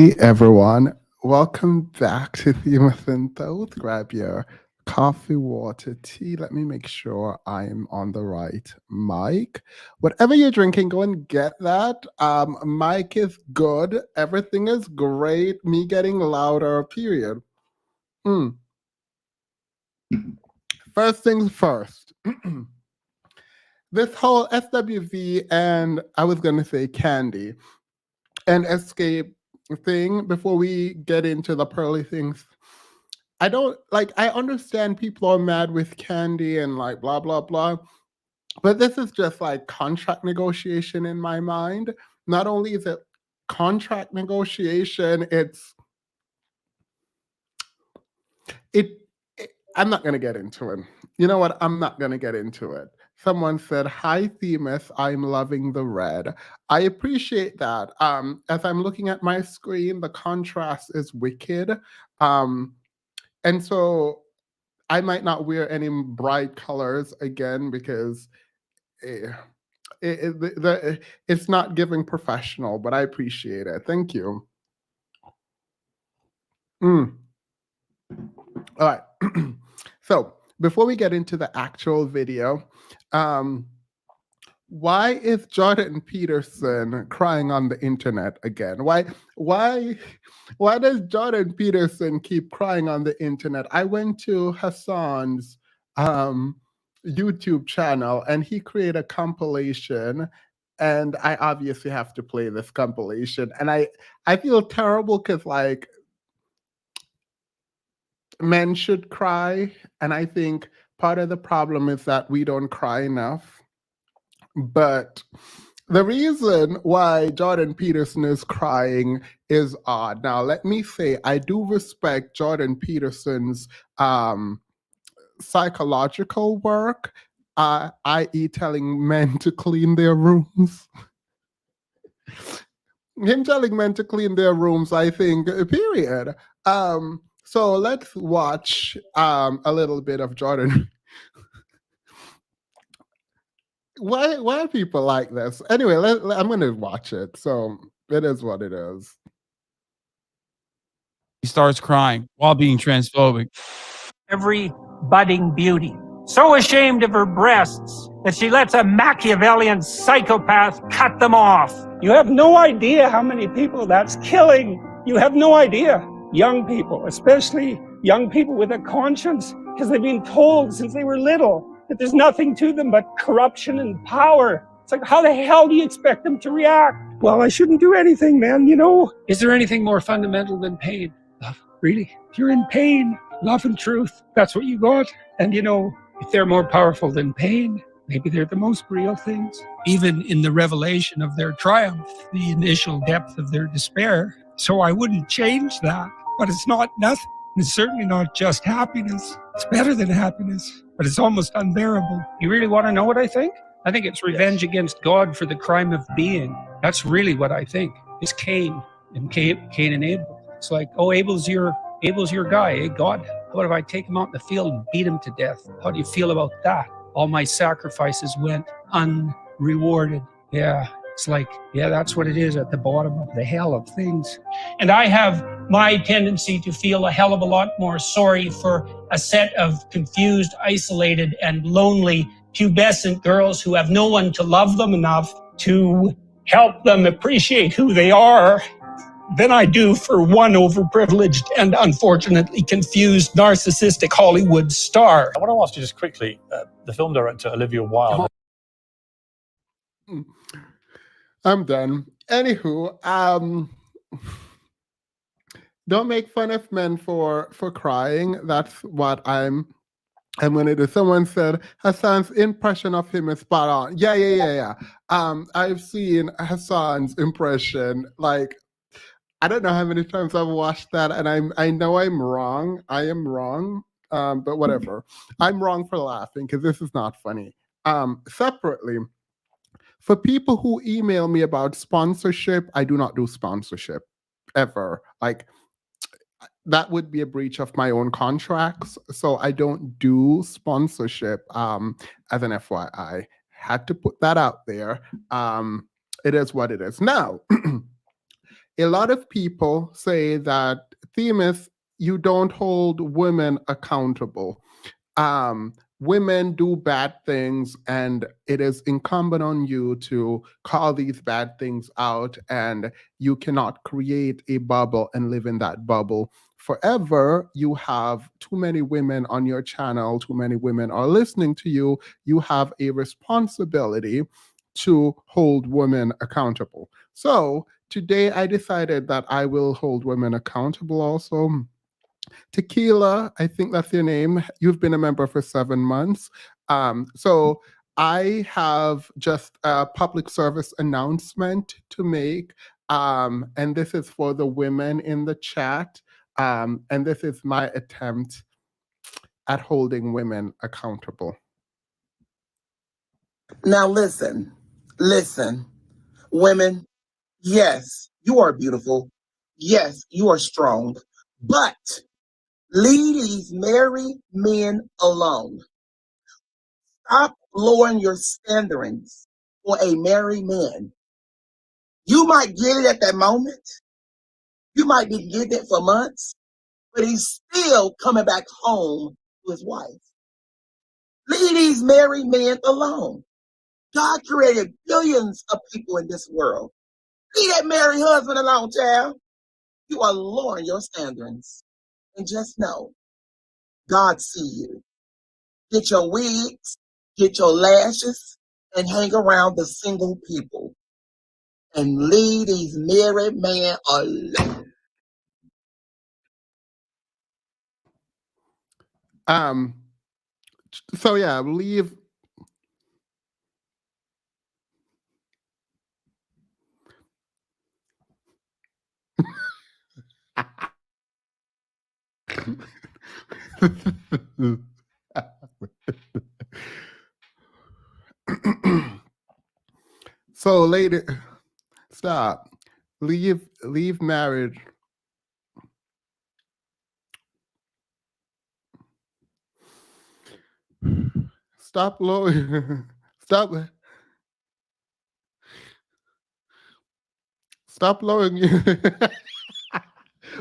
Hey everyone, welcome back to Thema and Thought. Grab your coffee, water, tea. Let me make sure I'm on the right mic. Whatever you're drinking, go and get that. Mic is good. Everything is great. Me getting louder, period. First things first. This whole SWV and I was going to say candy and escape thing before we get into the pearly things. I understand people are mad with candy and like blah blah blah, but this is just like contract negotiation in my mind. Not only is it contract negotiation, it I'm not gonna get into it. You know what? I'm not gonna get into it. Someone said, "Hi, Themis. I'm loving the red." I appreciate that. As I'm looking at my screen, the contrast is wicked. And so I might not wear any bright colors again because it, it's not giving professional, but I appreciate it. Thank you. All right. So before we get into the actual video, why is Jordan Peterson crying on the internet again? Why does Jordan Peterson keep crying on the internet? I went to Hassan's YouTube channel and he created a compilation, and I obviously have to play this compilation. And I feel terrible because like men should cry, and I think part of the problem is that we don't cry enough. But the reason why Jordan Peterson is crying is odd. Now, let me say, I do respect Jordan Peterson's psychological work, i.e., telling men to clean their rooms. Him telling men to clean their rooms, I think, period. So let's watch a little bit of Jordan. Why are people like this? Anyway, I'm going to watch it. So it is what it is. He starts crying while being transphobic. Every budding beauty, so ashamed of her breasts that she lets a Machiavellian psychopath cut them off. You have no idea how many people that's killing. You have no idea. Young people, especially young people with a conscience, because they've been told since they were little that there's nothing to them but corruption and power. It's like, how the hell do you expect them to react? Well, I shouldn't do anything, man, you know? Is there anything more fundamental than pain? Love, really? If you're in pain, love and truth, that's what you got. And you know, if they're more powerful than pain, maybe they're the most real things. Even in the revelation of their triumph, the initial depth of their despair. So I wouldn't change that, but it's not nothing. It's certainly not just happiness. It's better than happiness, but it's almost unbearable. You really want to know what I think? I think it's revenge against God for the crime of being. That's really what I think. It's Cain and Abel. It's like, oh, Abel's your guy, eh, God? What if I take him out in the field and beat him to death? How do you feel about that? All my sacrifices went unrewarded. Yeah, it's like, yeah, that's what it is at the bottom of the hell of things. And I have my tendency to feel a hell of a lot more sorry for a set of confused, isolated, and lonely pubescent girls who have no one to love them enough to help them appreciate who they are than I do for one overprivileged and unfortunately confused narcissistic Hollywood star. I want to ask you just quickly, the film director Olivia Wilde. I'm done. Anywho, don't make fun of men for crying. That's what I'm gonna do. Someone said Hassan's impression of him is spot on. Yeah. I've seen Hassan's impression. Like, I don't know how many times I've watched that, and I know I'm wrong. I am wrong. But whatever. I'm wrong for laughing because this is not funny. Separately, for people who email me about sponsorship, I do not do sponsorship ever. Like, that would be a breach of my own contracts. So I don't do sponsorship, as an FYI. Had to put that out there. It is what it is. Now, a lot of people say that, Themis, you don't hold women accountable. Women do bad things, and it is incumbent on you to call these bad things out, and you cannot create a bubble and live in that bubble forever. You have too many women on your channel, too many women are listening to you. You have a responsibility to hold women accountable. So today I decided that I will hold women accountable also. Tequila, I think that's your name. You've been a member for 7 months. So I have just a public service announcement to make. And this is for the women in the chat. And this is my attempt at holding women accountable. Now listen, women, yes, you are beautiful. Yes, you are strong, but leave these married men alone. Stop lowering your standards for a married man. You might get it at that moment. You might be getting it for months, but he's still coming back home to his wife. Leave these married men alone. God created billions of people in this world. Leave that married husband alone, child. You are lowering your standards. And just know, God see you. Get your wigs, get your lashes, and hang around the single people. And leave these married men alone. So yeah, leave. So lady, stop. Leave marriage. Stop lowering. Stop. Stop lowering you.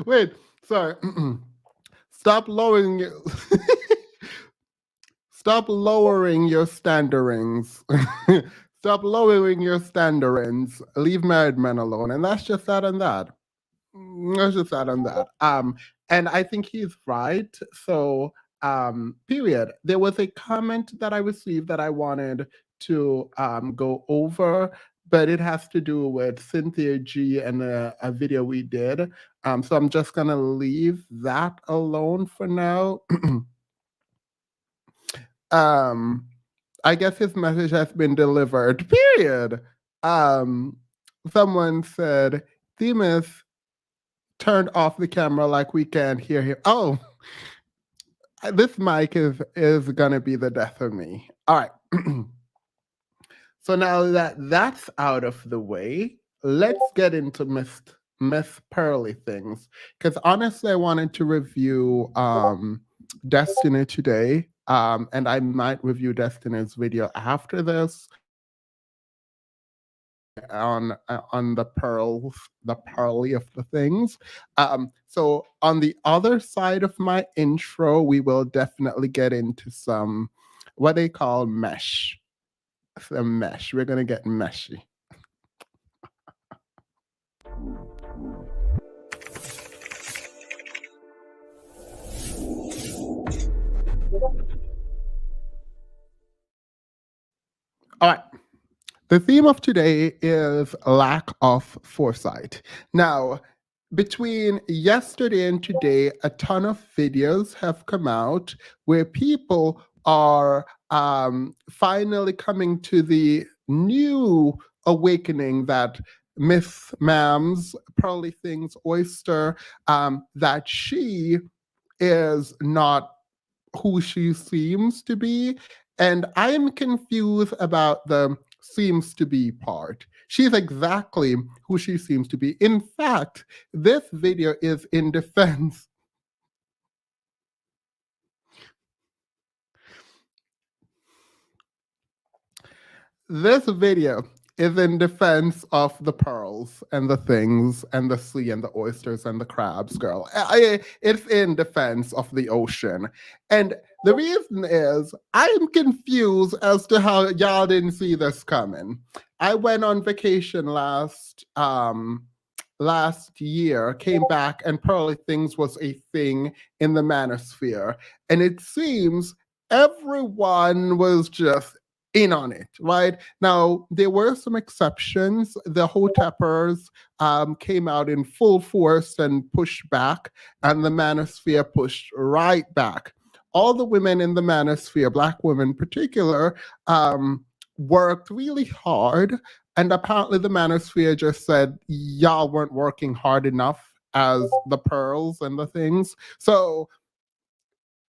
Wait, sorry. Stop lowering your Stop lowering your standards. Stop lowering your standards. Leave married men alone. And that's just that and that. That's just that and that. And I think he's right. So period. There was a comment that I received that I wanted to go over, but it has to do with Cynthia G and a video we did. So I'm just gonna leave that alone for now. I guess his message has been delivered. Period. Someone said, Themis turned off the camera like we can't hear him. Oh, this mic is gonna be the death of me. All right. So now that that's out of the way, let's get into Miss Pearly Things. Because honestly, I wanted to review Destiny today. And I might review Destiny's video after this on the pearly of the things. So on the other side of my intro, we will definitely get into some what they call mesh. Some mesh. We're gonna get meshy. All right. The theme of today is lack of foresight. Now, between yesterday and today, a ton of videos have come out where people are finally coming to the new awakening that Miss Mams, Pearly Things, Oyster, that she is not who she seems to be. And I'm confused about the seems to be part. She's exactly who she seems to be. In fact, this video is in defense. This video is in defense of the pearls and the things and the sea and the oysters and the crabs, girl. It's in defense of the ocean. And the reason is I'm confused as to how y'all didn't see this coming. I went on vacation last year, came back, and Pearly Things was a thing in the manosphere. And it seems everyone was just in on it, right? Now, there were some exceptions. The Hoteppers came out in full force and pushed back, and the manosphere pushed right back. All the women in the manosphere, Black women in particular, worked really hard. And apparently the manosphere just said, y'all weren't working hard enough as the pearls and the things. So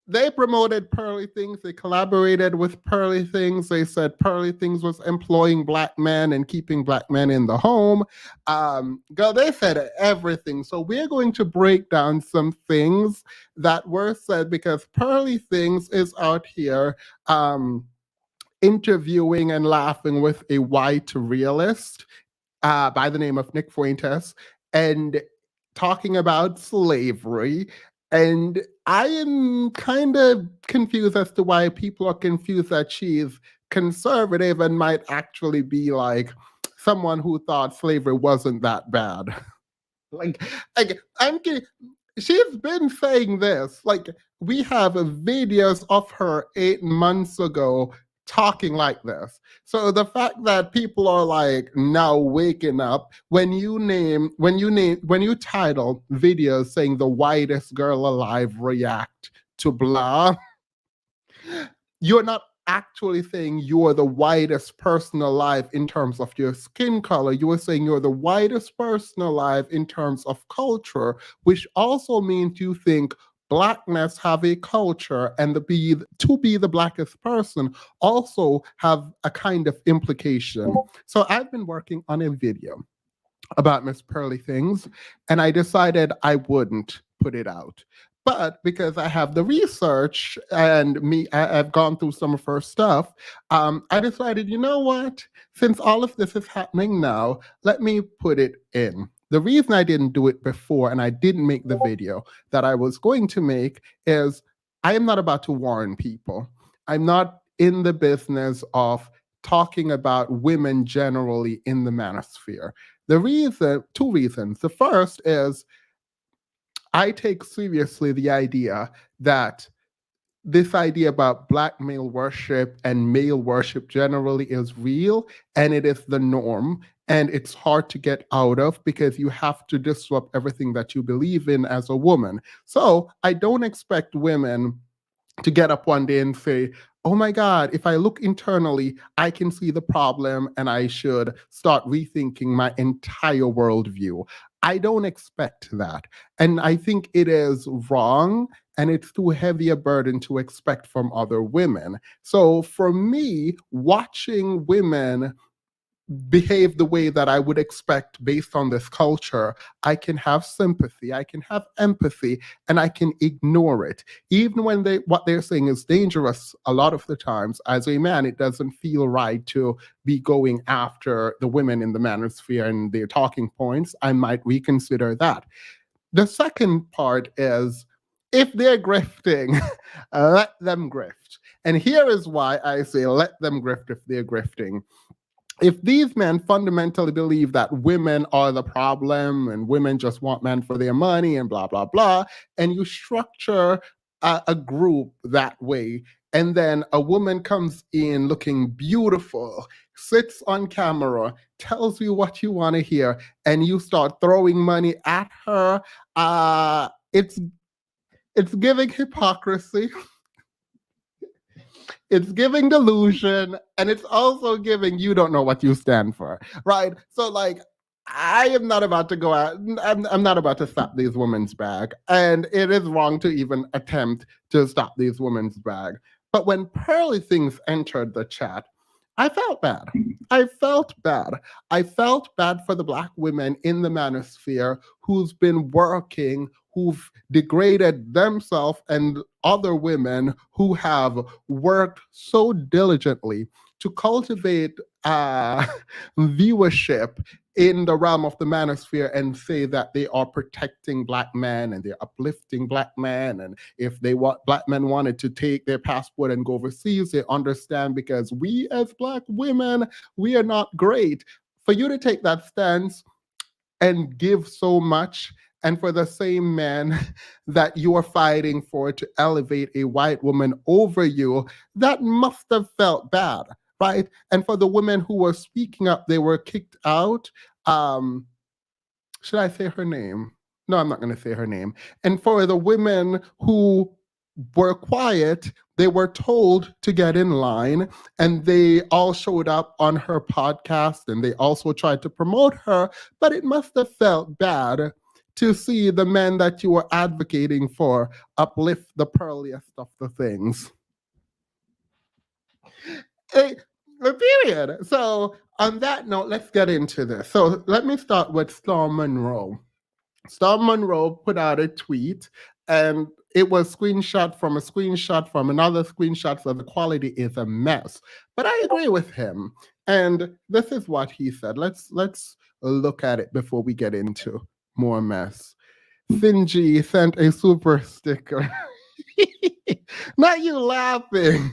they promoted Pearly Things. They collaborated with Pearly Things. They said Pearly Things was employing Black men and keeping Black men in the home. Girl, they said everything. So we're going to break down some things that were said because Pearly Things is out here interviewing and laughing with a white realist by the name of Nick Fuentes and talking about slavery. And I am kind of confused as to why people are confused that she's conservative and might actually be like someone who thought slavery wasn't that bad. like, she's been saying this. Like, we have videos of her 8 months ago talking like this. So the fact that people are like now waking up when you title videos saying the whitest girl alive react to blah, you're not actually saying you're the whitest person alive in terms of your skin color. You are saying you're the whitest person alive in terms of culture, which also means you think Blackness have a culture, and to be the blackest person also have a kind of implication. So I've been working on a video about Miss Pearly Things, and I decided I wouldn't put it out. But because I have the research and I've gone through some of her stuff, I decided, you know what? Since all of this is happening now, let me put it in. The reason I didn't do it before and I didn't make the video that I was going to make is I am not about to warn people. I'm not in the business of talking about women generally in the manosphere. Two reasons. The first is I take seriously the idea that this idea about Black male worship and male worship generally is real, and it is the norm, and it's hard to get out of because you have to disrupt everything that you believe in as a woman. So I don't expect women to get up one day and say, oh my God, if I look internally, I can see the problem and I should start rethinking my entire worldview. I don't expect that. And I think it is wrong and it's too heavy a burden to expect from other women. So for me, watching women behave the way that I would expect based on this culture, I can have sympathy, I can have empathy, and I can ignore it. Even when what they're saying is dangerous, a lot of the times, as a man, it doesn't feel right to be going after the women in the manosphere and their talking points. I might reconsider that. The second part is, if they're grifting, let them grift. And here is why I say let them grift if they're grifting. If these men fundamentally believe that women are the problem and women just want men for their money and blah, blah, blah, and you structure a group that way, and then a woman comes in looking beautiful, sits on camera, tells you what you want to hear, and you start throwing money at her, it's giving hypocrisy. It's giving delusion, and it's also giving you don't know what you stand for, right? So like, I am not about to go out, I'm not about to stop these women's bag, and it is wrong to even attempt to stop these women's bag. But when Pearly Things entered the chat, I felt bad. I felt bad. I felt bad for the Black women in the manosphere who's been working, who've degraded themselves and other women who have worked so diligently to cultivate viewership in the realm of the manosphere and say that they are protecting Black men and they're uplifting Black men. And if they want Black men wanted to take their passport and go overseas, they understand because we as Black women, we are not great. For you to take that stance and give so much, and for the same man that you are fighting for to elevate a white woman over you, that must have felt bad, right? And for the women who were speaking up, they were kicked out. Should I say her name? No, I'm not going to say her name. And for the women who were quiet, they were told to get in line, and they all showed up on her podcast and they also tried to promote her, but it must have felt bad to see the men that you were advocating for uplift the pearliest of the things. Period. So on that note, let's get into this. So let me start with Storm Monroe. Storm Monroe put out a tweet, and it was screenshot from another screenshot, so the quality is a mess. But I agree with him. And this is what he said. Let's look at it before we get into more mess. Sinji sent a super sticker. Not you laughing.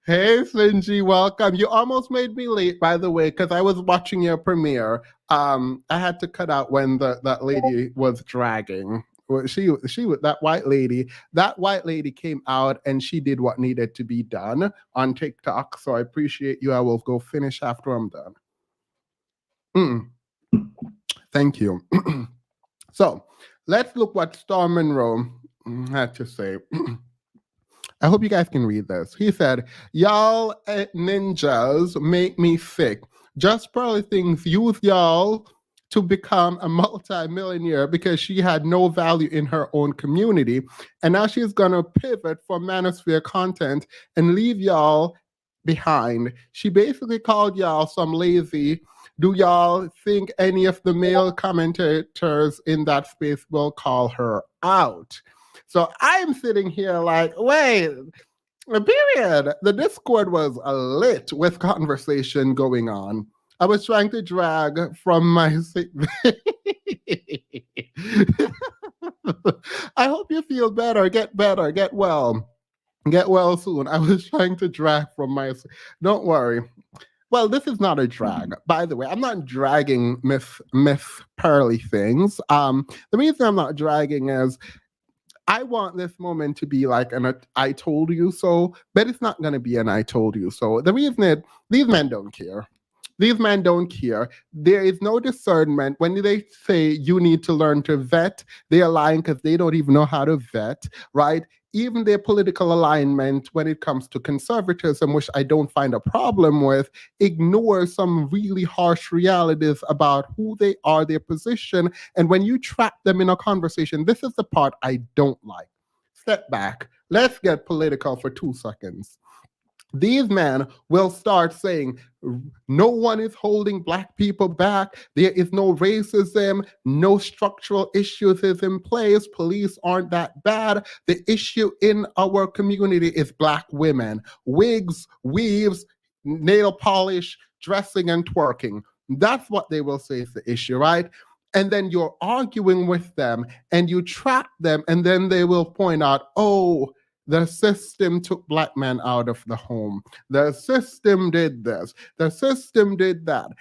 Hey, Sinji, welcome. You almost made me late, by the way, because I was watching your premiere. I had to cut out when that lady was dragging. She was that white lady. That white lady came out and she did what needed to be done on TikTok. So I appreciate you. I will go finish after I'm done. Thank you. So let's look what Storm Monroe had to say. I hope you guys can read this. He said, y'all ninjas make me sick. Just Pearly Things use y'all to become a multi-millionaire because she had no value in her own community. And now she's going to pivot for manosphere content and leave y'all behind. She basically called y'all some lazy. Do y'all think any of the male commentators in that space will call her out? So I'm sitting here like, wait, period. The Discord was lit with conversation going on. I was trying to drag from my... I hope you feel better, get well. Get well soon. I was trying to drag from my... Don't worry. Well, this is not a drag, by the way. I'm not dragging Miss Pearly Things. The reason I'm not dragging is I want this moment to be like an I told you so, but it's not going to be an I told you so. The reason is these men don't care. These men don't care. There is no discernment. When they say you need to learn to vet, they are lying because they don't even know how to vet, right? Even their political alignment when it comes to conservatism, which I don't find a problem with, ignores some really harsh realities about who they are, their position. And when you trap them in a conversation, this is the part I don't like. Step back. Let's get political for 2 seconds. These men will start saying, no one is holding Black people back. There is no racism. No structural issues is in place. Police aren't that bad. The issue in our community is Black women. Wigs, weaves, nail polish, dressing and twerking. That's what they will say is the issue, right? And then you're arguing with them and you trap them, and then they will point out, oh, the system took Black men out of the home. The system did this. The system did that.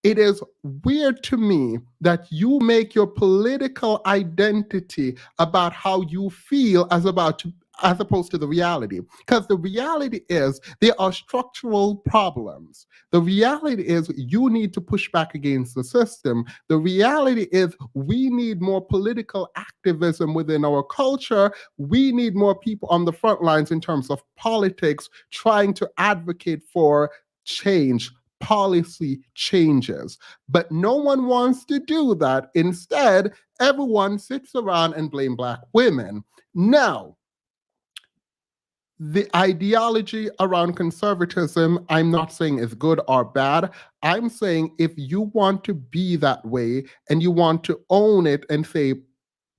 It is weird to me that you make your political identity about how you feel as opposed to the reality. Because the reality is there are structural problems. The reality is you need to push back against the system. The reality is we need more political activism within our culture. We need more people on the front lines in terms of politics trying to advocate for change, policy changes. But no one wants to do that. Instead, everyone sits around and blame Black women. Now, the ideology around conservatism, I'm not saying is good or bad. I'm saying if you want to be that way and you want to own it and say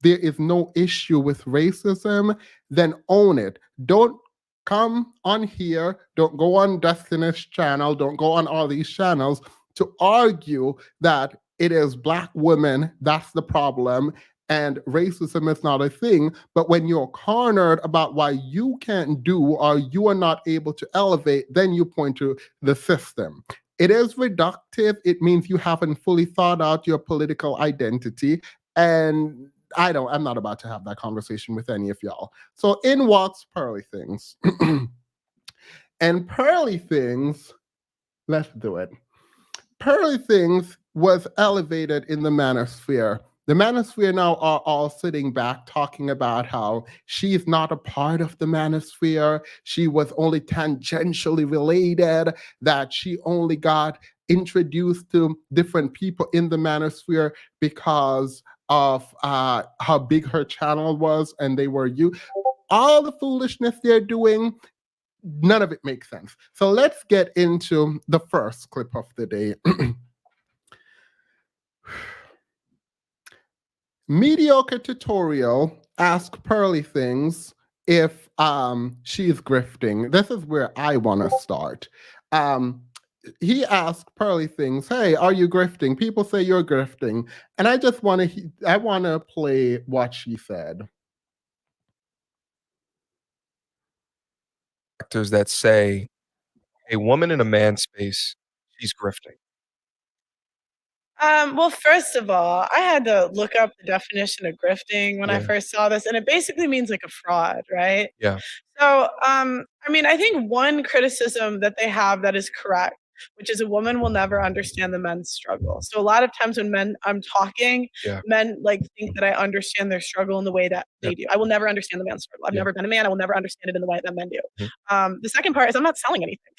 there is no issue with racism, then own it. Don't come on here, don't go on Destiny's channel, don't go on all these channels to argue that it is Black women that's the problem and racism is not a thing. But when you're cornered about why you can't do or you are not able to elevate, then you point to the system. It is reductive. It means you haven't fully thought out your political identity. And I'm not about to have that conversation with any of y'all. So in walks Pearly Things. And Pearly Things, let's do it. Pearly Things was elevated in the manosphere. The manosphere now are all sitting back talking about how she's not a part of the manosphere. She was only tangentially related, that she only got introduced to different people in the manosphere because of how big her channel was and they were you. All the foolishness they're doing, none of it makes sense. So let's get into the first clip of the day. Mediocre tutorial ask Pearly Things if she's grifting. This is where I want to start. He asked Pearly Things, "Hey, are you grifting? People say you're grifting." And I just want to play what she said. Factors that say a woman in a man's space, she's grifting. Well, first of all, I had to look up the definition of grifting when I Yeah. first saw this, and it basically means like a fraud, right? Yeah. So, I mean, I think one criticism that they have that is correct, which is a woman will never understand the men's struggle. So a lot of times when I'm talking, Yeah. men like think that I understand their struggle in the way that they do. I will never understand the man's struggle. I've Yeah. never been a man. I will never understand it in the way that men do. Mhm. The second part is I'm not selling anything.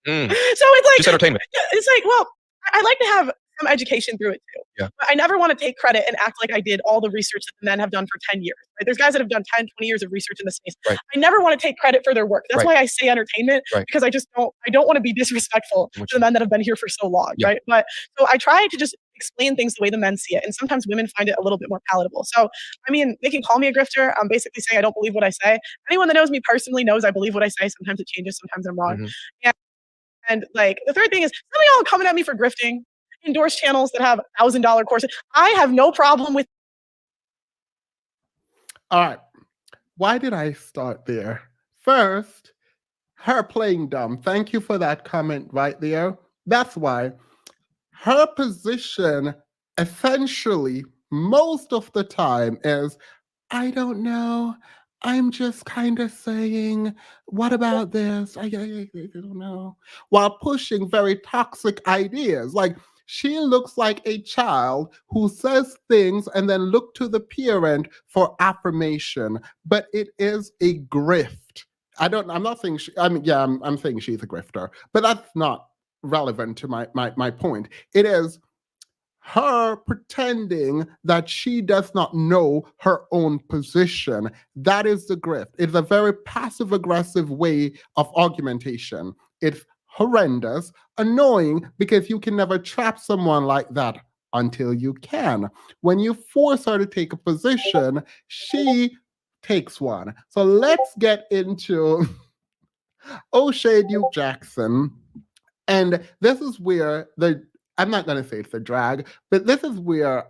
Mm. So it's like Just entertainment. it's like, well, I like to have some education through it too. Yeah. But I never want to take credit and act like I did all the research that the men have done for 10 years. Right? There's guys that have done 10, 20 years of research in this space. Right. I never want to take credit for their work. That's Right. why I say entertainment, Right. because I don't want to be disrespectful to the men that have been here for so long. Yeah. Right. But so I try to just explain things the way the men see it. And sometimes women find it a little bit more palatable. So, I mean, they can call me a grifter. I'm basically saying I don't believe what I say. Anyone that knows me personally knows I believe what I say. Sometimes it changes. Sometimes I'm wrong. Mhm. And like the third thing is some of y'all are coming at me for grifting, endorse channels that have $1,000 courses. I have no problem with. All right. Why did I start there? First, her playing dumb. Thank you for that comment right there. That's why her position essentially most of the time is, I don't know. I'm just kind of saying, what about this? I don't know. While pushing very toxic ideas. Like, she looks like a child who says things and then look to the parent for affirmation. But it is a grift. I'm not saying I'm saying she's a grifter, but that's not relevant to my point. It is her pretending that she does not know her own position. That is the grift. It's a very passive aggressive way of argumentation. It's horrendous, annoying, because you can never trap someone like that until you can. When you force her to take a position, she takes one. So let's get into O'Shea Duke Jackson. And this is where I'm not going to say it's a drag, but this is where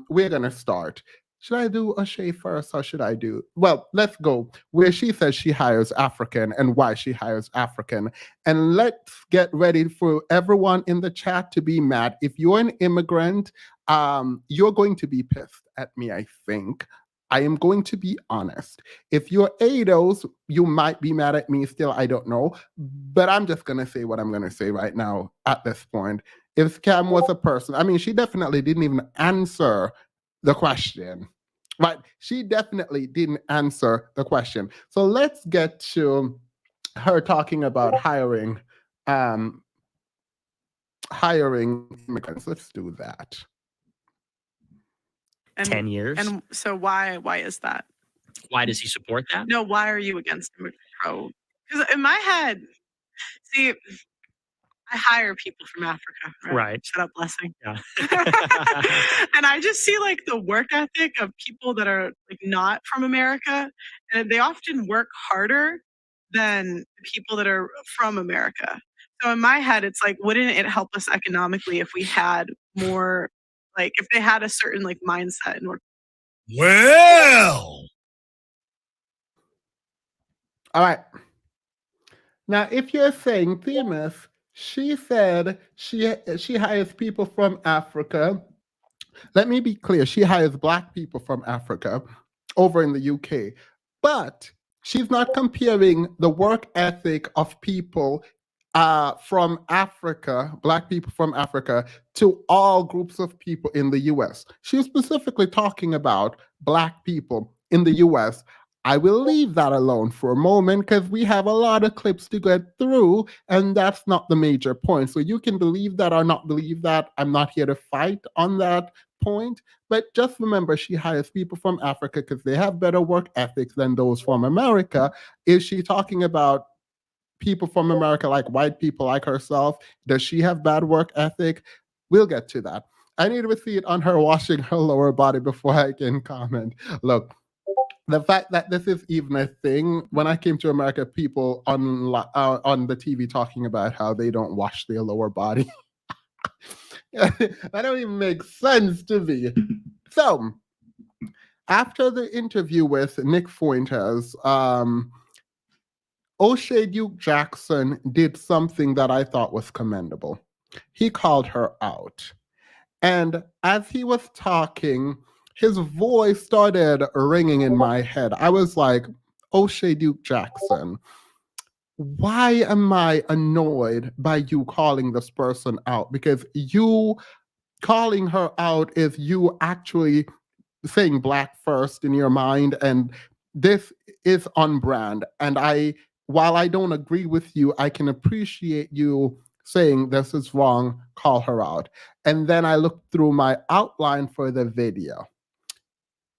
we're going to start. Should I do O'Shea first or should I do? Well, let's go where she says she hires African and why she hires African. And let's get ready for everyone in the chat to be mad. If you're an immigrant, you're going to be pissed at me, I think. I am going to be honest. If you're ADOS, you might be mad at me still. I don't know. But I'm just going to say what I'm going to say right now at this point. If Cam was a person, I mean, she definitely didn't even answer the question. Right? She definitely didn't answer the question. So let's get to her talking about hiring immigrants. Let's do that. 10 years. And so why is that? Why does he support that? No, why are you against pro? Because in my head, see, I hire people from Africa. Right. Shut up, Blessing. Yeah. And I just see like the work ethic of people that are like not from America, and they often work harder than people that are from America. So in my head, it's like, wouldn't it help us economically if we had more, like, if they had a certain like mindset in order? Well, All right. Now, if you're saying Themis, she said she hires people from Africa. Let me be clear. She hires Black people from Africa over in the UK. But she's not comparing the work ethic of people from Africa, Black people from Africa, to all groups of people in the US. She's specifically talking about Black people in the US. I will leave that alone for a moment because we have a lot of clips to get through, and that's not the major point. So you can believe that or not believe that. I'm not here to fight on that point, but just remember she hires people from Africa because they have better work ethics than those from America. Is she talking about people from America, like white people like herself? Does she have bad work ethic? We'll get to that. I need a receipt on her washing her lower body before I can comment. Look, the fact that this is even a thing, when I came to America, people on the TV talking about how they don't wash their lower body. That don't even make sense to me. So, after the interview with Nick Fuentes, O'Shea Duke Jackson did something that I thought was commendable. He called her out. And as he was talking, his voice started ringing in my head. I was like, O'Shea Duke Jackson, why am I annoyed by you calling this person out? Because you calling her out is you actually saying Black first in your mind, and this is on brand. And while I don't agree with you, I can appreciate you saying this is wrong, call her out. And then I looked through my outline for the video.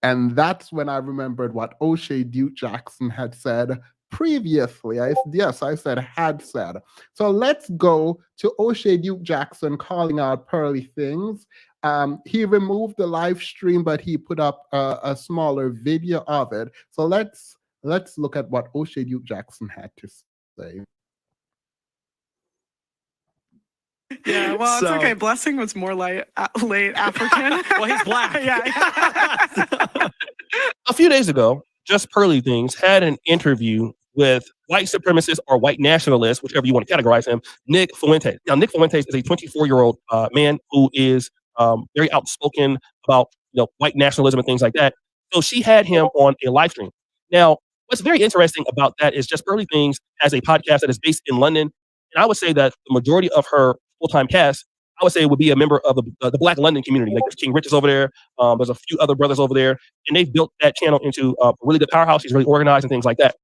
And that's when I remembered what O'Shea Duke Jackson had said previously. I said had said. So let's go to O'Shea Duke Jackson calling out Pearly Things. He removed the live stream, but he put up a smaller video of it. So let's look at what O'Shea Duke Jackson had to say. Yeah, well, it's okay. Blessing was more late African. Well, he's Black. Yeah. A few days ago, Just Pearly Things had an interview with white supremacist or white nationalist, whichever you want to categorize him, Nick Fuentes. Now, Nick Fuentes is a 24-year-old man who is very outspoken about white nationalism and things like that. So she had him on a live stream. Now, what's very interesting about that is Just Pearly Things has a podcast that is based in London. And I would say that the majority of her full-time cast, I would say, would be a member of the Black London community. Like there's King Rich is over there. There's a few other brothers over there. And they've built that channel into a really good powerhouse. She's really organized and things like that,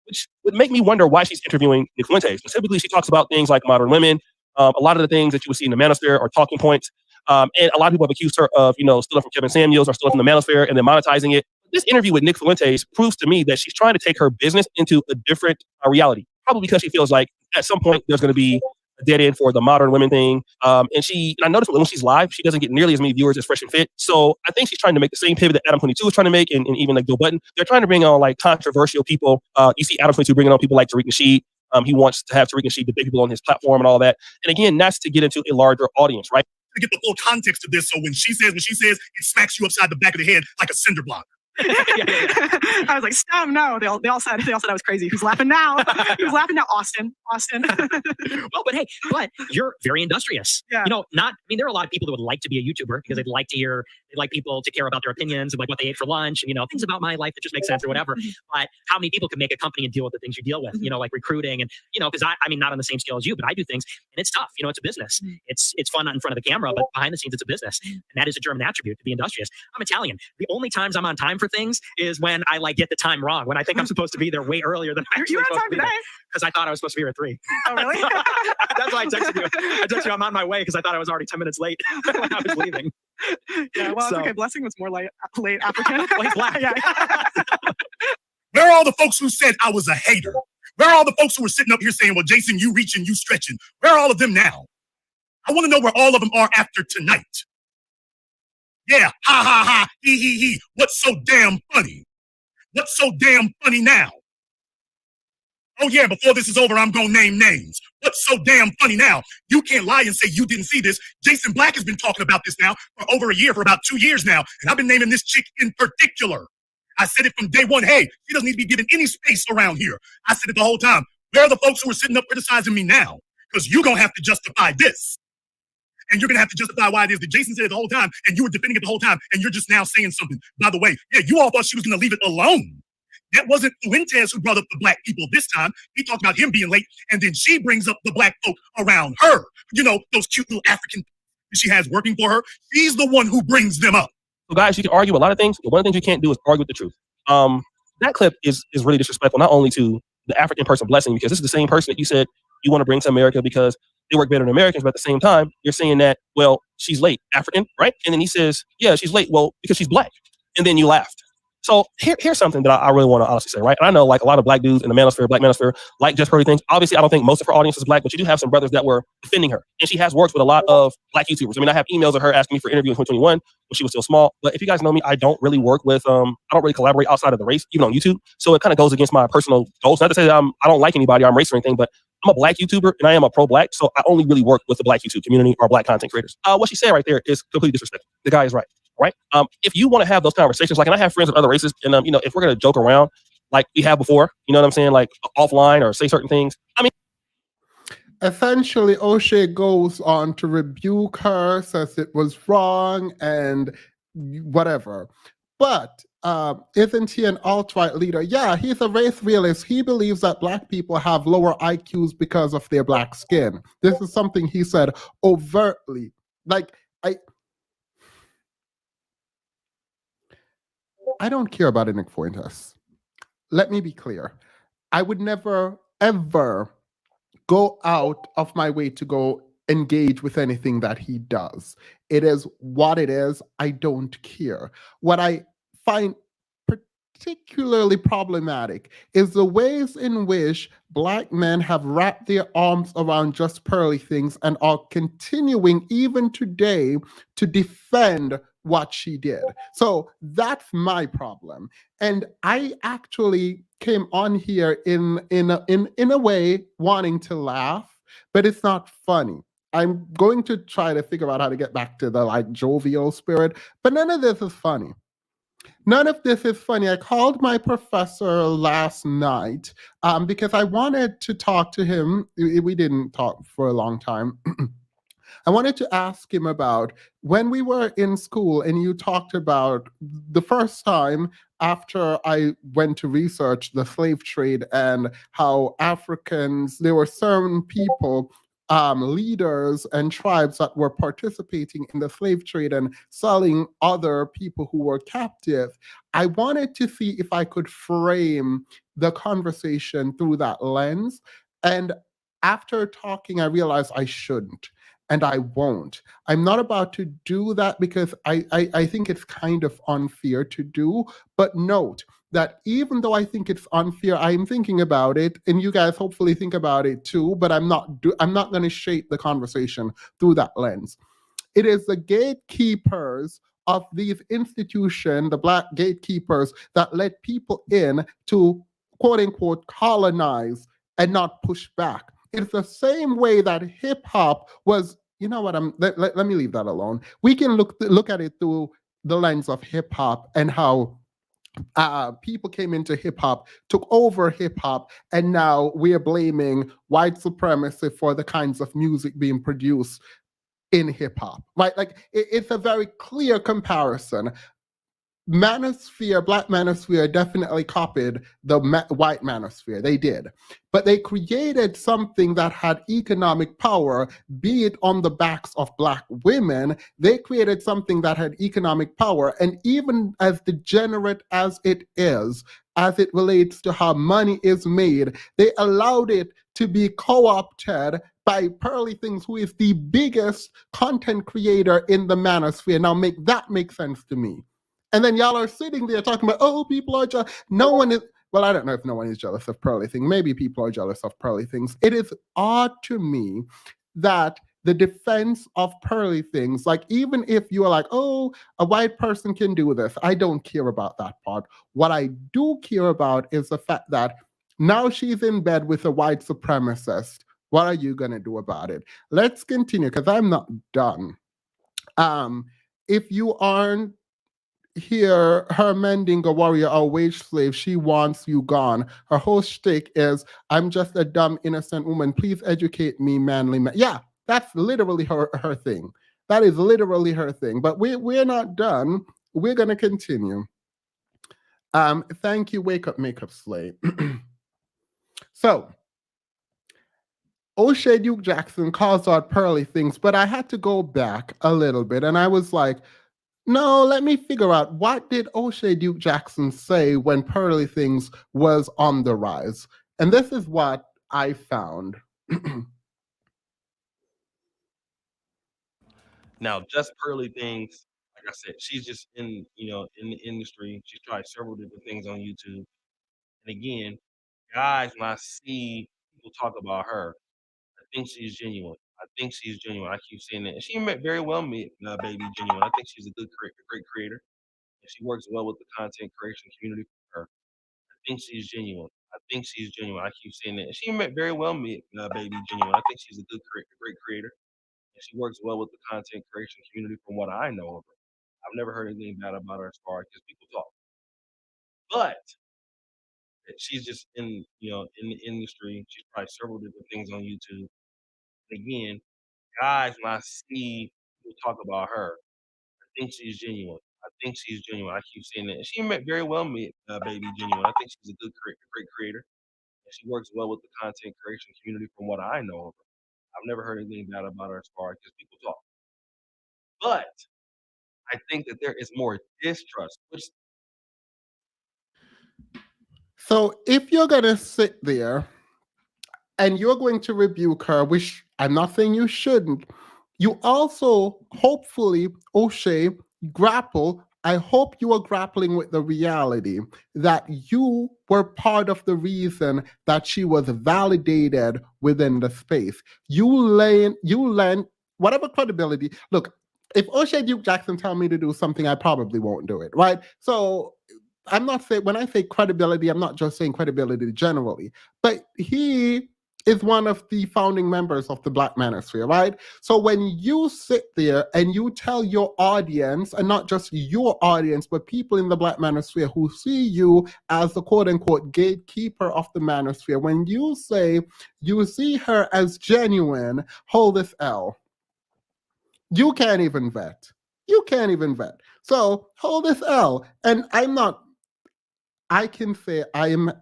which would make me wonder why she's interviewing Nick Fuentes. Specifically, she talks about things like modern women. A lot of the things that you would see in the manosphere are talking points. And a lot of people have accused her of, stealing from Kevin Samuels or stealing from the manosphere and then monetizing it. This interview with Nick Fuentes proves to me that she's trying to take her business into a different reality. Probably because she feels like at some point there's going to be a dead end for the modern women thing. And I noticed when she's live, she doesn't get nearly as many viewers as Fresh and Fit. So I think she's trying to make the same pivot that Adam 22 is trying to make, and even like Joe Budden. They're trying to bring on like controversial people. You see Adam 22 bringing on people like Tariq Nasheed. He wants to have Tariq Nasheed debate people on his platform and all that. And again, that's to get into a larger audience, right? to get the full context of this, so when she says, it smacks you upside the back of the head like a cinder block. I was like, stop, no. They all said I was crazy. Who's laughing now? Who's laughing now? Austin. Well, but you're very industrious. Yeah. There are a lot of people that would like to be a YouTuber because they'd like people to care about their opinions and like what they ate for lunch and, things about my life that just make sense or whatever. But how many people can make a company and deal with the things you deal with, like recruiting and, because I'm not on the same scale as you, but I do things and it's tough. It's a business. It's fun in front of the camera, but behind the scenes, it's a business. And that is a German attribute, to be industrious. I'm Italian. The only times I'm on time for things is when I get the time wrong, when I think I'm supposed to be there way earlier than I actually You're on time today? Because I thought I was supposed to be here at 3. Oh, really? That's why I texted you. I texted you I'm on my way because I thought I was already 10 minutes late when I was leaving. Yeah, well, it's okay. Blessing was more late African. Well, he's Black. Yeah. Where are all the folks who said I was a hater? Where are all the folks who were sitting up here saying, well, Jason, you reaching, you stretching? Where are all of them now? I want to know where all of them are after tonight. Yeah, ha, ha, ha, he. What's so damn funny? What's so damn funny now? Oh yeah, before this is over, I'm gonna name names. What's so damn funny now? You can't lie and say you didn't see this. Jason Black has been talking about this now for over a year, for about 2 years now, and I've been naming this chick in particular. I said it from day one. Hey, she doesn't need to be given any space around here. I said it the whole time. Where are the folks who are sitting up criticizing me now? Because you're gonna have to justify this. And you're gonna have to justify why it is that Jason said it the whole time, and you were defending it the whole time, and you're just now saying something. By the way, yeah, you all thought she was gonna leave it alone. That wasn't Fuentes who brought up the black people this time. He talked about him being late, and then she brings up the black folk around her. You know, those cute little African she has working for her. She's the one who brings them up. So guys, you can argue a lot of things, but one of the things you can't do is argue with the truth. That clip is really disrespectful, not only to the African person Blessing, because this is the same person that you said you want to bring to America because they work better than Americans, but at the same time, you're saying that, well, she's late, African, right? And then he says, yeah, she's late, well, because she's black. And then you laughed. So here's something that I really want to honestly say, right? And I know like a lot of black dudes in the manosphere, black manosphere, like Just Pearly Things. Obviously, I don't think most of her audience is black, but you do have some brothers that were defending her. And she has worked with a lot of black YouTubers. I mean, I have emails of her asking me for an interview in 2021 when she was still small. But if you guys know me, I don't really work with, I don't really collaborate outside of the race, even on YouTube. So it kind of goes against my personal goals. Not to say that I don't like anybody or I'm racist or anything, but I'm a black YouTuber and I am a pro-black. So I only really work with the black YouTube community or black content creators. What she said right there is completely disrespectful. The guy is right. Right. If you want to have those conversations, like, and I have friends with other races, and you know, if we're gonna joke around like we have before, you know what I'm saying, like offline or say certain things. I mean, essentially, O'Shea goes on to rebuke her, says it was wrong and whatever. But isn't he an alt-right leader? Yeah, he's a race realist. He believes that black people have lower IQs because of their black skin. This is something he said overtly. Like, I don't care about Nick Fuentes. Let me be clear. I would never, ever go out of my way to go engage with anything that he does. It is what it is. I don't care. What I find particularly problematic is the ways in which black men have wrapped their arms around Just Pearly Things and are continuing even today to defend what she did. So that's my problem. And I actually came on here in a way wanting to laugh, but it's not funny. I'm going to try to figure out how to get back to the like jovial spirit, but none of this is funny. None of this is funny. I called my professor last night because I wanted to talk to him. We didn't talk for a long time. I wanted to ask him about when we were in school and you talked about the first time after I went to research the slave trade and how Africans, there were certain people, leaders and tribes that were participating in the slave trade and selling other people who were captive. I wanted to see if I could frame the conversation through that lens. And after talking, I realized I shouldn't. And I won't. I'm not about to do that because I think it's kind of unfair to do. But note that even though I think it's unfair, I'm thinking about it, and you guys hopefully think about it too. But I'm not going to shape the conversation through that lens. It is the gatekeepers of these institutions, the black gatekeepers, that let people in to quote unquote colonize and not push back. It's the same way that hip hop was, you know what, let me leave that alone. We can look at it through the lens of hip hop and how people came into hip hop, took over hip hop, and now we're blaming white supremacy for the kinds of music being produced in hip hop, right? Like it's a very clear comparison. Manosphere, Black Manosphere definitely copied the white Manosphere. They did. But they created something that had economic power, be it on the backs of Black women. They created something that had economic power. And even as degenerate as it is, as it relates to how money is made, they allowed it to be co-opted by Pearly Things, who is the biggest content creator in the Manosphere. Now make that make sense to me. And then y'all are sitting there talking about, oh, people are jealous. No one is, well, I don't know if no one is jealous of Pearly Things. Maybe people are jealous of Pearly Things. It is odd to me that the defense of Pearly Things, like even if you are like, oh, a white person can do this, I don't care about that part. What I do care about is the fact that Now she's in bed with a white supremacist. What are you going to do about it? Let's continue because I'm not done. If you aren't here, her mending a warrior or wage slave, she wants you gone. Her whole shtick is, I'm just a dumb, innocent woman. Please educate me, manly man. Yeah, that's literally her thing. That is literally her thing. But we're not done. We're going to continue. Thank you, Wake Up Makeup Slay. So, O'Shea Duke Jackson calls out Pearly Things, but I had to go back a little bit and I was like, no, let me figure out what did O'Shea Duke Jackson say when Pearly Things was on the rise. And this is what I found. Now, just Pearly Things, like I said, she's just in the industry. She's tried several different things on YouTube. And again, guys, when I see people talk about her, I think she's genuine. I keep saying that. And she very well may baby genuine. I think she's a great creator. And she works well with the content creation community for her. I think she's genuine. I keep saying that. And she very well may baby genuine. I think she's a great creator. And she works well with the content creation community from what I know of her. I've never heard anything bad about her as far as people talk. But she's just in the industry. She's tried several different things on YouTube. And again, guys, when I see people talk about her, I think she's genuine. I keep saying that. And she very well may baby genuine. I think she's a great creator. And she works well with the content creation community from what I know of her. I've never heard anything bad about her as far as people talk. But I think that there is more distrust. So if you're going to sit there and you're going to rebuke her, which I'm not saying you shouldn't, you also, hopefully, O'Shea, grapple. I hope you are grappling with the reality that you were part of the reason that she was validated within the space. You lent whatever credibility. Look, if O'Shea Duke Jackson tell me to do something, I probably won't do it, right? So I'm not saying, when I say credibility, I'm not just saying credibility generally, but he is one of the founding members of the Black Manosphere, right? So when you sit there and you tell your audience, and not just your audience, but people in the Black Manosphere who see you as the quote unquote gatekeeper of the Manosphere, when you say you see her as genuine, hold this L. You can't even vet. So hold this L. And I can say I am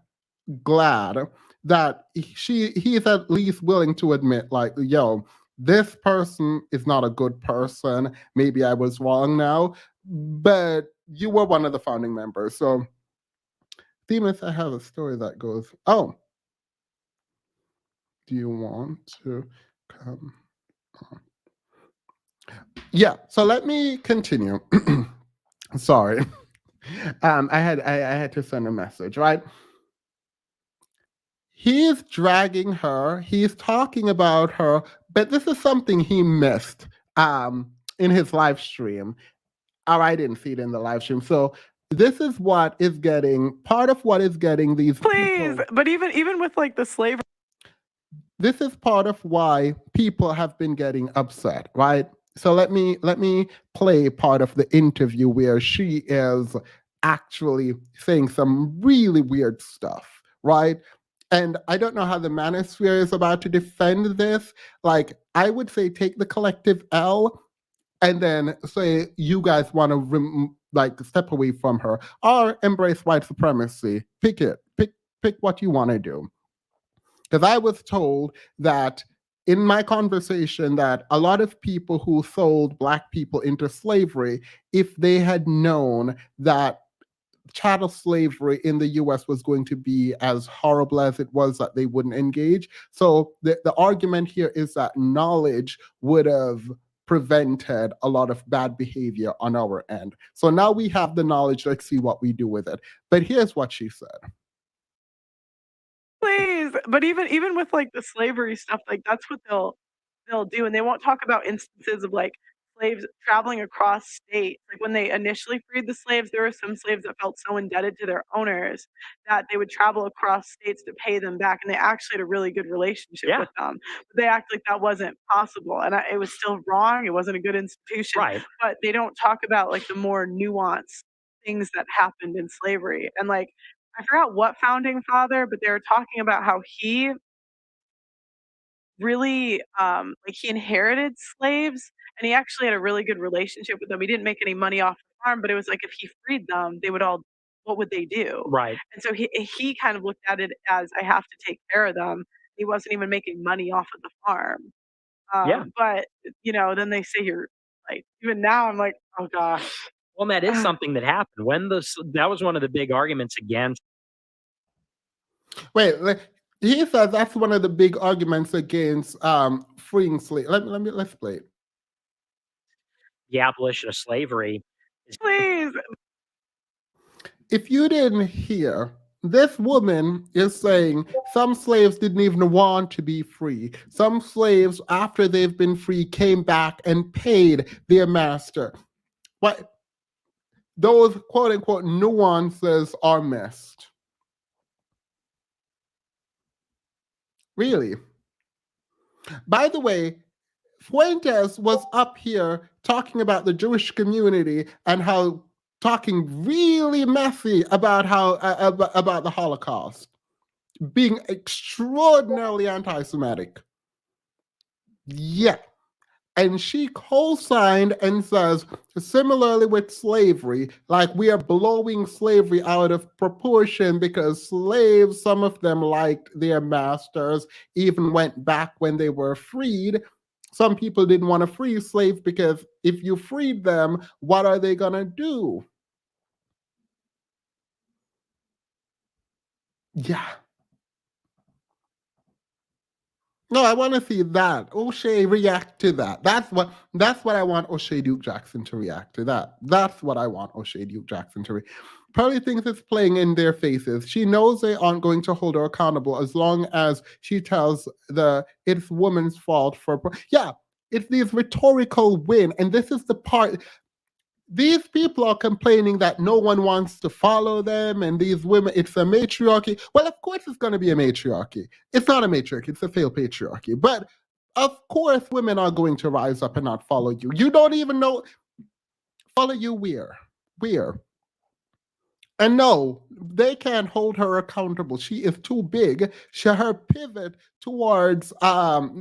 glad that he's at least willing to admit, like, yo, this person is not a good person. Maybe I was wrong now, but you were one of the founding members. So, Demas, I have a story that goes, oh, do you want to come on? Yeah, so let me continue. Sorry. I had to send a message, right? He's dragging her, he's talking about her, but this is something he missed in his live stream. Or I didn't see it in the live stream. So this is what is getting, part of what is getting these people, But even with like the slavery, this is part of why people have been getting upset, right? So let me play part of the interview where she is actually saying some really weird stuff, right? And I don't know how the Manosphere is about to defend this. Like, I would say take the collective L and then say you guys want to step away from her or embrace white supremacy. Pick what you want to do. Because I was told that in my conversation that a lot of people who sold Black people into slavery, if they had known that chattel slavery in the US was going to be as horrible as it was, that they wouldn't engage. So the argument here is that knowledge would have prevented a lot of bad behavior on our end. So now we have the knowledge, let's see what we do with it. But here's what she said. but even with like the slavery stuff, like that's what they'll do, and they won't talk about instances of like slaves traveling across states. Like when they initially freed the slaves, there were some slaves that felt so indebted to their owners that they would travel across states to pay them back, and they actually had a really good relationship with them. But they act like that wasn't possible, and it was still wrong. It wasn't a good institution. Right. But they don't talk about like the more nuanced things that happened in slavery. And like I forgot what founding father, but they were talking about how he really like he inherited slaves, and he actually had a really good relationship with them. He didn't make any money off the farm, but it was like if he freed them, they would all, what would they do? Right. And so he kind of looked at it as, I have to take care of them. He wasn't even making money off of the farm. But you know, then they say you're like, even now I'm like, oh gosh. Well, that is something that happened when that was one of the big arguments against. Wait, he says that's one of the big arguments against freeing slaves. Let's play it. The abolition of slavery. Please. If you didn't hear, this woman is saying some slaves didn't even want to be free. Some slaves, after they've been free, came back and paid their master. What? Those quote unquote nuances are missed. Really? By the way, Fuentes was up here talking about the Jewish community and how talking really messy about how about the Holocaust, being extraordinarily anti-Semitic. Yeah. And she co-signed and says, similarly with slavery, like we are blowing slavery out of proportion because slaves, some of them liked their masters, even went back when they were freed. Some people didn't want to free slaves because if you freed them, what are they going to do? Yeah. No, I want to see that. O'Shea react to that. That's what I want O'Shea Duke Jackson to react to. That's what I want O'Shea Duke Jackson to react. Pearly Things is playing in their faces. She knows they aren't going to hold her accountable as long as she tells it's woman's fault for it's these rhetorical win. And this is the part. These people are complaining that no one wants to follow them, and these women, it's a matriarchy. Well, of course it's going to be a matriarchy. It's not a matriarchy, it's a failed patriarchy. But of course women are going to rise up and not follow you. You don't even know. Follow you where? Where? And no, they can't hold her accountable. She is too big. Her pivot towards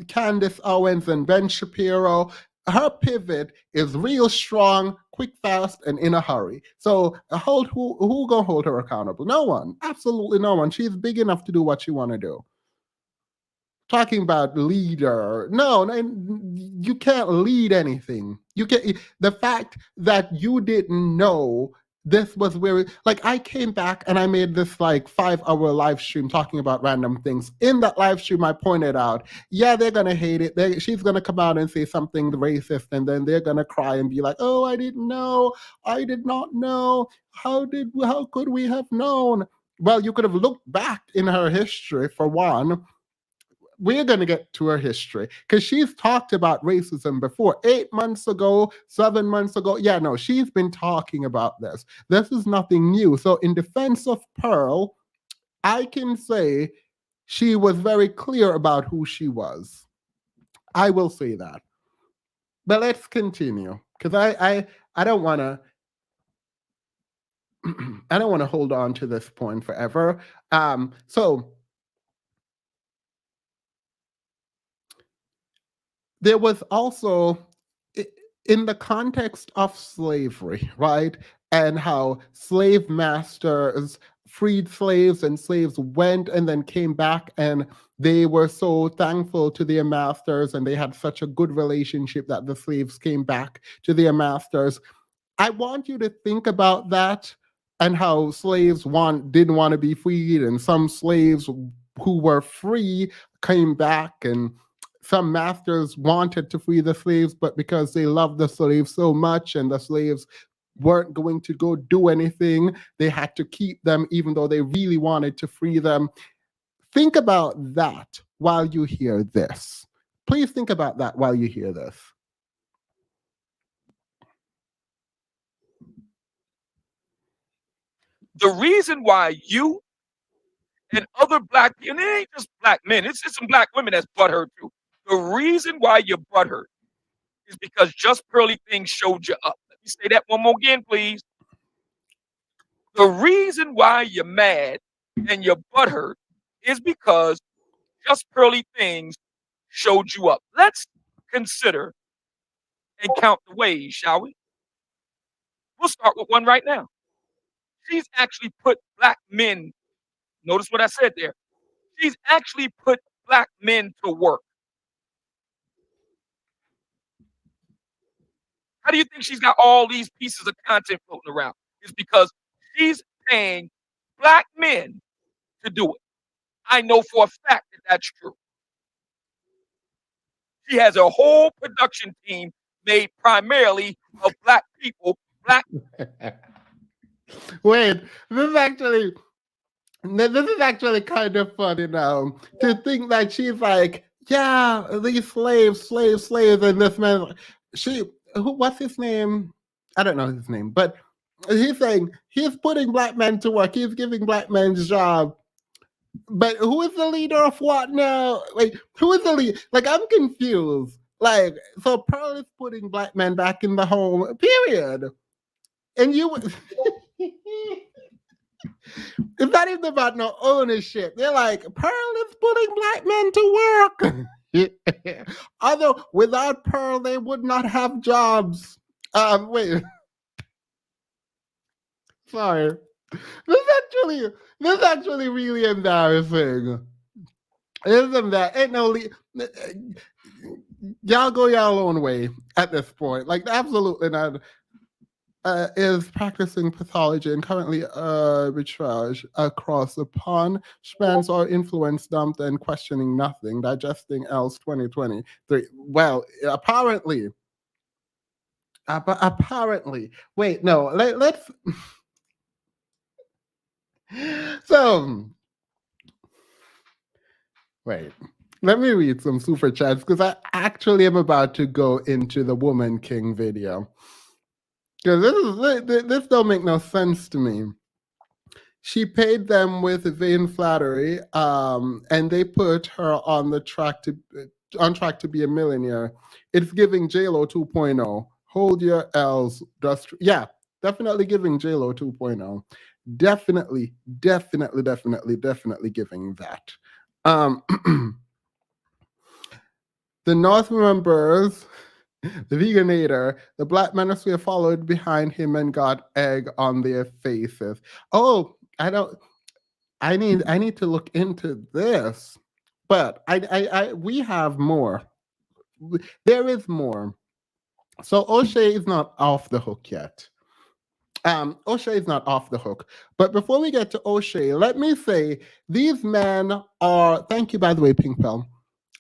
Candace Owens and Ben Shapiro, her pivot is real strong, quick, fast, and in a hurry. So who gonna hold her accountable? No one. Absolutely no one. She's big enough to do what she want to do. Talking about leader. No, you can't lead anything. You can't. The fact that you didn't know this was where, like, I came back and I made this like 5-hour live stream talking about random things. In that live stream, I pointed out, yeah, they're gonna hate it. She's gonna come out and say something racist, and then they're gonna cry and be like, "Oh, I didn't know. I did not know. How could we have known?" Well, you could have looked back in her history for one. We're going to get to her history because she's talked about racism before. 8 months ago, 7 months ago. Yeah, no, she's been talking about this. This is nothing new. So in defense of Pearl, I can say she was very clear about who she was. I will say that. But let's continue because I don't want to I don't want to hold on to this point forever. So there was also, in the context of slavery, right? And how slave masters freed slaves and slaves went and then came back and they were so thankful to their masters and they had such a good relationship that the slaves came back to their masters. I want you to think about that and how slaves didn't want to be freed, and some slaves who were free came back, and some masters wanted to free the slaves, but because they loved the slaves so much and the slaves weren't going to go do anything, they had to keep them even though they really wanted to free them. Think about that while you hear this. Please think about that while you hear this. The reason why you and other black, and it ain't just black men, it's some black women that's butthurt too. The reason why you're butthurt is because Just Pearly Things showed you up. Let me say that one more again, please. The reason why you're mad and you're butthurt is because Just Pearly Things showed you up. Let's consider and count the ways, shall we? We'll start with one right now. She's actually put black men, notice what I said there. She's actually put black men to work. How do you think she's got all these pieces of content floating around? It's because she's paying black men to do it. I know for a fact that that's true. She has a whole production team made primarily of black people. Wait, this is actually kind of funny now to think that she's like, yeah, these slaves, and this man, what's his name? I don't know his name, but he's saying he's putting black men to work. He's giving black men job. But who is the leader of what now? Like, who is the leader? Like, I'm confused. Like, so Pearl is putting black men back in the home, period. And you, it's not even about no ownership. They're like, Pearl is putting black men to work. Although, without Pearl, they would not have jobs. Wait. Sorry. This is actually really embarrassing. Isn't that? Ain't no y'all go y'all own way at this point. Like, absolutely not. Is practicing pathology and currently arbitrage across the pond. Spans or influence dumped and questioning nothing. Digesting else 2023. Well, apparently. Apparently. Wait, no. Let's. So. Wait, let me read some super chats because I actually am about to go into the Woman King video. Because this don't make no sense to me. She paid them with vain flattery, and they put her on track to be a millionaire. It's giving JLo 2.0. Hold your L's. Yeah, definitely giving JLo 2.0. Definitely giving that. The North members, the Veganator, the Black Manosphere followed behind him and got egg on their faces. Oh, I need to look into this, but we have more. There is more. So O'Shea is not off the hook yet. O'Shea is not off the hook. But before we get to O'Shea, let me say these men are, thank you by the way, Pink Pell.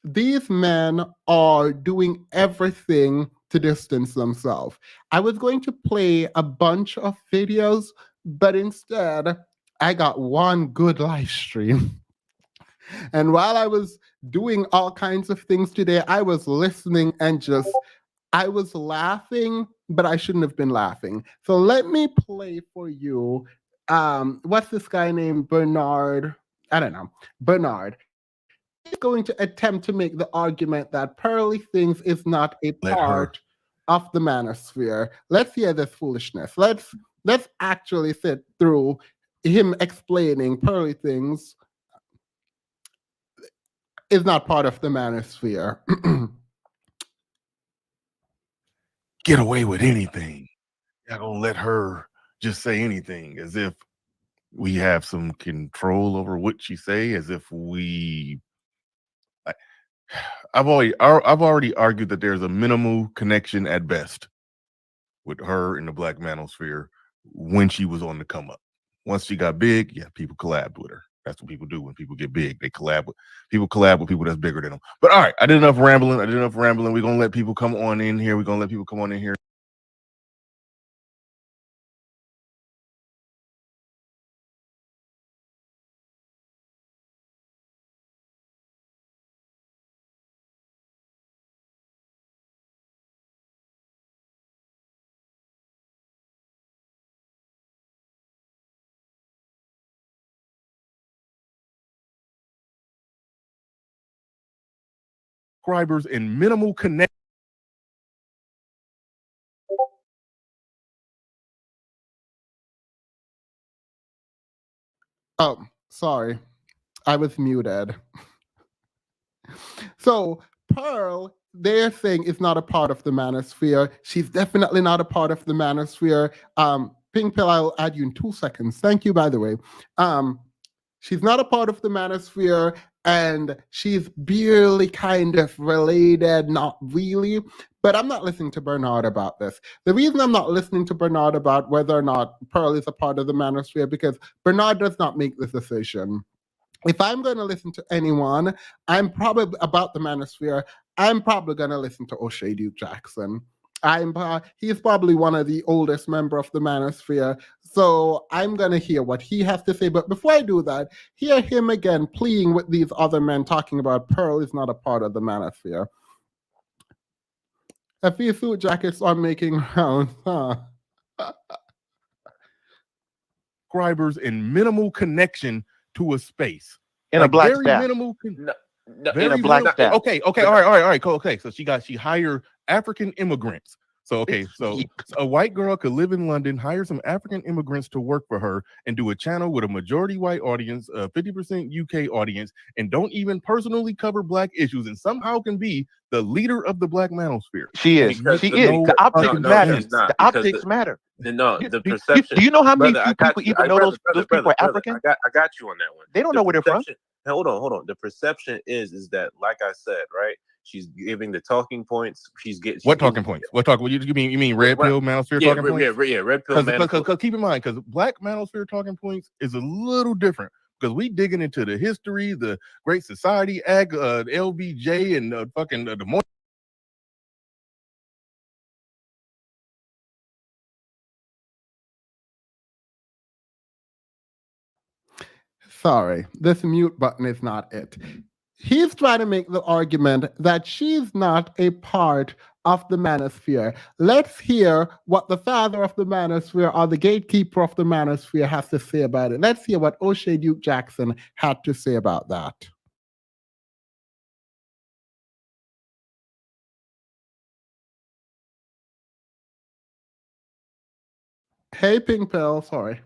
These men are doing everything to distance themselves. I was going to play a bunch of videos, but instead I got one good live stream. And while I was doing all kinds of things today, I was listening and I was laughing, but I shouldn't have been laughing. So let me play for you. What's this guy named Bernard? I don't know. Bernard. He's going to attempt to make the argument that Pearly Things is not a part of the manosphere. Let's hear this foolishness. Let's actually sit through him explaining Pearly Things is not part of the manosphere. Get away with anything. Y'all gonna let her just say anything as if we have some control over what she say, as if I've already argued that there's a minimal connection at best with her in the Black manosphere when she was on the come up. Once she got big, yeah, people collabed with her. That's what people do when people get big. They collab with people that's bigger than them. But all right, I did enough rambling. We're gonna let people come on in here. subscribers and minimal connect. Oh, sorry. I was muted. So Pearl, they're saying, is not a part of the manosphere. She's definitely not a part of the manosphere. Pink Pill, I'll add you in 2 seconds. Thank you, by the way. She's not a part of the manosphere, and she's barely kind of related, not really. But I'm not listening to Bernard about this. The reason I'm not listening to Bernard about whether or not Pearl is a part of the manosphere, because Bernard does not make this decision. If I'm going to listen to anyone, I'm probably about the manosphere. I'm probably going to listen to O'Shea Duke Jackson. He's probably one of the oldest member of the manosphere, so I'm going to hear what he has to say. But before I do that, hear him again pleading with these other men, talking about Pearl is not a part of the manosphere. A few suit jackets are making rounds, huh? Subscribers and minimal connection to a space. In a black very staff. minimal. In a black staff. Okay, all right, cool. Okay, so she hired African immigrants. So a white girl could live in London, hire some African immigrants to work for her, and do a channel with a majority white audience, 50% UK audience, and don't even personally cover black issues, and somehow can be the leader of the black manosphere. She is. The optics matter. The optics matter. No, the perception. Do you know how many Brother, people even know those people are African? I got you on that one. They don't know where they're from. Hold on. The perception is that, like I said, right? She's giving the talking points. What talking points? You mean red pill manosphere talking points? Yeah, red pill manosphere. Because keep in mind, because black manosphere talking points is a little different. Because we digging into the history, the Great Society Act, LBJ, and the more. Sorry, this mute button is not it. He's trying to make the argument that she's not a part of the manosphere. Let's hear what the father of the manosphere or the gatekeeper of the manosphere has to say about it. Let's hear what O'Shea Duke Jackson had to say about that. Hey, Pink Pill, sorry.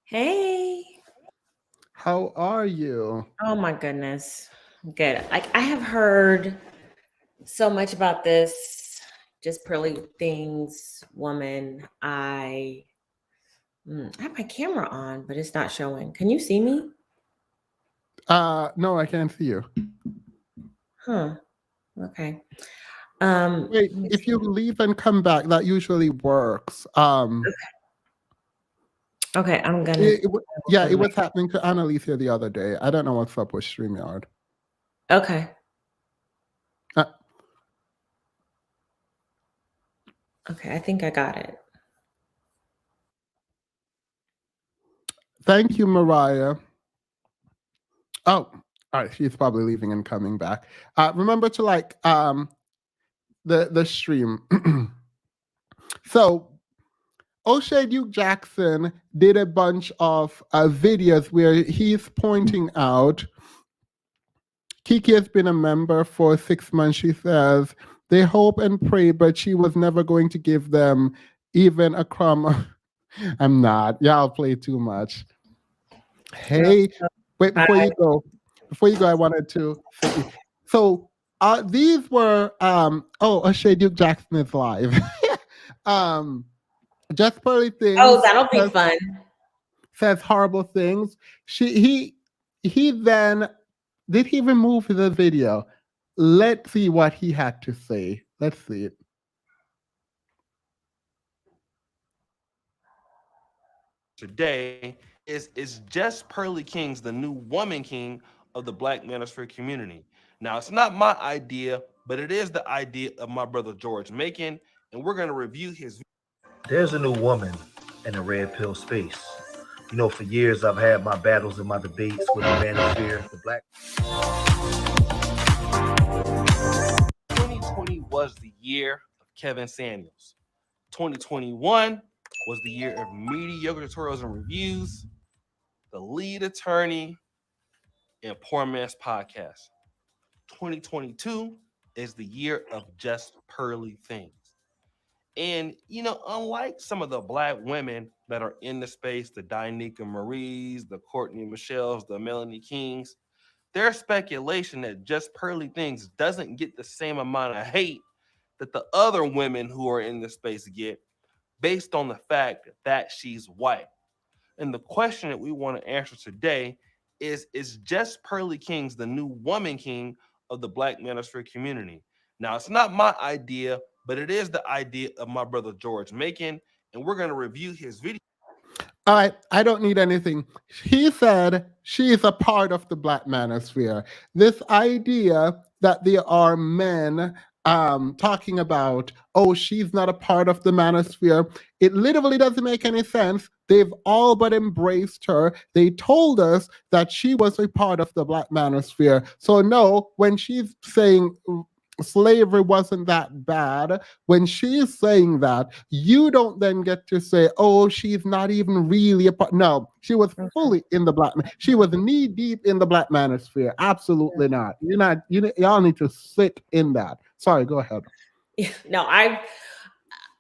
Hey. How are you? Oh my goodness. Good. I have heard so much about this just Pearly Things woman. I have my camera on, but it's not showing. Can you see me? No, I can't see you. Huh. Okay. Wait, if you leave and come back, that usually works. Okay, I'm gonna. It was happening to Annalise here the other day. I don't know what's up with StreamYard. Okay. Okay, I think I got it. Thank you, Mariah. Oh, all right. She's probably leaving and coming back. Remember to like the stream. So O'Shea Duke Jackson did a bunch of videos where he's pointing out Kiki has been a member for 6 months, she says. They hope and pray, but she was never going to give them even a crumb. I'm not. Y'all play too much. Hey, wait, before you go, I wanted to say, so these were O'Shea Duke Jackson is live. Just Pearly Things. Oh, that'll be fun. Says horrible things. He then did he remove the video? Let's see what he had to say. Let's see it. Today is Just Pearly Kings, the new woman king of the Black Manosphere community. Now, it's not my idea, but it is the idea of my brother George Macon, and we're going to review his. There's a new woman in the red pill space. You know, for years I've had my battles and my debates with the manosphere, the black. 2020 was the year of Kevin Samuels. 2021 was the year of mediocre tutorials and reviews. The lead attorney and Poor Man's Podcast. 2022 is the year of Just Pearly Things. And, unlike some of the Black women that are in the space, the Dianika Maries, the Courtney Michelles, the Melanie Kings, there's speculation that Just Pearly Things doesn't get the same amount of hate that the other women who are in the space get based on the fact that she's white. And the question that we want to answer today is Just Pearly Things the new woman king of the Black manosphere community? Now, it's not my idea, but it is the idea of my brother George Macon, and we're going to review his video. All right, I don't need anything. He said she's a part of the Black manosphere. This idea that there are men talking about, oh, she's not a part of the manosphere, it literally doesn't make any sense. They've all but embraced her. They told us that she was a part of the Black manosphere. So no, when she's saying slavery wasn't that bad, when she's saying that, you don't then get to say, oh, she's not even really a part. No, she was fully in the Black. She was knee deep in the Black manosphere. Absolutely not. You're not. Y'all need to sit in that. Sorry, go ahead. No, I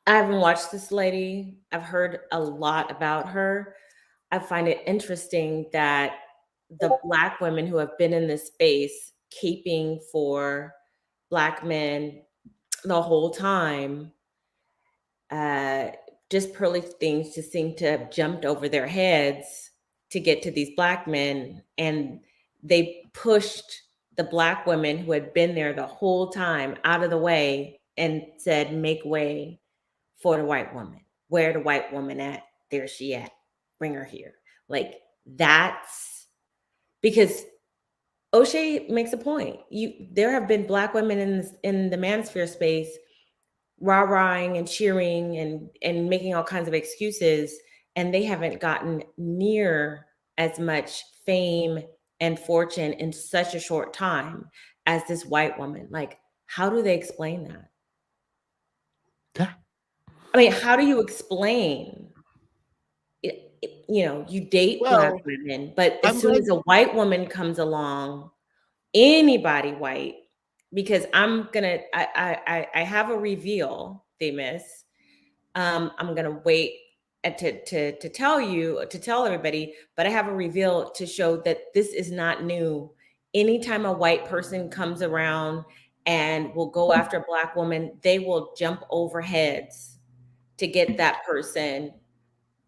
haven't watched this lady. I've heard a lot about her. I find it interesting that the Black women who have been in this space keeping for Black men the whole time, Just Pearly Things just seem to have jumped over their heads to get to these Black men, and they pushed the Black women who had been there the whole time out of the way and said, make way for the white woman. Where the white woman at? There she at. Bring her here. Like, that's because O'Shea makes a point. There have been Black women in the manosphere space rah-rahing and cheering and making all kinds of excuses, and they haven't gotten near as much fame and fortune in such a short time as this white woman. Like, how do they explain that? Yeah. I mean, how do you explain you date Black women, but as soon as a white woman comes along, anybody white, because I have a reveal, Themis. I'm gonna wait to tell everybody, but I have a reveal to show that this is not new. Anytime a white person comes around and will go after a Black woman, they will jump over heads to get that person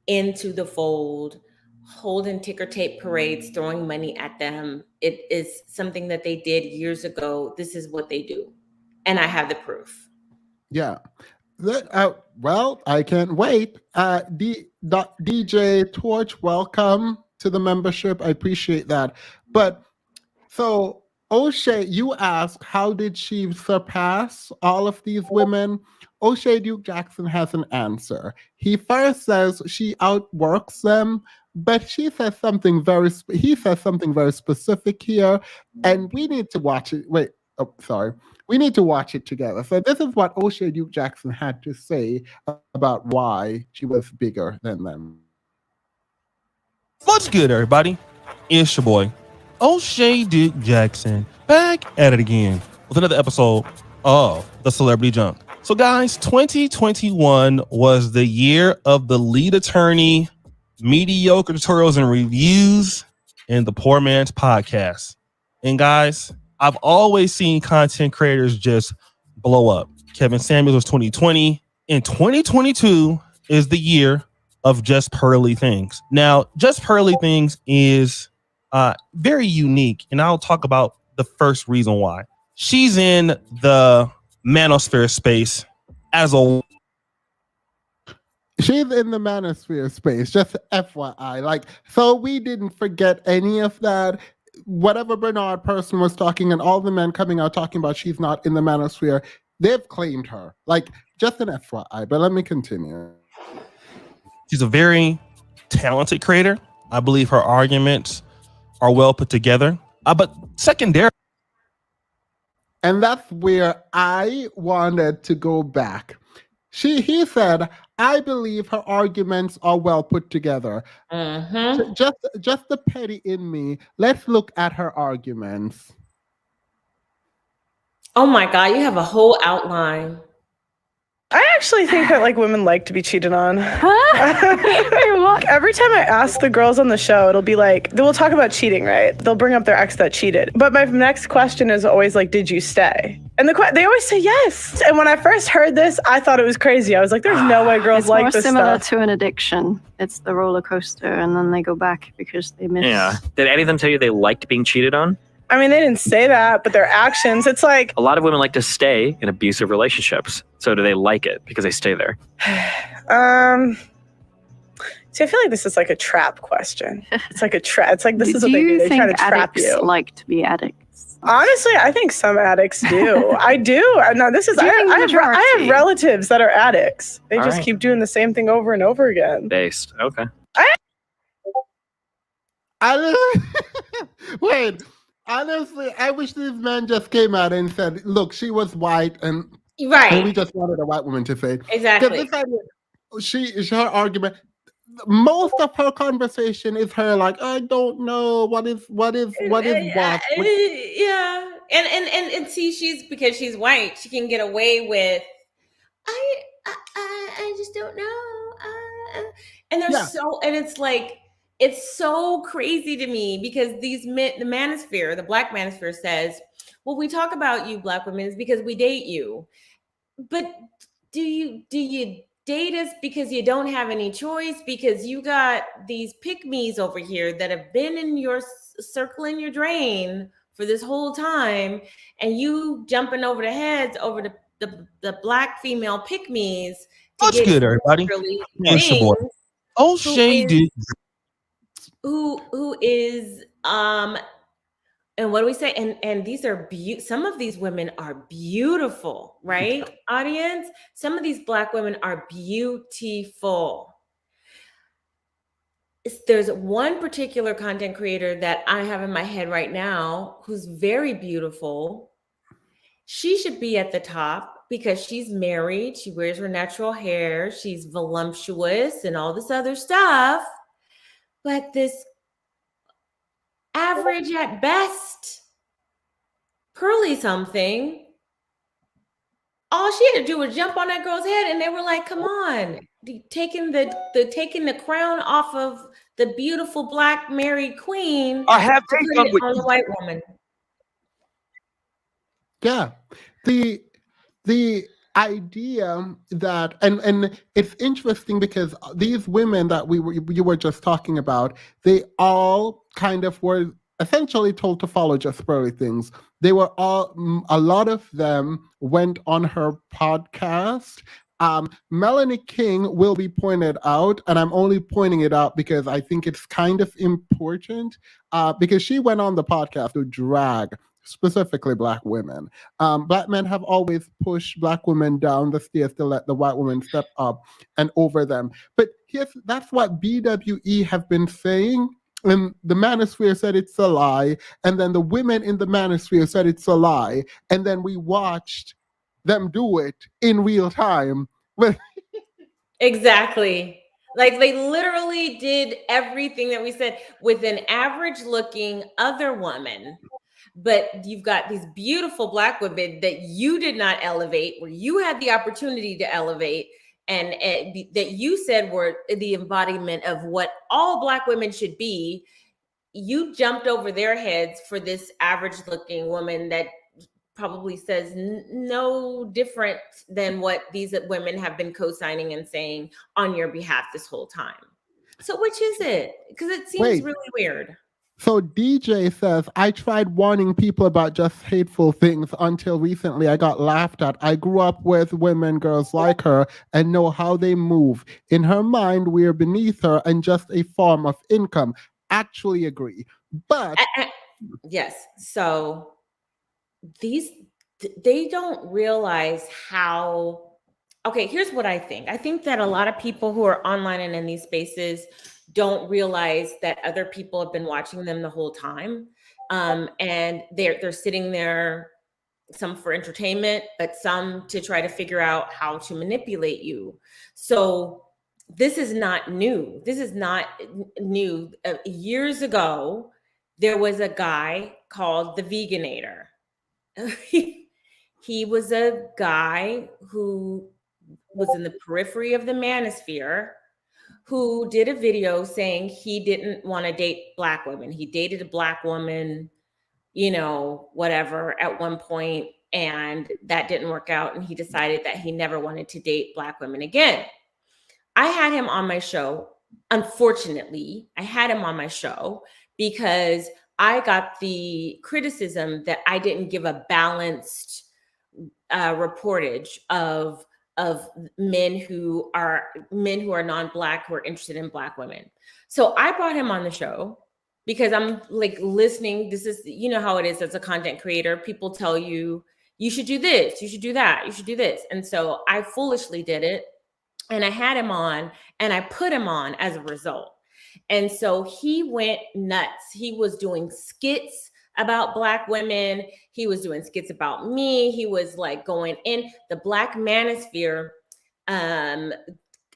into the fold, holding ticker tape parades, throwing money at them. It is something that they did years ago. This is what they do. And I have the proof. Yeah. Well, I can't wait. DJ Torch, welcome to the membership. I appreciate that. But so, O'Shea, you asked, how did she surpass all of these women? O'Shea Duke Jackson has an answer. He first says she outworks them, but he says something very specific here, and we need to watch it. We need to watch it together. So this is what O'Shea Duke Jackson had to say about why she was bigger than them. What's good, everybody? It's your boy, O'Shea Duke Jackson, back at it again with another episode of The Celebrity Junk. So guys, 2021 was the year of the lead attorney, mediocre tutorials and reviews, and the Poor Man's Podcast. And guys, I've always seen content creators just blow up. Kevin Samuels was 2020, and 2022 is the year of Just Pearly Things. Now, Just Pearly Things is very unique, and I'll talk about the first reason why. She's in the manosphere space as a... She's in the manosphere space, just FYI. So we didn't forget any of that. Whatever Bernard person was talking and all the men coming out talking about she's not in the manosphere, they've claimed her. Just an FYI, but let me continue. She's a very talented creator. I believe her arguments are well put together. But secondary. And that's where I wanted to go back. He said, I believe her arguments are well put together. Just the petty in me. Let's look at her arguments. Oh my God, you have a whole outline. I actually think that like women like to be cheated on. Every time I ask the girls on the show, it'll be like, we'll talk about cheating, right? They'll bring up their ex that cheated. But my next question is always like, did you stay? And they always say yes. And when I first heard this, I thought it was crazy. I was like, there's no way girls It's like more this similar stuff. to an addiction. It's the roller coaster, and then they go back because they miss. Yeah. Did any of them tell you they liked being cheated on? I mean, they didn't say that, but their actions, it's like, A lot of women like to stay in abusive relationships. So do they like it because they stay there? see, I feel like this is like a trap question. It's like a trap. It's like, this is what Do they do. you They try to think trap addicts you. like to be addicts? Honestly, I think some addicts do. I do. No, this is, Do you I think have majority? relatives that are addicts. They All just right. keep doing the same thing over and over again. Based. Okay. Wait, honestly, I wish this man just came out and said, look, she was white and we just wanted a white woman to say. Exactly. This idea, her argument, most of her conversation is her like, I don't know what is what. Yeah. And see, because she's white, she can get away with I just don't know. And they're it's so crazy to me because the manosphere, the black manosphere says, well, we talk about you black women is because we date you. But do you date us because you don't have any choice? Because you got these pick-me's over here that have been in your circle in your drain for this whole time, and you jumping over the heads over the black female pick-me's to What's get good, everybody? Pearly It's your boy. Things, Oh, shady. who is and what do we say? And these are some of these women are beautiful, right? Audience, some of these black women are beautiful. There's one particular content creator that I have in my head right now who's very beautiful. She should be at the top because she's married. She wears her natural hair. She's voluptuous and all this other stuff. But this average at best, Pearly something, all she had to do was jump on that girl's head, and they were like, "Come on, taking the crown off of the beautiful black married queen." I have put taken it with on the white woman. Yeah. The idea that and it's interesting because these women that you were just talking about, they all kind of were essentially told to follow just Pearly Things. They were all, a lot of them went on her podcast. Melanie King will be pointed out, and I'm only pointing it out because I think it's kind of important, because she went on the podcast to drag specifically black women. Black men have always pushed black women down the stairs to let the white women step up and over them. But that's what BWE have been saying. And the manosphere said it's a lie. And then the women in the manosphere said it's a lie. And then we watched them do it in real time. Exactly. Like they literally did everything that we said with an average looking other woman. But you've got these beautiful black women that you did not elevate, where you had the opportunity to elevate, and that you said were the embodiment of what all black women should be. You jumped over their heads for this average looking woman that probably says no different than what these women have been co-signing and saying on your behalf this whole time. So which is it? Because it seems really weird. So DJ says, I tried warning people about just hateful things until recently I got laughed at. I grew up with women, girls like her, and know how they move. In her mind, we're beneath her and just a form of income. Actually agree. But yes, so they don't realize how, okay, here's what I think. I think that a lot of people who are online and in these spaces don't realize that other people have been watching them the whole time. And they're sitting there some for entertainment, but some to try to figure out how to manipulate you. So this is not new. This is not new. Years ago, there was a guy called the Veganator. He was a guy who was in the periphery of the manosphere, who did a video saying he didn't want to date Black women. He dated a Black woman, you know, whatever, at one point, and that didn't work out. And he decided that he never wanted to date Black women again. I had him on my show. Unfortunately, I had him on my show because I got the criticism that I didn't give a balanced reportage of men who are non-Black who are interested in Black women. So I brought him on the show because I'm like listening. This is, you know how it is as a content creator. People tell you, you should do this, you should do that, you should do this. And so I foolishly did it. And I had him on and I put him on as a result. And so he went nuts. He was doing skits about Black women. He was doing skits about me. He was like going in the Black manosphere.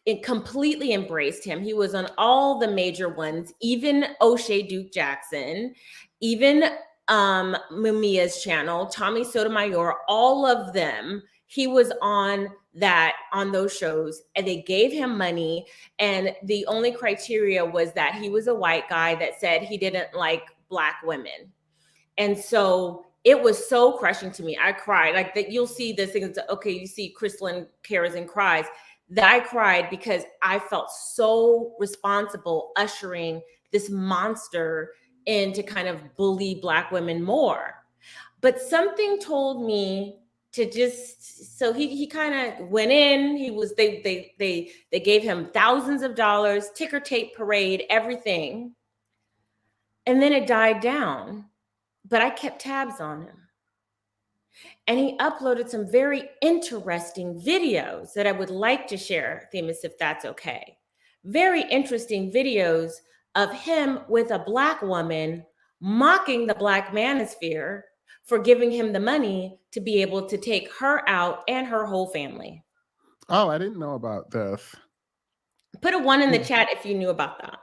It completely embraced him. He was on all the major ones, even O'Shea Duke Jackson, even Mumia's channel, Tommy Sotomayor, all of them. He was on those shows, and they gave him money. And the only criteria was that he was a white guy that said he didn't like Black women. And so it was so crushing to me. I cried. Like that, you'll see this thing. Okay, you see Crystalline cares and cries. That I cried because I felt so responsible ushering this monster in to kind of bully Black women more. But something told me to just, so he kind of went in. They gave him thousands of dollars, ticker tape parade, everything. And then it died down. But I kept tabs on him. And he uploaded some very interesting videos that I would like to share, Themis, if that's okay. Very interesting videos of him with a Black woman mocking the Black manosphere for giving him the money to be able to take her out and her whole family. Oh, I didn't know about this. Put a 1 in the chat if you knew about that.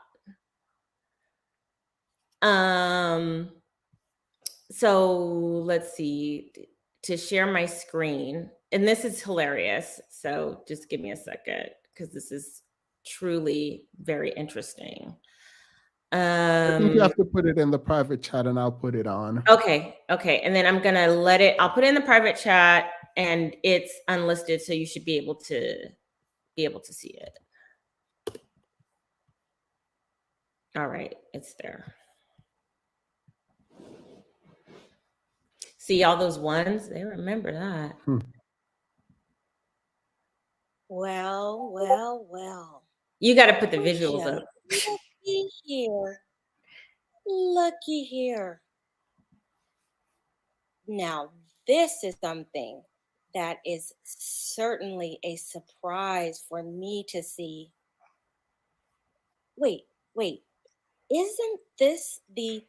So let's see, to share my screen, and this is hilarious. So just give me a second, because this is truly very interesting. I think you have to put it in the private chat and I'll put it on. Okay. And then I'm gonna I'll put it in the private chat, and it's unlisted, so you should be able to see it. All right, it's there. See all those ones? They remember that. Well. You got to put the visuals up. Looky here. Now, this is something that is certainly a surprise for me to see. Wait. Isn't this the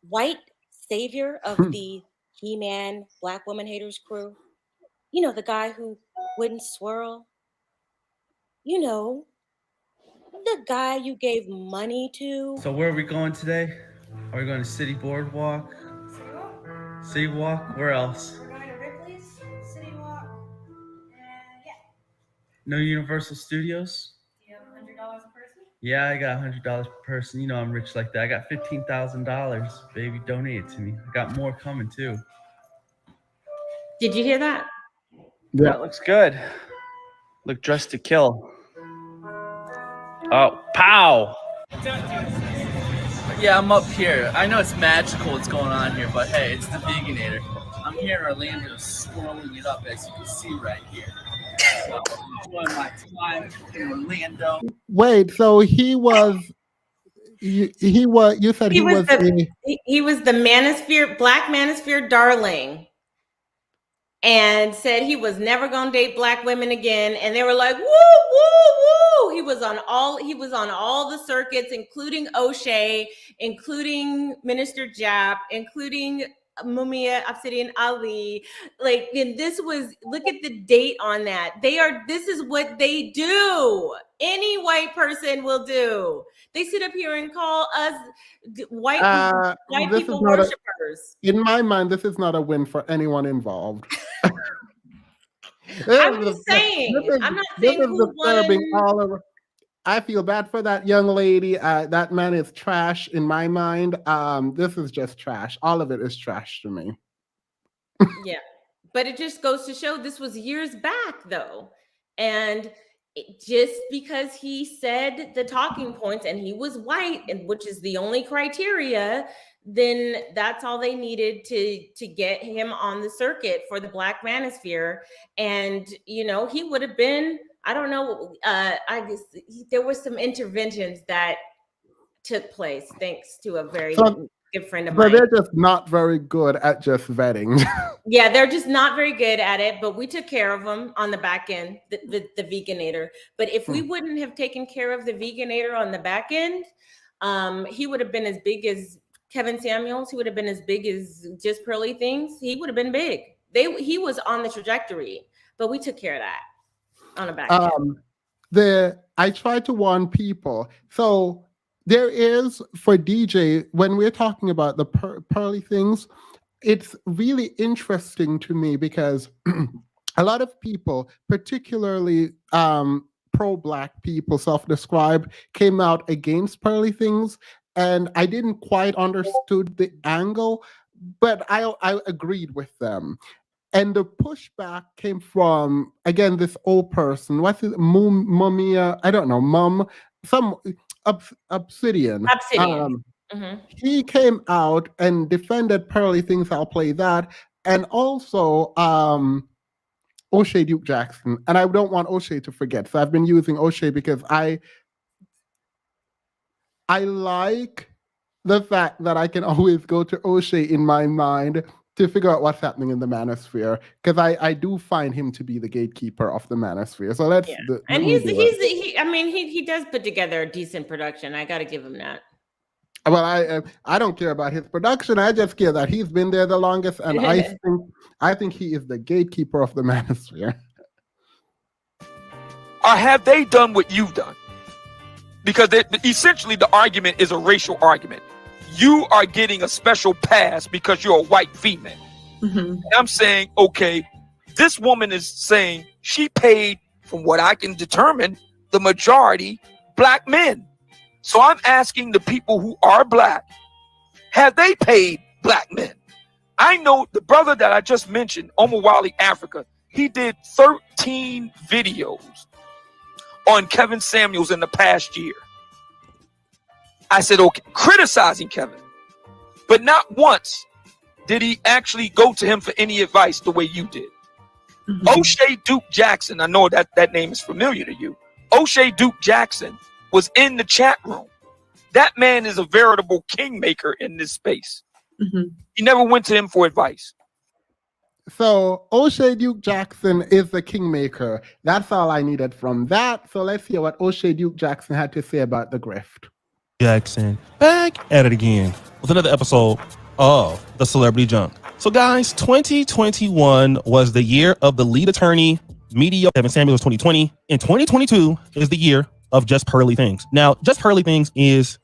white savior of the He-Man Black woman haters crew? You know, the guy who wouldn't swirl? You know, the guy you gave money to? So where are we going today? Are we going to City Boardwalk? City Walk? Where else? We're going to Ripley's, City Walk, and yeah. No Universal Studios? Do you have $100 a person? Yeah, I got $100 per person. You know I'm rich like that. I got $15,000. Baby, donate it to me. I got more coming too. Did you hear that? Yeah, it looks good. Look dressed to kill. Oh, pow! Yeah, I'm up here. I know it's magical what's going on here, but hey, it's the Veganator. I'm here in Orlando swirling it up, as you can see right here. So, enjoying my time in Orlando. Wait, so he was you said he was the manosphere, Black manosphere darling, and said he was never gonna date Black women again. And they were like, woo, woo, woo. He was on all the circuits, including O'Shea, including Minister Japp, including Mumia Obsidian Ali. Like, and this was, look at the date on that. This is what they do. Any white person will do. They sit up here and call us white people worshipers. In my mind, this is not a win for anyone involved. I'm just saying. I'm not saying who won. I feel bad for that young lady. That man is trash in my mind. This is just trash. All of it is trash to me. Yeah, but it just goes to show this was years back, though. And just because he said the talking points and he was white, and which is the only criteria, then that's all they needed to get him on the circuit for the Black Manosphere. And, you know, he would have been, I don't know, I guess there was some interventions that took place thanks to a very good friend of mine. But they're just not very good at just vetting. Yeah, they're just not very good at it, but we took care of them on the back end, the Veganator. But if we wouldn't have taken care of the Veganator on the back end, he would have been as big as Kevin Samuels. He would have been as big as Just Pearly Things. He would have been big. He was on the trajectory, but we took care of that on the back end. I try to warn people. So there is, for DJ, when we're talking about the Pearly Things, it's really interesting to me because a lot of people, particularly pro-Black people, self-described, came out against Pearly Things, and I didn't quite understood the angle, but I agreed with them. And the pushback came from, again, this old person. What's his Mumia? I don't know, some Obsidian. He came out and defended Pearly Things. I'll play that. And also O'Shea Duke Jackson. And I don't want O'Shea to forget. So I've been using O'Shea because I like the fact that I can always go to O'Shea in my mind to figure out what's happening in the manosphere, because I do find him to be the gatekeeper of the manosphere. So let's and he does put together a decent production. I got to give him that. Well, I don't care about his production. I just care that he's been there the longest, and I think he is the gatekeeper of the manosphere. Or have they done what you've done? Because essentially the argument is a racial argument. You are getting a special pass because you're a white female. And I'm saying, okay, this woman is saying she paid, from what I can determine, the majority Black men. So I'm asking the people who are Black, have they paid Black men? I know the brother that I just mentioned, Omawali Africa, he did 13 videos on Kevin Samuels in the past year. I said, okay, criticizing Kevin, but not once did he actually go to him for any advice the way you did. O'Shea Duke Jackson, I know that name is familiar to you. O'Shea Duke Jackson was in the chat room. That man is a veritable kingmaker in this space. He never went to him for advice. So O'Shea Duke Jackson is the kingmaker. That's all I needed from that. So let's hear what O'Shea Duke Jackson had to say about the grift. Jackson back at it again with another episode of the Celebrity Junk. So guys, 2021 was the year of the lead attorney media. Kevin Samuels 2020, and 2022 is the year of Just Pearly Things. Now, Just Pearly Things is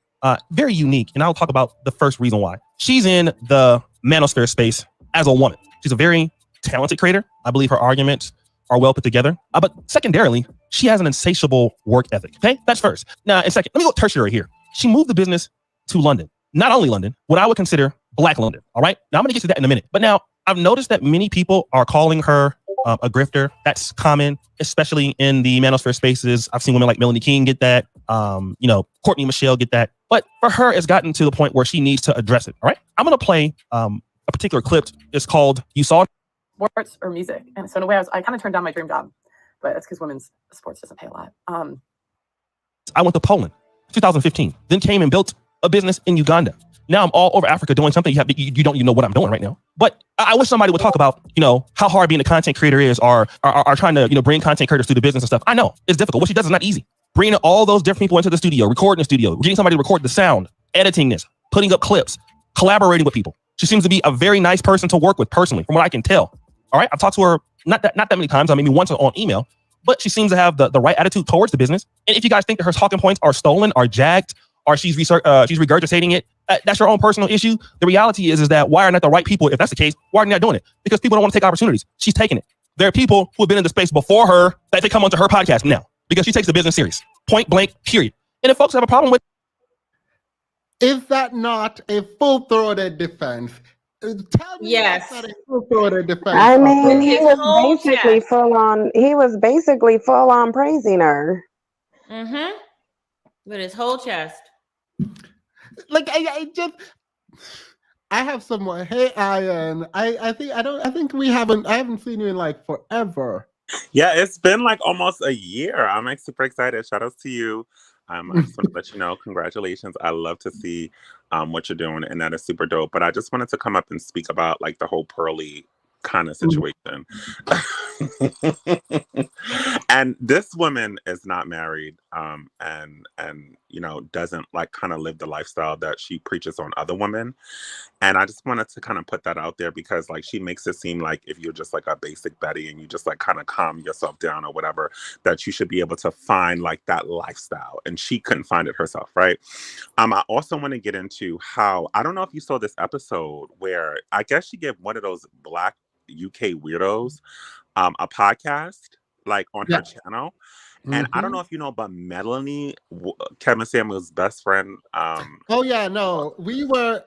very unique, and I'll talk about the first reason why. She's in the manosphere space as a woman. She's a very talented creator. I believe her arguments are well put together. But secondarily, she has an insatiable work ethic. Okay, that's first. Now, in second, let me go tertiary here. She moved the business to London. Not only London, what I would consider Black London. All right. Now I'm going to get to that in a minute. But now I've noticed that many people are calling her a grifter. That's common, especially in the manosphere spaces. I've seen women like Melanie King get that. Courtney Michelle get that. But for her, it's gotten to the point where she needs to address it. All right. I'm going to play a particular clip. It's called You Saw It. Sports or music. And so in a way, I kind of turned down my dream job, but that's because women's sports doesn't pay a lot. I went to Poland, 2015, then came and built a business in Uganda. Now I'm all over Africa doing something you don't even know what I'm doing right now. But I wish somebody would talk about, how hard being a content creator is, or trying to, bring content creators through the business and stuff. I know it's difficult. What she does is not easy. Bringing all those different people into the studio, recording the studio, getting somebody to record the sound, editing this, putting up clips, collaborating with people. She seems to be a very nice person to work with personally, from what I can tell. All right, I've talked to her not that many times. I mean, maybe once on email, but she seems to have the right attitude towards the business. And if you guys think that her talking points are stolen, or jacked, or she's regurgitating it, that's your own personal issue. The reality is that why are not the right people? If that's the case, why are they not doing it? Because people don't want to take opportunities. She's taking it. There are people who have been in the space before her that they come onto her podcast now because she takes the business serious. Point blank, period. And if folks have a problem with, is that not a full-throated defense? Tell me Yes. that's not a full-throated defense. I mean, he his was whole basically chest. full on praising her. Mm-hmm. With his whole chest. Like I have some more. Hey, Ian. I think I haven't seen you in like forever. Yeah, it's been like almost a year. I'm like super excited. Shout outs to you. I just want to let you know, congratulations. I love to see what you're doing, and that is super dope. But I just wanted to come up and speak about like the whole Pearly kind of situation. And this woman is not married, and you know, doesn't like kind of live the lifestyle that she preaches on other women. And I just wanted to kind of put that out there because like she makes it seem like if you're just like a basic Betty and you just like kind of calm yourself down or whatever, that you should be able to find like that lifestyle. And she couldn't find it herself, right? I also want to get into how, I don't know if you saw this episode where I guess she gave one of those Black UK weirdos a podcast like on her channel. And I don't know if you know, but Melanie, Kevin Samuel's best friend. Oh yeah, no,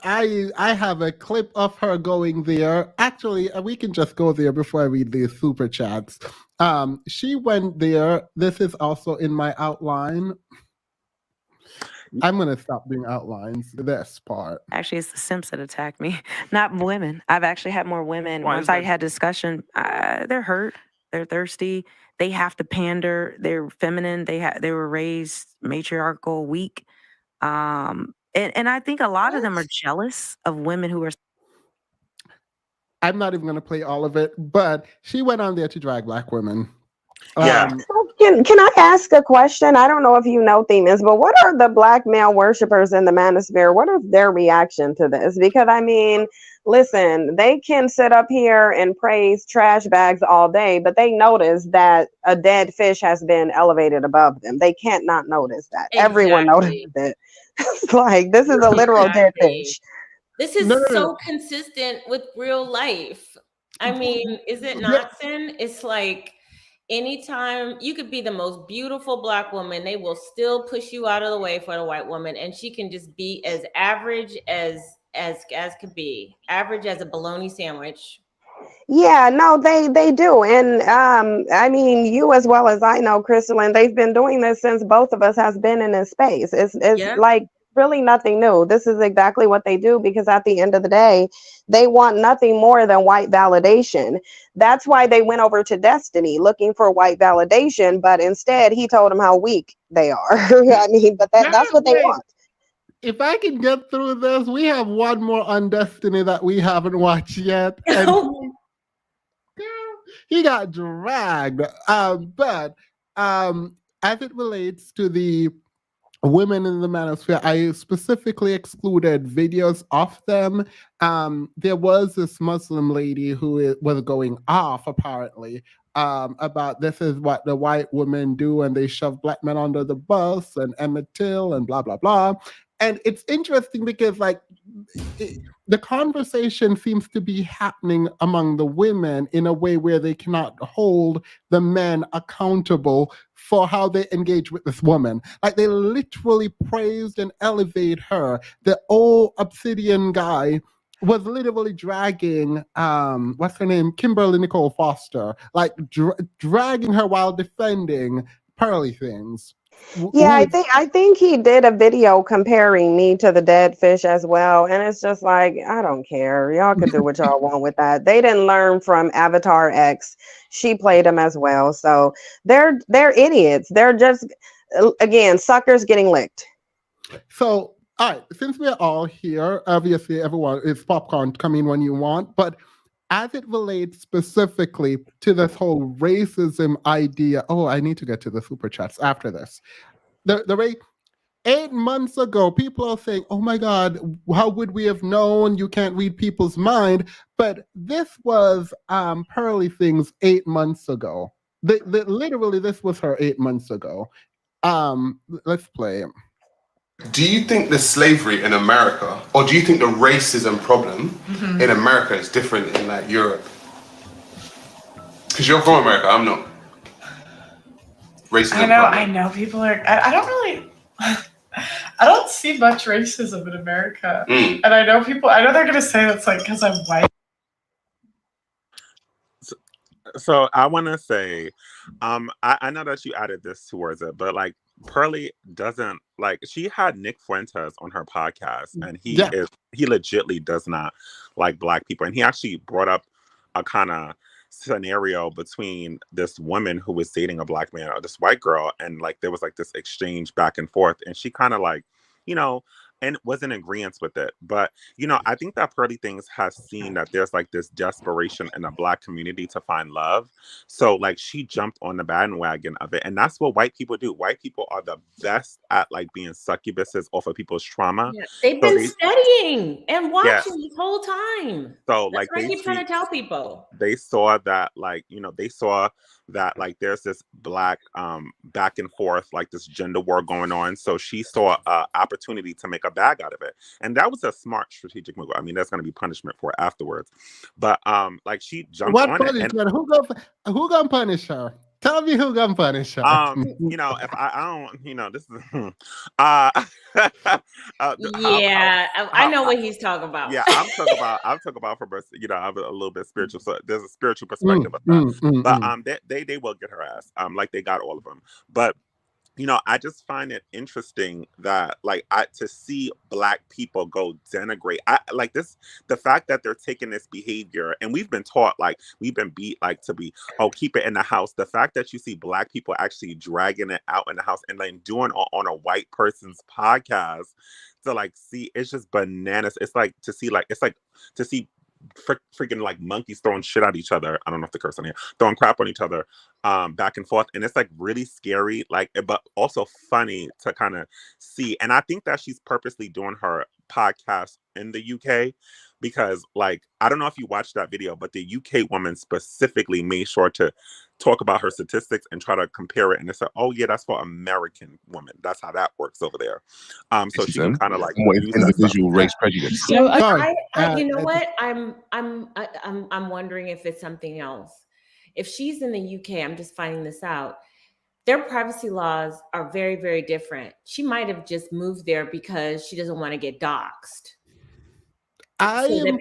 I have a clip of her going there. Actually, we can just go there before I read these super chats. She went there. This is also in my outline. I'm gonna stop doing outlines. This part. Actually, it's the simps that attack me, not women. I've actually had more women. Why Once is that? I had discussion, they're hurt. They're thirsty. They have to pander. They're feminine. They were raised matriarchal, weak. And I think a lot of them are jealous of women who are. I'm not even gonna play all of it, but she went on there to drag Black women. Yeah. Can I ask a question? I don't know if you know Themis, but what are the Black male worshipers in the manosphere? What is their reaction to this? Because I mean, listen, they can sit up here and praise trash bags all day, but they notice that a dead fish has been elevated above them. They can't not notice that. Everyone notices it. It's like, this is a literal dead fish. This is so consistent with real life. I mean, is it not, Sin? It's like anytime you could be the most beautiful Black woman, they will still push you out of the way for the white woman, and she can just be as average as could be, average as a bologna sandwich. Yeah, no, they do. And I mean, you as well as I know, Crystalline, they've been doing this since both of us has been in this space. It's like really nothing new. This is exactly what they do because at the end of the day, they want nothing more than white validation. That's why they went over to Destiny looking for white validation, but instead he told them how weak they are. I mean, but that's what they want. If I can get through this, we have one more on Destiny that we haven't watched yet. And he got dragged. But as it relates to the women in the manosphere, I specifically excluded videos of them. There was this Muslim lady who was going off, apparently, about this is what the white women do, and they shove Black men under the bus, and Emmett Till, and blah, blah, blah. And it's interesting because, like, the conversation seems to be happening among the women in a way where they cannot hold the men accountable for how they engage with this woman. Like, they literally praised and elevate her. The old Obsidian guy was literally dragging, what's her name? Kimberly Nicole Foster, like dragging her while defending Pearly Things. Yeah, I think he did a video comparing me to the dead fish as well, and it's just like, I don't care. Y'all can do what y'all want with that. They didn't learn from Avatar X. She played him as well, so they're idiots. They're just again suckers getting licked. So, all right, since we're all here, obviously everyone is popcorn. Come in when you want, but as it relates specifically to this whole racism idea, I need to get to the super chats after this. 8 months ago, people are saying, oh my God, how would we have known? You can't read people's mind. But this was Pearly Things 8 months ago. Literally, this was her 8 months ago. Let's play. Do you think the slavery in America, or do you think the racism problem in America is different in like Europe? Because you're from America, I'm not. Racism I know people are. I don't really. I don't see much racism in America, and I know people. I know they're gonna say that's like because I'm white. So I want to say, I know that you added this towards it, but like Pearly doesn't like. She had Nick Fuentes on her podcast, and he legitly does not like Black people, and he actually brought up a kind of scenario between this woman who was dating a Black man or this white girl, and like there was like this exchange back and forth, and she kind of like, you know, and was in agreement with it. But, you know, I think that Pearly Things has seen that there's like this desperation in the Black community to find love. So like she jumped on the bandwagon of it. And that's what white people do. White people are the best at like being succubuses off of people's trauma. Yeah. They've been studying and watching this whole time. So That's like what I keep trying to tell people. They saw that like, you know, they saw that like there's this Black back and forth, like this gender war going on. So she saw an opportunity to make a bag out of it. And that was a smart strategic move. I mean, there's going to be punishment for it afterwards. But like she jumped on punishment? it. And who gonna punish her? Tell me who gonna punish her. You know, if I don't, you know, this is I know what he's talking about. Yeah, I'm talking about from, you know, I'm a little bit spiritual, so there's a spiritual perspective of that. But they will get her ass, like they got all of them. But you know, I just find it interesting that like to see Black people go denigrate. I like this, the fact that they're taking this behavior, and we've been taught, like we've been beat like to be, oh, keep it in the house. The fact that you see Black people actually dragging it out in the house and then doing it on a white person's podcast to like see, it's just bananas. It's like to see freaking like monkeys throwing shit at each other. I don't know if the curse on here, throwing crap on each other, back and forth, and it's like really scary, like, but also funny to kind of see. And I think that she's purposely doing her podcast in the UK because, like, I don't know if you watched that video, but the UK woman specifically made sure to talk about her statistics and try to compare it, and it's like, oh yeah, that's for American women. That's how that works over there. So she can kind of like individual race prejudice. So you know what? I'm wondering if it's something else. If she's in the UK, I'm just finding this out. Their privacy laws are very, very different. She might have just moved there because she doesn't want to get doxxed. So that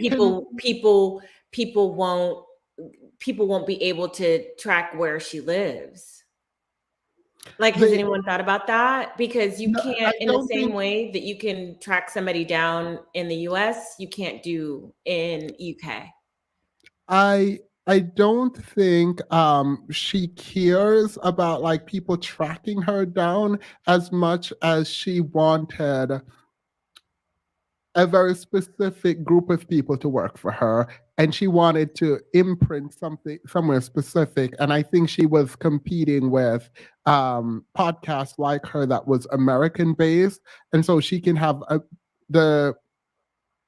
people won't be able to track where she lives. Like, has anyone thought about that? Because you can't, in the same way that you can track somebody down in the US, you can't do in UK. I don't think she cares about like people tracking her down as much as she wanted a very specific group of people to work for her, and she wanted to imprint something somewhere specific. And I think she was competing with podcasts like her that was American based, and so she can have the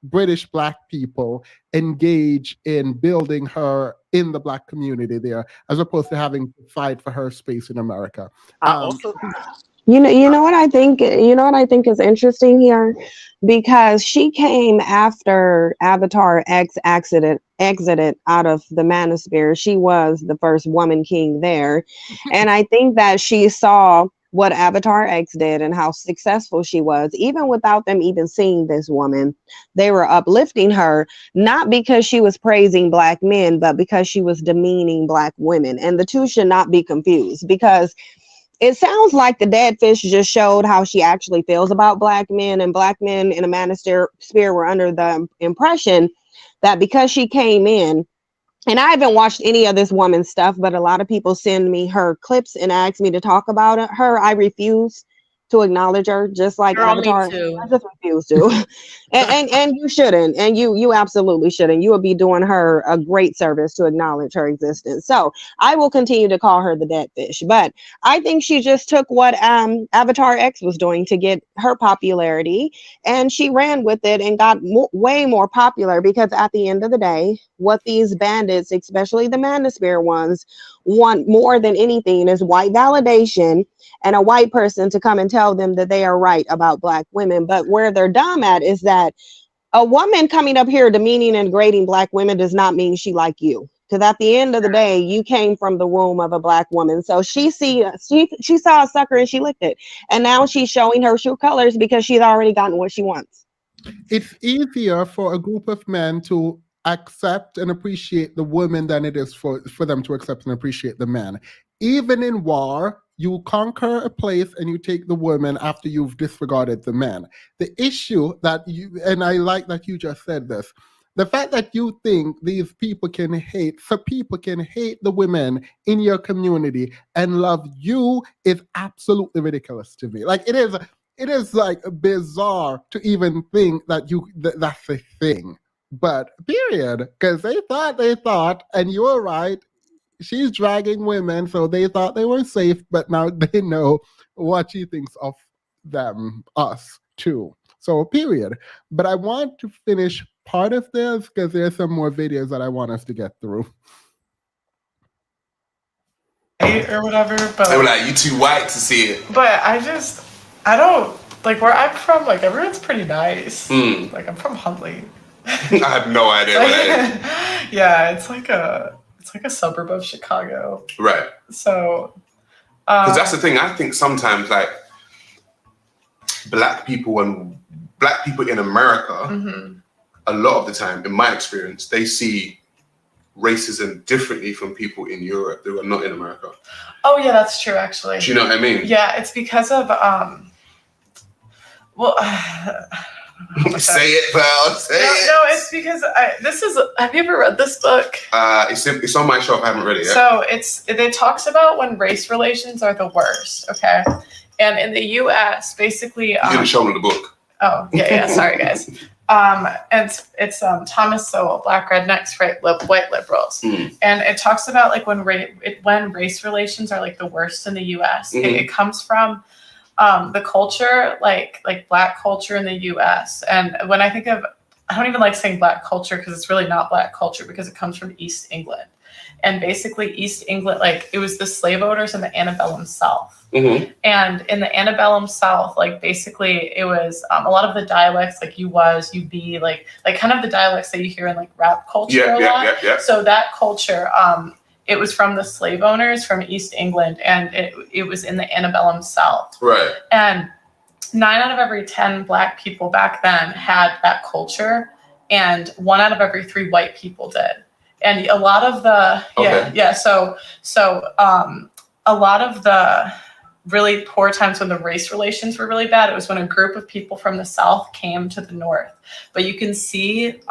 British Black people engage in building her in the Black community there, as opposed to having to fight for her space in America. You know what I think. You know what I think is interesting here, because she came after Avatar X exited out of the Manosphere. She was the first woman king there, and I think that she saw what Avatar X did and how successful she was. Even without them even seeing this woman, they were uplifting her, not because she was praising Black men, but because she was demeaning Black women. And the two should not be confused, because it sounds like the dead fish just showed how she actually feels about Black men, and Black men in a Manosphere were under the impression that because she came in, and I haven't watched any of this woman's stuff, but a lot of people send me her clips and ask me to talk about her. I refuse to acknowledge her, just like Girl, me Avatar. too. I just refuse to. and you shouldn't. And you absolutely shouldn't. You would be doing her a great service to acknowledge her existence. So I will continue to call her the dead fish. But I think she just took what Avatar X was doing to get her popularity, and she ran with it and got way more popular, because at the end of the day, what these bandits, especially the manosphere ones, want more than anything is white validation and a white person to come and tell them that they are right about Black women. But where they're dumb at is that a woman coming up here demeaning and degrading Black women does not mean she like you. Because at the end of the day, you came from the womb of a Black woman. So she saw a sucker and she licked it. And now she's showing her true colors because she's already gotten what she wants. It's easier for a group of men to accept and appreciate the women than it is for them to accept and appreciate the men. Even in war, you conquer a place and you take the women after you've disregarded the men. The issue that and I like that you just said this, the fact that you think these people can hate the women in your community and love you is absolutely ridiculous to me. Like, it is like bizarre to even think that that's a thing. But period, because they thought, and you were right, she's dragging women, so they thought they were safe, but now they know what she thinks of them, us too. So period. But I want to finish part of this because there's some more videos that I want us to get through. Or whatever, but they were like, you too white to see it. But I don't like where I'm from. Like, everyone's pretty nice. Like, I'm from Huntley. I have no idea what that is. Yeah, it's like a suburb of Chicago. Right. So, because that's the thing. I think sometimes, like, black people in America, a lot of the time, in my experience, they see racism differently from people in Europe who are not in America. Oh yeah, that's true. Actually, do you know what I mean? Yeah, it's because of well. Say it, pal. Say it. No, it's because have you ever read this book? It's on my shelf. I haven't read it yet. So it talks about when race relations are the worst. Okay, and in the U.S., basically, you didn't show me the book. Oh yeah. Sorry, guys. And it's Thomas Sowell, Black Rednecks, White Liberals, and it talks about like when race relations are like the worst in the U.S. It comes from the culture, like Black culture in the U.S. And when I think of, I don't even like saying Black culture because it's really not Black culture because it comes from East England. And basically East England, like it was the slave owners in the antebellum South. And in the antebellum South, like basically it was a lot of the dialects, like you was, you be, like kind of the dialects that you hear in like rap culture a lot. So that culture, it was from the slave owners from East England, and it was in the antebellum South. Right. And 9 out of every 10 Black people back then had that culture, and 1 out of every 3 white people did. And a lot of the so a lot of the really poor times when the race relations were really bad, it was when a group of people from the South came to the North. But you can see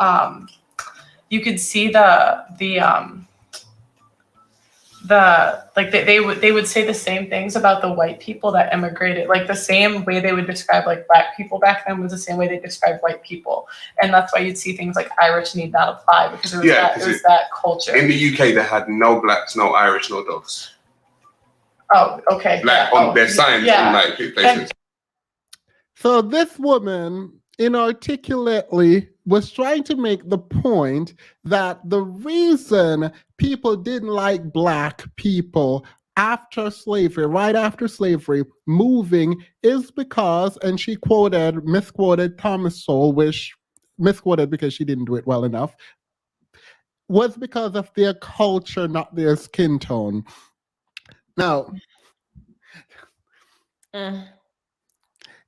they would say the same things about the white people that immigrated. Like the same way they would describe like Black people back then was the same way they described white people. And that's why you'd see things like Irish need not apply, because it was that culture. In the UK, they had no Blacks, no Irish, no dogs. Oh, okay. Like on their signs in like places. So this woman inarticulately was trying to make the point that the reason people didn't like Black people after slavery, right after slavery, moving is because, and she misquoted Thomas Sowell, which misquoted because she didn't do it well enough, was because of their culture, not their skin tone. Now,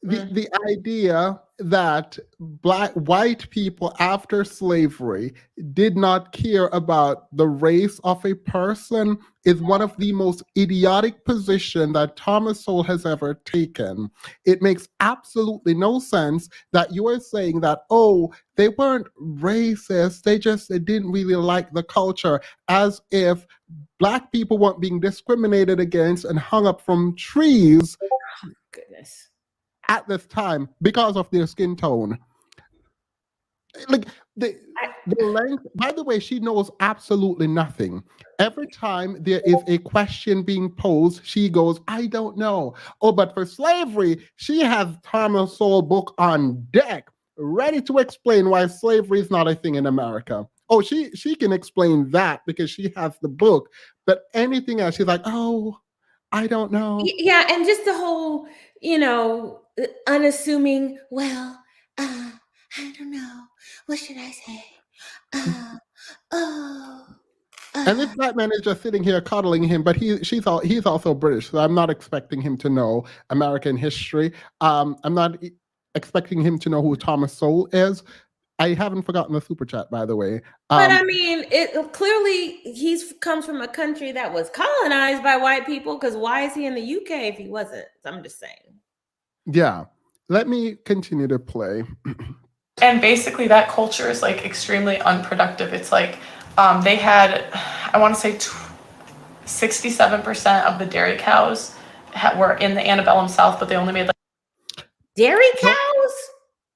the idea that white people after slavery did not care about the race of a person is one of the most idiotic positions that Thomas Sowell has ever taken. It makes absolutely no sense that you are saying that, oh, they weren't racist, they didn't really like the culture, as if Black people weren't being discriminated against and hung up from trees. Goodness. at this time because of their skin tone. Like the length, by the way, she knows absolutely nothing. Every time there is a question being posed, she goes, I don't know. Oh, but for slavery, she has Thomas Sowell book on deck, ready to explain why slavery is not a thing in America. Oh, she can explain that because she has the book. But anything else, she's like, oh, I don't know. Yeah, and just the whole, unassuming, well, I don't know. What should I say? And this black man is just sitting here cuddling him, but he's also British, so I'm not expecting him to know American history. I'm not expecting him to know who Thomas Sowell is. I haven't forgotten the super chat, by the way. But I mean, it clearly comes from a country that was colonized by white people. Because why is he in the UK if he wasn't? I'm just saying. Yeah, let me continue to play. And basically, that culture is like extremely unproductive. It's like they had, I want to say, 67% of the dairy cows were in the antebellum South, but they only made like dairy cows.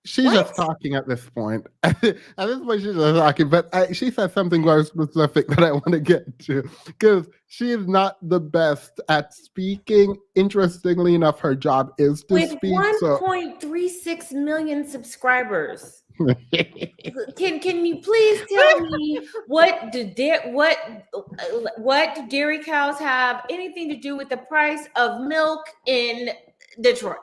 She's just talking at this point. At this point, she's just talking, but she said something very specific that I want to get to because she is not the best at speaking. Interestingly enough, her job is to With speak. 1.36 million subscribers. Can you please tell me what do dairy cows have anything to do with the price of milk in Detroit?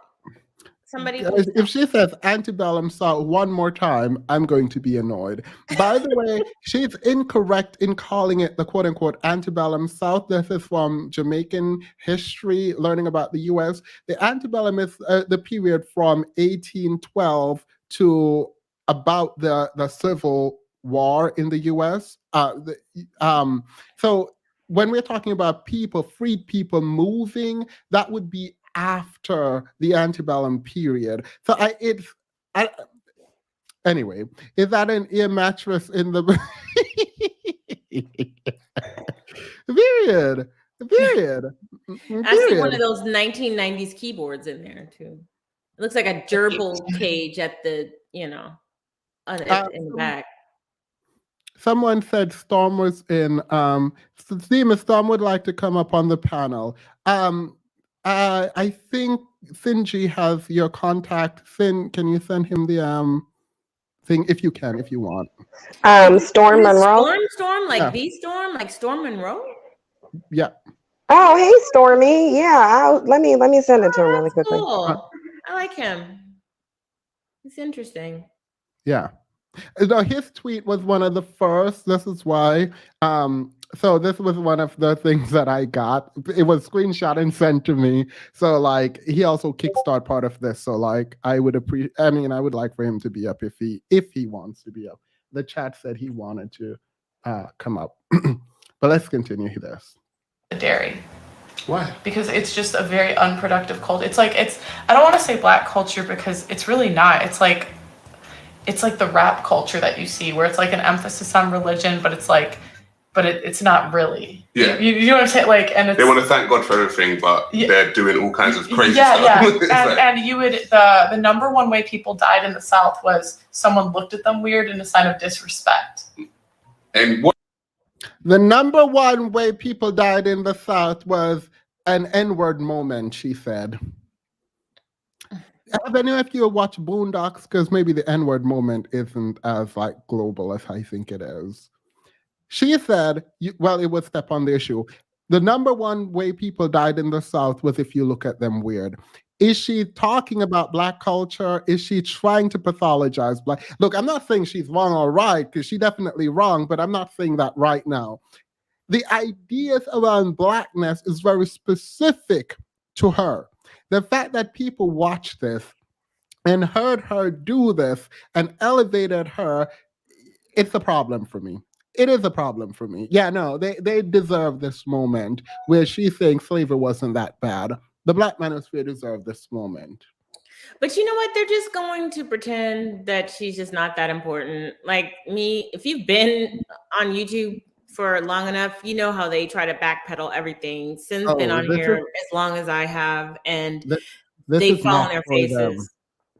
Somebody, if she says antebellum South one more time, I'm going to be annoyed. By the way, she's incorrect in calling it the quote unquote antebellum South. This is from Jamaican history, learning about the US. The antebellum is the period from 1812 to about the Civil War in the US. So when we're talking about people, freed people moving, that would be after the antebellum period. So anyway, is that an ear mattress in the period? I see one of those 1990s keyboards in there too. It looks like a gerbil cage at the, in the back. Someone said Storm was in. Seema, Storm would like to come up on the panel. I think Finji has your contact. Finn, can you send him the thing if you want? Storm Monroe. Storm, like the Storm, like Storm Monroe. Yeah. Oh, hey, Stormy. Yeah, let me send it to him really quickly. Cool. I like him. It's interesting. Yeah. No, his tweet was one of the first. This is why. So this was one of the things that I got. It was screenshot and sent to me. So like he also kickstart part of this. So like I would like for him to be up if he wants to be up. The chat said he wanted to come up. But let's continue this. Dairy. Why? Because it's just a very unproductive culture. I don't want to say black culture because it's really not. It's like the rap culture that you see where it's like an emphasis on religion, but it's not really. Yeah. You know what I'm saying? Like, and it's, they want to thank God for everything, but they're doing all kinds of crazy stuff. Yeah. And you would, the number one way people died in the South was someone looked at them weird in a sign of disrespect. And what? The number one way people died in the South was an N-word moment, she said. I don't know if you watch Boondocks, because maybe the N-word moment isn't as like global as I think it is. She said, it was step on the issue. The number one way people died in the South was if you look at them weird. Is she talking about black culture? Is she trying to pathologize black? Look, I'm not saying she's wrong or right, because she's definitely wrong, but I'm not saying that right now. The ideas around blackness is very specific to her. The fact that people watched this and heard her do this and elevated her, it's a problem for me. It is a problem for me. Yeah, no, they deserve this moment where she thinks slavery wasn't that bad. The Black manosphere deserved this moment. But you know what? They're just going to pretend that she's just not that important. Like me, if you've been on YouTube for long enough, you know how they try to backpedal everything. Sin's been on here as long as I have, and This they is fall on not their for them. faces.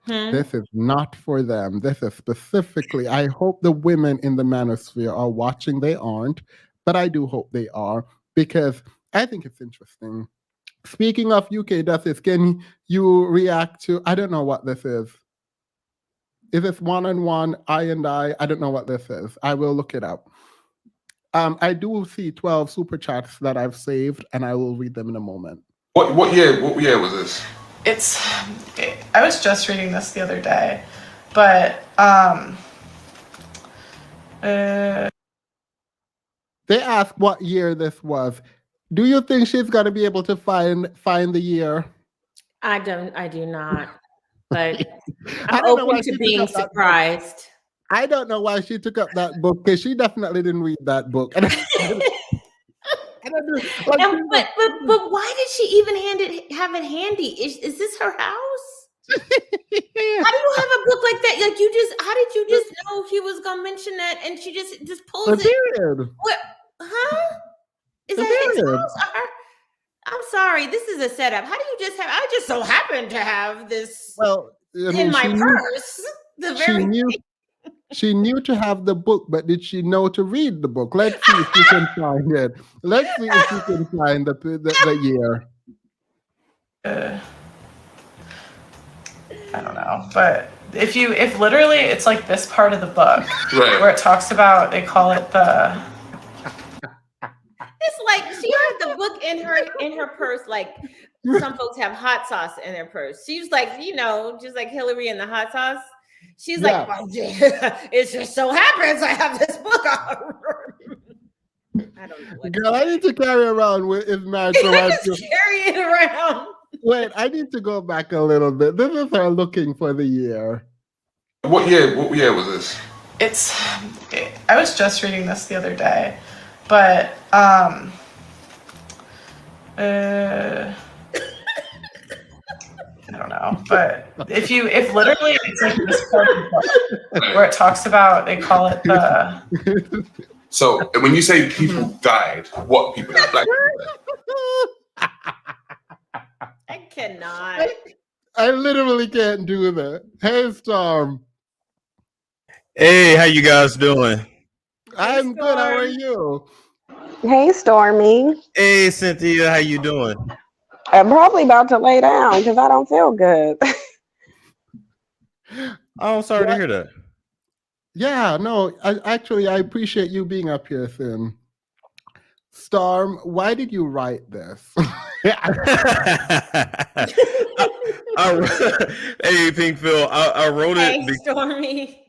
This is not for them. This is specifically, I hope the women in the manosphere are watching. They aren't, but I do hope they are, because I think it's interesting. Speaking of UK justice, can you react to, I don't know what this is. Is this one-on-one, I and I? I don't know what this is. I will look it up. I do see 12 super chats that I've saved, and I will read them in a moment. What year was this? I was just reading this the other day, but They ask what year this was. Do you think she's going to be able to find the year? I do not. But I I'm don't know open why to she being took up that book. surprised. I don't know why she took up that book, because she definitely didn't read that book. And But why did she even have it handy? Is this her house? How do you have a book like that? Like, how did you just know he was gonna mention that and she just pulls it? What? Huh? Is that his house? I'm sorry, this is a setup. How do you just have? I just so happen to have this in my purse. She knew to have the book, but did she know to read the book? Let's see if we can find it. Let's see if we can find the year. I don't know, but if literally it's like this part of the book where it talks about, they call it the. It's like she had the book in her purse, like some folks have hot sauce in their purse. She was like, just like Hillary and the hot sauce. She's like, well, it just so happens I have this book on. I don't know. Girl, I need to carry around with his marriage. Just carry it around. Wait, I need to go back a little bit. This is her looking for the year. What year was this? I was just reading this the other day, but I don't know, but if literally it's like this part of the book where it talks about, they call it the. So when you say people died, what people died? Black people died. I cannot. I literally can't do that. Hey, Storm. Hey, how you guys doing? I'm good. How are you? Hey, Stormy. Hey, Cynthia, how you doing? I'm probably about to lay down because I don't feel good. Oh, I'm sorry to hear that. Yeah, no, I appreciate you being up here, Sin. Storm, why did you write this? Hey, Pink Phil, I wrote it. Hey, Stormy.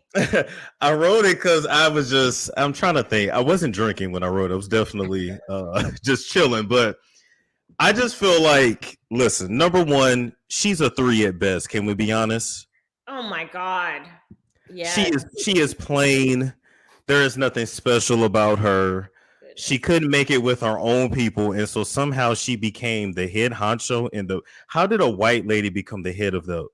I wrote it because I'm trying to think. I wasn't drinking when I wrote it. I was definitely just chilling. But I just feel like, listen, number one, she's a 3 at best. Can we be honest? Oh my God. Yeah. She is plain. There is nothing special about her. She couldn't make it with her own people, and so somehow she became the head honcho in the. How did a white lady become the head of the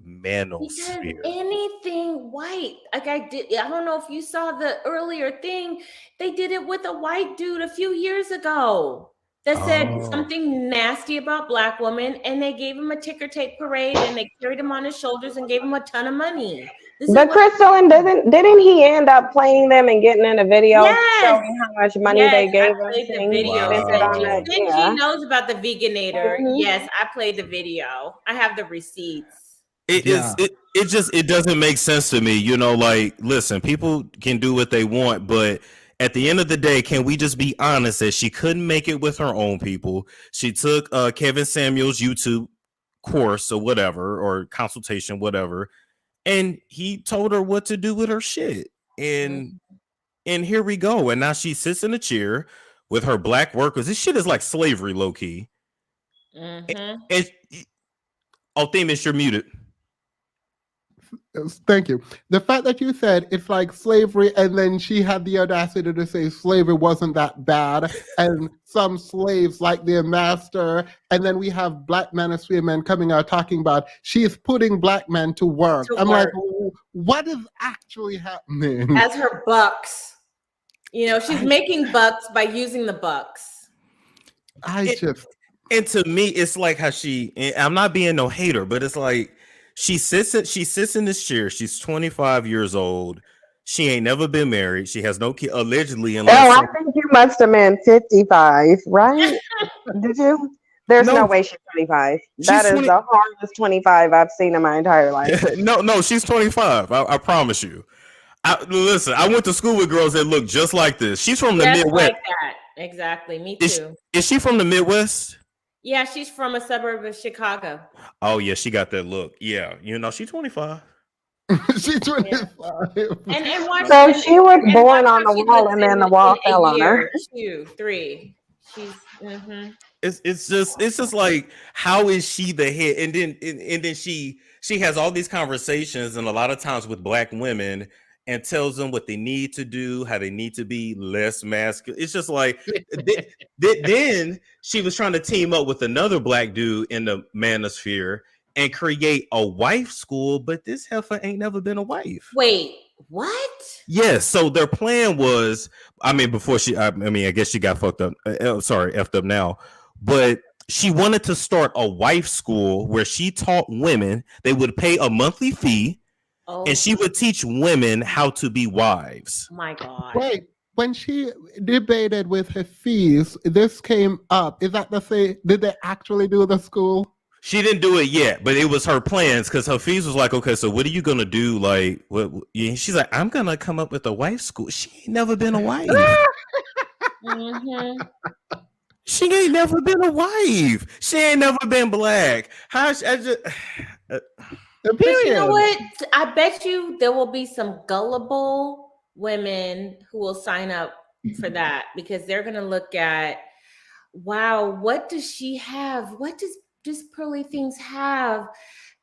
manosphere? Because anything white, like I don't know if you saw the earlier thing. They did it with a white dude a few years ago that said something nasty about Black women, and they gave him a ticker tape parade, and they carried him on his shoulders and gave him a ton of money. But Crystal, didn't he end up playing them and getting in a video showing how much money they gave him? The video. He knows about the Veganator. Yes, I played the video. I have the receipts. It doesn't make sense to me. Like, listen, people can do what they want, but at the end of the day, can we just be honest that she couldn't make it with her own people? She took Kevin Samuel's YouTube course or whatever, or consultation, whatever, and he told her what to do with her shit. And here we go. And now she sits in a chair with her Black workers. This shit is like slavery, low key. And Themis, you're muted. Thank you. The fact that you said it's like slavery, and then she had the audacity to say slavery wasn't that bad, and some slaves like their master, and then we have Black manosphere men coming out talking about she's putting Black men to work. Like, what is actually happening? As her bucks. She's making bucks by using the bucks. And to me, it's like how I'm not being no hater, but it's like she sits in this chair. She's 25 years old. She ain't never been married. She has no kid, allegedly, unless I think you must have been 55, right? Did you? There's no way she's 25. That is 20. the hardest 25 I've seen in my entire life. No, she's 25. I promise you. Listen, I went to school with girls that look just like this. She's from the Just Midwest. like that. Exactly. Me too. Is she from the Midwest? Yeah, she's from a suburb of Chicago. Oh yeah, she got that look. Yeah, she's 25. She's 25. And watch, So she was and born watch on how the she wall, looks and then the wall in fell a on her. year, 2, 3. She's It's just like, how is she the head? And then she has all these conversations, and a lot of times with Black women, and tells them what they need to do, how they need to be less masculine. It's just like then she was trying to team up with another Black dude in the manosphere and create a wife school, but this heifer ain't never been a wife. Wait, what? Yes, so their plan was, before I guess she got fucked up. Effed up now, but she wanted to start a wife school where she taught women. They would pay a monthly fee, and she would teach women how to be wives. My God. Wait, when she debated with her fees, this came up. Is that to say, did they actually do the school? She didn't do it yet, but it was her plans, because her fees was like, okay, so what are you gonna do? Like, what? She's like, I'm gonna come up with a wife school. She ain't never been a wife. She ain't never been a wife. She ain't never been Black. You know what? I bet you there will be some gullible women who will sign up for that, because they're gonna look at, wow, what does she have? What does Pearly Things have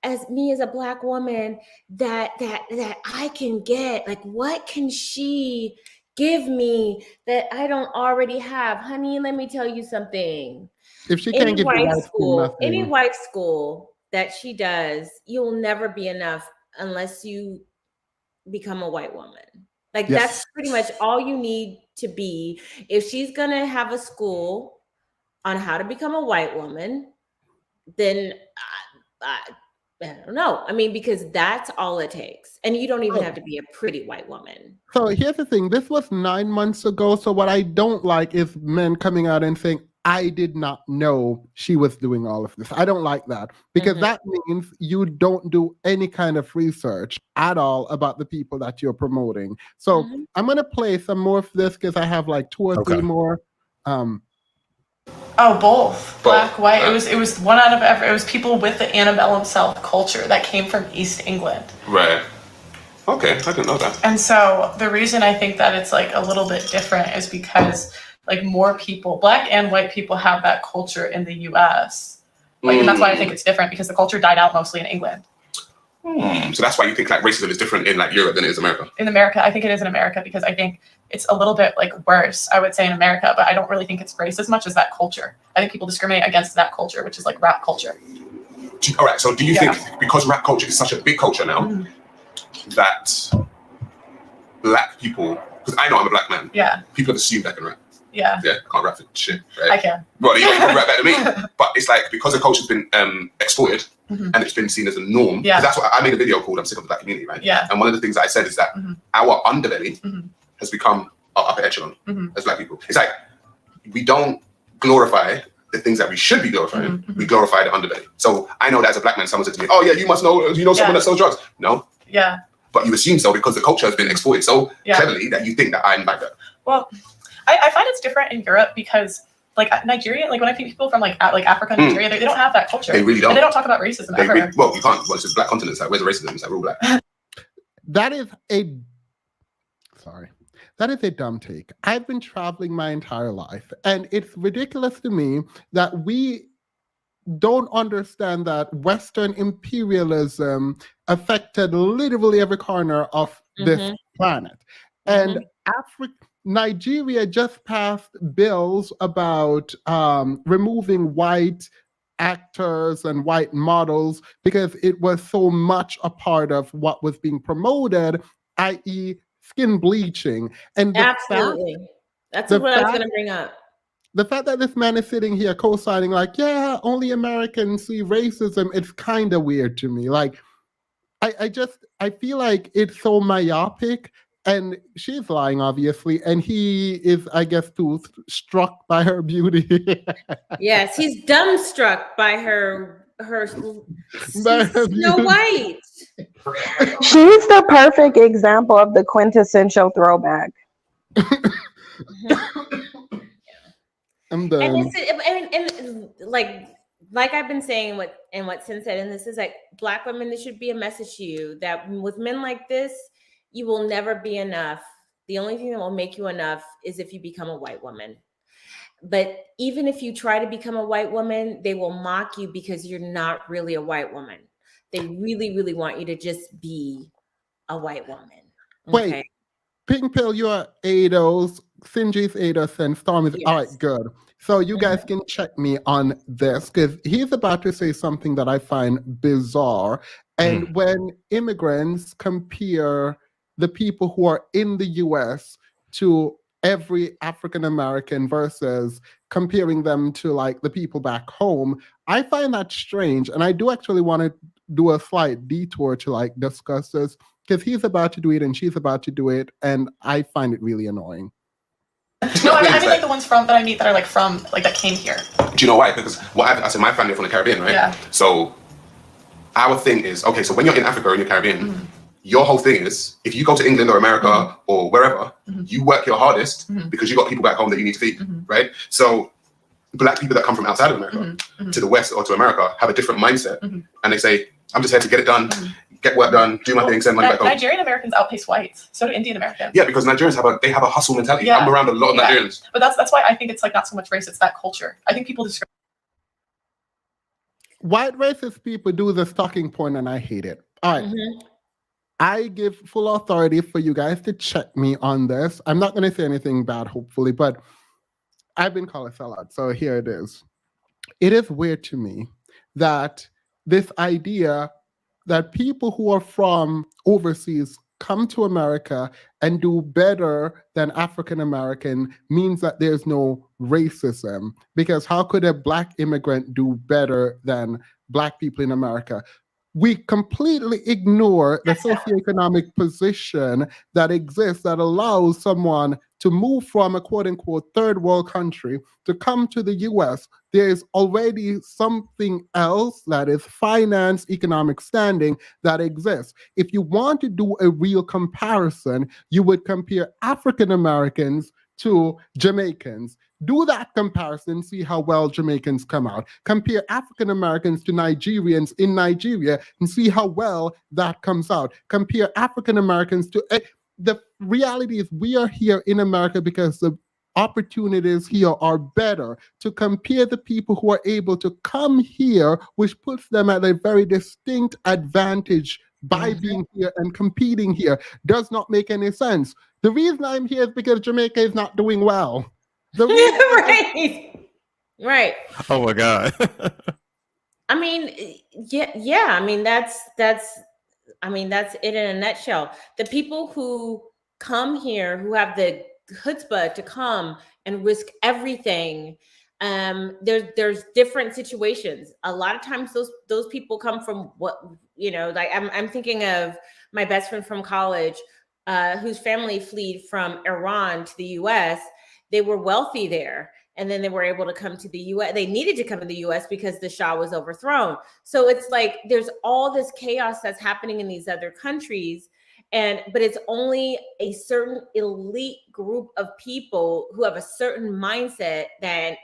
as me as a Black woman that I can get? Like, what can she give me that I don't already have? Honey, let me tell you something. If she can't give you white school, any white school that she does, you'll never be enough unless you become a white woman. Like, that's pretty much all you need to be. If she's gonna have a school on how to become a white woman, then I don't know. Because that's all it takes. And you don't even have to be a pretty white woman. So here's the thing. This was 9 months ago. So what I don't like is men coming out and saying, I did not know she was doing all of this. I don't like that, because that means you don't do any kind of research at all about the people that you're promoting. So I'm going to play some more of this, because I have like 2 or 3 more. Both. Black, white. It was one out of every. It was people with the antebellum South culture that came from East England. Right. Okay, I didn't know that. And so the reason I think that it's like a little bit different is because like more people, Black and white people, have that culture in the U.S. And that's why I think it's different, because the culture died out mostly in England. So that's why you think like racism is different in like Europe than it is America? In America, I think it is in America, because I think it's a little bit like worse, I would say, in America, but I don't really think it's race as much as that culture. I think people discriminate against that culture, which is like rap culture. All right, so do you think because rap culture is such a big culture now, that Black people, because I know I'm a Black man, people assume I can rap. Yeah, can't rap for shit, right? I can. Well, you can rap better than me, but it's like, because the culture's been exported, and it's been seen as a norm. Yeah. That's what I made a video called "I'm Sick of the Black Community," right? Yeah. And one of the things that I said is that our underbelly has become our upper echelon as Black people. It's like, we don't glorify the things that we should be glorifying. We glorify the underbelly. So I know that as a Black man, someone said to me, "Oh yeah, you must know, someone that sells drugs." No. Yeah. But you assume so, because the culture has been exploited so cleverly that you think that I'm like that. Well, I find it's different in Europe, because like Nigeria, like when I think people from like Africa and Nigeria, they don't have that culture. They really don't. And they don't talk about racism ever. You can't. Well, it's a Black continent. It's like, where's the racism? It's like, we're all Black. That is a dumb take. I've been traveling my entire life, and it's ridiculous to me that we don't understand that Western imperialism affected literally every corner of this planet. And Nigeria just passed bills about removing white actors and white models, because it was so much a part of what was being promoted, i.e. skin bleaching. And absolutely, that's what I was going to bring up. the fact that this man is sitting here co-signing, like, yeah, only Americans see racism, it's kind of weird to me. Like, I feel like it's so myopic, and she's lying, obviously, and he is, I guess, too struck by her beauty. Yes, he's dumbstruck by her By her Snow beauty. White. She's the perfect example of the quintessential throwback. I'm done. And like I've been saying, what Sin said, and this is like, Black women, this should be a message to you that with men like this, you will never be enough. The only thing that will make you enough is if you become a white woman. But even if you try to become a white woman, they will mock you because you're not really a white woman. They really, really want you to just be a white woman. Okay? Wait, Pink Pill, you're Ados, Sinji's Ados, and Storm is all right, good. So you guys can check me on this, because he's about to say something that I find bizarre. And when immigrants compare the people who are in the US to every African American versus comparing them to like the people back home, I find that strange. And I do actually want to do a slight detour to like discuss this, because he's about to do it and she's about to do it, and I find it really annoying. No, I mean like the ones that I meet that are like from, like, that came here. Do you know why? Because I said my family are from the Caribbean, right? Yeah. So our thing is, okay, so when you're in Africa or in the Caribbean, your whole thing is, if you go to England or America or wherever, you work your hardest because you got people back home that you need to feed, right? So Black people that come from outside of America to the West or to America have a different mindset, and they say, I'm just here to get it done, get work done, do my thing, send money back home. Nigerian Americans outpace whites, so do Indian Americans. Yeah, because Nigerians have a hustle mentality. Yeah. I'm around a lot of Nigerians. But that's why I think it's like not so much race, it's that culture. I think people describe White racist people do this talking point, and I hate it. All right. I give full authority for you guys to check me on this. I'm not going to say anything bad, hopefully, but I've been called a sellout, so here it is. It is weird to me that this idea that people who are from overseas come to America and do better than African American means that there's no racism. Because how could a Black immigrant do better than Black people in America? We completely ignore the socioeconomic position that exists that allows someone to move from a quote unquote third world country to come to the US. There is already something else that is finance, economic standing that exists. If you want to do a real comparison, you would compare African Americans to Jamaicans. Do that comparison, see how well Jamaicans come out. Compare African Americans to Nigerians in Nigeria and see how well that comes out. Compare African Americans to... The reality is we are here in America because the opportunities here are better. To compare the people who are able to come here, which puts them at a very distinct advantage by being here and competing here, does not make any sense. The reason I'm here is because Jamaica is not doing well. The reason Right. Oh my God. I mean, yeah. I mean, that's it in a nutshell. The people who come here, who have the chutzpah to come and risk everything, there's different situations. A lot of times those people come from like I'm thinking of my best friend from college, whose family fled from Iran to the US. They were wealthy there. And then they were able to come to the US. They needed to come to the US because the Shah was overthrown. So it's like there's all this chaos that's happening in these other countries. But it's only a certain elite group of people who have a certain mindset that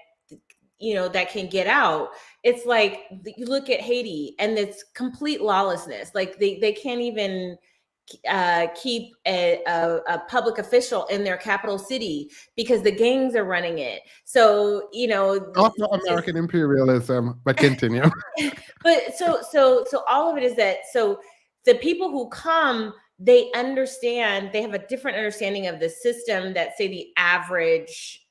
can get out. It's like you look at Haiti and it's complete lawlessness. Like they can't even keep a public official in their capital city because the gangs are running it. So also American imperialism, but continue. But so all of it is that the people who come, they understand, they have a different understanding of the system that say the average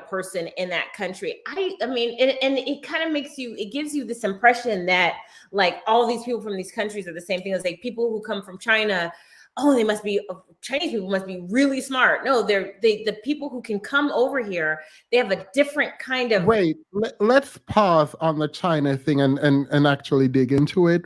person in that country. I mean, and it kind of it gives you this impression that like all these people from these countries are the same thing as like people who come from China. oh, they must be Chinese people must be really smart. No, the people who can come over here, they have a different kind of. Wait, let's pause on the China thing and actually dig into it.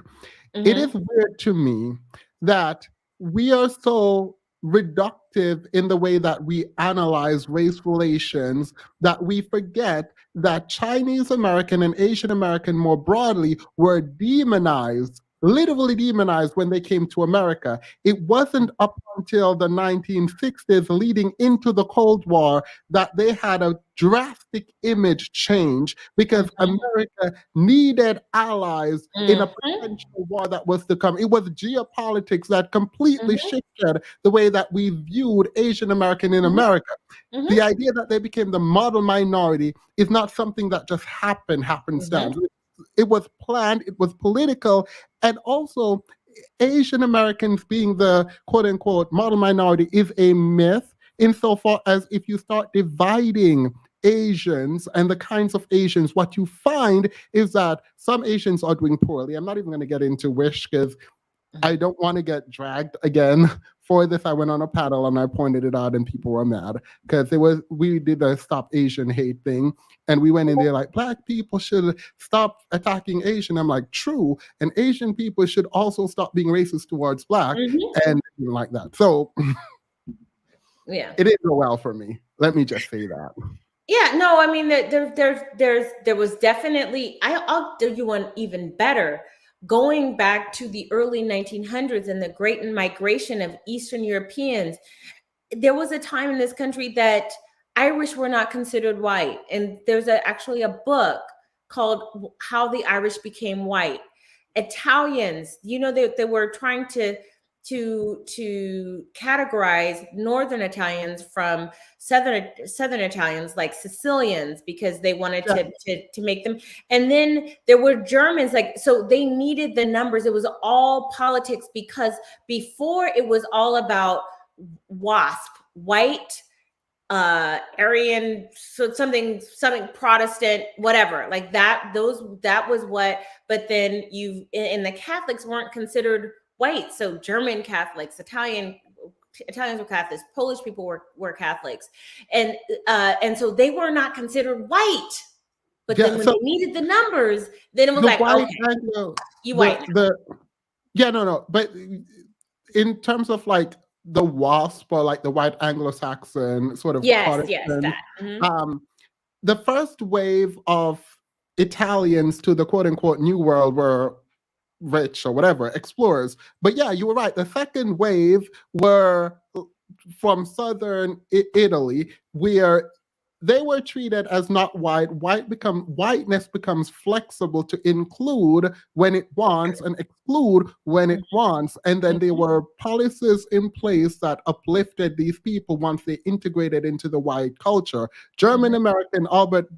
It is weird to me that we are so reductive in the way that we analyze race relations that we forget that Chinese American and Asian American more broadly were demonized, literally demonized when they came to America. It wasn't up until the 1960s leading into the Cold War that they had a drastic image change because America needed allies in a potential war that was to come. It was geopolitics that completely shifted the way that we viewed Asian American in America. The idea that they became the model minority is not something that just happenstance. It was planned, it was political, and also Asian Americans being the quote unquote model minority is a myth insofar as if you start dividing Asians and the kinds of Asians, what you find is that some Asians are doing poorly. I'm not even going to get into which because I don't want to get dragged again for this. I went on a panel and I pointed it out and people were mad because we did a Stop Asian Hate thing and we went in there like Black people should stop attacking Asian. I'm like, true, and Asian people should also stop being racist towards Black and like that. So yeah, it didn't go well for me. Let me just say that. Yeah, no, I mean there was definitely I'll do you one even better. Going back to the early 1900s and the great migration of Eastern Europeans, there was a time in this country that Irish were not considered white. And there's actually a book called How the Irish Became White. Italians, they were trying to categorize Northern Italians from Southern Italians, like Sicilians, because they wanted to make them. And then there were Germans, so they needed the numbers. It was all politics because before it was all about WASP, white, Aryan, so something Protestant, whatever, like that. That was what. But then and the Catholics weren't considered white. So German Catholics, Italians were Catholics, Polish people were Catholics. And so they were not considered white. But then when they needed the numbers, then it was like, okay, you white. But in terms of like the WASP or like the white Anglo-Saxon sort of Protestant, the first wave of Italians to the quote unquote New World were rich or whatever, explorers. But yeah, you were right. The second wave were from southern Italy, where they were treated as not white. Whiteness becomes flexible to include when it wants and exclude when it wants. And then there were policies in place that uplifted these people once they integrated into the white culture. German American, Albert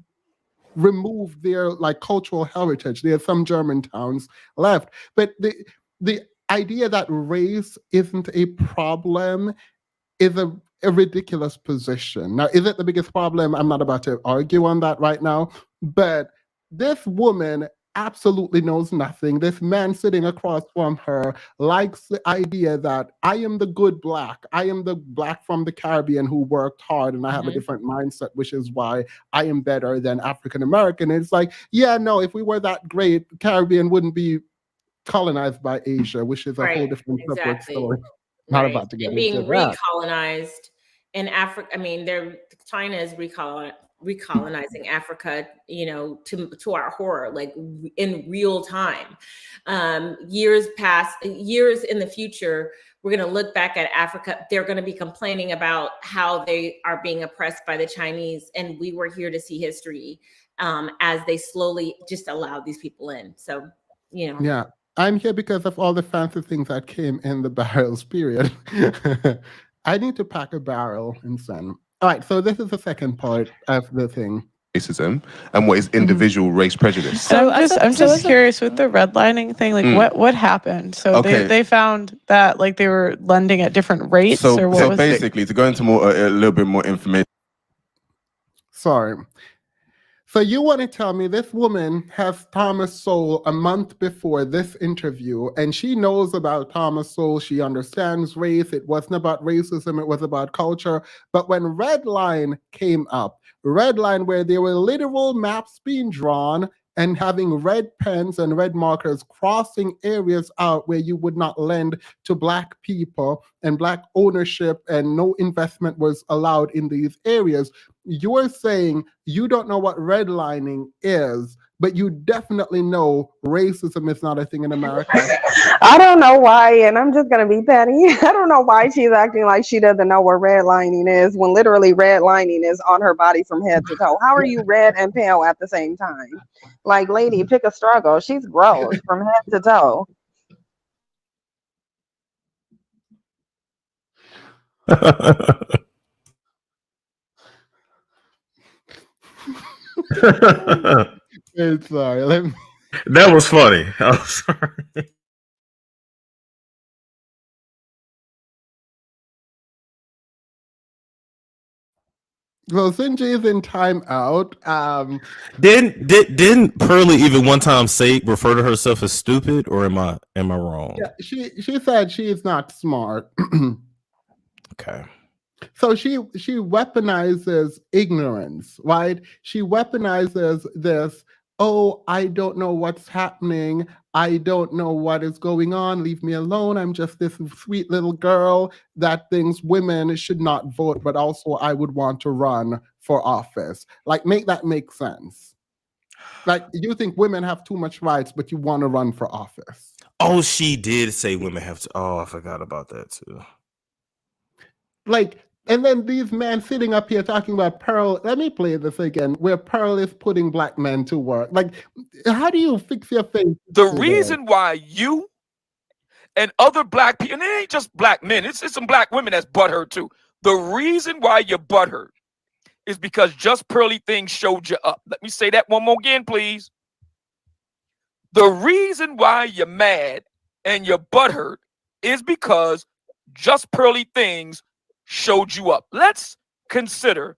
remove their like cultural heritage. There are some German towns left, but the idea that race isn't a problem is a ridiculous position. Now, is it the biggest problem? I'm not about to argue on that right now, but this woman absolutely knows nothing. This man sitting across from her likes the idea that I am the good Black. I am the Black from the Caribbean who worked hard and I have a different mindset, which is why I am better than African American. It's like, yeah, no, if we were that great, Caribbean wouldn't be colonized by Asia, which is a whole different separate story. Not about to get into being that. recolonized in Africa. I mean, China is recolonizing Africa, to our horror, like in real time. Years in the future, we're going to look back at Africa. They're going to be complaining about how they are being oppressed by the Chinese, and we were here to see history as they slowly just allowed these people in. So, Yeah. I'm here because of all the fancy things that came in the barrels period. I need to pack a barrel and send. All right, so this is the second part of the thing. Racism and what is individual race prejudice. So I'm just curious with the redlining thing, like what happened? So they found that like they were lending at different rates, or what was basically to go into a little bit more information. Sorry. So you want to tell me this woman has Thomas Sowell a month before this interview, and she knows about Thomas Sowell. She understands race. It wasn't about racism. It was about culture. But when Red Line came up, Red Line, where there were literal maps being drawn and having red pens and red markers crossing areas out where you would not lend to Black people, and Black ownership and no investment was allowed in these areas. You're saying you don't know what redlining is, but you definitely know racism is not a thing in America. I don't know why, and I'm just gonna be petty. I don't know why she's acting like she doesn't know what redlining is when literally redlining is on her body from head to toe. How are you red and pale at the same time? Like, lady, pick a struggle. She's gross from head to toe. It's sorry. That was funny. I'm sorry. Well, since she's in timeout, Didn't Pearly even one time refer to herself as stupid, or am I wrong? yeah, she said she's not smart. Okay. So she weaponizes ignorance, right? She weaponizes this, oh, I don't know what's happening. I don't know what is going on. Leave me alone. I'm just this sweet little girl that thinks women should not vote, but also I would want to run for office. Like, make that make sense. Like, you think women have too much rights, but you want to run for office. Oh, she did say women have to. Oh, I forgot about that too. Like, and then these men sitting up here talking about Pearl. Let me play this again, where Pearl is putting Black men to work. Like, how do you fix your face? The reason why you and other Black people, and it ain't just Black men, it's some Black women that's butthurt too. The reason why you're butthurt is because just Pearly Things showed you up. Let me say that one more again, please. The reason why you're mad and you're butthurt is because just Pearly Things showed you up. Let's consider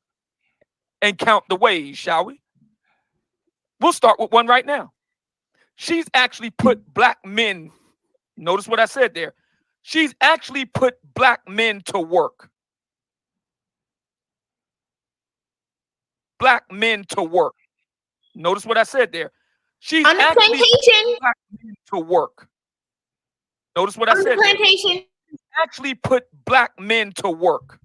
and count the ways, shall we? We'll start with one right now. She's actually put Black men, notice what I said there. She's actually put Black men to work. Black men to work. Notice what I said there. She's on the actually plantation. put Black men to work. Notice what I On the said there. plantation. She's actually put Black men to work.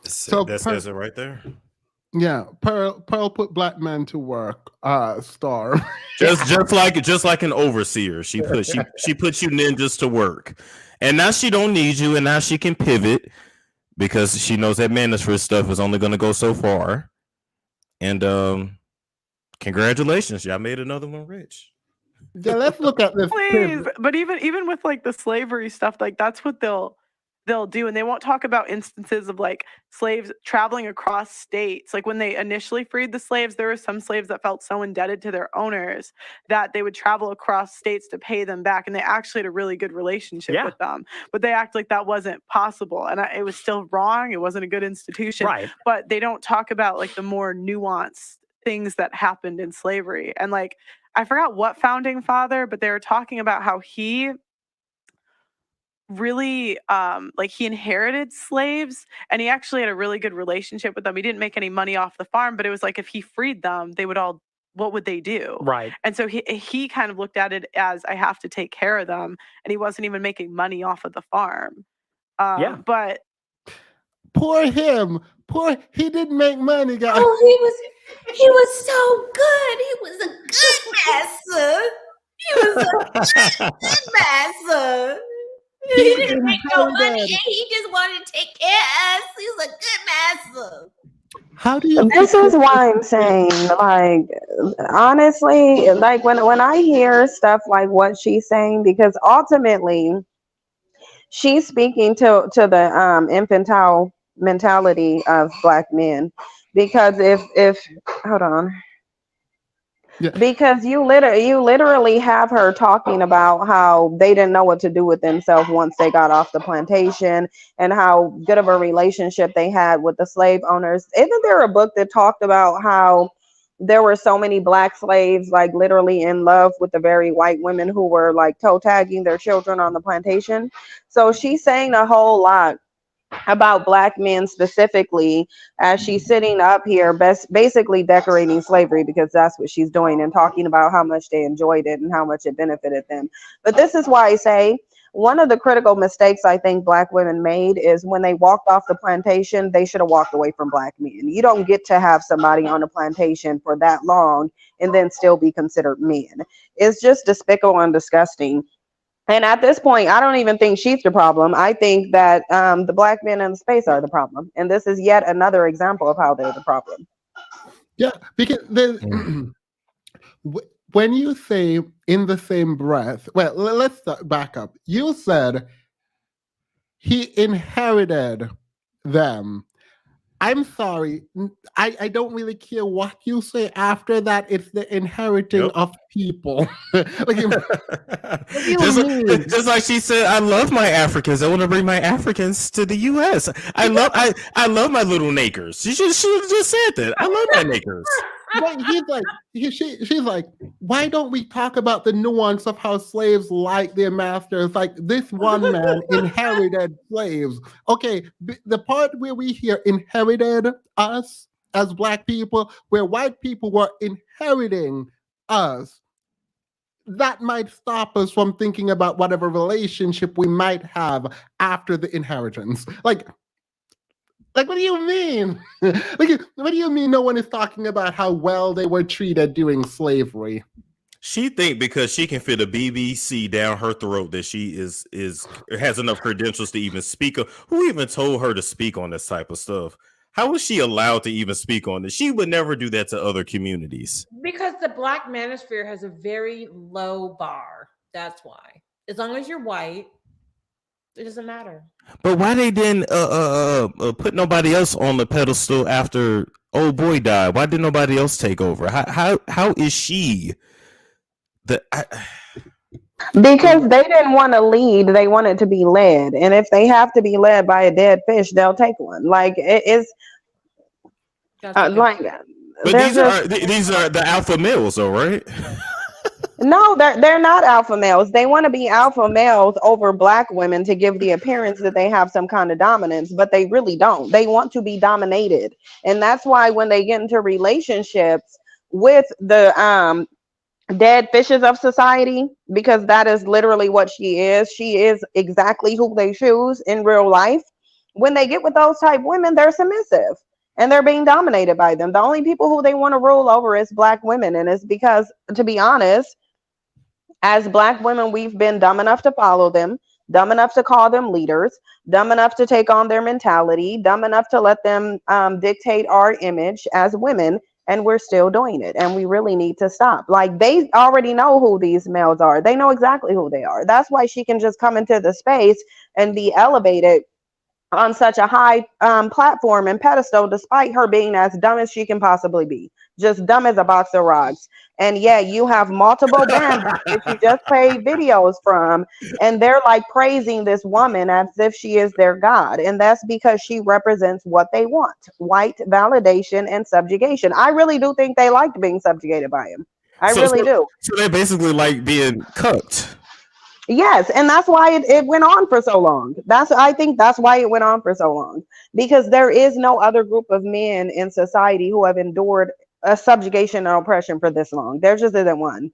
So that says it right there. Yeah, Pearl put Black men to work. Star. Just like an overseer, she puts you ninjas to work, and now she don't need you, and now she can pivot because she knows that manosphere stuff is only going to go so far. And congratulations, y'all made another one rich. Yeah, let's look at this. Please, but even with like the slavery stuff, like that's what they'll do, and they won't talk about instances of like slaves traveling across states. Like when they initially freed the slaves, there were some slaves that felt so indebted to their owners that they would travel across states to pay them back, and they actually had a really good relationship with them. But they act like that wasn't possible, and it was still wrong. It wasn't a good institution. Right. But they don't talk about like the more nuanced things that happened in slavery, and like I forgot what founding father, but they were talking about how he really like he inherited slaves, and he actually had a really good relationship with them. He didn't make any money off the farm, but it was like if he freed them, they would all, what would they do? Right. And so he kind of looked at it as, I have to take care of them, and he wasn't even making money off of the farm. But poor him. He didn't make money, guys. Oh, he was so good. He was a good master. He was a good master. He didn't make no money, and he just wanted to take care of us. He was a good master. How do you? This is why I'm saying, like, honestly, like when I hear stuff like what she's saying, because ultimately she's speaking to the infantile mentality of Black men. Because if hold on. Because you literally have her talking about how they didn't know what to do with themselves once they got off the plantation, and how good of a relationship they had with the slave owners. Isn't there a book that talked about how there were so many black slaves like literally in love with the very white women who were like toe tagging their children on the plantation? So she's saying a whole lot about black men specifically as she's sitting up here basically decorating slavery, because that's what she's doing, and talking about how much they enjoyed it and how much it benefited them. But this is why I say one of the critical mistakes I think black women made is when they walked off the plantation, they should have walked away from black men. You don't get to have somebody on a plantation for that long and then still be considered men. It's just despicable and disgusting. And at this point, I don't even think she's the problem. I think that the black men in space are the problem. And this is yet another example of how they're the problem. Yeah, because when you say in the same breath, well, let's back up. You said he inherited them. I'm sorry. I don't really care what you say after that. It's the inheriting of people. Just like she said, I love my Africans. I want to bring my Africans to the U.S. I love my little Nakers. She just said that. I love my Nakers. But she's like, why don't we talk about the nuance of how slaves like their masters? Like, this one man inherited slaves. Okay, the part where we hear inherited us as black people, where white people were inheriting us, that might stop us from thinking about whatever relationship we might have after the inheritance. Like, what do you mean? What do you mean no one is talking about how well they were treated during slavery? She think because she can fit a BBC down her throat that she has enough credentials to even speak. Who even told her to speak on this type of stuff? How was she allowed to even speak on this? She would never do that to other communities. Because the black manosphere has a very low bar. That's why. As long as you're white, it doesn't matter. But why they didn't put nobody else on the pedestal after old boy died? Why did nobody else take over? How is she because they didn't want to lead, they wanted to be led. And if they have to be led by a dead fish, they'll take one. Like, it is like. But these are the alpha males, though, right? No, they're not alpha males. They want to be alpha males over black women to give the appearance that they have some kind of dominance, but they really don't. They want to be dominated. And that's why when they get into relationships with the dead fishes of society, because that is literally what she is exactly who they choose in real life. When they get with those type women, they're submissive and they're being dominated by them. The only people who they want to rule over is black women. And it's because, to be honest, as black women, we've been dumb enough to follow them, dumb enough to call them leaders, dumb enough to take on their mentality, dumb enough to let them dictate our image as women, and we're still doing it. And we really need to stop. Like, they already know who these males are. They know exactly who they are. That's why she can just come into the space and be elevated on such a high platform and pedestal, despite her being as dumb as she can possibly be. Just dumb as a box of rocks. And yeah, you have multiple bands that you just play videos from, and they're like praising this woman as if she is their god. And that's because she represents what they want: white validation and subjugation. I really do think they liked being subjugated by him. I really do. So they basically like being cooked. Yes, and that's why it went on for so long. I think that's why it went on for so long, because there is no other group of men in society who have endured a subjugation and oppression for this long. There just isn't one.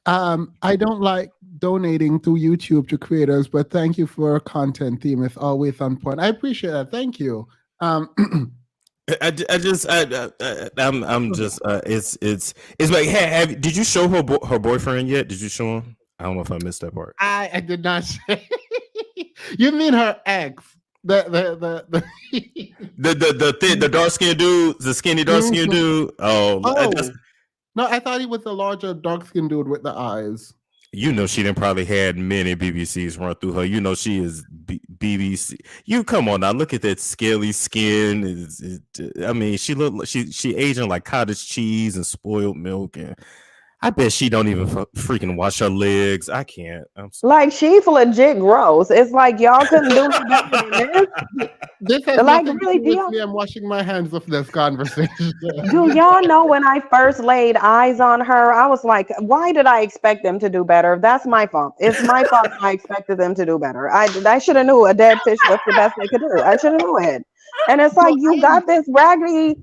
I don't like donating to YouTube to creators, but thank you for a content team. It's always on point. I appreciate that. Thank you. It's like, hey, did you show her boyfriend yet? Did you show him? I don't know if I missed that part. I did not say. You mean her ex? The dark skinned dude, the skinny dark skinned dude. No, I thought he was the larger dark skinned dude with the eyes. You know, she didn't probably had many BBCs run through her. You know, she is BBC. You come on now, look at that scaly skin. I mean, she aging like cottage cheese and spoiled milk, and I bet she don't even freaking wash her legs. I can't. Like, she's legit gross. It's like y'all couldn't do any better than this. This has Like, nothing to really, do with me. I'm washing my hands of this conversation. do y'all know when I first laid eyes on her, I was like, why did I expect them to do better? That's my fault. It's my fault I expected them to do better. I should have knew a dead fish was the best they could do. I should have knew it. And it's like, you got this raggedy.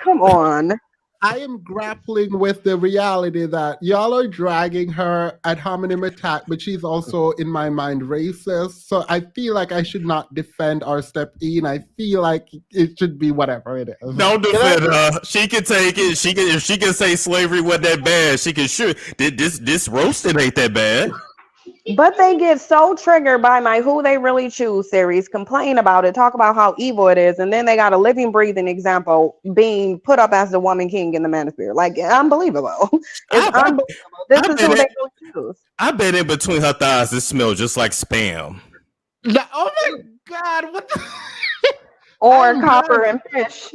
Come on. I am grappling with the reality that y'all are dragging her ad hominem attack, but she's also, in my mind, racist. So I feel like I should not defend or step in. I feel like it should be whatever it is. Don't defend her. She can take it. If she can say slavery wasn't that bad, she can sure. This roasting ain't that bad. But they get so triggered by my Who They Really Choose series, complain about it, talk about how evil it is, and then they got a living, breathing example being put up as the woman king in the manosphere. Like, unbelievable. It's unbelievable. This is Who They Really Choose. I bet in between her thighs it smells just like spam. Oh my God, what the? Or copper and fish.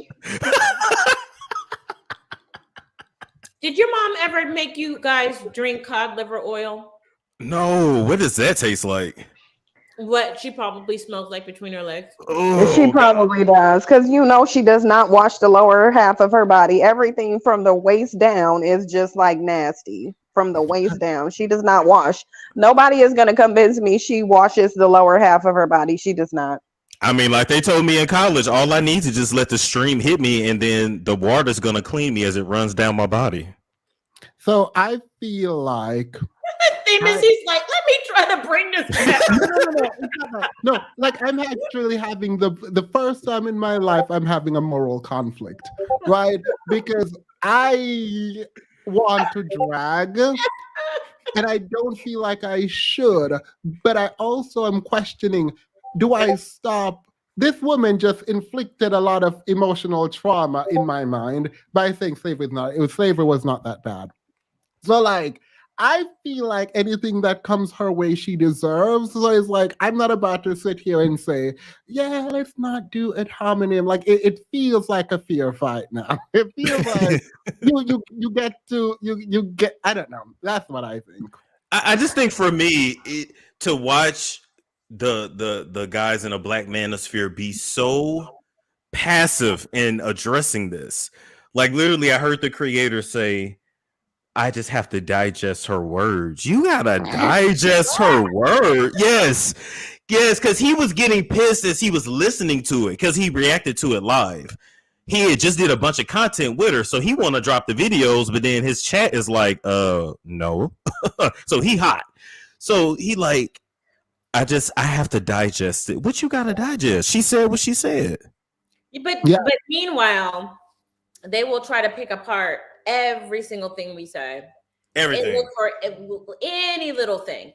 Did your mom ever make you guys drink cod liver oil? No, what does that taste like? What she probably smells like between her legs. She probably does, because she does not wash the lower half of her body. Everything from the waist down is just like nasty. From the waist down, she does not wash. Nobody is going to convince me she washes the lower half of her body. She does not. I mean, like they told me in college, all I need to just let the stream hit me, and then the water's going to clean me as it runs down my body. So I feel like He's like, let me try to bring this back. No, like I'm actually having the first time in my life I'm having a moral conflict, right? Because I want to drag and I don't feel like I should, but I also am questioning, do I stop? This woman just inflicted a lot of emotional trauma in my mind by saying slavery was not that bad. So like, I feel like anything that comes her way, she deserves. So it's like, I'm not about to sit here and say, yeah, let's not do ad hominem. Like, it feels like a fear fight now. It feels like you get, I don't know. That's what I think. I just think for me, to watch the guys in a Black manosphere be so passive in addressing this. Like, literally, I heard the creator say, I just have to digest her words. You gotta digest her word. Yes, because he was getting pissed as he was listening to it because he reacted to it live. He had just did a bunch of content with her, so he want to drop the videos, but then his chat is like, no. So he hot. So he like, I have to digest it. What you gotta digest? She said what she said. But meanwhile, they will try to pick apart every single thing we say. Everything. Look for any little thing,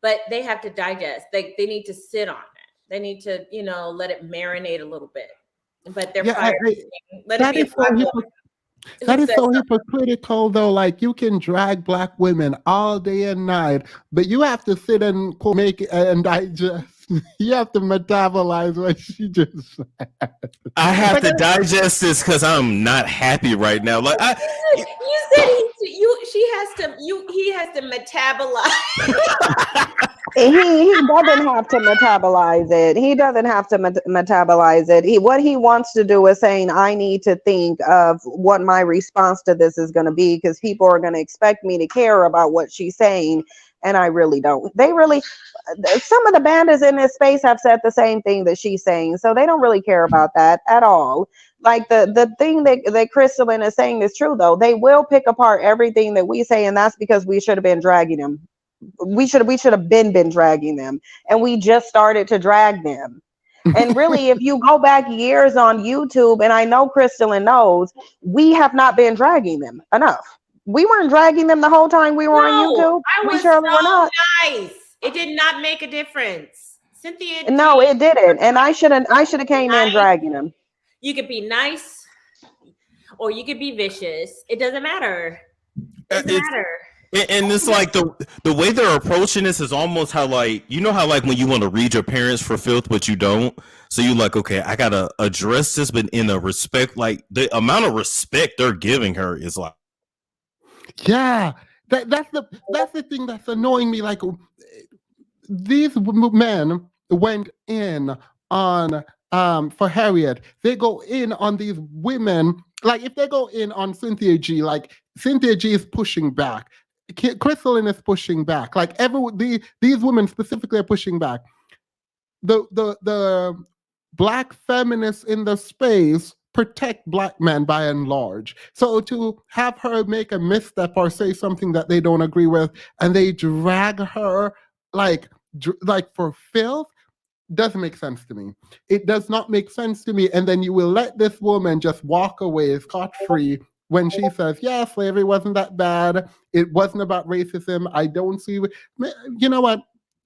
but they have to digest. They need to sit on it. They need to, let it marinate a little bit. But they're that is so hypocritical, though. Like, you can drag Black women all day and night, but you have to sit and make and digest. You have to metabolize what she just said. I have to digest this because I'm not happy right now. Like you said he has to metabolize. He doesn't have to metabolize it. He doesn't have to metabolize it. What he wants to do is saying, I need to think of what my response to this is going to be because people are going to expect me to care about what she's saying. And I really don't. Some of the bandits in this space have said the same thing that she's saying. So they don't really care about that at all. Like the thing that Crystalline is saying is true, though. They will pick apart everything that we say. And that's because we should have been dragging them. We should have been dragging them. And we just started to drag them. And really, if you go back years on YouTube, and I know Crystalline knows, we have not been dragging them enough. We weren't dragging them the whole time we were on YouTube. I was surely were not. Nice. It did not make a difference. Cynthia. No, it didn't. And I should have came in dragging them. You could be nice or you could be vicious. It doesn't matter. It doesn't matter. And it's like the way they're approaching this is almost how, like, you know how, like, when you want to read your parents for filth but you don't, so you like, okay, I gotta address this, but in a respect, like the amount of respect they're giving her is like, yeah, that's the thing that's annoying me. Like, these men went in on for Harriet. They go in on these women. Like, if they go in on Cynthia G, like Cynthia G is pushing back. Crystalline is pushing back. Like, these women specifically are pushing back. The Black feminists in the space protect Black men by and large. So to have her make a misstep or say something that they don't agree with, and they drag her like for filth, doesn't make sense to me. It does not make sense to me. And then you will let this woman just walk away scot-free when she says, yeah, slavery wasn't that bad. It wasn't about racism. I don't see, you know what?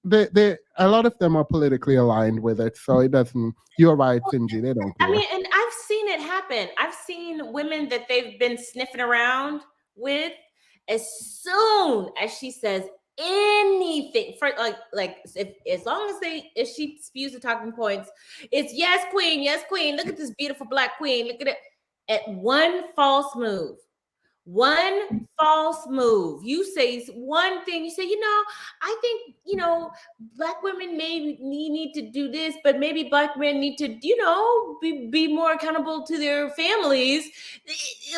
A lot of them are politically aligned with it. So it doesn't, you're right, Sinji, they don't care. I mean, and I've seen it happen. I've seen women that they've been sniffing around with, as soon as she says anything for like if as long as if she spews the talking points, it's yes queen, look at this beautiful Black queen, look at it. At one false move, you say one thing, you say, I think, Black women maybe need to do this, but maybe Black men need to, be more accountable to their families.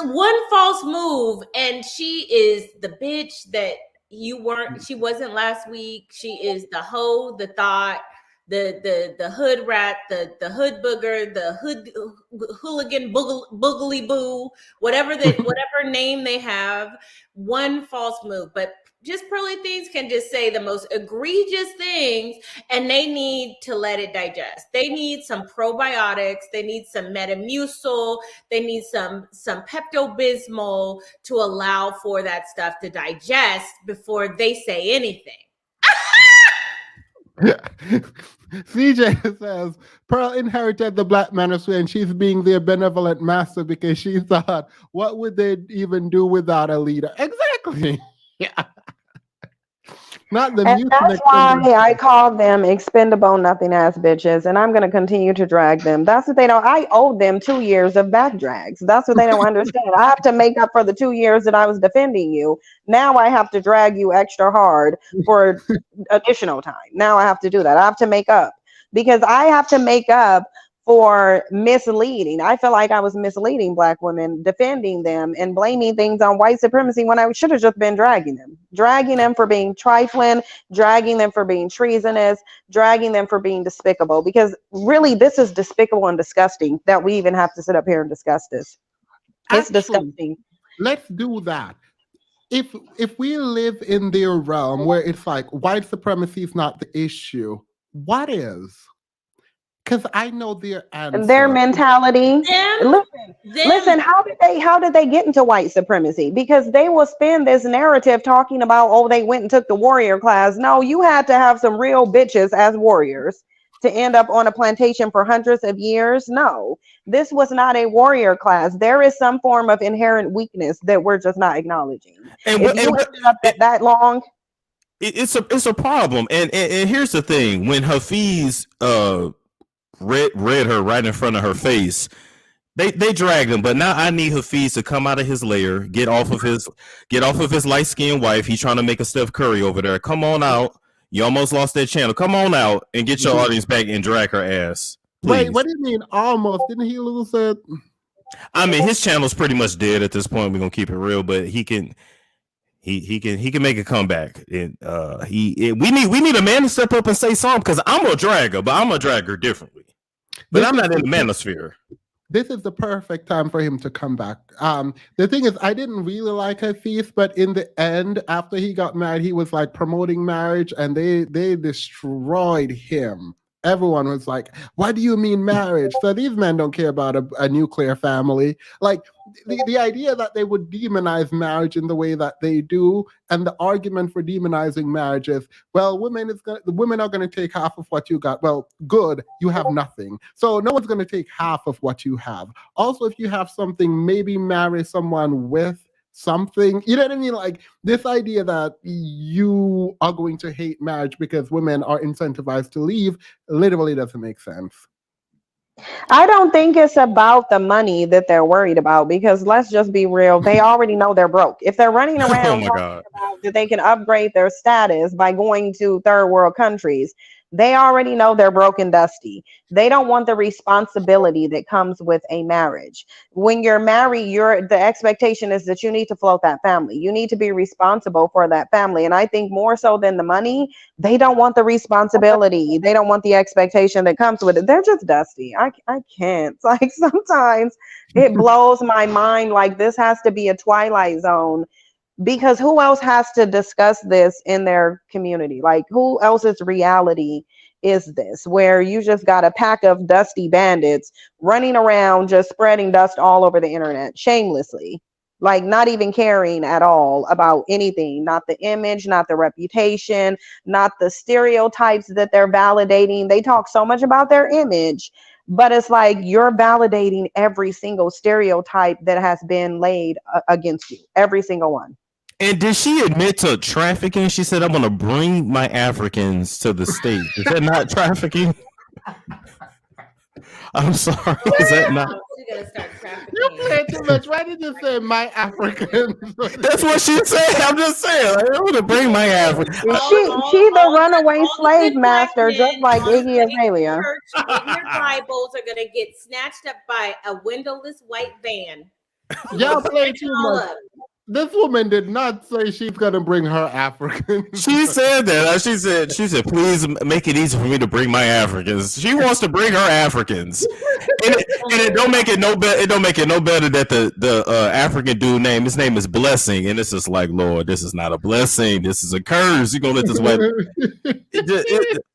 One false move, and she is the bitch that she wasn't last week. She is the hoe, the thought, the hood rat, the hood booger, the hood hooligan boogly boo, whatever name they have. One false move, but just Pearly Things can just say the most egregious things, and they need to let it digest. They need some probiotics. They need some Metamucil. They need some Pepto-Bismol to allow for that stuff to digest before they say anything. CJ says Pearl inherited the Black manosphere and she's being their benevolent master because she thought, what would they even do without a leader? Exactly. Yeah. Not the And that's why I call them expendable nothing ass bitches, and I'm going to continue to drag them. That's what they don't. I owe them 2 years of back drags. That's what they don't understand. I have to make up for the 2 years that I was defending you. Now I have to drag you extra hard for additional time. Now I have to do that. I have to make up because I have to make up for misleading. I feel like I was misleading Black women, defending them and blaming things on white supremacy when I should have just been dragging them for being trifling, dragging them for being treasonous, dragging them for being despicable, because really this is despicable and disgusting that we even have to sit up here and discuss this. It's disgusting. Let's do that. If we live in their realm where it's like white supremacy is not the issue, what is? Because I know their answer. Their mentality. Listen. How did they get into white supremacy? Because they will spin this narrative talking about, oh, they went and took the warrior class. No, you had to have some real bitches as warriors to end up on a plantation for hundreds of years. No, this was not a warrior class. There is some form of inherent weakness that we're just not acknowledging. If you ended up that long, it's a problem. And here's the thing: when Hafiz read her right in front of her face, they dragged him. But now I need Hafiz to come out of his lair, get off of his light-skinned wife. He's trying to make a Steph Curry over there. Come on out. You almost lost that channel. Come on out and get your audience back and drag her ass. Please. Wait, what do you mean almost? Didn't he lose it? I mean, his channel's pretty much dead at this point. We're gonna keep it real, but he can make a comeback. And we need a man to step up and say something, because I'm gonna drag her, but I'm gonna drag her differently. But I'm not in the manosphere. This is the perfect time for him to come back. The thing is, I didn't really like Hafiz, but in the end, after he got married, he was like promoting marriage, and they destroyed him. Everyone was like, what do you mean marriage? So these men don't care about a nuclear family. Like the idea that they would demonize marriage in the way that they do, and the argument for demonizing marriage is, well, the women are going to take half of what you got. Well, good, you have nothing. So no one's going to take half of what you have. Also, if you have something, maybe marry someone with something. You know what I mean? Like this idea that you are going to hate marriage because women are incentivized to leave literally doesn't make sense. I don't think it's about the money that they're worried about, because let's just be real. They already know they're broke. If they're running Oh around my talking God. about that they can upgrade their status by going to third world countries, they already know they're broke and dusty. They don't want the responsibility that comes with a marriage. When you're married, the expectation is that you need to float that family. You need to be responsible for that family. And I think more so than the money, they don't want the responsibility. They don't want the expectation that comes with it. They're just dusty. I can't. Like sometimes it blows my mind. Like this has to be a Twilight Zone, because who else has to discuss this in their community? Like who else's reality is this, where you just got a pack of dusty bandits running around just spreading dust all over the internet shamelessly, like not even caring at all about anything, not the image, not the reputation, not the stereotypes that they're validating. They talk so much about their image, but it's like you're validating every single stereotype that has been laid against you, every single one. And did she admit to trafficking? She said, I'm going to bring my Africans to the state. Is that not trafficking? I'm sorry. Is that not? You play too much. Why did you say my Africans? That's what she said. I'm just saying. Like, I'm going to bring my Africans. She the runaway slave master, just like Iggy Azalea. In your Bibles are gonna get snatched up by a windowless white van. Y'all play too much. This woman did not say she's gonna bring her Africans. She said that. She said, please make it easy for me to bring my Africans. She wants to bring her Africans. And it don't make it no better. It don't make it no better that the African dude his name is Blessing, and it's just like, Lord, this is not a blessing. This is a curse. You gonna let this white?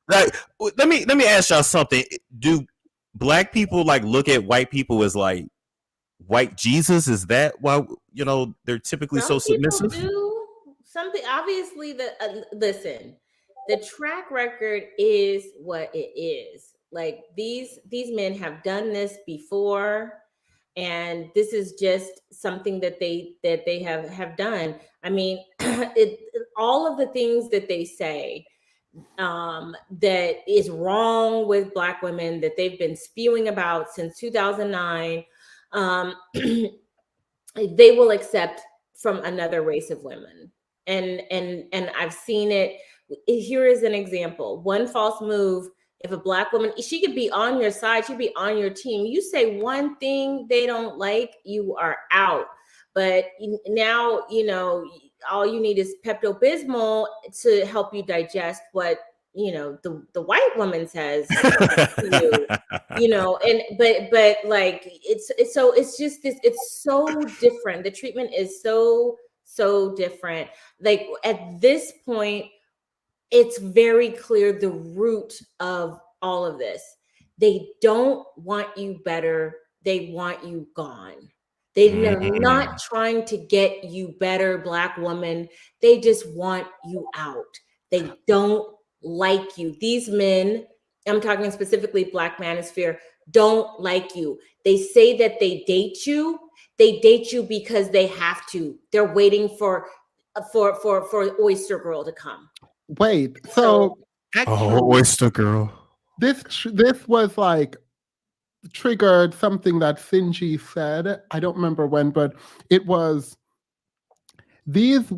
Like, let me ask y'all something. Do black people like look at white people as like white Jesus? Is that why they're typically so submissive? Do something. Obviously, listen. The track record is what it is. Like these men have done this before, and this is just something that they have done. I mean, all of the things that they say that is wrong with Black women that they've been spewing about since 2009. They will accept from another race of women. And I've seen it. Here is an example. One false move. If a Black woman, she could be on your side, she'd be on your team. You say one thing they don't like, you are out. But now, all you need is Pepto-Bismol to help you digest what the white woman says to you, but like it's just this, it's so different. The treatment is so different. Like at this point, it's very clear the root of all of this. They don't want you better, they want you gone. They're not trying to get you better, Black woman. They just want you out. They don't like you. These men, I'm talking specifically Black manosphere, don't like you. They say that they date you. They date you because they have to. They're waiting for Oyster Girl to come. Wait, so actually, Oyster Girl. This was like triggered something that Sinji said. I don't remember when, but it was these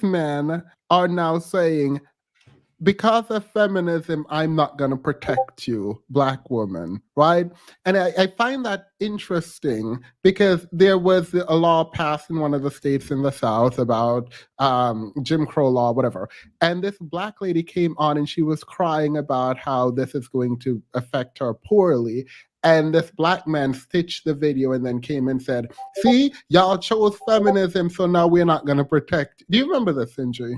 men are now saying, because of feminism, I'm not going to protect you, Black woman, right? And I find that interesting because there was a law passed in one of the states in the South about Jim Crow law, whatever. And this Black lady came on and she was crying about how this is going to affect her poorly. And this Black man stitched the video and then came and said, see, y'all chose feminism, so now we're not going to protect. Do you remember this, Sinji?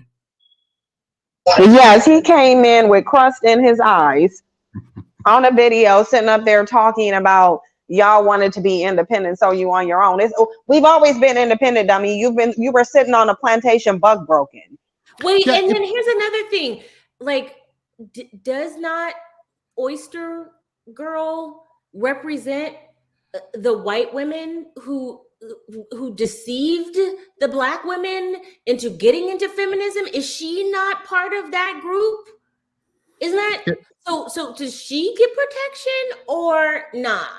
Yes, he came in with crust in his eyes on a video, sitting up there talking about y'all wanted to be independent, so you on your own. We've always been independent, dummy. You were sitting on a plantation, bug broken. Wait, and then here's another thing. Like, does not Oyster Girl represent the white women who who deceived the Black women into getting into feminism? Is she not part of that group? Isn't that so? So does she get protection or not?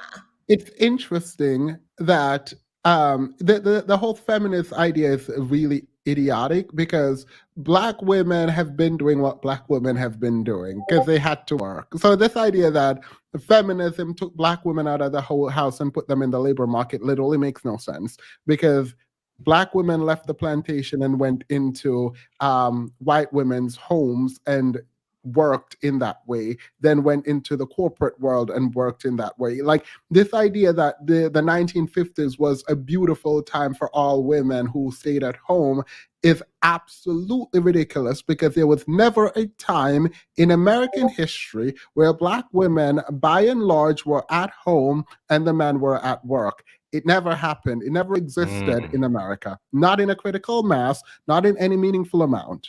It's interesting that the whole feminist idea is really idiotic because Black women have been doing what Black women have been doing because they had to work. So this idea that feminism took Black women out of the whole house and put them in the labor market literally makes no sense because Black women left the plantation and went into white women's homes and worked in that way, then went into the corporate world and worked in that way. Like this idea that the 1950s was a beautiful time for all women who stayed at home is absolutely ridiculous because there was never a time in American history where Black women, by and large, were at home and the men were at work. It never happened. It never existed in America, not in a critical mass, not in any meaningful amount.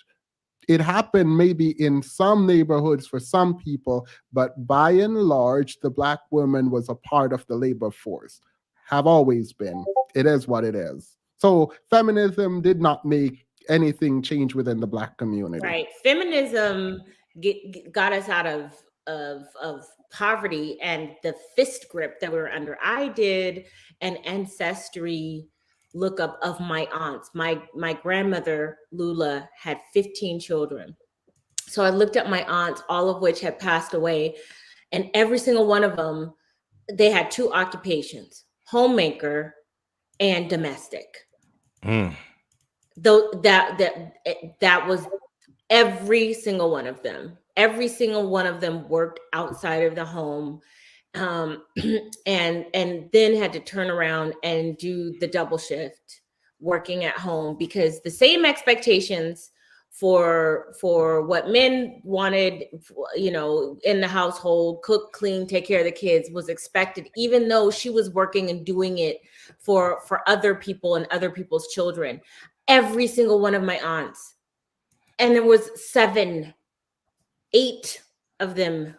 It happened maybe in some neighborhoods for some people, but by and large, the Black woman was a part of the labor force, have always been. It is what it is. So feminism did not make anything change within the Black community. Right. Feminism got us out of poverty and the fist grip that we were under. I did an ancestry lookup of my aunts. My grandmother, Lula, had 15 children. So I looked at my aunts, all of which had passed away. And every single one of them, they had two occupations, homemaker and domestic. Though that was every single one of them. Every single one of them worked outside of the home, and then had to turn around and do the double shift, working at home, because the same expectations for what men wanted, you know, in the household, cook, clean, take care of the kids, was expected, even though she was working and doing it for other people and other people's children. Every single one of my aunts, and there was 7, 8 of them.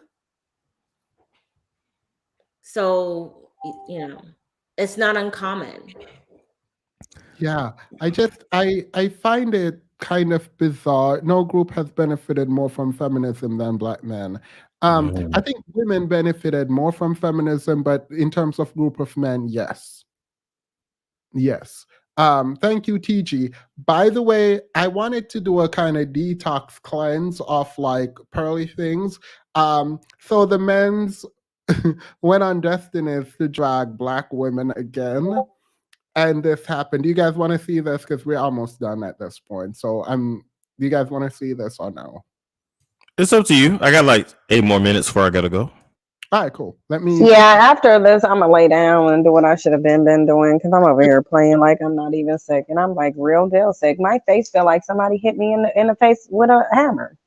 So, you know, it's not uncommon. Yeah, I find it kind of bizarre. No group has benefited more from feminism than Black men. I think women benefited more from feminism, but in terms of group of men, yes. Yes. Thank you, TG. By the way, I wanted to do a kind of detox cleanse of like Pearly Things. So the men's went on Destinies to drag Black women again. And this happened. Do you guys want to see this? Because we're almost done at this point. So do you guys want to see this or no? It's up to you. I got like 8 more minutes before I gotta go. All right, cool. Let me. Yeah, after this, I'm gonna lay down and do what I should have been doing because I'm over here playing like I'm not even sick, and I'm like real deal sick. My face feel like somebody hit me in the face with a hammer.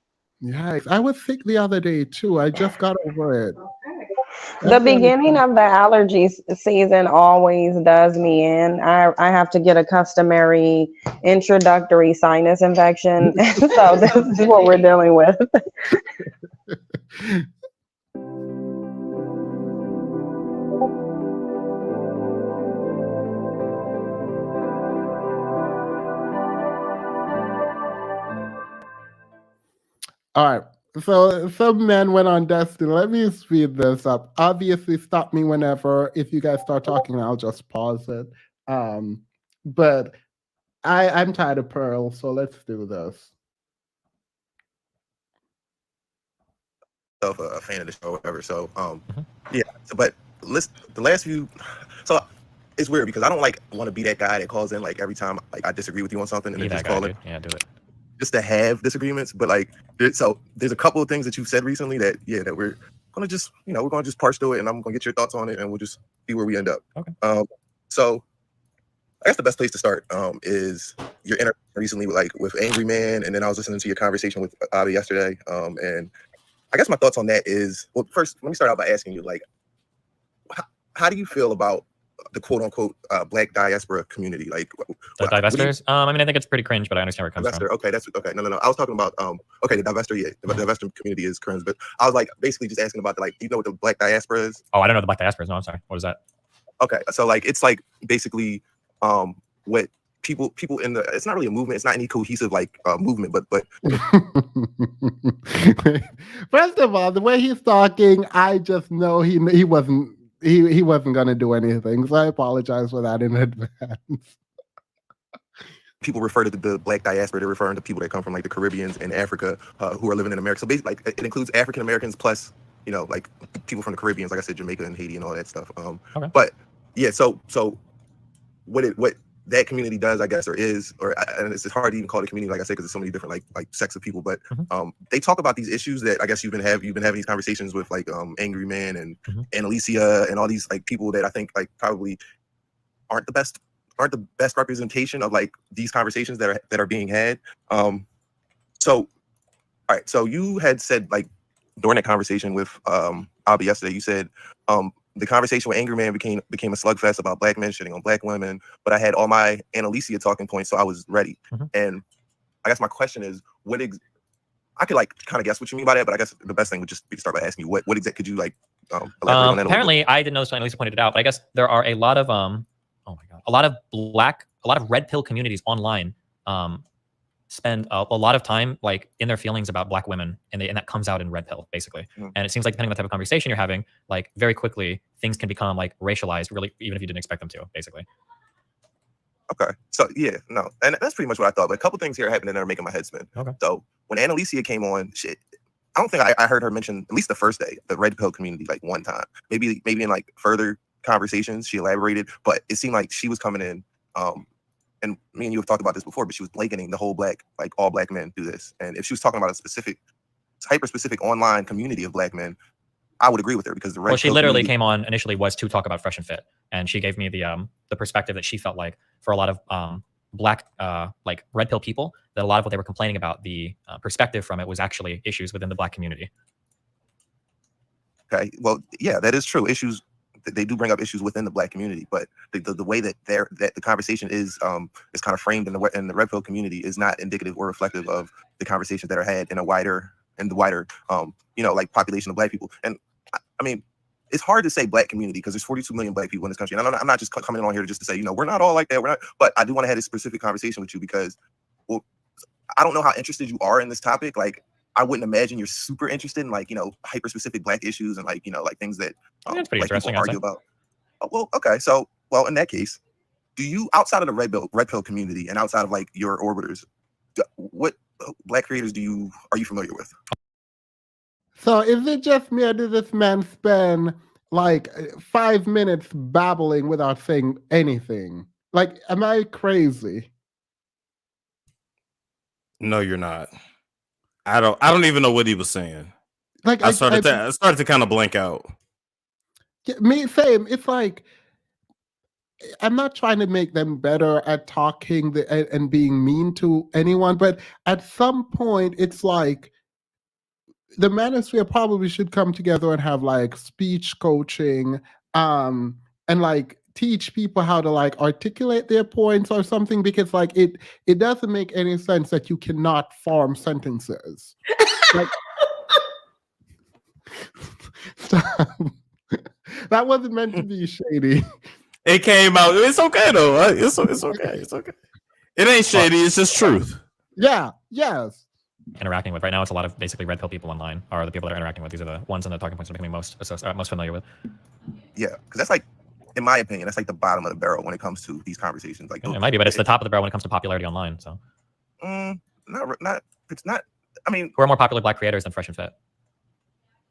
Yeah, I was sick the other day too. I just got over it. The beginning of the allergy season always does me in. I have to get a customary introductory sinus infection. So this is what we're dealing with. All right. So some men went on Destiny. Let me speed this up. Obviously, stop me whenever. If you guys start talking, I'll just pause it. But I'm tired of Pearl, so let's do this. A fan of the show or whatever. So yeah. So, but the last few, so it's weird because I don't like want to be that guy that calls in like every time like I disagree with you on something and then just call it. Yeah, do it. Just to have disagreements, but like so there's a couple of things that you've said recently that that we're gonna just we're gonna just parse through it and I'm gonna get your thoughts on it and we'll just see where we end up. Okay. So I guess the best place to start is your interview recently with Angry Man, and then I was listening to your conversation with Abby yesterday. And I guess my thoughts on that is, well, first let me start out by asking you like how do you feel about the quote unquote Black diaspora community? Like the divestors? I mean, I think it's pretty cringe, but I understand where it comes from. Okay, that's okay. No. I was talking about the divestor, the divestor community is cringe, but I was like basically just asking about like, do you know what the Black diaspora is? Oh, I don't know what the Black diaspora is. No, I'm sorry. What is that? Okay, so like it's like basically what people in the, it's not really a movement, it's not any cohesive like movement, but First of all, the way he's talking, I just know he wasn't gonna do anything. So I apologize for that in advance. people refer to the black diaspora, they're referring to people that come from like the Caribbeans and Africa who are living in America. So basically, like it includes African Americans plus, you know, like people from the Caribbeans, like I said, Jamaica and Haiti and all that stuff. Okay. But yeah, so what that community does, I guess, and it's hard to even call it a community, like I said, because there's so many different like sects of people. But they talk about these issues that I guess you've been having these conversations with like Angry Man and Alicia and all these like people that I think like probably aren't the best representation of like these conversations that are being had. So all right, so you had said like during that conversation with Albie yesterday, you said the conversation with Angry Man became a slugfest about black men shitting on black women, but I had all my Annalicia talking points, so I was ready. And I guess my question is, I could like kind of guess what you mean by that, but I guess the best thing would just be to start by asking you what exactly could you like elaborate on that? Apparently, I didn't notice when Annalisa pointed it out, but I guess there are a lot of a lot of red pill communities online spend a lot of time like in their feelings about black women, and that comes out in red pill basically. And it seems like depending on the type of conversation you're having, like very quickly things can become like racialized, really, even if you didn't expect them to, basically. Okay, so yeah, no, and that's pretty much what I thought. But a couple things here happening that are making my head spin. Okay. So when Annalicia came on, I don't think I heard her mention, at least the first day, the red pill community like one time. Maybe in like further conversations she elaborated, but it seemed like she was coming in. And me and you have talked about this before, but she was blanketing the whole all black men do this. And if she was talking about a hyper-specific online community of black men, I would agree with her because the red Well, she pill literally community came on initially was to talk about Fresh and Fit, and she gave me the perspective that she felt like for a lot of black like red pill people, that a lot of what they were complaining about, the perspective from it was actually issues within the black community. Okay, well, yeah, that is true. Issues, they do bring up issues within the black community, but the way that the conversation is kind of framed in the red pill community is not indicative or reflective of the conversations that are had in the wider like population of black people. And I mean, it's hard to say black community because there's 42 million black people in this country, and I'm not just coming on here just to say, we're not all like that. We're not, but I do want to have this specific conversation with you because, well, I don't know how interested you are in this topic. Like, I wouldn't imagine you're super interested in like, hyper specific black issues and like, like things that that's pretty like interesting, people argue about. Oh, well, okay. So, well, in that case, do you, outside of the red pill community and outside of like your orbiters, what black creators are you familiar with? So is it just me, or did this man spend like 5 minutes babbling without saying anything? Like, am I crazy? No, you're not. I don't even know what he was saying. Like I started to kind of blank out. Yeah, me same. It's like, I'm not trying to make them better at talking and being mean to anyone, but at some point, it's like the manosphere probably should come together and have like speech coaching, and like teach people how to like articulate their points or something, because like it doesn't make any sense that you cannot form sentences. Like, that wasn't meant to be shady. It came out. It's okay though. It's okay. It's okay. It ain't shady. It's just truth. Yeah. Yes. Interacting with right now, it's a lot of basically red pill people online are the people that are interacting with. These are the ones in the talking points that I'm becoming most familiar with. Yeah, because that's like, in my opinion, that's like the bottom of the barrel when it comes to these conversations. Like, it might be, but it's the top of the barrel when it comes to popularity online. So, it's not. I mean, who are more popular black creators than Fresh and Fit?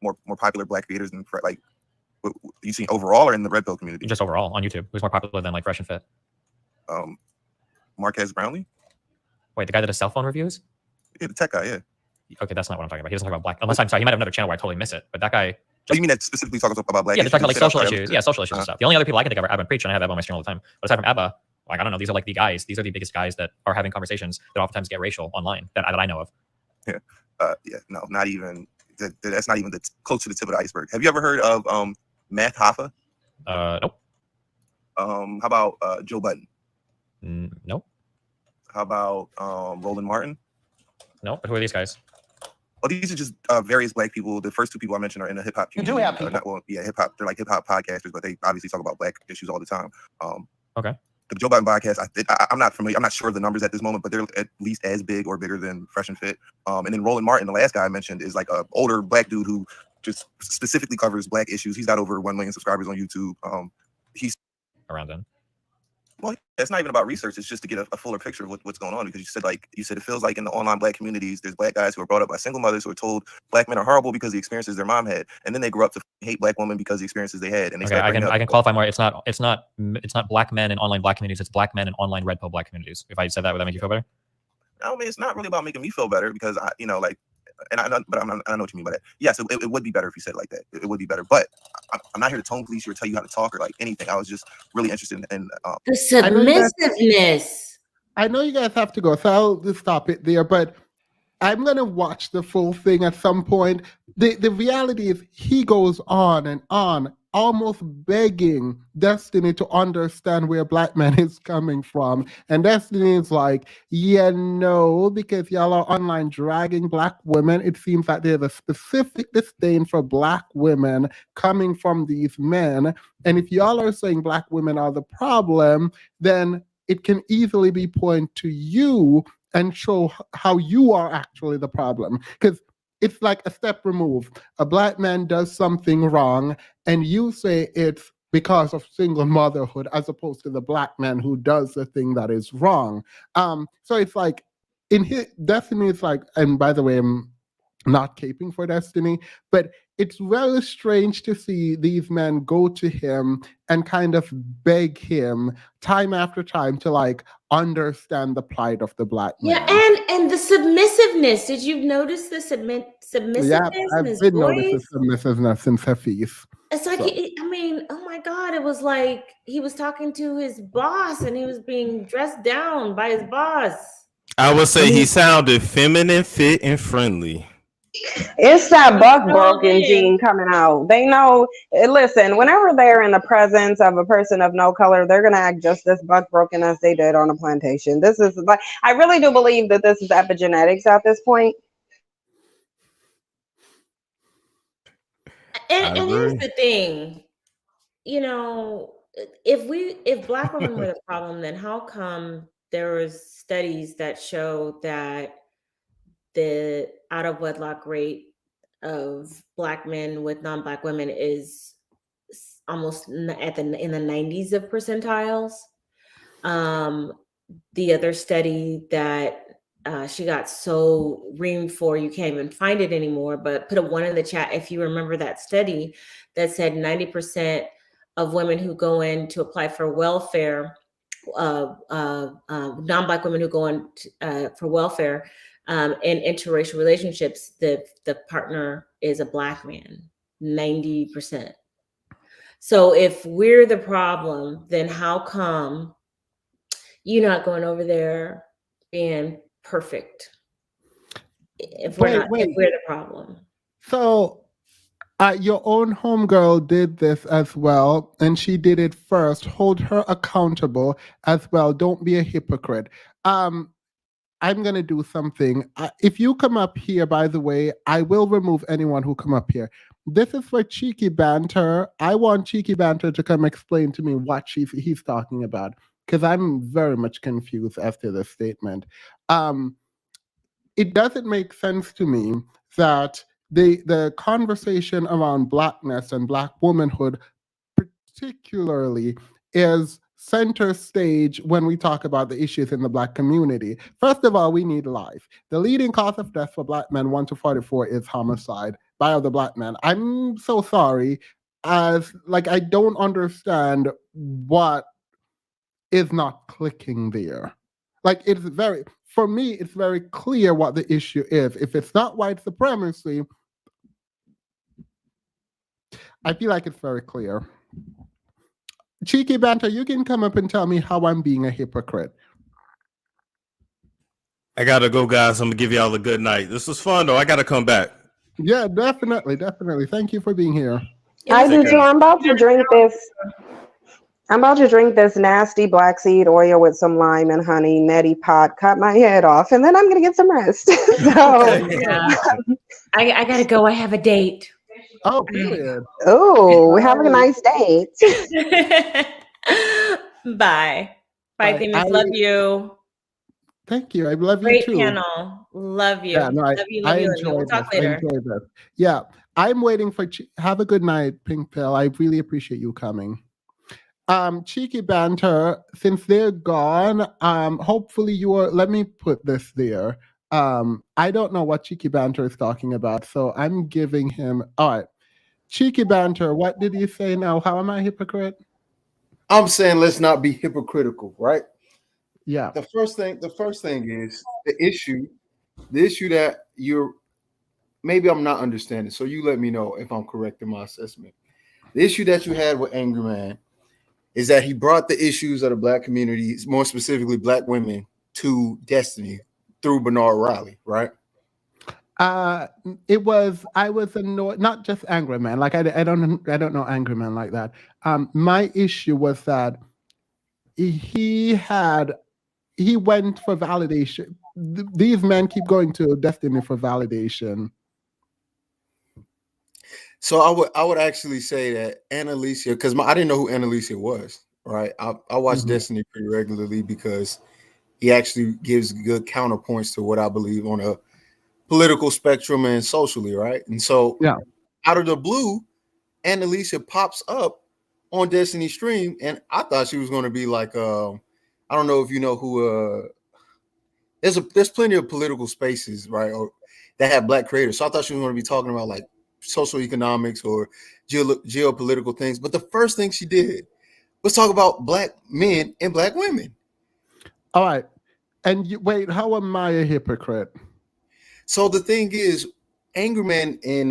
More popular black creators than like, you see overall or in the red pill community? Just overall on YouTube, who's more popular than like Fresh and Fit? Marquez Brownlee. Wait, the guy that does cell phone reviews? Yeah, the tech guy. Yeah. Okay, that's not what I'm talking about. He doesn't talk about black. Unless I'm sorry, he might have another channel where I totally miss it. But that guy. You mean that specifically talking about black? Yeah, they're talking about like social issues. Yeah, Yeah, social issues and stuff. The only other people I can think of are Abba and Preach, and I have Abba on my stream all the time. But aside from Abba, like, I don't know, these are like the guys. These are the biggest guys that are having conversations that oftentimes get racial online that I know of. Yeah. Yeah. No, not even. That's not even close to the tip of the iceberg. Have you ever heard of Matt Hoffa? Nope. How about Joe Budden? Nope. How about Roland Martin? No, but who are these guys? Oh, these are just various black people. The first two people I mentioned are in the hip hop community. You do have people. Hip hop. They're like hip hop podcasters, but they obviously talk about black issues all the time. Okay. the Joe Biden podcast, I'm not familiar. I'm not sure of the numbers at this moment, but they're at least as big or bigger than Fresh and Fit. And then Roland Martin, the last guy I mentioned, is like an older black dude who just specifically covers black issues. He's got over 1 million subscribers on YouTube. He's around then. Well, it's not even about research. It's just to get a fuller picture of what's going on. Because you said it feels like in the online black communities, there's black guys who are brought up by single mothers who are told black men are horrible because of the experiences their mom had, and then they grew up to hate black women because of the experiences they had. And they Okay, I can qualify more. It's not black men in online black communities. It's black men in online red pill black communities. If I said that, would that make you feel better? I mean, it's not really about making me feel better because I know what you mean by that. Yes, it would be better if you said it like that. It would be better, but I'm not here to tone police you or tell you how to talk or like anything. I was just really interested in the submissiveness. I know you guys have to go, so I'll just stop it there, but I'm going to watch the full thing at some point. The reality is he goes on and on, almost begging Destiny to understand where black man is coming from. And Destiny is like, yeah, no, because y'all are online dragging black women. It seems that there's a specific disdain for black women coming from these men. And if y'all are saying black women are the problem, then it can easily be pointed to you and show how you are actually the problem. Because it's like a step removed. A black man does something wrong, and you say it's because of single motherhood, as opposed to the black man who does the thing that is wrong. So it's like, in his Destiny, it's like, and by the way, I'm not caping for Destiny, but it's very strange to see these men go to him and kind of beg him time after time to like understand the plight of the black man. Yeah, and the submissiveness. Did you notice the submissiveness Yeah, in his I've been voice? noticing submissiveness since Hafiz. It's like, So. I mean, oh my God, it was like he was talking to his boss and he was being dressed down by his boss. I would say he sounded feminine, fit, and friendly. It's that buck broken gene coming out. They know, listen, whenever they're in the presence of a person of no color, they're going to act just as buck broken as they did on a plantation. This is like, I really do believe that this is epigenetics at this point. And here's the thing, you know, if black women were the problem, then how come there was studies that show that the out of wedlock rate of black men with non-black women is almost in the 90s of percentiles? The other study that she got so reamed for, you can't even find it anymore, but put a 1 in the chat if you remember that study that said 90% of women who go in to apply for welfare, non-black women who go in for welfare in interracial relationships, the partner is a black man, 90%. So if we're the problem, then how come you're not going over there being perfect? If we're the problem. So your own homegirl did this as well, and she did it first. Hold her accountable as well. Don't be a hypocrite. I'm going to do something. If you come up here, by the way, I will remove anyone who come up here. This is for Cheeky Banter. I want Cheeky Banter to come explain to me what he's talking about, because I'm very much confused as to this statement. It doesn't make sense to me that the conversation around blackness and black womanhood particularly is center stage when we talk about the issues in the black community. First of all, we need life. The leading cause of death for black men 1 to 44 is homicide by other black men. I'm so sorry. I don't understand what is not clicking there. Like, for me, it's very clear what the issue is. If it's not white supremacy, I feel like it's very clear. Cheeky Banter, you can come up and tell me how I'm being a hypocrite. I gotta go, guys. I'm gonna give y'all a good night. This was fun, though. I gotta come back. Yeah, definitely. Thank you for being here. I do too. I'm about to drink this nasty black seed oil with some lime and honey, neti pot, cut my head off, and then I'm gonna get some rest. I gotta go. I have a date. Oh, period. Oh, have a nice date. Bye. Bye, Themis. Love you. Thank you. I love you Great too. panel. Love you. Yeah, no, Love you. Love I you. Love you. We'll enjoyed talk this. I later. enjoyed this. Yeah, I'm waiting for. Have a good night, Pink Pill. I really appreciate you coming. Cheeky Banter, since they're gone, hopefully you are. Let me put this there. I don't know what Cheeky Banter is talking about, so I'm giving him. All right, Cheeky Banter. What did you say now? How am I a hypocrite? I'm saying let's not be hypocritical, right? Yeah. The first thing is the issue that you're maybe I'm not understanding. So you let me know if I'm correct in my assessment. The issue that you had with Angry Man is that he brought the issues of the Black community, more specifically Black women, to Destiny through Bernard Riley, right? It was. I was annoyed. Not just Angry Man. Like I don't know Angry Man like that. My issue was that he went for validation. These men keep going to Destiny for validation. So I would actually say that Annalicia, because I didn't know who Annalicia was, right? I watch Destiny pretty regularly because he actually gives good counterpoints to what I believe on a political spectrum and socially, right? And so out of the blue, Annalicia pops up on Destiny stream, and I thought she was going to be like, I don't know if you know who. There's plenty of political spaces, right, or that have Black creators. So I thought she was going to be talking about like social economics or geopolitical things. But the first thing she did was talk about Black men and Black women. All right, and wait, how am I a hypocrite? So the thing is, Angry Man and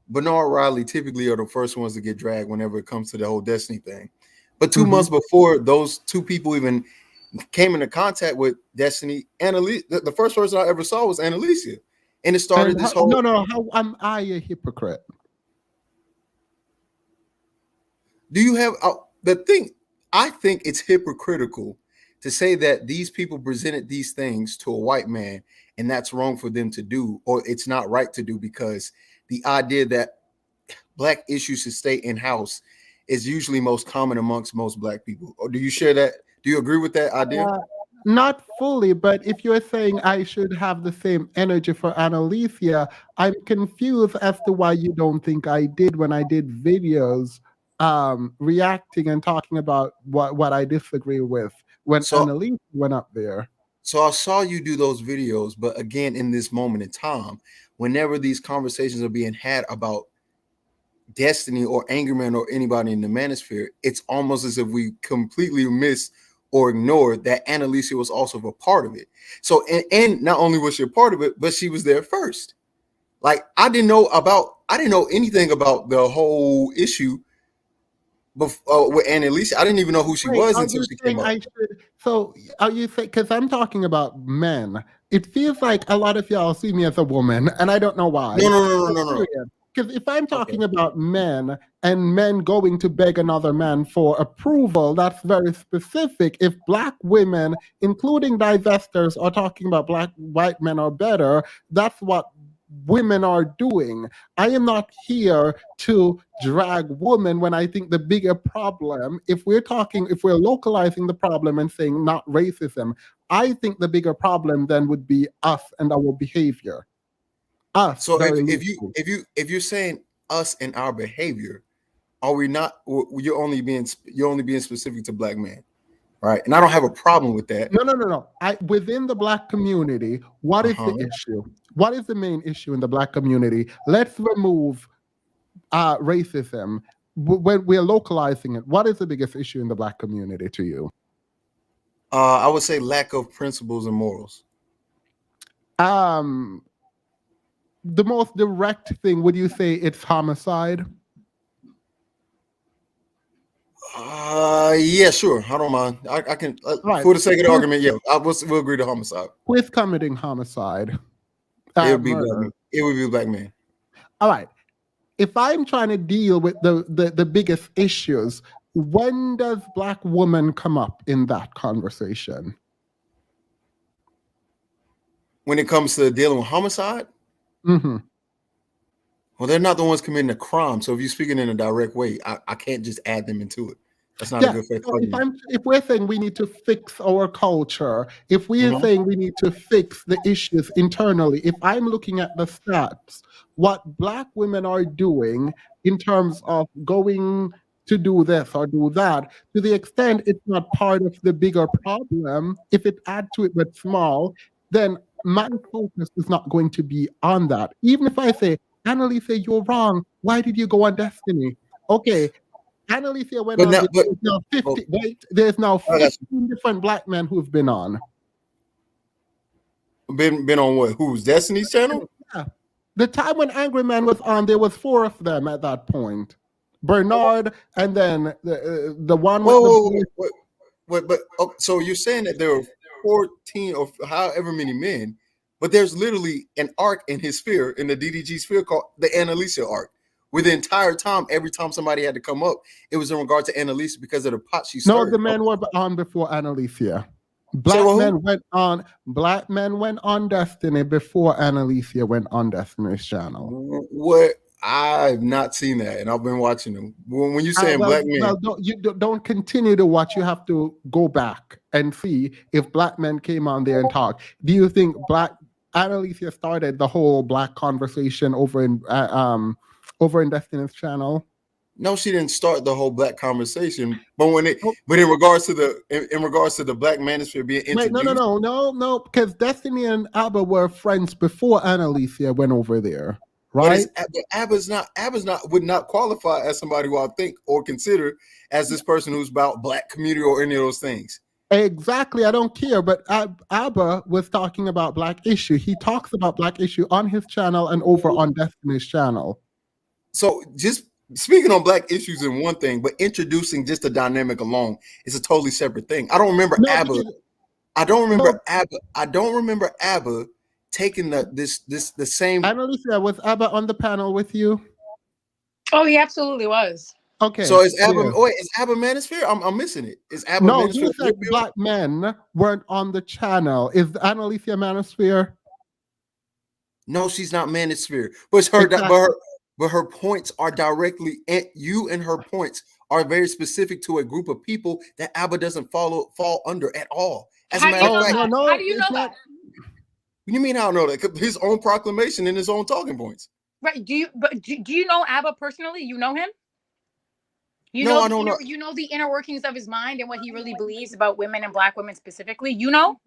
Bernard Riley typically are the first ones to get dragged whenever it comes to the whole Destiny thing. But 2 months before those two people even came into contact with Destiny, the first person I ever saw was Annalicia. And it started this whole... No, how am I a hypocrite? Do you have... the thing, I think it's hypocritical to say that these people presented these things to a white man and that's wrong for them to do, or it's not right to do, because the idea that Black issues should stay in-house is usually most common amongst most Black people. Or do you share that? Do you agree with that idea? Not fully, but if you're saying I should have the same energy for Annalicia, I'm confused as to why you don't think I did when I did videos reacting and talking about what I disagree with when Annalicia went up there. So I saw you do those videos, but again, in this moment in time, whenever these conversations are being had about Destiny or Angry Man or anybody in the manosphere, it's almost as if we completely miss or ignore that Annalicia was also a part of it. So, and not only was she a part of it, but she was there first. Like I didn't know anything about the whole issue with Annalicia. I didn't even know who she was until she came up. So are you saying, because I'm talking about men, it feels like a lot of y'all see me as a woman, and I don't know why. No. Because if I'm talking about men and men going to beg another man for approval, that's very specific. If Black women, including divestors, are talking about white men are better, that's what women are doing. I am not here to drag women when I think the bigger problem, if we're localizing the problem and saying not racism, I think the bigger problem then would be us and our behavior. So if you're saying us and our behavior, are we not? You're only being specific to Black men, right? And I don't have a problem with that. No. Within the Black community, what is the issue? What is the main issue in the Black community? Let's remove racism. When we're localizing it, what is the biggest issue in the Black community to you? I would say lack of principles and morals. The most direct thing, would you say it's homicide? Yeah, sure. I don't mind. I can, for the sake of the argument, yeah, we'll agree to homicide. Who is committing homicide? It would be Black men. All right. If I'm trying to deal with the biggest issues, when does Black woman come up in that conversation? When it comes to dealing with homicide? Well, they're not the ones committing the crime. So if you're speaking in a direct way, I can't just add them into it. That's not a good faith So argument. if we're saying we need to fix our culture, if we are saying we need to fix the issues internally, if I'm looking at the stats, what Black women are doing in terms of going to do this or do that, to the extent it's not part of the bigger problem, if it adds to it but small, then my focus is not going to be on that. Even if I say, Annalisa, you're wrong. Why did you go on Destiny? Okay, Annalisa went But on. now, but There's now 50. Wait, there's now I got 15 different Black men who've been on. been on what? Who's Destiny's channel? Yeah. The time when Angry Man was on, there was 4 of them at that point. Bernard, and then the one with But so you're saying that there are 14 or however many men, but there's literally an arc in his sphere, in the DDG sphere, called the Annalisa arc. Where the entire time, every time somebody had to come up, it was in regard to Annalisa because of the pot she stirred. No, the men were on before Annalisa. Black men went on Destiny before Annalisa went on Destiny's channel. What? I've not seen that, and I've been watching them. When you're saying Black men, well, don't continue to watch. You have to go back and see if Black men came on there and talked. Do you think Annalisa started the whole Black conversation over in Destiny's channel? No, she didn't start the whole Black conversation. But but in regards to the Black manosphere being introduced, Wait, no, because Destiny and Abba were friends before Annalisa went over there, right? But Abba's not would not qualify as somebody who I think or consider as this person who's about Black community or any of those things. Exactly, I don't care. But Abba was talking about Black issue. He talks about Black issue on his channel and over on Destiny's channel. So just speaking on Black issues is one thing, but introducing just the dynamic alone is a totally separate thing. I don't remember Abba. I don't remember Abba taking the same. Annalisa, was Abba on the panel with you? Oh, he absolutely was. Okay. So is Abba? Wait, is Abba Manosphere? I'm missing it. Is Abba? No, Manosphere you said Black men weren't on the channel. Is Annalisa Manosphere? No, she's not Manosphere, but it's her. Exactly. But her points are directly at you, and her points are very specific to a group of people that Abba doesn't fall under at all. As a matter of fact, how do you know that? What do you mean? I don't know that. His own proclamation and his own talking points. Right? Do you know Abba personally? You know him. I don't know. You know the inner workings of his mind and what he really believes about women and Black women specifically. You know.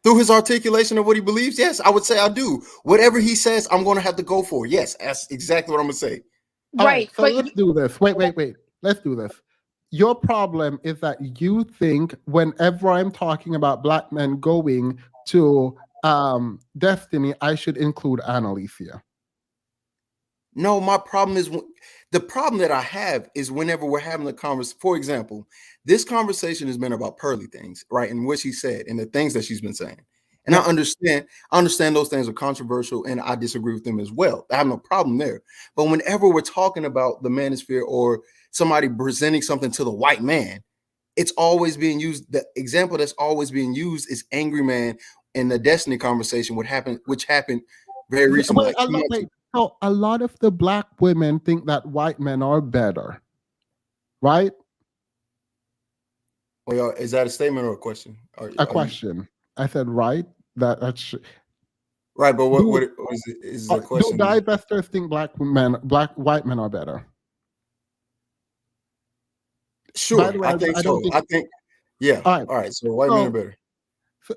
Through his articulation of what he believes, yes, I would say I do. Whatever he says, I'm going to have to go for. Yes, that's exactly what I'm going to say. Right. So let's do this. Wait. Let's do this. Your problem is that you think whenever I'm talking about Black men going to Destiny, I should include Annalisa. No, my problem is the problem that I have is whenever we're having a conversation. For example, this conversation has been about Pearly Things, right? And what she said and the things that she's been saying. And I understand those things are controversial and I disagree with them as well. I have no problem there. But whenever we're talking about the manosphere or somebody presenting something to the white man, it's always being used. The example that's always being used is Angry Man in the Destiny conversation, which happened very recently. So a lot of the Black women think that white men are better, right? Well, is that a statement or a question? A question. I said, right? That's right. But what is it? Is the question? Do divestors think white men are better? Sure, way, I think so. I think, yeah. All right. So white men are better.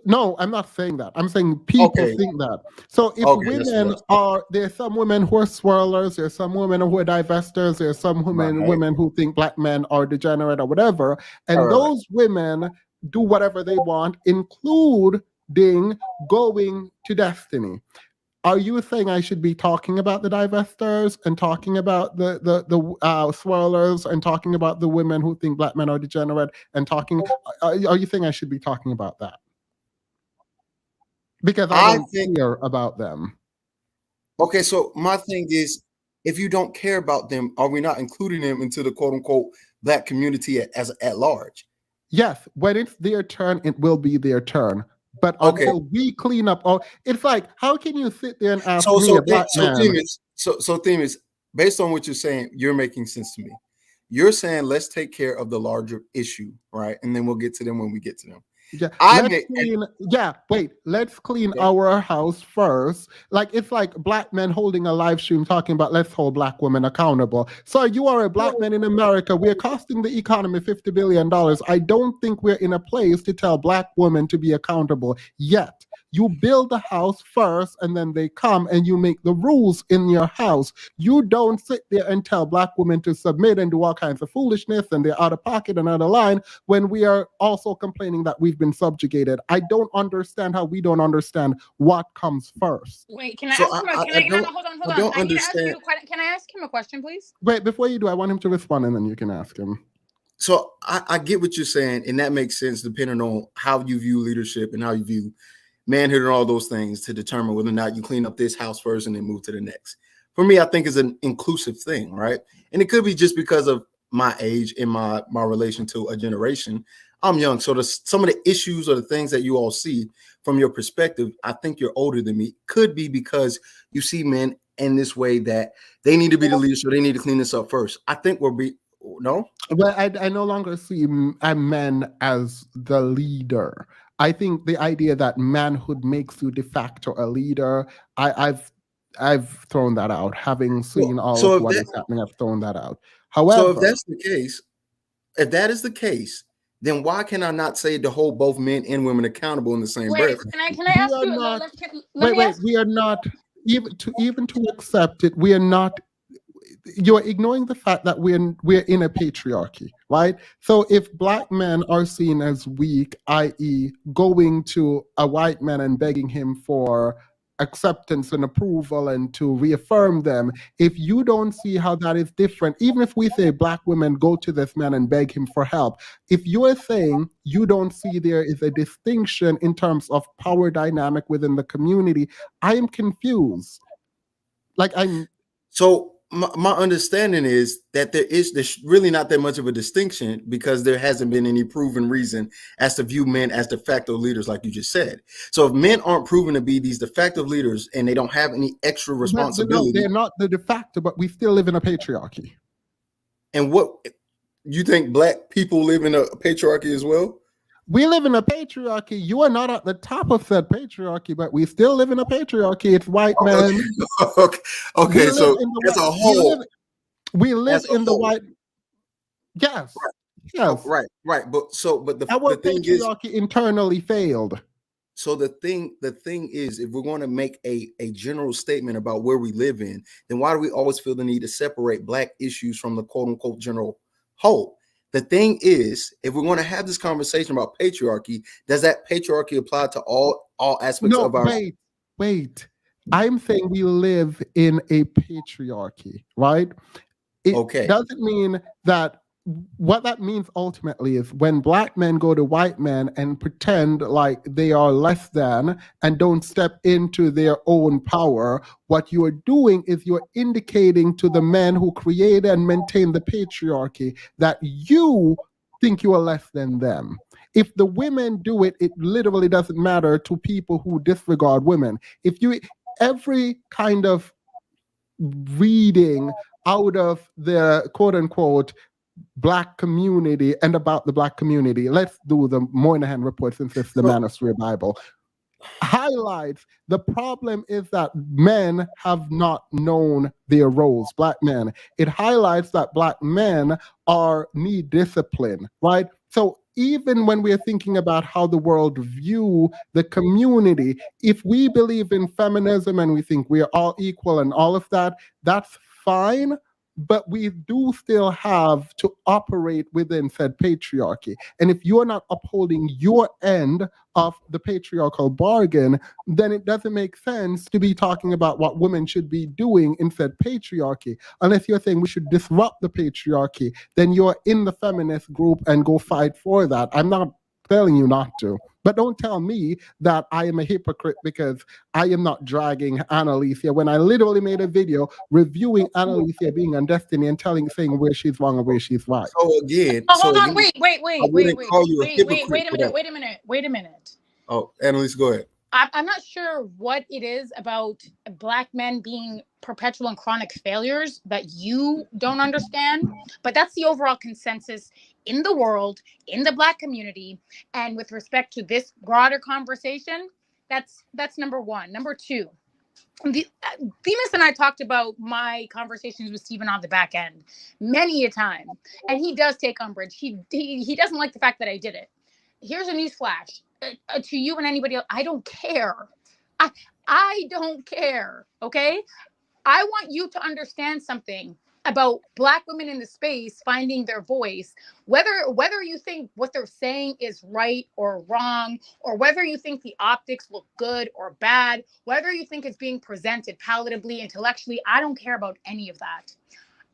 No, I'm not saying that. I'm saying people think that. So if women there's some women who are swirlers, there's some women who are divestors, there's some women who think Black men are degenerate or whatever, and those women do whatever they want, including going to Destiny. Are you saying I should be talking about the divestors and talking about the swirlers and talking about the women who think Black men are degenerate and talking? Are you saying I should be talking about that? Because I don't care about them. Okay, so my thing is, if you don't care about them, are we not including them into the quote unquote Black community at large? Yes, when it's their turn, it will be their turn. But until we clean up, it's like, how can you sit there and ask me a Black man? So theme is based on what you're saying, you're making sense to me. You're saying let's take care of the larger issue, right? And then we'll get to them when we get to them. Yeah, let's clean Okay. our house first. Like it's like black men holding a live stream talking about let's hold black women accountable. So you are a black man in America. We're costing the economy $50 billion. I don't think we're in a place to tell black women to be accountable yet. You build the house first and then they come and you make the rules in your house. You don't sit there and tell black women to submit and do all kinds of foolishness and they're out of pocket and out of line when we are also complaining that we've been subjugated. I don't understand how we don't understand what comes first. Wait, can I ask him? Hold on. I don't I need to ask understand. you. Can I ask him a question, please? Wait, before you do, I want him to respond and then you can ask him. So I get what you're saying, and that makes sense depending on how you view leadership and how you view manhood and all those things to determine whether or not you clean up this house first and then move to the next. For me, I think it's an inclusive thing, right? And it could be just because of my age and my relation to a generation. I'm young, so some of the issues or the things that you all see from your perspective, I think you're older than me, could be because you see men in this way that they need to be the leaders, so they need to clean this up first. I think no? But I no longer see men as the leader. I think the idea that manhood makes you de facto a leader, I've thrown that out. Having seen all of what is happening, I've thrown that out. However, so if that's the case, if that is the case, then why can I not say to hold both men and women accountable in the same breath? Can I ask you? We are not even to accept it. We are not. You're ignoring the fact that we're in a patriarchy, right? So if black men are seen as weak, i.e., going to a white man and begging him for acceptance and approval and to reaffirm them, if you don't see how that is different, even if we say black women go to this man and beg him for help, if you're saying you don't see there is a distinction in terms of power dynamic within the community, I am confused. So my understanding is that there's really not that much of a distinction because there hasn't been any proven reason as to view men as de facto leaders, like you just said. So if men aren't proven to be these de facto leaders and they don't have any extra responsibility, they're not the de facto, but we still live in a patriarchy. And what you think black people live in a patriarchy as well? We live in a patriarchy. You are not at the top of that patriarchy, but we still live in a patriarchy. It's white men. Okay. So as a whole, we live in the white. Yes. Yes. Right. But the thing is, patriarchy internally failed. So the thing is, if we're going to make a general statement about where we live in, then why do we always feel the need to separate black issues from the quote unquote general whole? The thing is, if we're going to have this conversation about patriarchy, does that patriarchy apply to all aspects of our? Wait. I'm saying we live in a patriarchy, right? It doesn't mean that. What that means ultimately is when black men go to white men and pretend like they are less than and don't step into their own power, what you are doing is you're indicating to the men who create and maintain the patriarchy that you think you are less than them. If the women do it, it literally doesn't matter to people who disregard women. Every kind of reading out of the quote unquote black community and about the black community, let's do the Moynihan report since it's the Manosphere Bible, highlights the problem is that men have not known their roles, black men. It highlights that black men need discipline, right? So even when we're thinking about how the world view the community, if we believe in feminism and we think we're all equal and all of that, that's fine. But we do still have to operate within said patriarchy. And if you're not upholding your end of the patriarchal bargain, then it doesn't make sense to be talking about what women should be doing in said patriarchy. Unless you're saying we should disrupt the patriarchy, then you're in the feminist group and go fight for that. I'm not telling you not to. But don't tell me that I am a hypocrite because I am not dragging Annalicia when I literally made a video reviewing Annalicia being on Destiny and saying where she's wrong and where she's right. So again, hold on, wait a minute. Oh, Annalise, go ahead. Wait a minute. Oh, Annalise, go ahead. I'm not sure what it is about Black men being perpetual and chronic failures that you don't understand, but that's the overall consensus in the world, in the Black community, and with respect to this broader conversation. That's number one. Number two, Themis and I talked about my conversations with Stephen on the back end many a time, and he does take umbrage. He doesn't like the fact that I did it. Here's a news flash to you and anybody else. I don't care. I don't care. Okay. I want you to understand something about Black women in the space finding their voice, whether you think what they're saying is right or wrong, or whether you think the optics look good or bad, whether you think it's being presented palatably, intellectually. I don't care about any of that.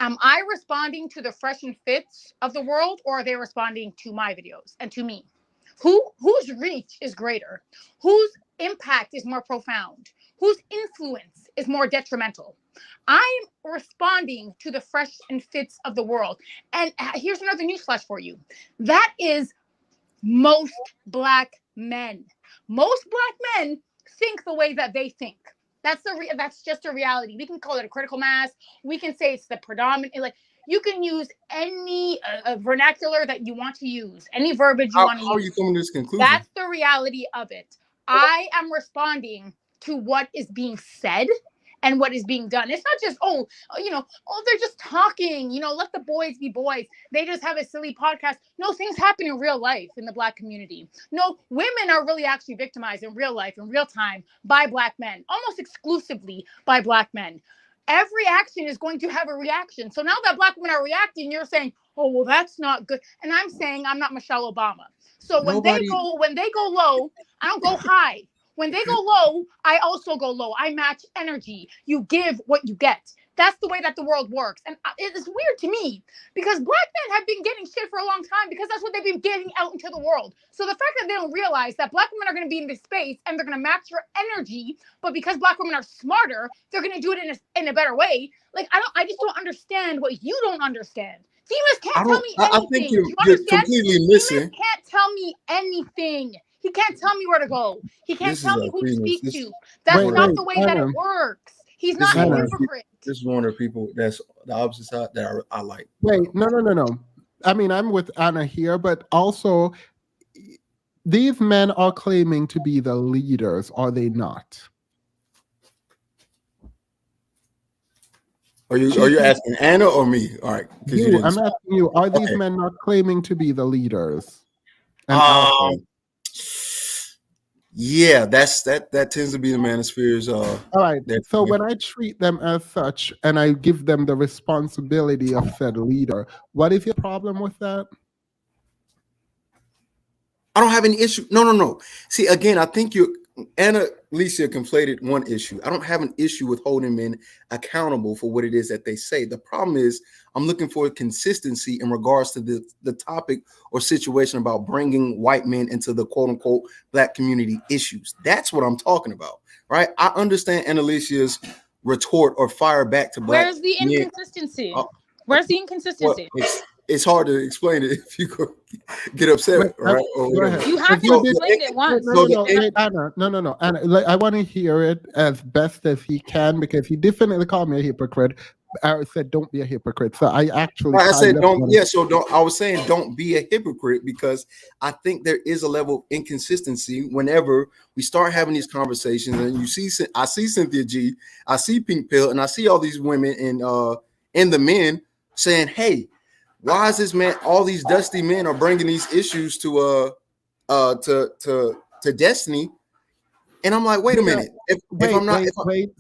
Am I responding to the fresh and fits of the world, or are they responding to my videos and to me? Whose reach is greater? Whose impact is more profound? Whose influence is more detrimental? I'm responding to the fresh and fits of the world. And here's another newsflash for you. That is most Black men. Most Black men think the way that they think. That's just a reality. We can call it a critical mass. We can say it's the predominant. Like, you can use any vernacular that you want to use, any verbiage you want to use. How are you coming to this conclusion? That's the reality of it. I am responding to what is being said and what is being done. It's not just, they're just talking, let the boys be boys. They just have a silly podcast. No, things happen in real life in the Black community. No, women are really actually victimized in real life, in real time, by Black men, almost exclusively by Black men. Every action is going to have a reaction. So now that Black women are reacting, you're saying, oh, well, that's not good. And I'm saying I'm not Michelle Obama. So when they go low, I don't go high. When they go low, I also go low. I match energy. You give what you get. That's the way that the world works. And it is weird to me because Black men have been getting shit for a long time because that's what they've been getting out into the world. So the fact that they don't realize that Black women are going to be in this space and they're going to match your energy, but because Black women are smarter, they're going to do it in a better way. Like, I just don't understand what you don't understand. Themis can't tell me anything. I think you're completely missing. Themis can't tell me anything. He can't tell me where to go. He can't tell me who to speak to. That's not the way that it works. He's not a hypocrite. This is one of the people that's the opposite side that I like. Wait, no. I mean, I'm with Anna here, but also these men are claiming to be the leaders, are they not? Are you asking Anna or me? All right. I'm asking you, are these men not claiming to be the leaders? Yeah, that tends to be the manosphere's. All right. So when I treat them as such and I give them the responsibility of said leader, what is your problem with that? I don't have any issue. No. See, again, I think Anna Alicia conflated one issue. I don't have an issue with holding men accountable for what it is that they say. The problem is I'm looking for consistency in regards to the topic or situation about bringing white men into the quote unquote Black community issues. That's what I'm talking about, right? I understand Anna Alicia's retort or fire back to Black. Where's the inconsistency? Where's the inconsistency? Well, it's hard to explain it if you go get upset, right? You have to explain it once. No. Anna, I want to hear it as best as he can because he definitely called me a hypocrite. I said, "Don't be a hypocrite." So I actually, I said, "Don't." Yeah, so don't. I was saying, "Don't be a hypocrite," because I think there is a level of inconsistency whenever we start having these conversations, and I see Cynthia G, I see Pink Pill, and I see all these women and the men saying, "Hey, why is this man? All these dusty men are bringing these issues to Destiny," and I'm like, "Wait a minute! Wait.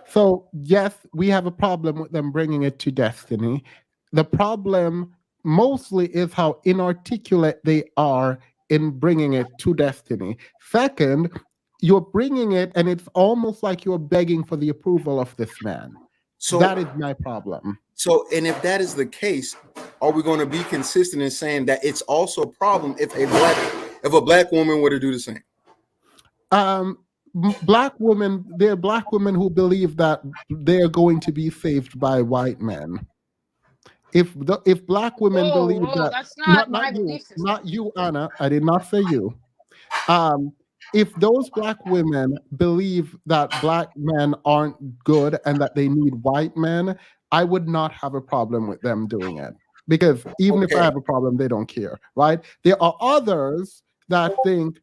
So yes, we have a problem with them bringing it to Destiny. The problem mostly is how inarticulate they are in bringing it to Destiny. Second, you're bringing it, and it's almost like you're begging for the approval of this man. So that is my problem. So, and if that is the case, are we going to be consistent in saying that it's also a problem if a black woman were to do the same? Black women, there are Black women who believe that they're going to be saved by white men. If Black women believe that, that's not my belief system. Not you, Anna. I did not say you. if those black women believe that black men aren't good and that they need white men, I would not have a problem with them doing it. Because even if I Okay. have a problem, they don't care, right? There are others that think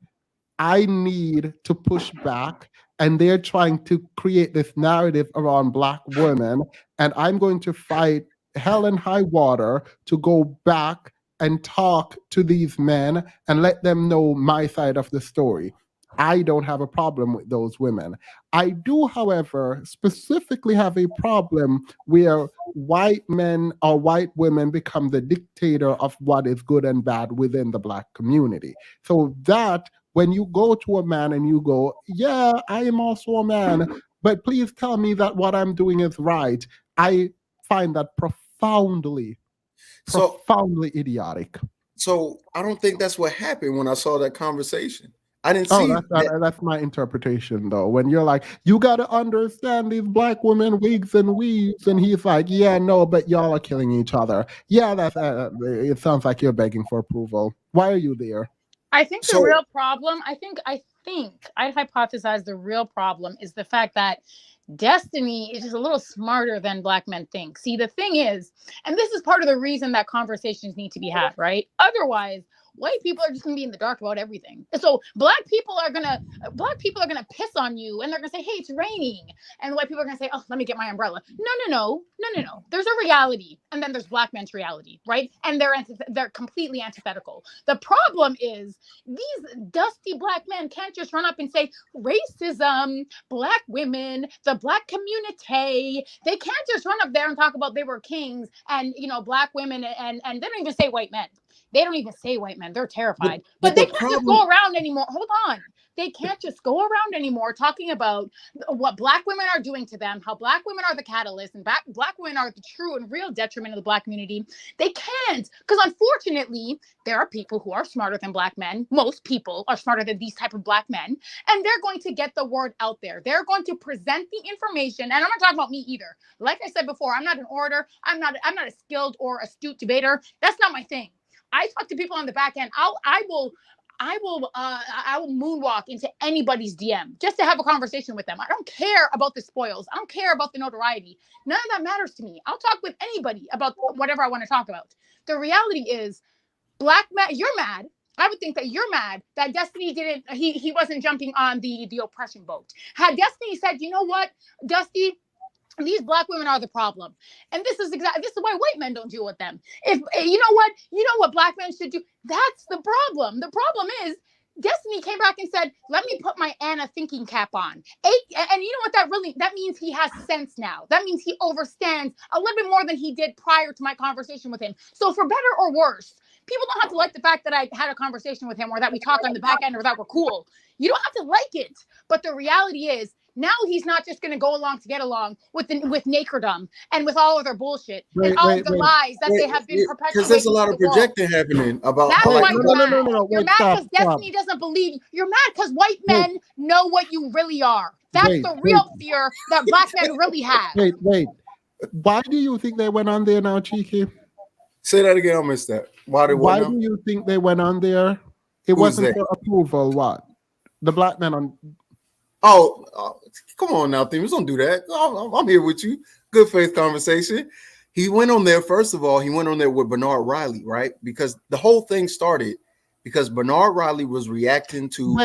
I need to push back, and they're trying to create this narrative around black women, and I'm going to fight hell and high water to go back and talk to these men and let them know my side of the story. I don't have a problem with those women. I do, however, specifically have a problem where white men or white women become the dictator of what is good and bad within the black community. So that when you go to a man and you go, yeah, I am also a man, but please tell me that what I'm doing is right, I find that profoundly idiotic. So I don't think that's what happened when I saw that conversation. I didn't Oh, see that's my interpretation, though. When you're like, you got to understand these black women wigs and weaves, and he's like, yeah, no, but y'all are killing each other. Yeah, that's it sounds like you're begging for approval. Why are you there? I think the real problem, I think I'd hypothesize the real problem is the fact that Destiny is just a little smarter than black men think. See, the thing is, and this is part of the reason that conversations need to be had, right? Otherwise, white people are just gonna be in the dark about everything. So black people are gonna piss on you, and they're gonna say, "Hey, it's raining," and white people are gonna say, "Oh, let me get my umbrella." No. There's a reality, and then there's black men's reality, right? And they're completely antithetical. The problem is these dusty black men can't just run up and say racism, black women, the black community. They can't just run up there and talk about they were kings and black women, and they don't even say white men. They don't even say white men. They're terrified. But they can't just go around anymore. Hold on. They can't just go around anymore talking about what black women are doing to them, how black women are the catalyst, and black women are the true and real detriment of the black community. They can't, because unfortunately, there are people who are smarter than black men. Most people are smarter than these type of black men, and they're going to get the word out there. They're going to present the information, and I'm not talking about me either. Like I said before, I'm not an orator. I'm not a skilled or astute debater. That's not my thing. I talk to people on the back end. I will moonwalk into anybody's DM just to have a conversation with them. I don't care about the spoils. I don't care about the notoriety. None of that matters to me. I'll talk with anybody about whatever I want to talk about. The reality is, black men, you're mad. I would think that you're mad that Destiny didn't. He wasn't jumping on the oppression boat. Had Destiny said, you know what, Dusty, these black women are the problem, and this is why white men don't deal with them. If you know what black men should do. That's the problem. The problem is Destiny came back and said, "Let me put my Anna thinking cap on." And you know what that means? He has sense now. That means he understands a little bit more than he did prior to my conversation with him. So for better or worse, people don't have to like the fact that I had a conversation with him, or that we talked on the back end, or that we're cool. You don't have to like it, but the reality is, now he's not just going to go along to get along with Nacredom and with all of their bullshit and all of the lies that they have been perpetuating. Because there's a lot of projecting happening about. That's why you're mad. No, you're mad because Destiny doesn't believe. You're mad because white men know what you really are. That's the real fear that black men really have. Wait. Why do you think they went on there now, Cheeky? Say that again. I missed that. Why do you think they went on there? It wasn't for approval. What? The black men on. Oh, come on now, Themes. Don't do that. I'm here with you. Good faith conversation. He went on there, first of all, with Bernard Riley, right? Because the whole thing started because Bernard Riley was reacting to.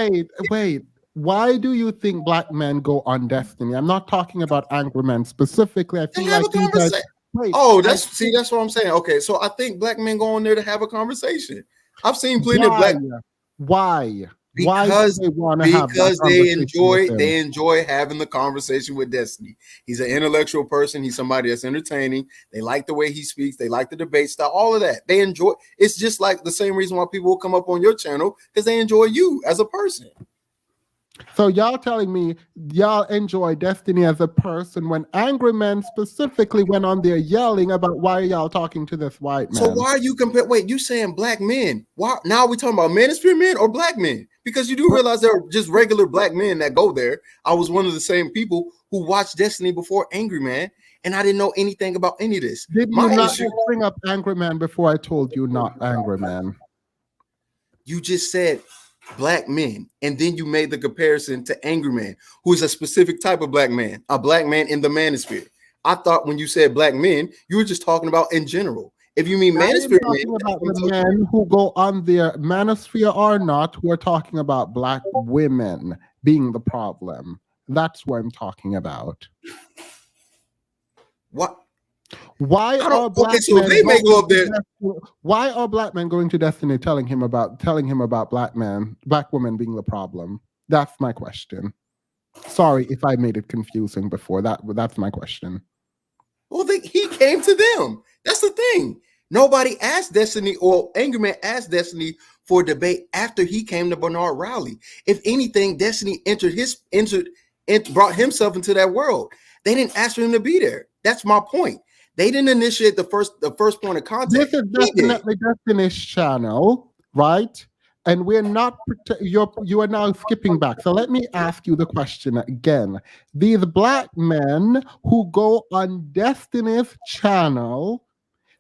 Wait. Why do you think black men go on Destiny? I'm not talking about angry men specifically. I feel like you guys. That's what I'm saying. Okay, so I think black men go on there to have a conversation. I've seen plenty of black. Why? Because they enjoy having the conversation with Destiny. He's an intellectual person. He's somebody that's entertaining. They like the way he speaks. They like the debate style. All of that. They enjoy. It's just like the same reason why people will come up on your channel, because they enjoy you as a person. So y'all telling me y'all enjoy Destiny as a person when angry men specifically went on there yelling about why y'all talking to this white man? So why are you comparing? Wait, you saying black men? Why now are we talking about manosphere men or black men? Because you do realize there are just regular black men that go there. I was one of the same people who watched Destiny before Angry Man, and I didn't know anything about any of this. Did you not just bring up Angry Man before I told you not Angry Man? You just said black men, and then you made the comparison to angry man, who is a specific type of black man, a black man in the manosphere. I thought when you said black men, you were just talking about in general. If you mean I am manosphere talking men, about the men who go on their manosphere or not. We're talking about black women being the problem. That's what I'm talking about. What? Why I are don't. Okay, black so men they may go up there. Why are black men going to Destiny telling him about black women being the problem? That's my question. Sorry if I made it confusing before. That's my question. Well, he came to them. That's the thing. Nobody asked Destiny, or Angry Man asked Destiny for a debate after he came to Bernard Rowley. If anything, Destiny brought himself into that world. They didn't ask for him to be there. That's my point. They didn't initiate the first point of contact. This is definitely Destiny's channel, right? And we're not. You are now skipping back. So let me ask you the question again. These black men who go on Destiny's channel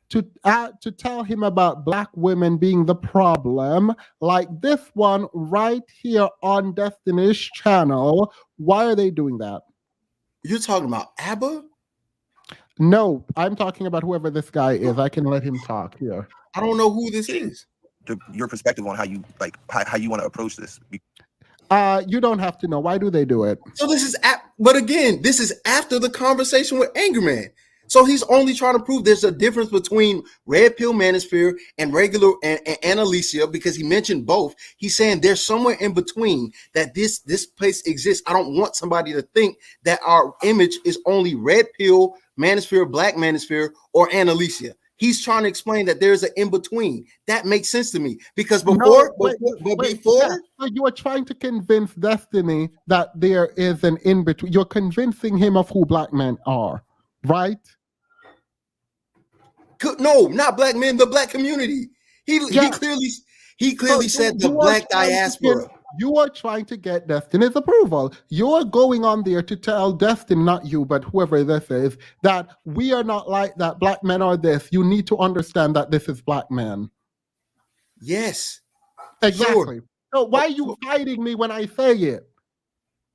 to tell him about black women being the problem, like this one right here on Destiny's channel. Why are they doing that? You're talking about ABBA? No, I'm talking about whoever this guy is. I can let him talk here. I don't know who this is. Your perspective on how you how you want to approach this. You don't have to know. Why do they do it? So this is but again, this is after the conversation with Angry Man. So he's only trying to prove there's a difference between Red Pill Manosphere and regular and Alicia, because he mentioned both. He's saying there's somewhere in between that this place exists. I don't want somebody to think that our image is only Red Pill Manosphere, Black Manosphere, or Annalicia. He's trying to explain that there's an in between. That makes sense to me, because before, so you are trying to convince Destiny that there is an in between. You're convincing him of who black men are, right? No, not black men. The black community. He clearly said the black diaspora. You are trying to get Destiny's approval. You're going on there to tell Destiny, not you, but whoever this is, that we are not like that. Black men are this. You need to understand that this is black men. Yes. Exactly. Sure. So why are you fighting me when I say it?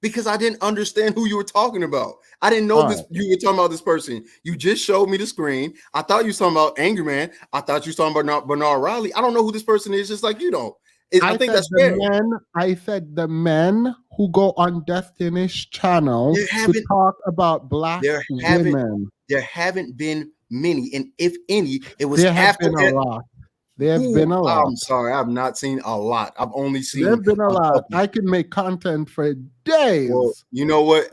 Because I didn't understand who you were talking about. I didn't know you were talking about this person. You just showed me the screen. I thought you were talking about Angry Man. I thought you were talking about Bernard Riley. I don't know who this person is, just like you don't. I think that's fair. I said the men who go on Destiny's channel to talk about black women. There haven't been many, and if any, it was there have after been a lot. There have been a lot. I'm sorry, I've not seen a lot. I've only seen. There's been a lot. I can make content for days. Well, you know what?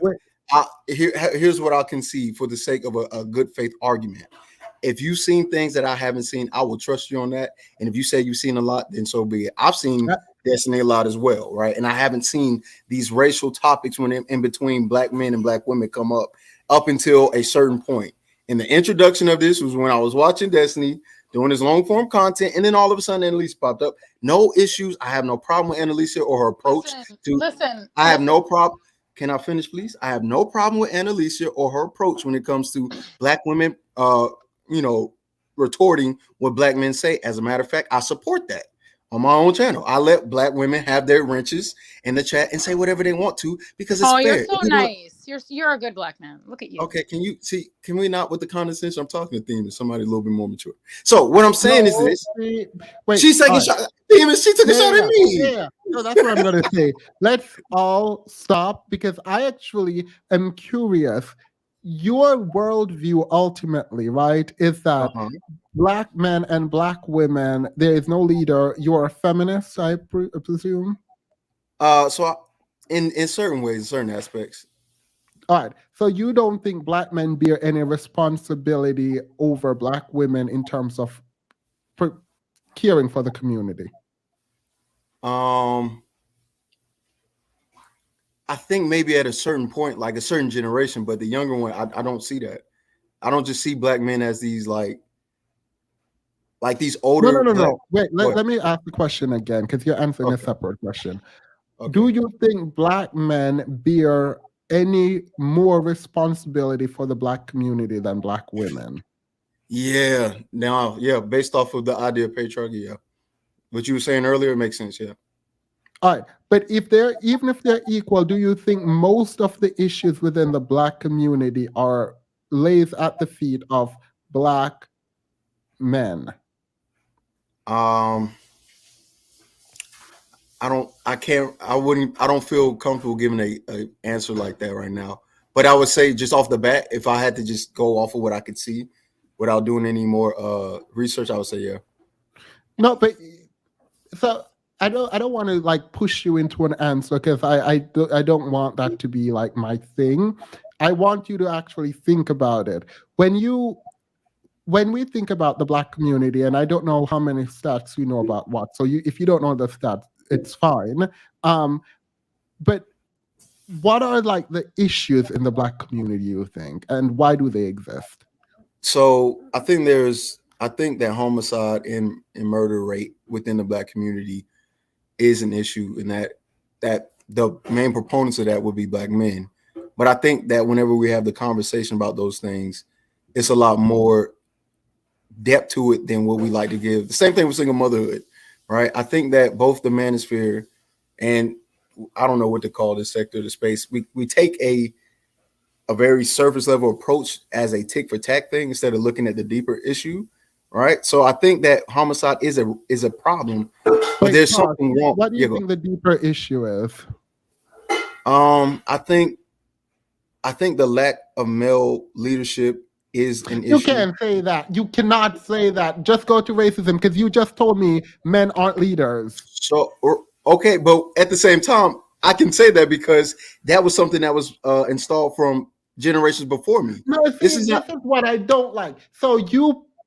Here's what I'll concede for the sake of a good faith argument. If you've seen things that I haven't seen, I will trust you on that. And if you say you've seen a lot, then so be it. I've seen Destiny a lot as well, right? And I haven't seen these racial topics when in between black men and black women come up until a certain point. And the introduction of this was when I was watching Destiny, doing his long form content, and then all of a sudden Annalise popped up. No issues. I have no problem with Annalise or her approach. I have no problem. Can I finish, please? I have no problem with Annalise or her approach when it comes to black women, retorting what black men say. As a matter of fact, I support that on my own channel. I let black women have their wrenches in the chat and say whatever they want to, because it's fair. You're so nice. You're a good black man. Look at you. Okay, can we not with the condescension? I'm talking to Theme, somebody a little bit more mature. So what I'm saying is this. She's taking a shot. Theme, she took a shot at me. Yeah. So that's what I'm gonna say. Let's all stop, because I actually am curious. Your worldview ultimately, right, is that black men and black women, there is no leader. You're a feminist, I presume. In certain ways, in certain aspects. All right. So you don't think black men bear any responsibility over black women in terms of caring for the community? I think maybe at a certain point, like a certain generation, but the younger one, I don't see that. I don't just see black men as these like these older. No. Wait, let me ask the question again, because you're answering a separate question. Okay. Do you think black men bear any more responsibility for the black community than black women? Yeah. Now, based off of the idea of patriarchy, yeah. What you were saying earlier makes sense, yeah. All right, but even if they're equal, do you think most of the issues within the Black community lays at the feet of Black men? I don't feel comfortable giving a answer like that right now. But I would say just off the bat, if I had to just go off of what I could see without doing any more research, I would say yeah. No, but so I don't want to like push you into an answer because I don't want that to be like my thing. I want you to actually think about it. When we think about the Black community, and I don't know how many stats you know about what. So if you don't know the stats, it's fine. But what are like the issues in the Black community, you think, and why do they exist? So I think that homicide and murder rate within the Black community is an issue, and that the main proponents of that would be Black men. But I think that whenever we have the conversation about those things, it's a lot more depth to it than what we like to give. The same thing with single motherhood, right? I think that both the manosphere and I don't know what to call this sector of the space, we take a very surface level approach as a tick for tack thing instead of looking at the deeper issue, right? So I think that homicide is a problem, but there's something wrong. What do you think the deeper issue is? I think the lack of male leadership is an issue. You can't say that. You cannot say that. Just go to racism because you just told me men aren't leaders. So okay, but at the same time, I can say that because that was something that was installed from generations before me. No, see, this is what I don't like. So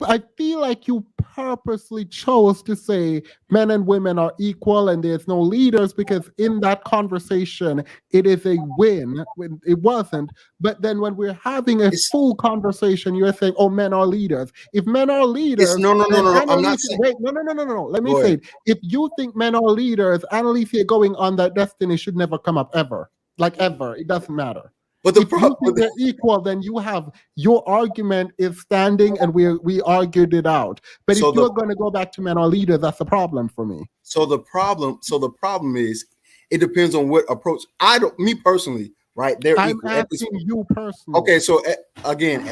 I feel like you purposely chose to say men and women are equal and there's no leaders because in that conversation, it is a win. It wasn't. But then when we're having a full conversation, you're saying, oh, men are leaders. If men are leaders... No. I'm not saying... Wait, no. Let me say it. If you think men are leaders, Annalisa going on that destiny should never come up ever. Like ever. It doesn't matter. But if you think they're equal, then you have your argument is standing, and we argued it out. But if you're going to go back to men or leaders, that's a problem for me. So the problem is, it depends on what approach. Me personally, right? I'm asking you personally. Okay, so again,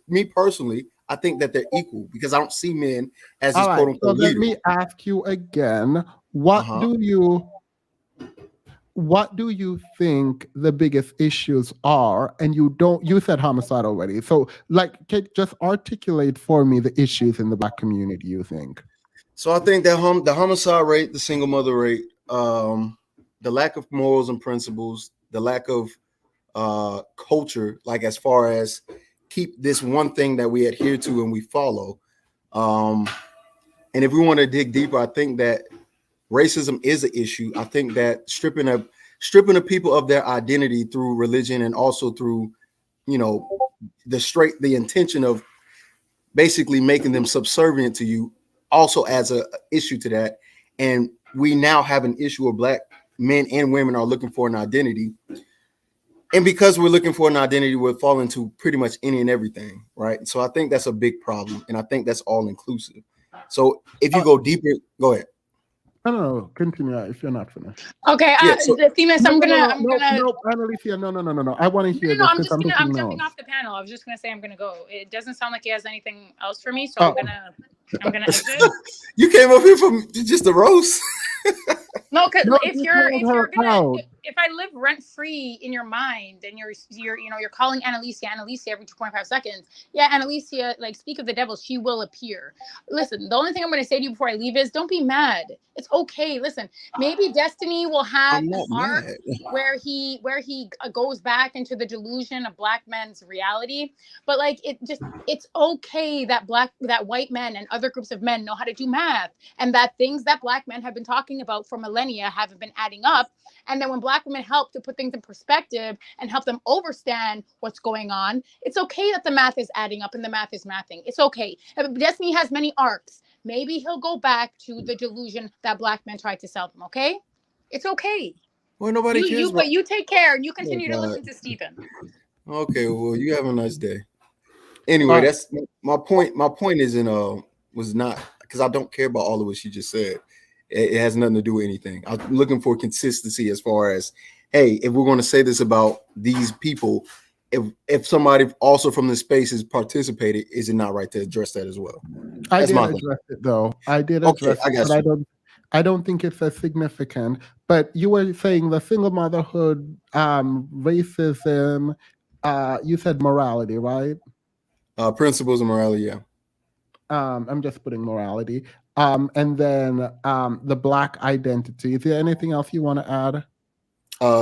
me personally, I think that they're equal because I don't see men as this quote unquote leader. Let me ask you again: What do you think the biggest issues are? And you said homicide already. So just articulate for me the issues in the Black community, you think. So I think that the homicide rate, the single mother rate, the lack of morals and principles, the lack of culture, like as far as keep this one thing that we adhere to and we follow. And if we want to dig deeper, I think that racism is an issue. I think that stripping the people of their identity through religion and also through, the intention of basically making them subservient to you also adds a issue to that. And we now have an issue of Black men and women are looking for an identity. And because we're looking for an identity, we're falling to pretty much any and everything, right? So I think that's a big problem. And I think that's all inclusive. So if you go deeper, go ahead. No, continue if you're not finished. Okay, Themis, I'm gonna. No, Annalisa, no. I want to hear this. I'm jumping off the panel. I was just gonna say I'm gonna go. It doesn't sound like he has anything else for me, so I'm gonna exit. You came up here for just a roast. No, because if I live rent free in your mind and you're calling Annalisa every 2.5 seconds, Annalisa, speak of the devil, she will appear. Listen, the only thing I'm going to say to you before I leave is don't be mad. It's okay. Listen, maybe Destiny will have an arc where he goes back into the delusion of Black men's reality, but it's okay that white men and other groups of men know how to do math, and that things that Black men have been talking about for millennia haven't been adding up. And then when Black women help to put things in perspective and help them understand what's going on, it's okay that the math is adding up and the math is mathing. It's okay. Destiny has many arcs. Maybe he'll go back to the delusion that Black men tried to sell them, okay? It's okay. Well, nobody cares. But you take care and you continue to listen to Stephen. Okay, well, you have a nice day. Anyway, that's my point. My point was not because I don't care about all of what she just said. It has nothing to do with anything. I'm looking for consistency as far as, hey, if we're going to say this about these people, if somebody also from the space has participated, is it not right to address that as well? I That's did my thing. address it though. I did Okay, address I it, got but you. I don't think it's as significant. But you were saying the single motherhood, racism, you said morality, right? Principles of morality, yeah. I'm just putting morality. And then the black identity. Is there anything else you want to add?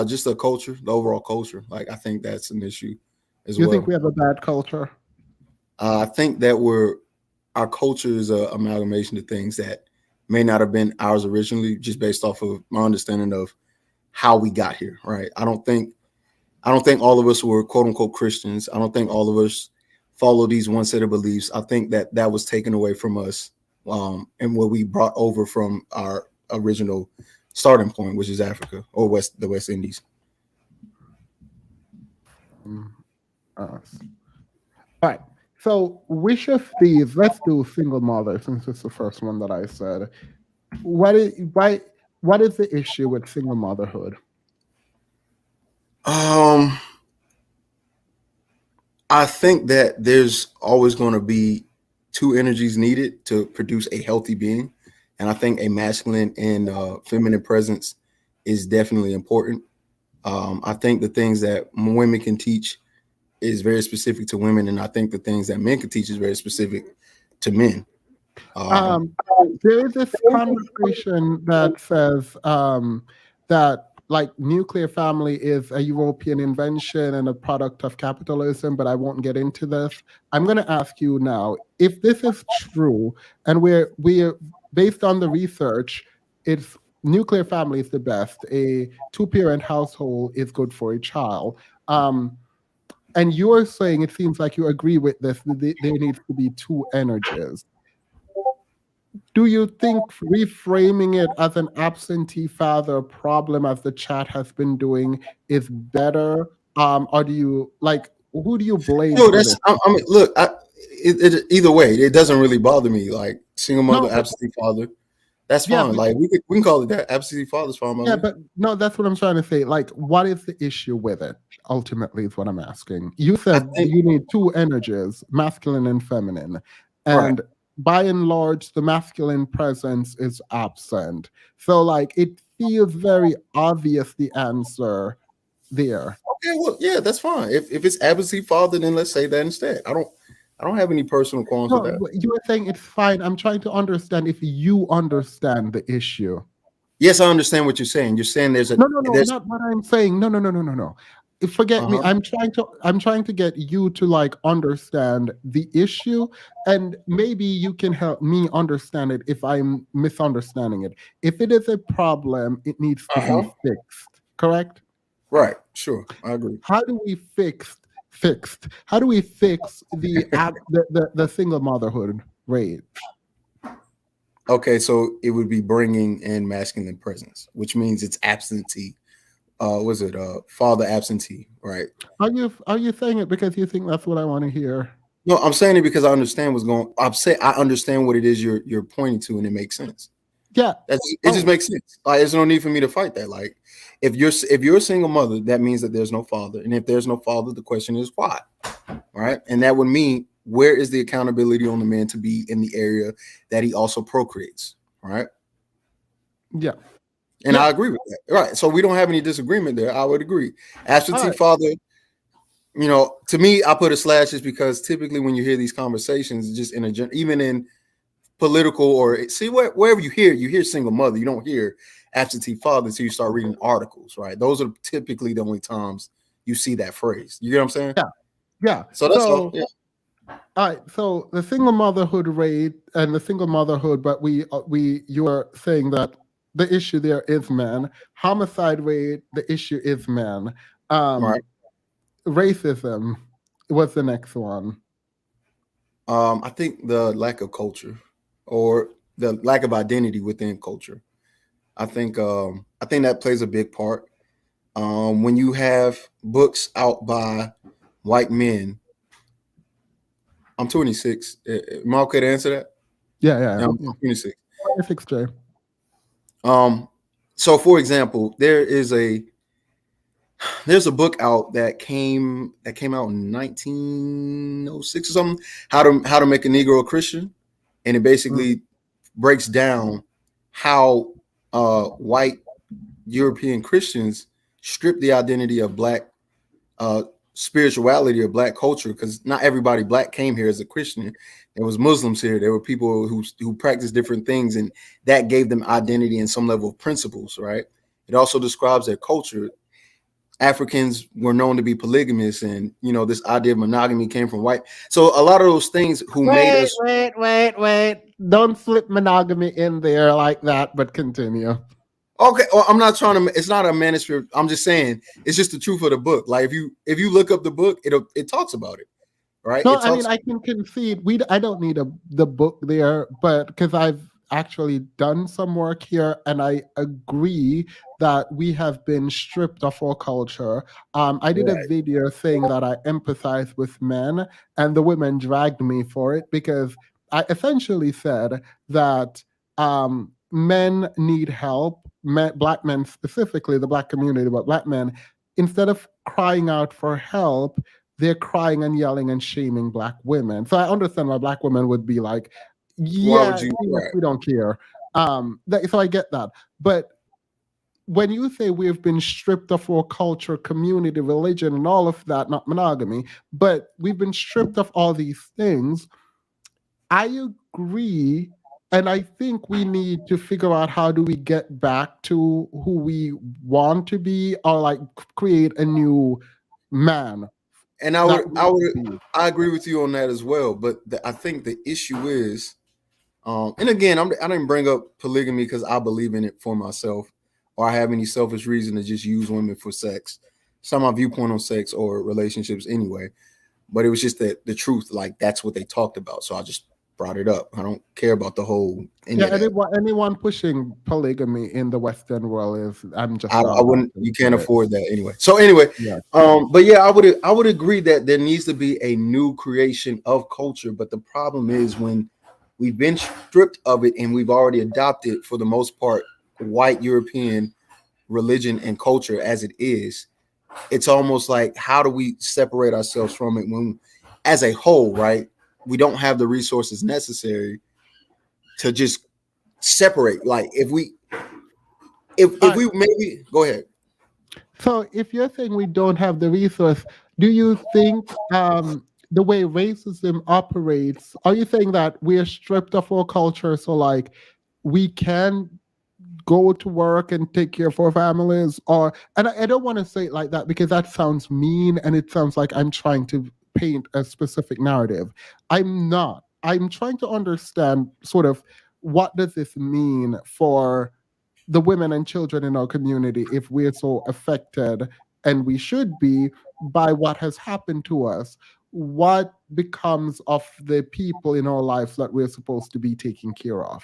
Just the culture, the overall culture. Like I think that's an issue as You well. think we have a bad culture? I think that our culture is a amalgamation of things that may not have been ours originally, just based off of my understanding of how we got here. Right. I don't think all of us were quote unquote Christians. I don't think all of us follow these one set of beliefs. I think that was taken away from us, and what we brought over from our original starting point, which is Africa or the West Indies. All right. So wish of these. Let's do single mother since it's the first one that I said. What is the issue with single motherhood? I think that there's always going to be two energies needed to produce a healthy being. And I think a masculine and feminine presence is definitely important. I think the things that women can teach is very specific to women. And I think the things that men can teach is very specific to men. There is this conversation that says that like nuclear family is a European invention and a product of capitalism, but I won't get into this. I'm going to ask you now, if this is true, and we're based on the research, it's nuclear family is the best. A two-parent household is good for a child. And you're saying it seems like you agree with this. There needs to be two energies. Do you think reframing it as an absentee father problem, as the chat has been doing, is better? Or do you who do you blame? No, I mean, look, either way, it doesn't really bother me. Like single mother, absentee father, that's fine. Like we can call it that. Absentee father's fine. Yeah, but no, that's what I'm trying to say. Like, what is the issue with it? Ultimately, is what I'm asking. You said you need two energies, masculine and feminine, and by and large, the masculine presence is absent. So, like, it feels very obvious the answer there. Okay, well, yeah, that's fine. If it's absentee father, then let's say that instead. I don't have any personal qualms with that. You were saying it's fine. I'm trying to understand if you understand the issue. Yes, I understand what you're saying. You're saying there's no, not what I'm saying. No. Forget me. I'm trying to get you to like understand the issue, and maybe you can help me understand it if I'm misunderstanding it. If it is a problem, it needs to be fixed. Correct? Right. Sure. I agree. How do we fix? How do we fix the single motherhood rate? Okay, so it would be bringing in masculine presence, which means it's absentee. Was it father absentee? Right. Are you saying it because you think that's what I want to hear? No, I'm saying it because I understand what's going. I understand what it is you're pointing to, and it makes sense. Yeah, it just makes sense. Like, there's no need for me to fight that. Like, if you're a single mother, that means that there's no father, and if there's no father, the question is why, right? And that would mean where is the accountability on the man to be in the area that he also procreates, right? Yeah, and I agree with that. Right, so we don't have any disagreement there. I would agree. Absentee father. To me, I put a slash just because typically when you hear these conversations, just even in political or wherever you hear single mother, you don't hear absentee father until you start reading articles, right? Those are typically the only times you see that phrase. You get what I'm saying? Yeah. So that's all. Yeah. All right. So the single motherhood rate and the single motherhood, but you are saying that the issue there is men. Homicide rate, the issue is men. Right. Racism was the next one. I think the lack of culture or the lack of identity within culture. I think that plays a big part. When you have books out by white men, I'm 26. Am I okay to answer that? Yeah. I'm 26. 26, Jay. So for example, there's a book out that came out in 1906 or something, how to make a Negro a Christian, and it basically breaks down how white European Christians strip the identity of black spirituality or black culture, because not everybody black came here as a Christian. There was Muslims here. There were people who practiced different things, and that gave them identity and some level of principles, right? It also describes their culture. Africans were known to be polygamous, and this idea of monogamy came from white. So a lot of those things made us. Wait. Don't slip monogamy in there like that, but continue. Okay, well, I'm not trying to. It's not a manuscript. I'm just saying it's just the truth of the book. Like if you look up the book, it talks about it, right? No, It talks. I can concede. I don't need the book there, but because I've actually done some work here, and I agree that we have been stripped of our culture. I did a video saying that I empathize with men, and the women dragged me for it because I essentially said that men need help. Black men specifically, the black community, but black men, instead of crying out for help, they're crying and yelling and shaming black women. So I understand why black women would be like, yeah, we don't care. So I get that. But when you say we've been stripped of our culture, community, religion, and all of that, not monogamy, but we've been stripped of all these things, I agree. And I think we need to figure out how do we get back to who we want to be, or like create a new man. And I agree with you on that as well. But I think the issue is, and again, I didn't bring up polygamy because I believe in it for myself, or I have any selfish reason to just use women for sex. It's not my viewpoint on sex or relationships anyway. But it was just that the truth, like that's what they talked about. So I just brought it up. I don't care about the whole. Anyone pushing polygamy in the Western world is, I'm just. I wouldn't. You can't afford that anyway. So anyway, but yeah, I would agree that there needs to be a new creation of culture. But the problem is when we've been stripped of it and we've already adopted, for the most part, white European religion and culture as it is. It's almost like, how do we separate ourselves from it when, as a whole, right? We don't have the resources necessary to just separate. Like if we maybe go ahead. So if you're saying we don't have the resource, do you think the way racism operates, are you saying that we're stripped of our culture, so like we can go to work and take care of our families? Or, and I don't want to say it like that because that sounds mean and it sounds like I'm trying to paint a specific narrative. I'm not. I'm trying to understand sort of what does this mean for the women and children in our community if we're so affected, and we should be, by what has happened to us. What becomes of the people in our lives that we're supposed to be taking care of?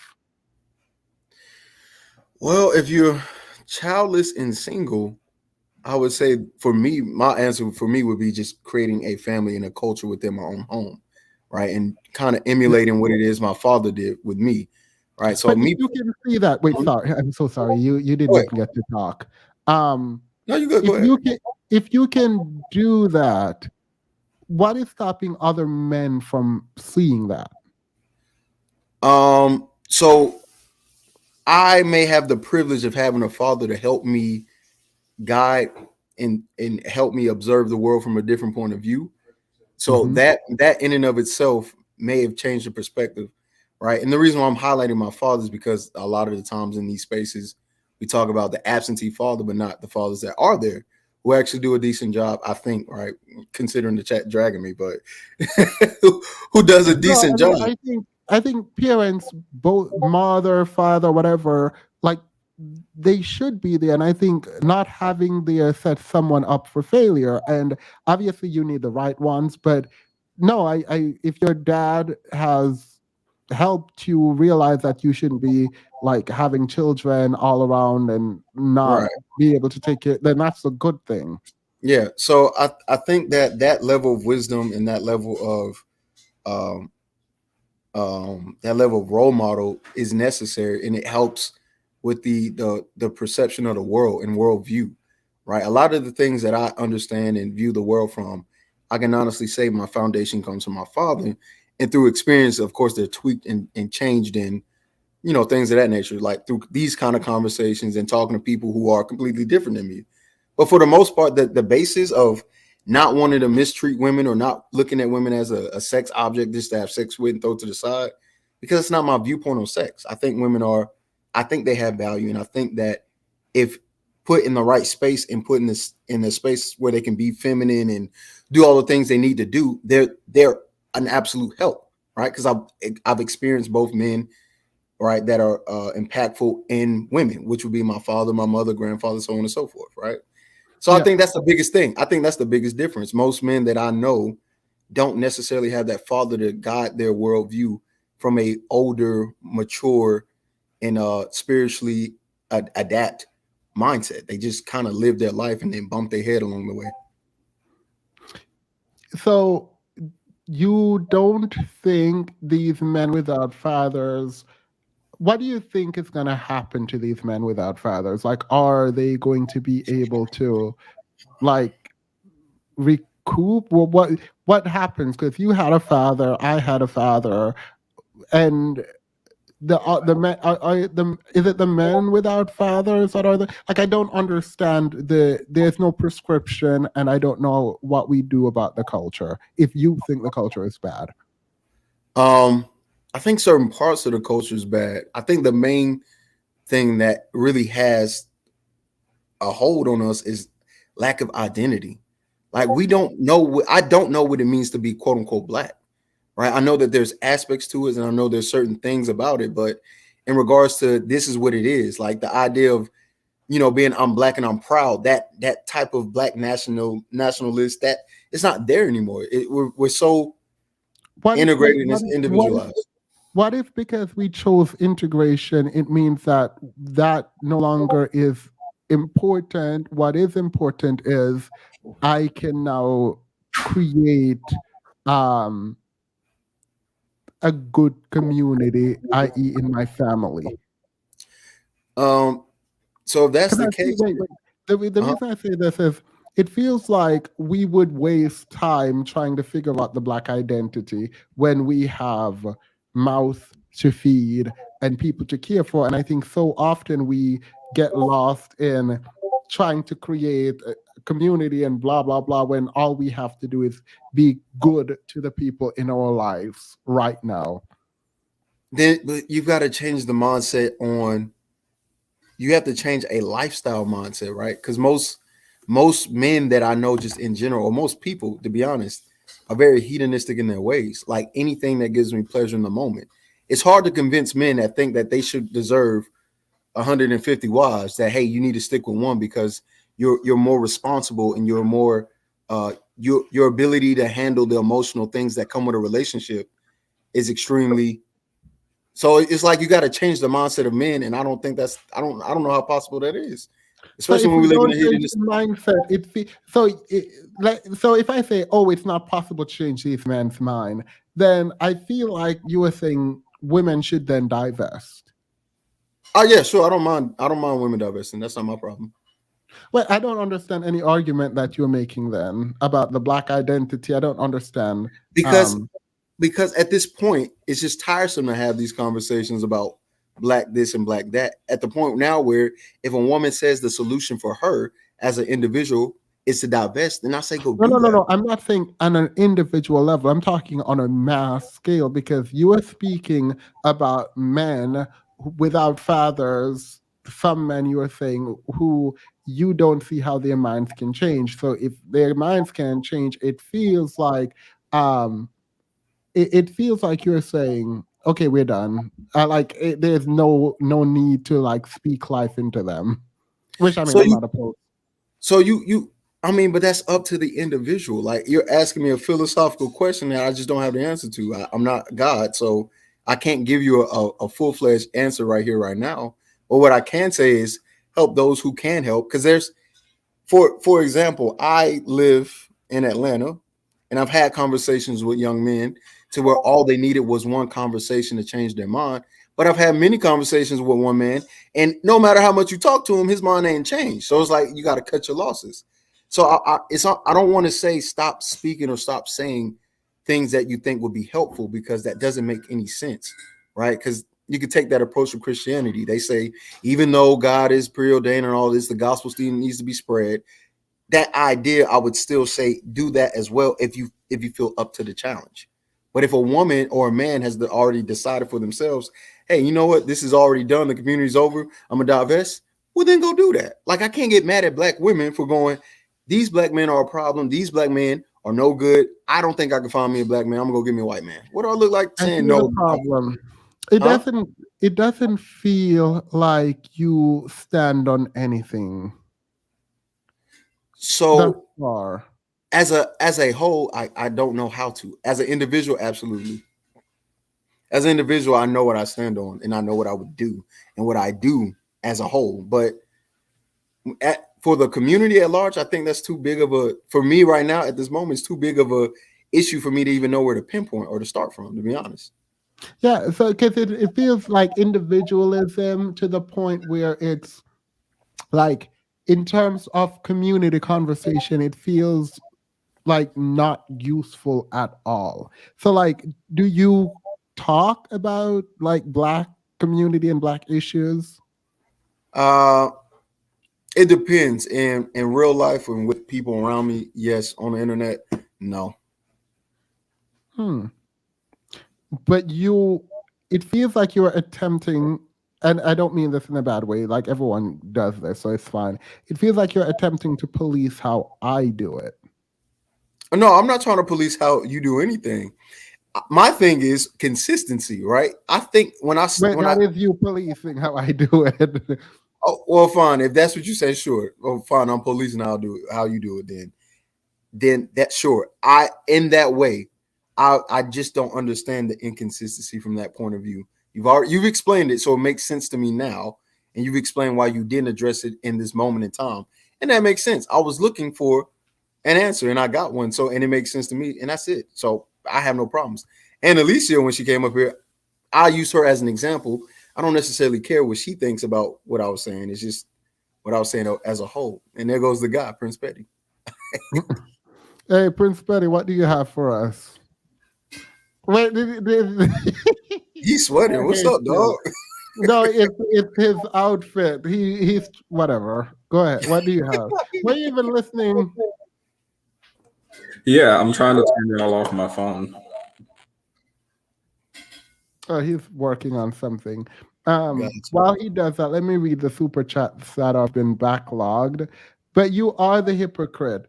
Well, if you're childless and single, I would say for me, my answer for me would be just creating a family and a culture within my own home, right? And kind of emulating what it is my father did with me, right? So but you can see that. Wait, sorry, I'm so sorry. You didn't even get to talk. No, you good. Go ahead. If you can do that, what is stopping other men from seeing that? So I may have the privilege of having a father to help me guide and help me observe the world from a different point of view. So that in and of itself may have changed the perspective, right? And the reason why I'm highlighting my father is because a lot of the times in these spaces, we talk about the absentee father, but not the fathers that are there who actually do a decent job, I think, right? Considering the chat dragging me, but who does a decent job. I think parents, both mother, father, whatever, like they should be there. And I think not having there set someone up for failure. And obviously you need the right ones, but no, I if your dad has helped you realize that you shouldn't be like having children all around and not be able to take care, then that's a good thing. Yeah. So I think that level of wisdom and that level of role model is necessary, and it helps with the perception of the world and worldview, right? A lot of the things that I understand and view the world from, I can honestly say my foundation comes from my father, and through experience, of course, they're tweaked and changed in, you know, things of that nature, like through these kind of conversations and talking to people who are completely different than me. But for the most part, the basis of not wanting to mistreat women or not looking at women as a sex object just to have sex with and throw to the side, because it's not my viewpoint on sex. I think I think they have value, and I think that if put in the right space and put in the space where they can be feminine and do all the things they need to do, they're an absolute help, right? Because I've experienced both men, right, that are impactful in women, which would be my father, my mother, grandfather, so on and so forth, right? So I think that's the biggest thing. I think that's the biggest difference. Most men that I know don't necessarily have that father to guide their worldview from a older, mature, and spiritually adapt mindset. They just kind of live their life and then bump their head along the way. So you don't think these men without fathers, what do you think is going to happen to these men without fathers? Like, are they going to be able to, like, recoup? Well, what happens? Because you had a father, I had a father, and the men is it the men without fathers that are the, like, I don't understand there's no prescription, and I don't know what we do about the culture if you think the culture is bad. I think certain parts of the culture is bad. I think the main thing that really has a hold on us is lack of identity. Like, we don't know I don't know what it means to be quote unquote black, right? I know that there's aspects to it, and I know there's certain things about it, but in regards to this is what it is, like the idea of, you know, being I'm black and I'm proud, that type of black nationalist, that it's not there anymore. We're so integrated and individualized. What if because we chose integration, it means that no longer is important? What is important is I can now create a good community, i.e. in my family. So if that's the case, the reason I say this is it feels like we would waste time trying to figure out the black identity when we have mouth to feed and people to care for. And I think so often we get lost in trying to create a community and blah, blah, blah, when all we have to do is be good to the people in our lives right now. Then but you've got to change the mindset on, you have to change a lifestyle mindset, right? Because most men that I know just in general, or most people, to be honest, are very hedonistic in their ways. Like anything that gives me pleasure in the moment. It's hard to convince men that think that they should deserve 150 wives, that, hey, you need to stick with one because you're more responsible and you're more your ability to handle the emotional things that come with a relationship is extremely. So it's like you got to change the mindset of men, and I don't think that's I don't know how possible that is, especially when we live in a hedonistic mindset. So if I say, oh, it's not possible to change these men's mind, then I feel like you were saying women should then divest. Oh yeah, sure. I don't mind women divesting. That's not my problem. Well, I don't understand any argument that you're making then about the black identity. I don't understand because at this point it's just tiresome to have these conversations about black this and black that. At the point now where if a woman says the solution for her as an individual is to divest, then I say go. No. I'm not saying on an individual level. I'm talking on a mass scale, because you are speaking about men without fathers. Some men, you are saying, who you don't see how their minds can change. So if their minds can change, it feels like it feels like you're saying, okay, we're done. There's no need to like speak life into them, which I mean, I'm not opposed. So I mean, but that's up to the individual. Like, you're asking me a philosophical question that I just don't have the answer to. I'm not God, so I can't give you a full-fledged answer right here, right now. But what I can say is help those who can help. Because there's, for example, I live in Atlanta, and I've had conversations with young men to where all they needed was one conversation to change their mind. But I've had many conversations with one man, and no matter how much you talk to him, his mind ain't changed. So it's like you got to cut your losses. So I don't want to say stop speaking or stop saying things that you think would be helpful, because that doesn't make any sense, right? Because you could take that approach from Christianity. They say even though God is preordained and all this, the gospel still needs to be spread. That idea, I would still say do that as well if you feel up to the challenge. But if a woman or a man has already decided for themselves, hey, you know what, this is already done, the community's over, I'm gonna divest, well then go do that. Like, I can't get mad at black women for going, these black men are a problem, these black men are no good, I don't think I can find me a black man, I'm gonna go get me a white man. What do I look like saying no? The problem. It doesn't feel like you stand on anything. So far. As a whole, I don't know how to. As an individual, absolutely. As an individual, I know what I stand on, and I know what I would do and what I do as a whole. But for the community at large, I think that's too big of a, for me right now at this moment, it's too big of a issue for me to even know where to pinpoint or to start from, to be honest. Yeah, so because it feels like individualism to the point where it's like, in terms of community conversation, it feels like not useful at all. So like, do you talk about like Black community and Black issues? It depends. In real life and with people around me, yes. On the internet, no. But it feels like you're attempting, and I don't mean this in a bad way, like everyone does this, so it's fine. It feels like you're attempting to police how I do it. No, I'm not trying to police how you do anything. My thing is consistency, right? I think that is you policing how I do it. Oh, well, fine. If that's what you say, sure. Oh, fine. I'm policing how you do it. Then that's sure. In that way, I just don't understand the inconsistency from that point of view. You've explained it, so it makes sense to me now, and you've explained why you didn't address it in this moment in time, and that makes sense. I was looking for an answer, and I got one. So, and it makes sense to me, and that's it. So I have no problems. And Alicia, when she came up here, I use her as an example. I don't necessarily care what she thinks about what I was saying. It's just what I was saying as a whole. And there goes the guy, Prince Petty. Hey, Prince Petty, what do you have for us? Wait, he's sweating. What's up, dog? No, it's his outfit. He's whatever. Go ahead. What do you have? Were you even listening? Yeah, I'm trying to turn it all off my phone. Oh, he's working on something. While he does that, let me read the super chats that have been backlogged. But you are the hypocrite.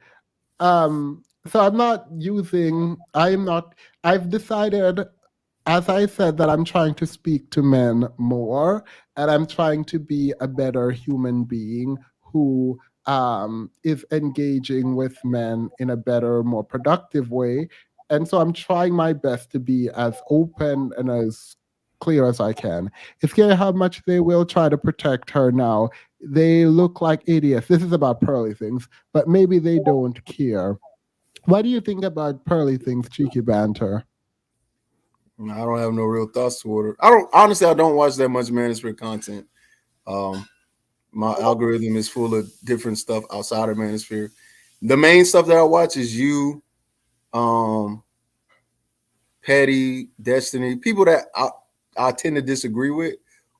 So I've decided, as I said, that I'm trying to speak to men more, and I'm trying to be a better human being who is engaging with men in a better, more productive way. And so I'm trying my best to be as open and as clear as I can. It's scary how much they will try to protect her now. They look like idiots. This is about Pearly Things, but maybe they don't care. What do you think about Pearly Things, cheeky banter? I don't have no real thoughts toward it. I don't watch that much Manosphere content. My algorithm is full of different stuff outside of Manosphere. The main stuff that I watch is you, Petty, Destiny, people that I tend to disagree with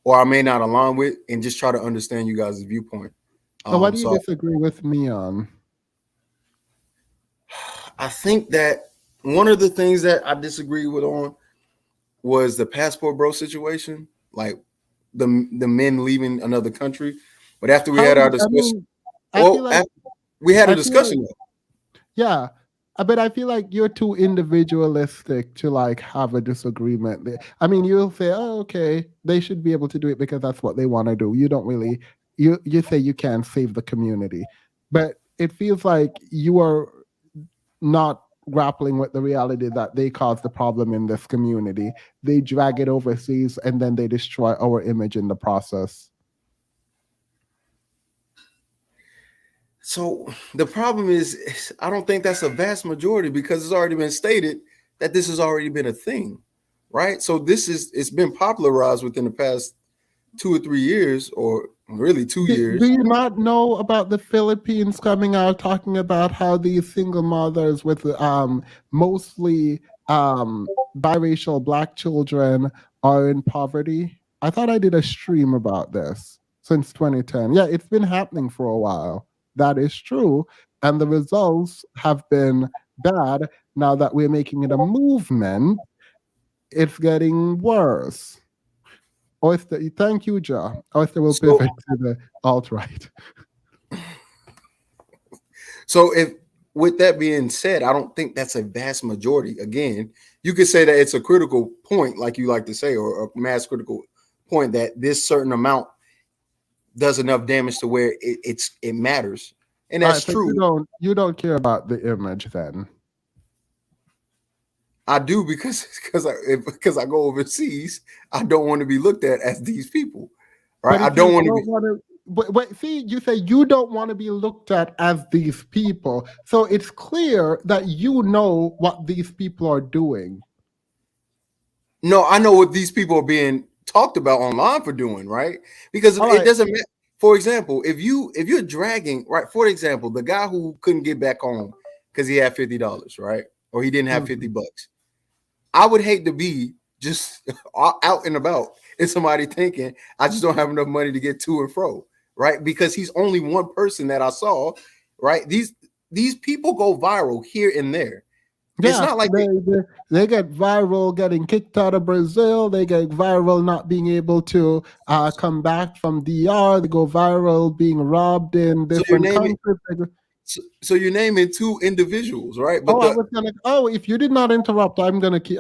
or I may not align with, and just try to understand you guys' viewpoint. So what do you disagree with me on? I think that one of the things that I disagree with on was the passport bro situation, like the men leaving another country. But after we had our discussion, we had a discussion. Yeah, but I feel like you're too individualistic to like have a disagreement. I mean, you'll say, "Oh, okay, they should be able to do it because that's what they want to do." You don't really, you say you can't save the community, but it feels like you are not grappling with the reality that they caused the problem in this community. They drag it overseas and then they destroy our image in the process. So the problem is, I don't think that's a vast majority because it's already been stated that this has already been a thing, right? So it's been popularized within the past 2 or 3 years, or really 2 years. Do you not know about the Philippines coming out talking about how these single mothers with mostly biracial Black children are in poverty? I thought I did a stream about this since 2010. Yeah, it's been happening for a while. That is true. And the results have been bad. Now that we're making it a movement, it's getting worse. Oyster, thank you, Ja. Oyster will pivot to the alt-right. So if, with that being said, I don't think that's a vast majority. Again, you could say that it's a critical point, like you like to say, or a mass critical point, that this certain amount does enough damage to where it matters. And that's so true. You don't care about the image then? I do, because I go overseas. I don't want to be looked at as these people, right? I don't want to be. But see, you say you don't want to be looked at as these people. So it's clear that you know what these people are doing. No, I know what these people are being talked about online for doing, right? Because it doesn't matter. For example, if you're dragging, right? For example, the guy who couldn't get back home because he had $50, right? Or he didn't have $50. I would hate to be just out and about and somebody thinking I just don't have enough money to get to and fro, right? Because he's only one person that I saw, right? These people go viral here and there. Yeah, it's not like they get viral getting kicked out of Brazil. They get viral not being able to come back from DR. They go viral being robbed in different countries. So you're naming two individuals, right? But if you did not interrupt, I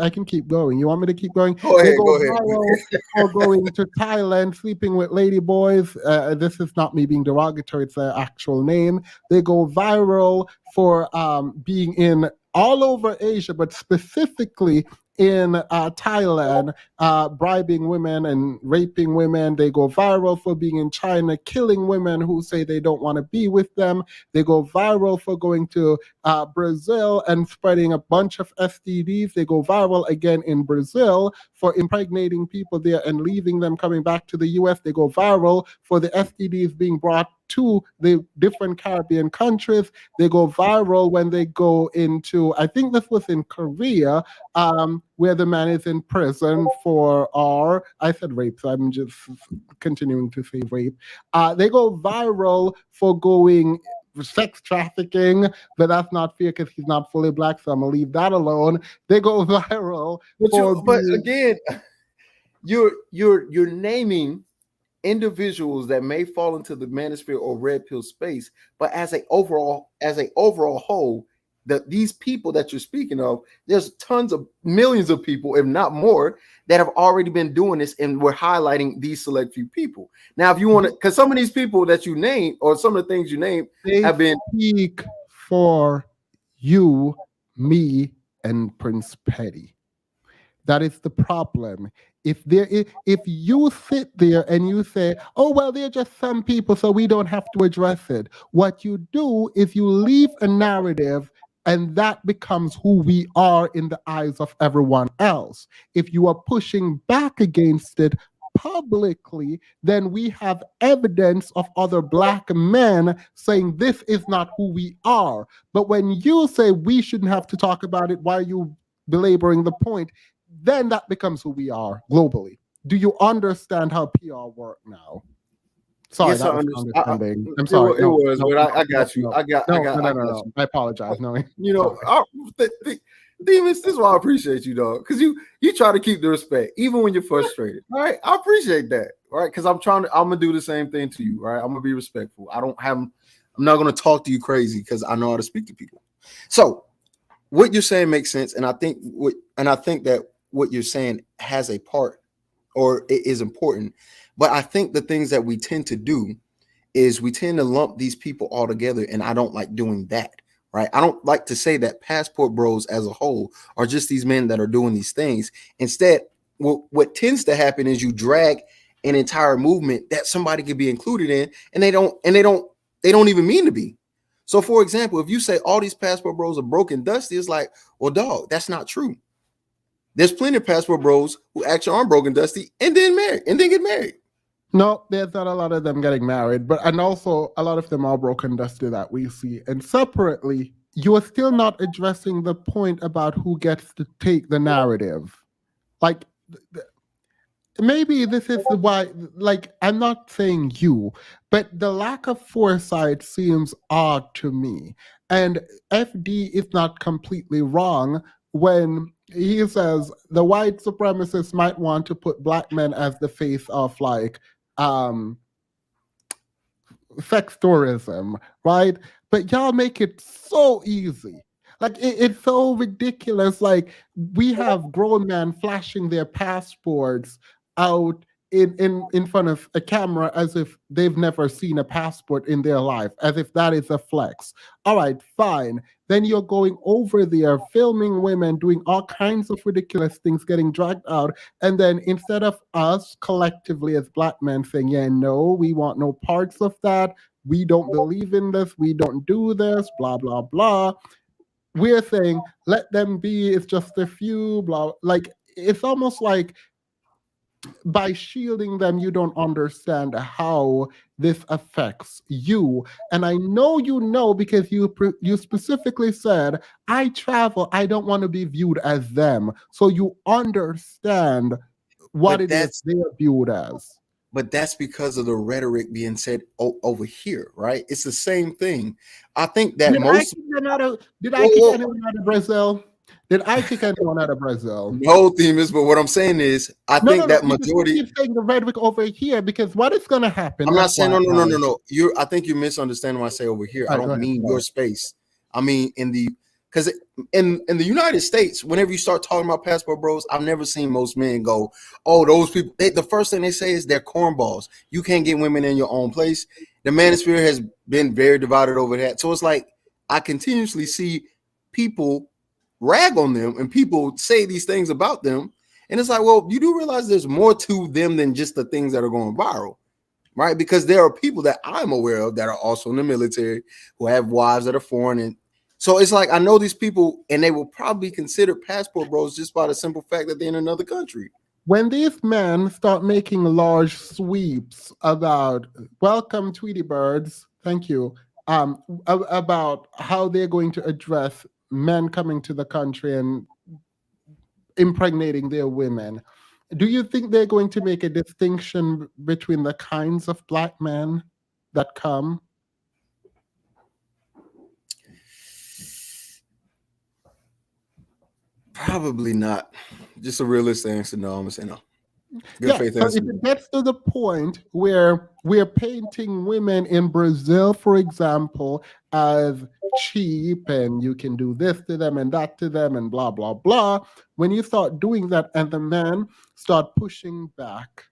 can keep going. You want me to keep going? Go ahead. Viral for going to Thailand, sleeping with lady boys. This is not me being derogatory, it's their actual name. They go viral for being in all over Asia, but specifically in Thailand, bribing women and raping women. They go viral for being in China, killing women who say they don't want to be with them. They go viral for going to Brazil and spreading a bunch of STDs. They go viral again in Brazil for impregnating people there and leaving them, coming back to the US. They go viral for the STDs being brought to the different Caribbean countries. They go viral when they go into, I think this was in Korea, where the man is in prison for I said rape, so I'm just continuing to say rape. They go viral for going sex trafficking, but that's not fair because he's not fully Black, so I'm gonna leave that alone. They go viral but again, you're naming individuals that may fall into the manosphere or red pill space, but as a overall whole, these people that you're speaking of, there's tons of millions of people, if not more, that have already been doing this, and we're highlighting these select few people. Now, if you want to, because some of these people that you name, or some of the things you name, have been speak for you, me, and Prince Petty. That is the problem. If you sit there and you say, oh, well, they're just some people, so we don't have to address it. What you do is you leave a narrative, and that becomes who we are in the eyes of everyone else. If you are pushing back against it publicly, then we have evidence of other Black men saying this is not who we are. But when you say we shouldn't have to talk about it, why are you belaboring the point? Then that becomes who we are globally. Do you understand how PR work now? Sorry, yes, that was understanding. I'm sorry. It was, but I got you. I got you. I apologize. No, Demons, this is why I appreciate you, dog. Because you try to keep the respect, even when you're frustrated. All right, I appreciate that. All right, because I'm gonna do the same thing to you. Right, I'm gonna be respectful. I'm not gonna talk to you crazy because I know how to speak to people. So what you're saying makes sense, and I think that what you're saying has a part, or it is important. But I think the things that we tend to do is we tend to lump these people all together, and I don't like doing that. Right? I don't like to say that passport bros as a whole are just these men that are doing these things. Instead, what tends to happen is you drag an entire movement that somebody could be included in, and they don't even mean to be. So, for example, if you say all these passport bros are broken dusty, it's like, well, dog, that's not true. There's plenty of passport bros who actually aren't broken dusty and then get married. No, there's not a lot of them getting married, and also a lot of them are broken dusty that we see. And separately, you are still not addressing the point about who gets to take the narrative. Like, maybe this is why, like, I'm not saying you, but the lack of foresight seems odd to me. And FD is not completely wrong when he says the white supremacists might want to put black men as the face of, like, sex tourism, right? But y'all make it so easy. Like, it's so ridiculous. Like, we have grown men flashing their passports out in front of a camera as if they've never seen a passport in their life, as if that is a flex. All right, fine. Then you're going over there, filming women doing all kinds of ridiculous things, getting dragged out. And then instead of us collectively as black men saying, yeah, no, we want no parts of that, we don't believe in this, we don't do this, blah, blah, blah, we're saying, let them be, it's just a few, blah. Like, it's almost like by shielding them, you don't understand how this affects you. And I know you know, because you specifically said, I travel, I don't want to be viewed as them. So you understand what it is they're viewed as. But that's because of the rhetoric being said over here, right? It's the same thing. I think that Did I kick anyone out of Brazil? Did I kick anyone out of Brazil? No, Themis, but what I'm saying is, I think that majority. You keep saying the rhetoric over here, because what is going to happen? I'm not saying no. I think you misunderstand when I say over here. I don't mean your space. I mean because in the United States, whenever you start talking about passport bros, I've never seen most men go, "Oh, those people." The first thing they say is they're cornballs. You can't get women in your own place. The manosphere has been very divided over that. So it's like I continuously see people rag on them and people say these things about them, and it's like, well, you do realize there's more to them than just the things that are going viral, right? Because there are people that I'm aware of that are also in the military who have wives that are foreign, and so it's like I know these people, and they will probably consider passport bros just by the simple fact that they're in another country. When these men start making large sweeps about welcome Tweety birds, thank you, about how they're going to address men coming to the country and impregnating their women, do you think they're going to make a distinction between the kinds of black men that come? Probably not. Just a realistic answer. No, I'm gonna say no. So if it gets to the point where we're painting women in Brazil, for example, as cheap and you can do this to them and that to them and blah, blah, blah, when you start doing that and the men start pushing back,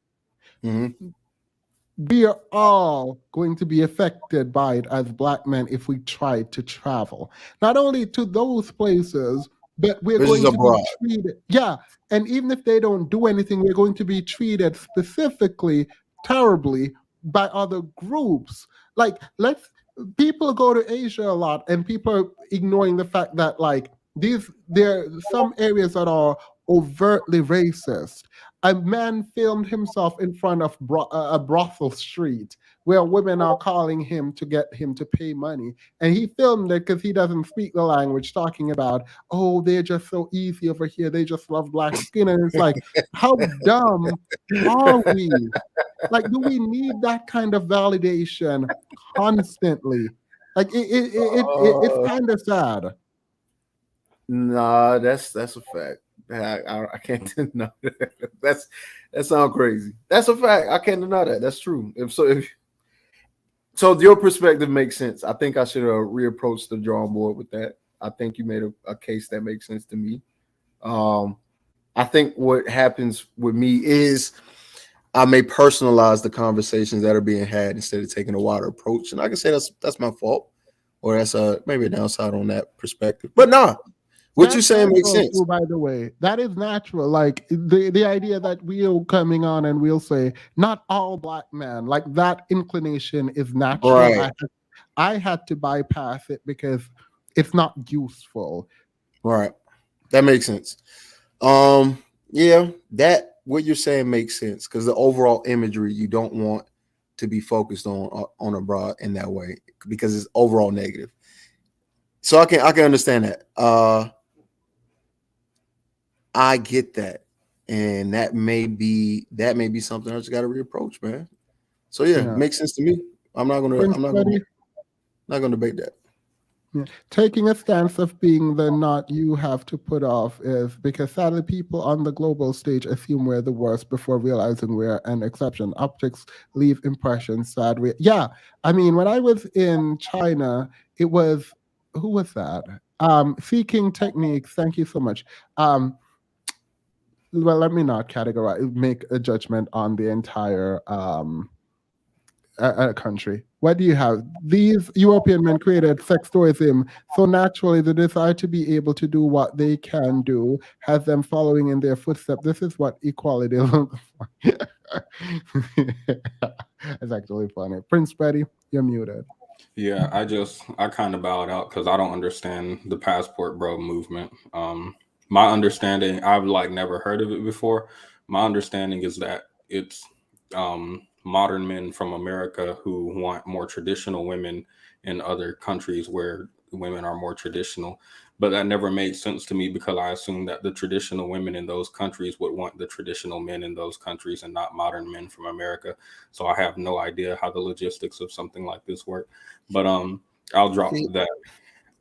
we are all going to be affected by it as black men if we try to travel. Not only to those places, but we're going to be treated, and even if they don't do anything, we're going to be treated specifically terribly by other groups. Like, people go to Asia a lot, and people are ignoring the fact that, like, there are some areas that are overtly racist. A man filmed himself in front of a brothel street where women are calling him to get him to pay money. And he filmed it because he doesn't speak the language, talking about, oh, they're just so easy over here. They just love black skin. And it's like, how dumb are we? Like, do we need that kind of validation constantly? Like, it's kind of sad. Nah, that's a fact. I can't deny that. That sounds crazy. That's a fact. I can't deny that. That's true. So your perspective makes sense. I think I should have reapproached the drawing board with that. I think you made a case that makes sense to me. I think what happens with me is I may personalize the conversations that are being had instead of taking a wider approach. And I can say that's my fault, or that's maybe a downside on that perspective. But nah. What you're saying makes sense. Too, by the way, that is natural. Like the idea that we'll coming on and we'll say not all black men, like that inclination is natural. Right. I had to bypass it because it's not useful. Right. That makes sense. Yeah, that what you're saying makes sense because the overall imagery you don't want to be focused on a bra in that way because it's overall negative. So I can understand that. I get that, and that may be something I just got to reapproach, man. So yeah, Yeah. makes sense to me. I'm not gonna debate that. Yeah. Taking a stance of being the not you have to put off is because sadly people on the global stage assume we're the worst before realizing we're an exception. Optics leave impressions, sad. Yeah, I mean, when I was in China, it was, who was that? Seeking Techniques. Thank you so much. Well, let me not make a judgment on the entire a country. What do you have? These European men created sex tourism, so naturally the desire to be able to do what they can do has them following in their footsteps. This is what equality looks like. It's actually funny. Prince Freddie, you're muted. Yeah, I kind of bowed out because I don't understand the passport bro movement. My understanding, I've like never heard of it before. My understanding is that it's modern men from America who want more traditional women in other countries where women are more traditional. But that never made sense to me because I assumed that the traditional women in those countries would want the traditional men in those countries and not modern men from America. So I have no idea how the logistics of something like this work. But I'll drop that.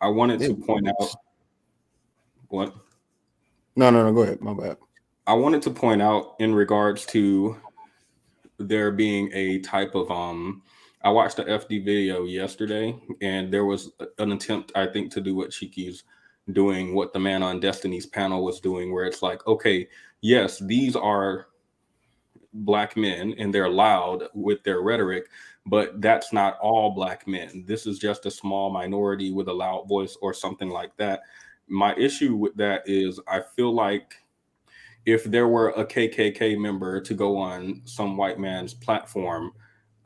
I wanted to point out what? No, go ahead. My bad. I wanted to point out in regards to there being a type of I watched the FD video yesterday and there was an attempt, I think, to do what Chiki's doing, what the Man on Destiny's panel was doing, where it's like, okay, yes, these are Black men and they're loud with their rhetoric, but that's not all Black men. This is just a small minority with a loud voice or something like that. My issue with that is I feel like if there were a KKK member to go on some white man's platform,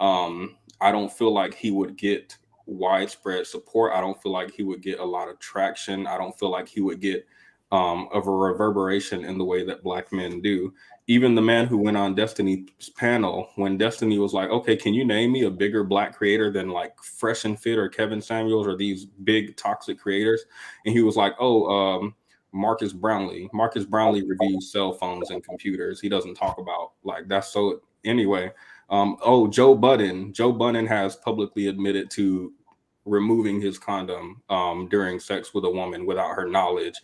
I don't feel like he would get widespread support. I don't feel like he would get a lot of traction. I don't feel like he would get of a reverberation in the way that Black men do. Even the man who went on Destiny's panel, when Destiny was like, okay, can you name me a bigger Black creator than like Fresh and Fit or Kevin Samuels or these big toxic creators? And he was like, Marcus Brownlee. Marcus Brownlee reviews cell phones and computers. He doesn't talk about like that's so anyway. Joe Budden. Joe Budden has publicly admitted to removing his condom during sex with a woman without her knowledge.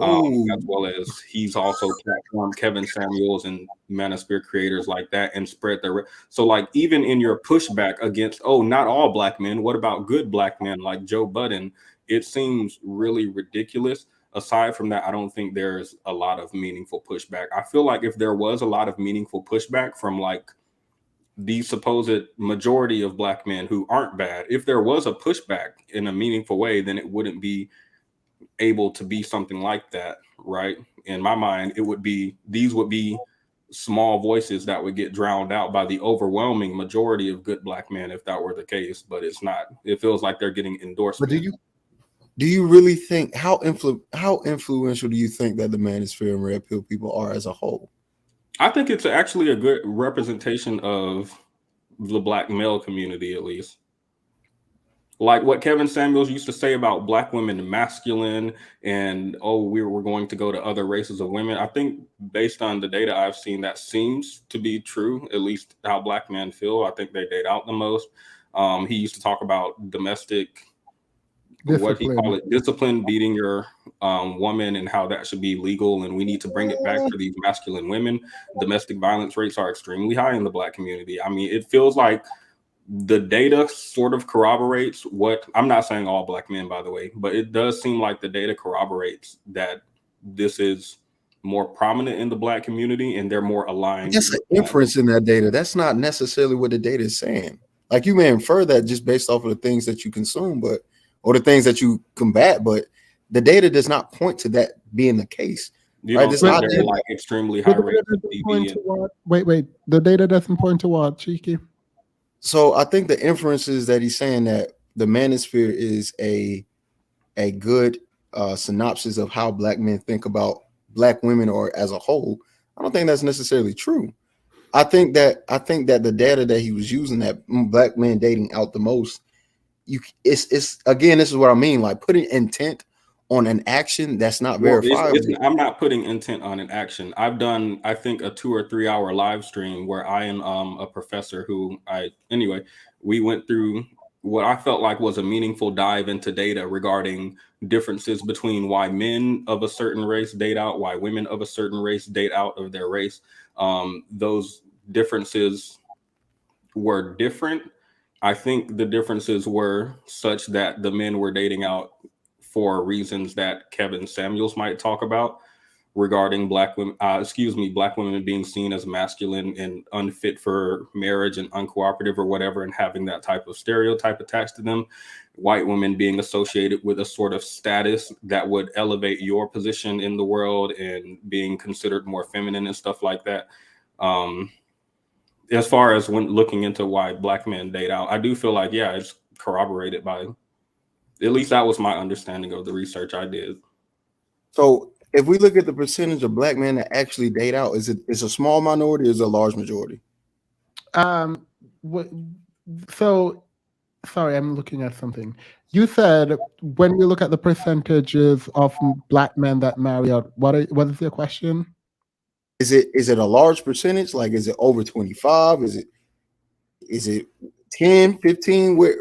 As well as he's also platformed Kevin Samuels and Manosphere creators like that and spread their so like even in your pushback against not all Black men, what about good Black men like Joe Budden? It seems really ridiculous. Aside from that, I don't think there's a lot of meaningful pushback. I feel like if there was a lot of meaningful pushback from like the supposed majority of Black men who aren't bad, if there was a pushback in a meaningful way, then it wouldn't be able to be something like that, right? In my mind, these would be small voices that would get drowned out by the overwhelming majority of good Black men if that were the case, but it's not. It feels like they're getting endorsement. But do you really think how influential do you think that the Manosphere and Red Pill people are as a whole? I think it's actually a good representation of the Black male community, at least. Like what Kevin Samuels used to say about Black women masculine and we were going to go to other races of women. I think based on the data I've seen, that seems to be true, at least how Black men feel. I think they date out the most. He used to talk about domestic what he called it, discipline, beating your woman and how that should be legal. And we need to bring it back for these masculine women. Domestic violence rates are extremely high in the Black community. I mean, it feels like the data sort of corroborates what I'm not saying all Black men, by the way, but it does seem like the data corroborates that this is more prominent in the Black community and they're more aligned. That's an inference in that data. That's not necessarily what the data is saying. Like you may infer that just based off of the things that you consume, or the things that you combat, but the data does not point to that being the case. Right? It's not like extremely high rates of DV. Wait. The data doesn't point to what, Cheeky? So I think the inference is that he's saying that the Manosphere is a good synopsis of how Black men think about black women or as a whole, I don't think that's necessarily true. I think that the data that he was using, that black men dating out the most, it's again, this is what I mean, like putting intent on an action that's not Well, verifiable. I'm not putting intent on an action. I've done, I think, a 2 or 3 hour live stream where I and a professor we went through what I felt like was a meaningful dive into data regarding differences between why men of a certain race date out, why women of a certain race date out of their race. Those differences were different. I think the differences were such that the men were dating out for reasons that Kevin Samuels might talk about regarding black women being seen as masculine and unfit for marriage and uncooperative or whatever, and having that type of stereotype attached to them. White women being associated with a sort of status that would elevate your position in the world and being considered more feminine and stuff like that. As far as when looking into why black men date out, I do feel like, yeah, it's corroborated by, at least that was my understanding of the research I did. So if we look at the percentage of black men that actually date out, is it a small minority or is it a large majority? So sorry, I'm looking at something. You said when we look at the percentages of black men that marry out, what is your question? Is it a large percentage? Like, is it over 25? Is it 10, 15? Where?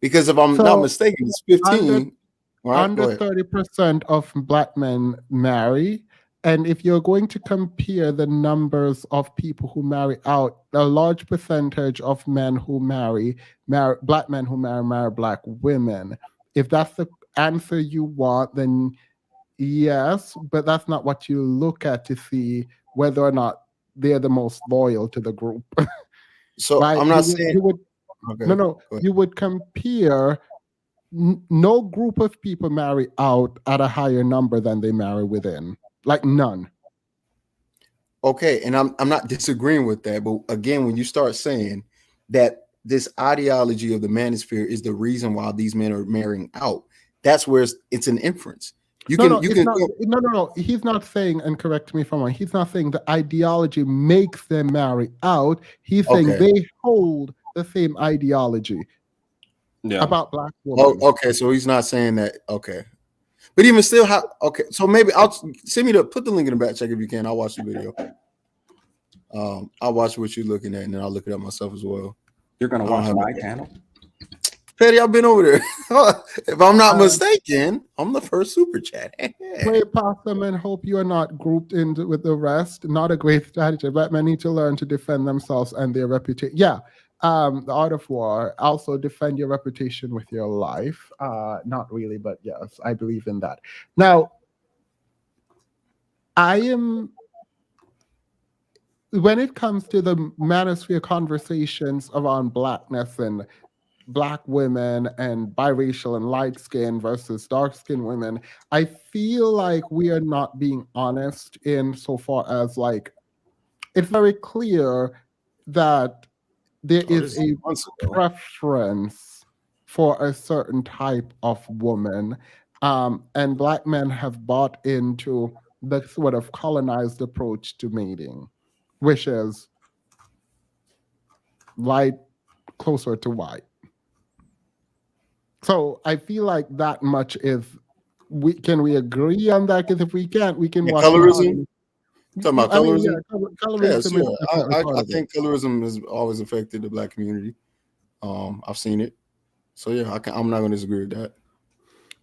Because if I'm not mistaken, it's 15. Under 30% of black men marry. And if you're going to compare the numbers of people who marry out, a large percentage of men who marry black men who marry black women. If that's the answer you want, then yes, but that's not what you look at to see whether or not they're the most loyal to the group. So right? I'm not saying you would compare. No group of people marry out at a higher number than they marry within, like none. Okay, and I'm not disagreeing with that, but again, when you start saying that this ideology of the manosphere is the reason why these men are marrying out, that's where it's an inference. No. He's not saying, and correct me if I'm wrong, he's not saying the ideology makes them marry out. He's saying they hold the same ideology about black women. Oh, okay, so he's not saying that. Okay, but even still, so maybe I'll put the link in the back check if you can. I'll watch the video. I'll watch what you're looking at, and then I'll look it up myself as well. You're gonna watch my channel? Petty, I've been over there. If I'm not mistaken, I'm the first super chat. Play possum and hope you are not grouped in with the rest. Not a great strategy. Black men need to learn to defend themselves and their reputation. Yeah. The art of war. Also defend your reputation with your life. Not really, but yes, I believe in that. Now, when it comes to the manosphere conversations around blackness and black women and biracial and light skin versus dark skinned women, I feel like we are not being honest in so far as like it's very clear that there is a preference for a certain type of woman, and black men have bought into the sort of colonized approach to mating, which is light closer to white. So I feel like that much is can we agree on that? Because if we can't, we can watch colorism. Talking about colorism. Colorism. I think colorism has always affected the black community. I've seen it. So yeah, I'm not going to disagree with that.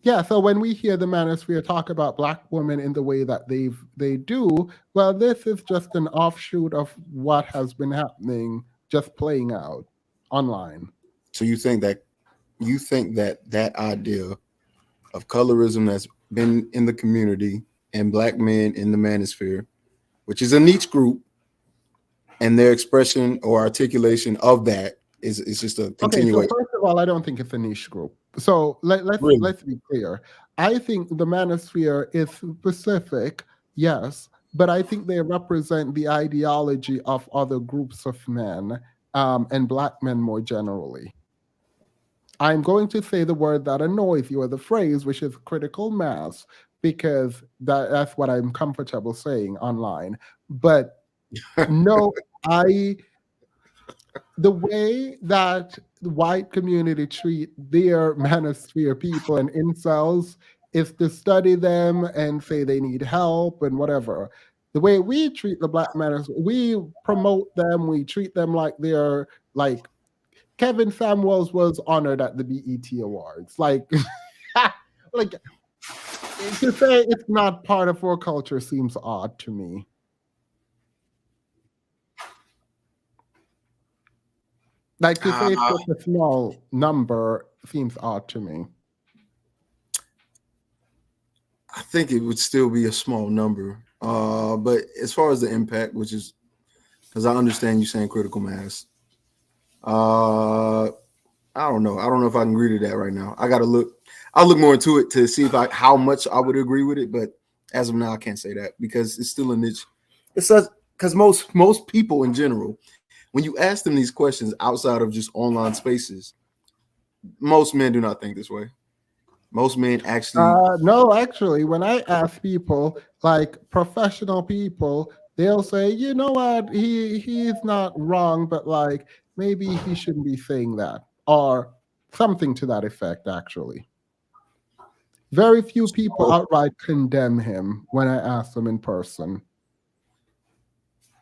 Yeah, so when we hear the manosphere talk about black women in the way that they do, well, this is just an offshoot of what has been happening, just playing out online. So you think that idea of colorism that's been in the community and black men in the manosphere, which is a niche group, and their expression or articulation of that is just a continuation. Okay, so first of all, I don't think it's a niche group. So let's be clear. I think the manosphere is specific, yes, but I think they represent the ideology of other groups of men, and black men more generally. I'm going to say the word that annoys you, or the phrase, which is critical mass. because that's what I'm comfortable saying online. But no, the way that the white community treat their manosphere people and incels is to study them and say they need help and whatever. The way we treat the black manosphere, we promote them, we treat them like they're like Kevin Samuels was honored at the BET Awards. Like, like to say it's not part of our culture seems odd to me. Like to say it's just a small number seems odd to me. I think it would still be a small number. But as far as the impact, which is because I understand you saying critical mass. I don't know. I don't know if I can agree to that right now. I'll look more into it to see if how much I would agree with it. But as of now, I can't say that because it's still a niche. It's because most people in general, when you ask them these questions outside of just online spaces, most men do not think this way. Most men actually no, actually, when I ask people, like professional people, they'll say, you know what, he's not wrong, but like maybe he shouldn't be saying that, or something to that effect, actually. Very few people outright condemn him when I ask them in person.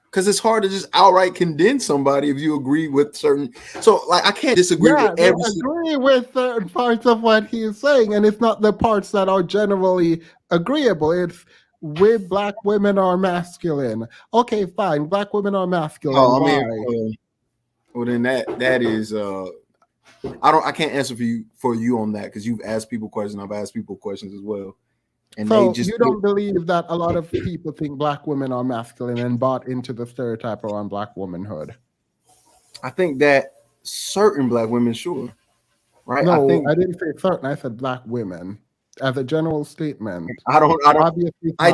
Because it's hard to just outright condemn somebody if you agree with certain. So, like, I can't disagree with every. Agree with certain parts of what he's saying, and it's not the parts that are generally agreeable. It's with black women are masculine. Okay, fine. Black women are masculine. Oh, I Why? mean, well, then that is. I can't answer for you on that because you've asked people questions. I've asked people questions as well. And so they just you don't believe that a lot of people think black women are masculine and bought into the stereotype around black womanhood? I think that certain black women, sure, right? No, I didn't say certain. I said black women as a general statement. I don't know if I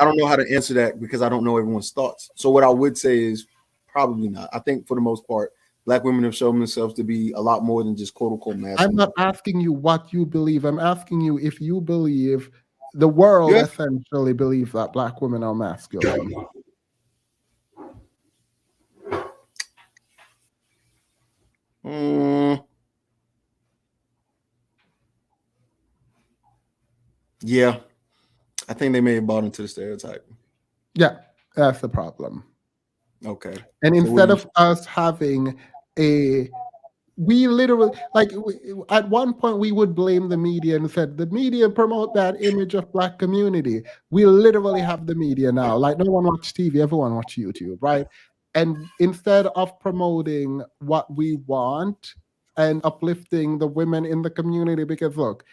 don't know how to answer that because I don't know everyone's thoughts. So what I would say is probably not. I think for the most part, black women have shown themselves to be a lot more than just quote unquote masculine. I'm not asking you what you believe. I'm asking you if you believe the world essentially believes that black women are masculine. Yeah, I think they may have bought into the stereotype. Yeah, that's the problem. Okay. And instead of us having we literally, like, at one point we would blame the media and said the media promote that image of black community. We literally have the media now. Like, no one watches TV, everyone watches YouTube, right? And instead of promoting what we want and uplifting the women in the community, because look,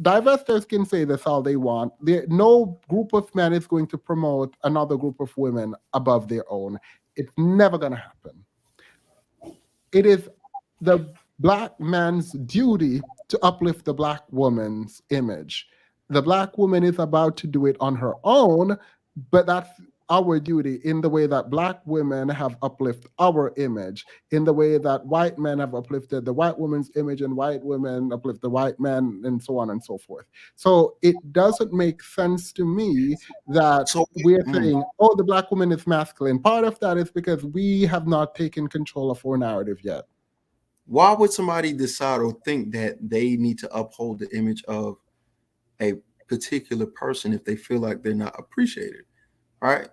divestors can say this all they want. No group of men is going to promote another group of women above their own. It's never going to happen. It is the black man's duty to uplift the black woman's image. The black woman is about to do it on her own, but that's our duty in the way that black women have uplifted our image, in the way that white men have uplifted the white woman's image and white women uplift the white men, and so on and so forth. So it doesn't make sense to me that we're saying, oh, the black woman is masculine. Part of that is because we have not taken control of our narrative yet. Why would somebody decide or think that they need to uphold the image of a particular person if they feel like they're not appreciated? Right?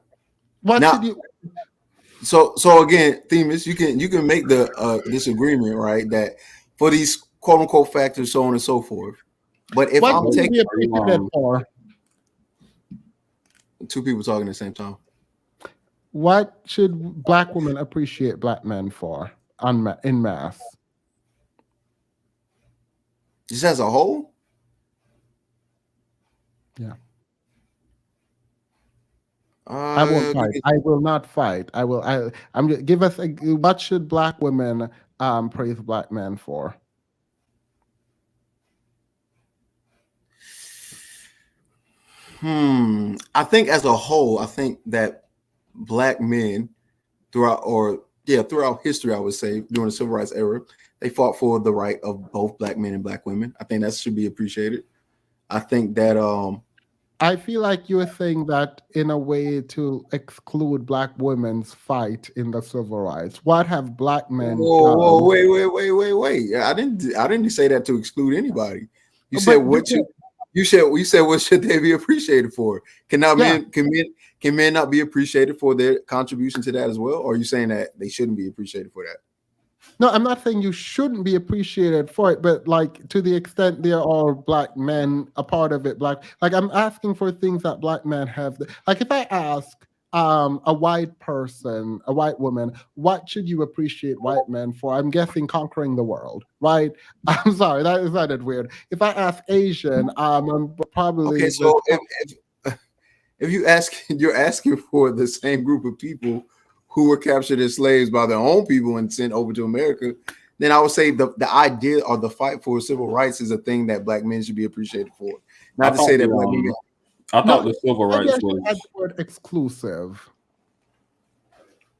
So again, Themis, you can make the disagreement, right? That for these quote unquote factors, so on and so forth. But if I'm taking two people talking at the same time, what should black women appreciate black men for in mass? Just as a whole? Yeah. I won't fight. I will not fight. I'm give us what should black women praise black men for? I think as a whole, I think that black men throughout history, I would say during the civil rights era, they fought for the right of both black men and black women. I think that should be appreciated. I think that I feel like you're saying that in a way to exclude black women's fight in the civil rights. What have black men whoa, done? wait. I didn't say that to exclude anybody. You But said you what can't- you said what should they be appreciated for? Can men not be appreciated for their contribution to that as well? Or are you saying that they shouldn't be appreciated for that? No, I'm not saying you shouldn't be appreciated for it, but like to the extent there are black men a part of it, like I'm asking for things that black men have. Like if I ask a white person, a white woman, what should you appreciate white men for? I'm guessing conquering the world, right? I'm sorry, that is not weird. If I ask Asian, I'm probably Okay, so if you're asking for the same group of people who were captured as slaves by their own people and sent over to America, then I would say the idea or the fight for civil rights is a thing that black men should be appreciated for. Not to say that black women. I thought the civil maybe rights I should add was the word exclusive.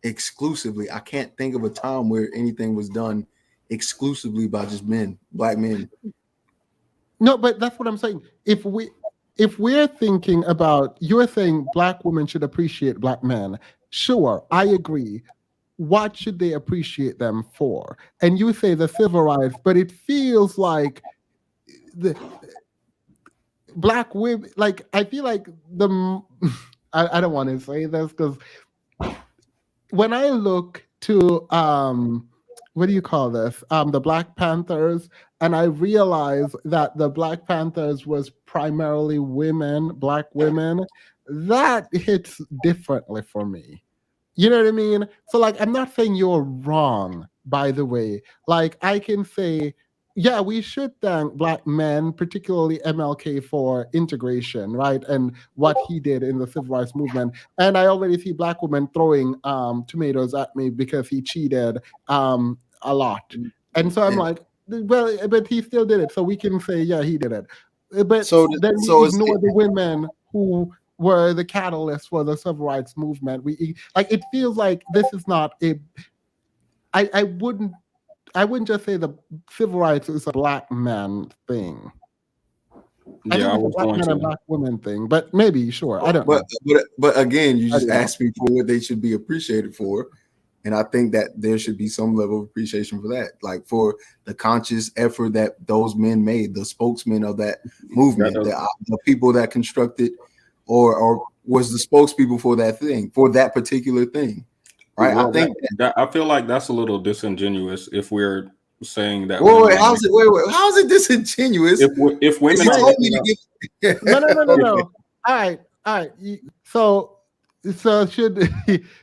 Exclusively, I can't think of a time where anything was done exclusively by just men, black men. No, but that's what I'm saying. If we're thinking about, you're saying black women should appreciate black men. Sure, I agree. What should they appreciate them for? And you say the civil rights, but it feels like the black women, like I feel like I don't want to say this because when I look to what do you call this? The Black Panthers, and I realize that the Black Panthers was primarily women, black women, that hits differently for me. You know what I mean? So like I'm not saying you're wrong, by the way. Like I can say, yeah, we should thank black men, particularly MLK, for integration, right? And what he did in the civil rights movement. And I already see black women throwing tomatoes at me because he cheated a lot. And so I'm like, well, but he still did it. So we can say, yeah, he did it. But then we ignore the women who were the catalyst for the civil rights movement. We like it feels like this is not a I wouldn't just say the civil rights is a black man thing. I think it's a black man and black women thing, but maybe, sure. I don't know. But again, you just asked me for what they should be appreciated for. And I think that there should be some level of appreciation for that, like for the conscious effort that those men made, the spokesmen of that movement, the people that constructed or was the spokespeople for that thing, for that particular thing. Right. Well, I think I feel like that's a little disingenuous if we're saying that. Wait, how's it disingenuous? If women No. All right. So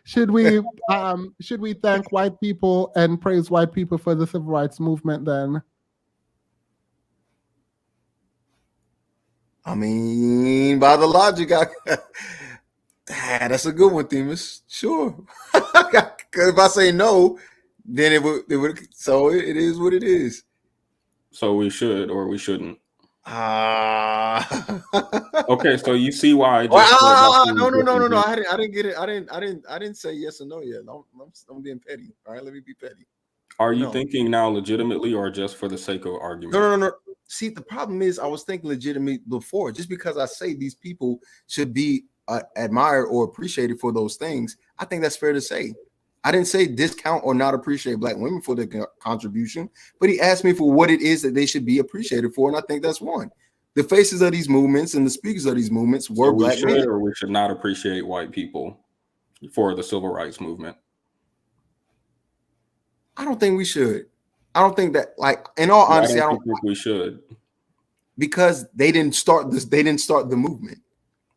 should we thank white people and praise white people for the civil rights movement then? I mean, by the logic, that's a good one, Themis. Sure. If I say no, then it would. So it is what it is. So we should or we shouldn't. Okay, so you see why I just no. I didn't get it. I didn't say yes or no yet. I'm being petty. All right, let me be petty. Are you thinking now legitimately or just for the sake of argument? No. See, the problem is I was thinking legitimately before. Just because I say these people should be admired or appreciated for those things, I think that's fair to say. I didn't say discount or not appreciate black women for their contribution, but he asked me for what it is that they should be appreciated for, and I think that's one. The faces of these movements and the speakers of these movements were black men. Or we should not appreciate white people for the civil rights movement. I don't think we should. I don't think that, like, in all honesty, I don't think we should, because they didn't start this. They didn't start the movement.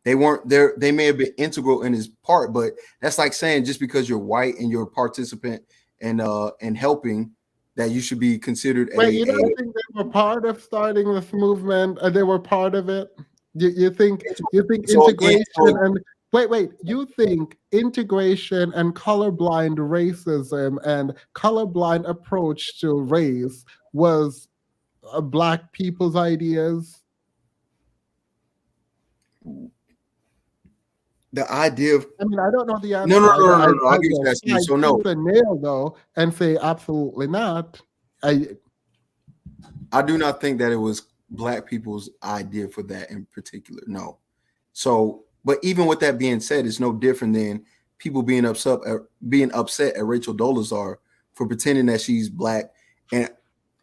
They weren't there. They may have been integral in his part, but that's like saying just because you're white and you're a participant and helping, that you should be considered. Wait, you don't think they were part of starting this movement? They were part of it. You think integration and wait. You think integration and colorblind racism and colorblind approach to race was black people's ideas? The idea of, I mean, I don't know the answer. No. I'll give you that. So no, the nail though, and say absolutely not. I do not think that it was black people's idea for that in particular. No. So, but even with that being said, it's no different than people being upset at Rachel Dolezal for pretending that she's black and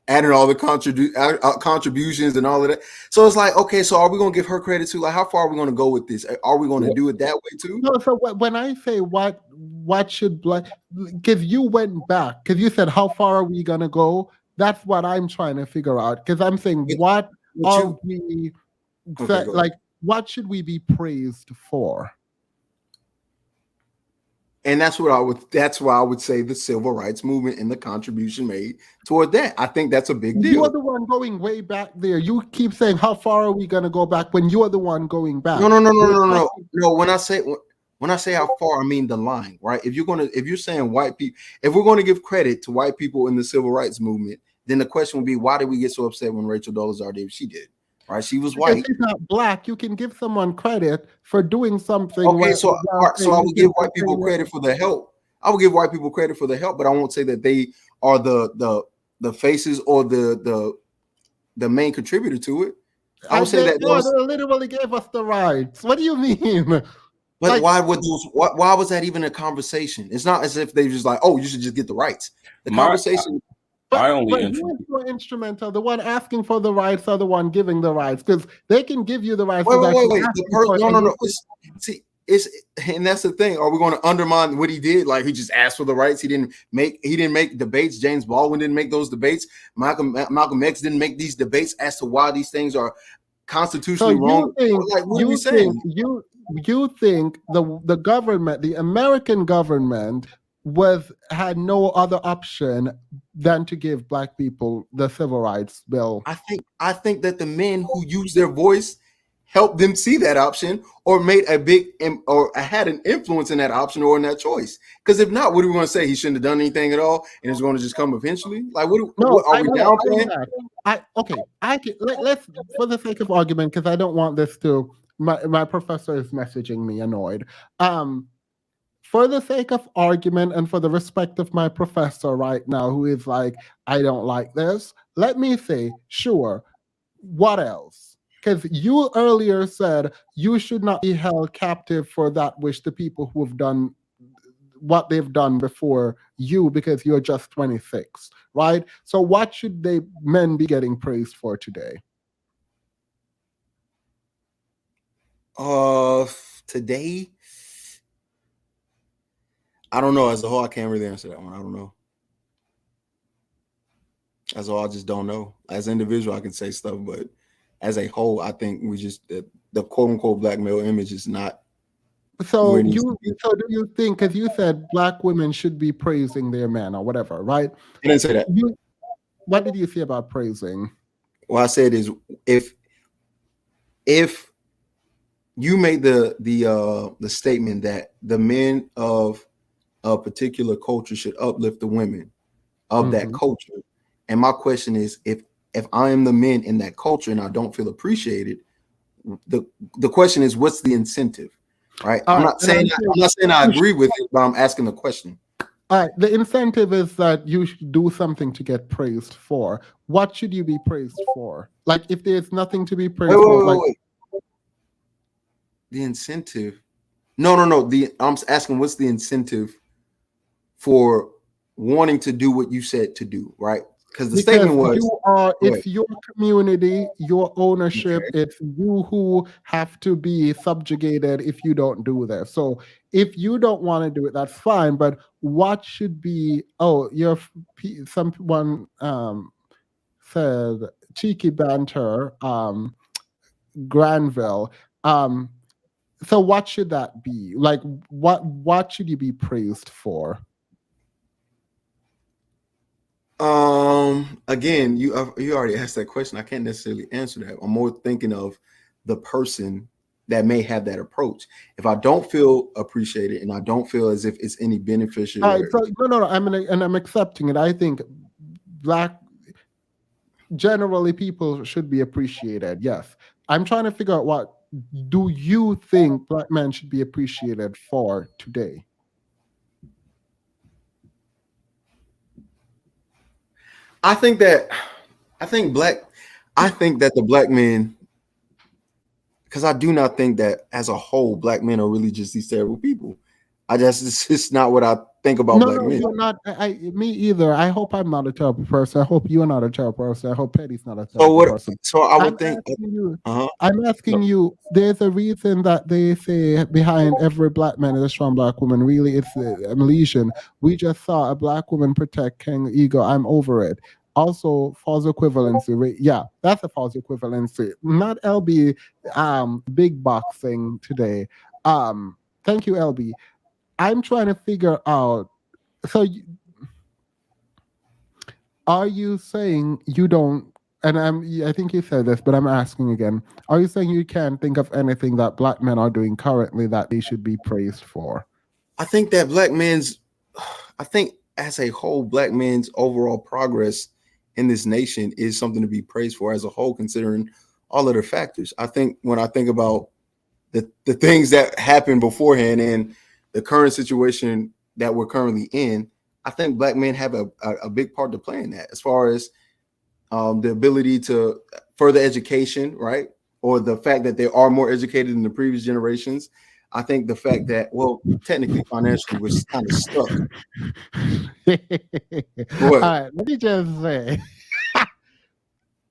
adding all the contributions and all of that. So it's like, okay, so are we going to give her credit too? Like, how far are we going to go with this? Are we going to do it that way too? No, so when I say what should black, because you went back, because you said how far are we going to go? That's what I'm trying to figure out. Because I'm saying what what should we be praised for? And that's why I would say the civil rights movement and the contribution made toward that. I think that's a big deal. You're the one going way back there. You keep saying, how far are we going to go back when you're the one going back? No. When I say how far, I mean the line, right? If you're saying white people, if we're going to give credit to white people in the civil rights movement, then the question would be, why did we get so upset when Rachel Dolezal did what she did? Right? She was white. If she's not black, you can give someone credit for doing something. Okay, so I would give white people credit for the help. I would give white people credit for the help, but I won't say that they are the faces or the main contributor to it. I would say that they literally gave us the rights. What do you mean? But why was that even a conversation? It's not as if they just like, oh, you should just get the rights. The conversation. But who is more instrumental? The one asking for the rights or the one giving the rights? Because they can give you the rights. Wait. No. And that's the thing. Are we going to undermine what he did? Like, he just asked for the rights. He didn't make debates. James Baldwin didn't make those debates. Malcolm X didn't make these debates as to why these things are constitutionally wrong. You think the government, the American government, had no other option than to give black people the civil rights bill? I think that the men who use their voice helped them see that option, or made or had an influence in that option or in that choice. Because if not, what are we going to say? He shouldn't have done anything at all, and it's going to just come eventually. Like, what are we downplaying? Let's, for the sake of argument, because I don't want this to. My professor is messaging me, annoyed. For the sake of argument and for the respect of my professor right now, who is like, I don't like this, let me say, sure, what else? Because you earlier said you should not be held captive for that which the people who have done what they've done before you, because you're just 26, right? So what should men be getting praised for today? Today, I don't know. As a whole, I can't really answer that one. I don't know. As a whole, I just don't know. As an individual, I can say stuff, but as a whole, I think we just the quote unquote black male image is not. So do you think, because you said black women should be praising their men or whatever, right? I didn't say that. What did you say about praising? What I said is, if you made the statement that the men of a particular culture should uplift the women of that culture, and my question is, if I am the men in that culture and I don't feel appreciated, the question is, what's the incentive, right? I'm not saying I agree with it, but I'm asking the question. All right, the incentive is that you should do something to get praised for. What should you be praised for? Like, if there's nothing to be praised for, wait. The incentive? No. I'm asking, what's the incentive for wanting to do what you said to do, right? Because the statement was, it's your community, your ownership. Okay. It's you who have to be subjugated if you don't do this. So if you don't want to do it, that's fine. But what should be? Someone said cheeky banter, Granville. So what should that be? Like, what should you be praised for? Again, you already asked that question. I can't necessarily answer that. I'm more thinking of the person that may have that approach. If I don't feel appreciated and I don't feel as if it's any beneficial. All right, so no, I'm accepting it. I think generally people should be appreciated. Yes. I'm trying to figure out, what do you think black men should be appreciated for today? I think I think that the black men, because I do not think that as a whole, black men are really just these terrible people. It's just not what I think about black men. You're not. Me either. I hope I'm not a terrible person. I hope you're not a terrible person. I hope Petty's not a terrible person. So I would I'm think. asking you. I'm asking you. There's a reason that they say behind every black man is a strong black woman. Really, it's a lesion. We just saw a black woman protect King Ego. I'm over it. Also, false equivalency. Yeah, that's a false equivalency. Not LB. Big boxing today. Thank you, LB. I'm trying to figure out. So, are you saying you don't? And I think you said this, but I'm asking again. Are you saying you can't think of anything that black men are doing currently that they should be praised for? I think that black men's. I think as a whole, black men's overall progress in this nation is something to be praised for as a whole, considering all of the factors. I think when I think about the things that happened beforehand and the current situation that we're currently in, I think black men have a big part to play in that, as far as the ability to further education, right? Or the fact that they are more educated than the previous generations. I think the fact that, well, technically financially we're kind of stuck. All right, let me just say.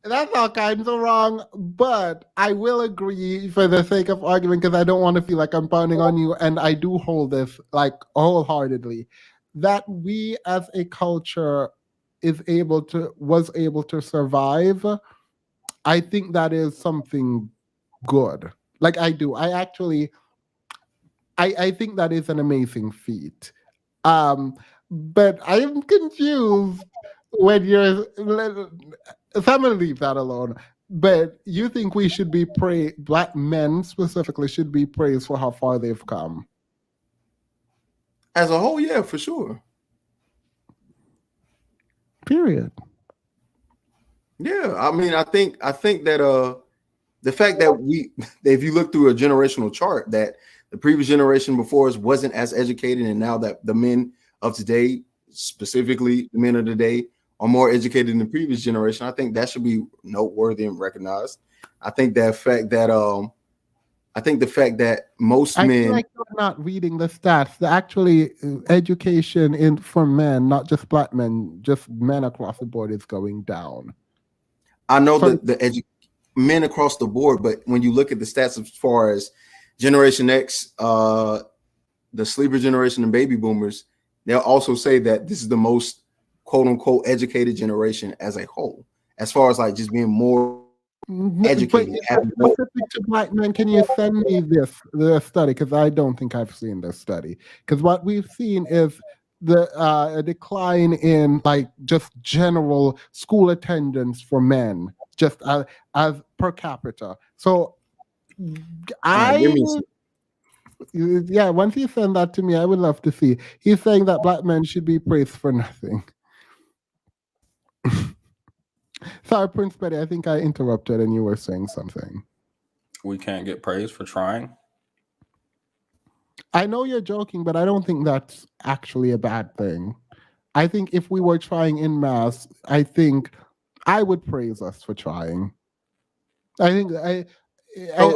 That's all kinds of wrong, but I will agree for the sake of argument, because I don't want to feel like I'm pounding on you, and I do hold this like wholeheartedly, that we as a culture was able to survive. I think that is something good. Like I do. I actually I think that is an amazing feat. But I am confused when you're. So I'm going to leave that alone. But you think we should be praised, black men specifically should be praised for how far they've come? As a whole, yeah, for sure. Period. Yeah, I mean, I think that the fact that if you look through a generational chart, that the previous generation before us wasn't as educated, and now that the men of today, specifically the men of today, are more educated than the previous generation, I think that should be noteworthy and recognized. I think the fact that most men. I feel like you're not reading the stats. Actually, education for men, not just black men, just men across the board, is going down. I know that men across the board, but when you look at the stats as far as Generation X, the sleeper generation, and baby boomers, they'll also say that this is the most quote unquote educated generation as a whole, as far as like just being more educated. Specific to black men, can you send me the study? Because I don't think I've seen this study. Because what we've seen is a decline in like just general school attendance for men, just as per capita. So yeah, once you send that to me, I would love to see. He's saying that black men should be praised for nothing. Sorry, Prince Betty, I think I interrupted and you were saying something. We can't get praised for trying. I know you're joking, but I don't think that's actually a bad thing. I think if we were trying in mass, I think I would praise us for trying. I think I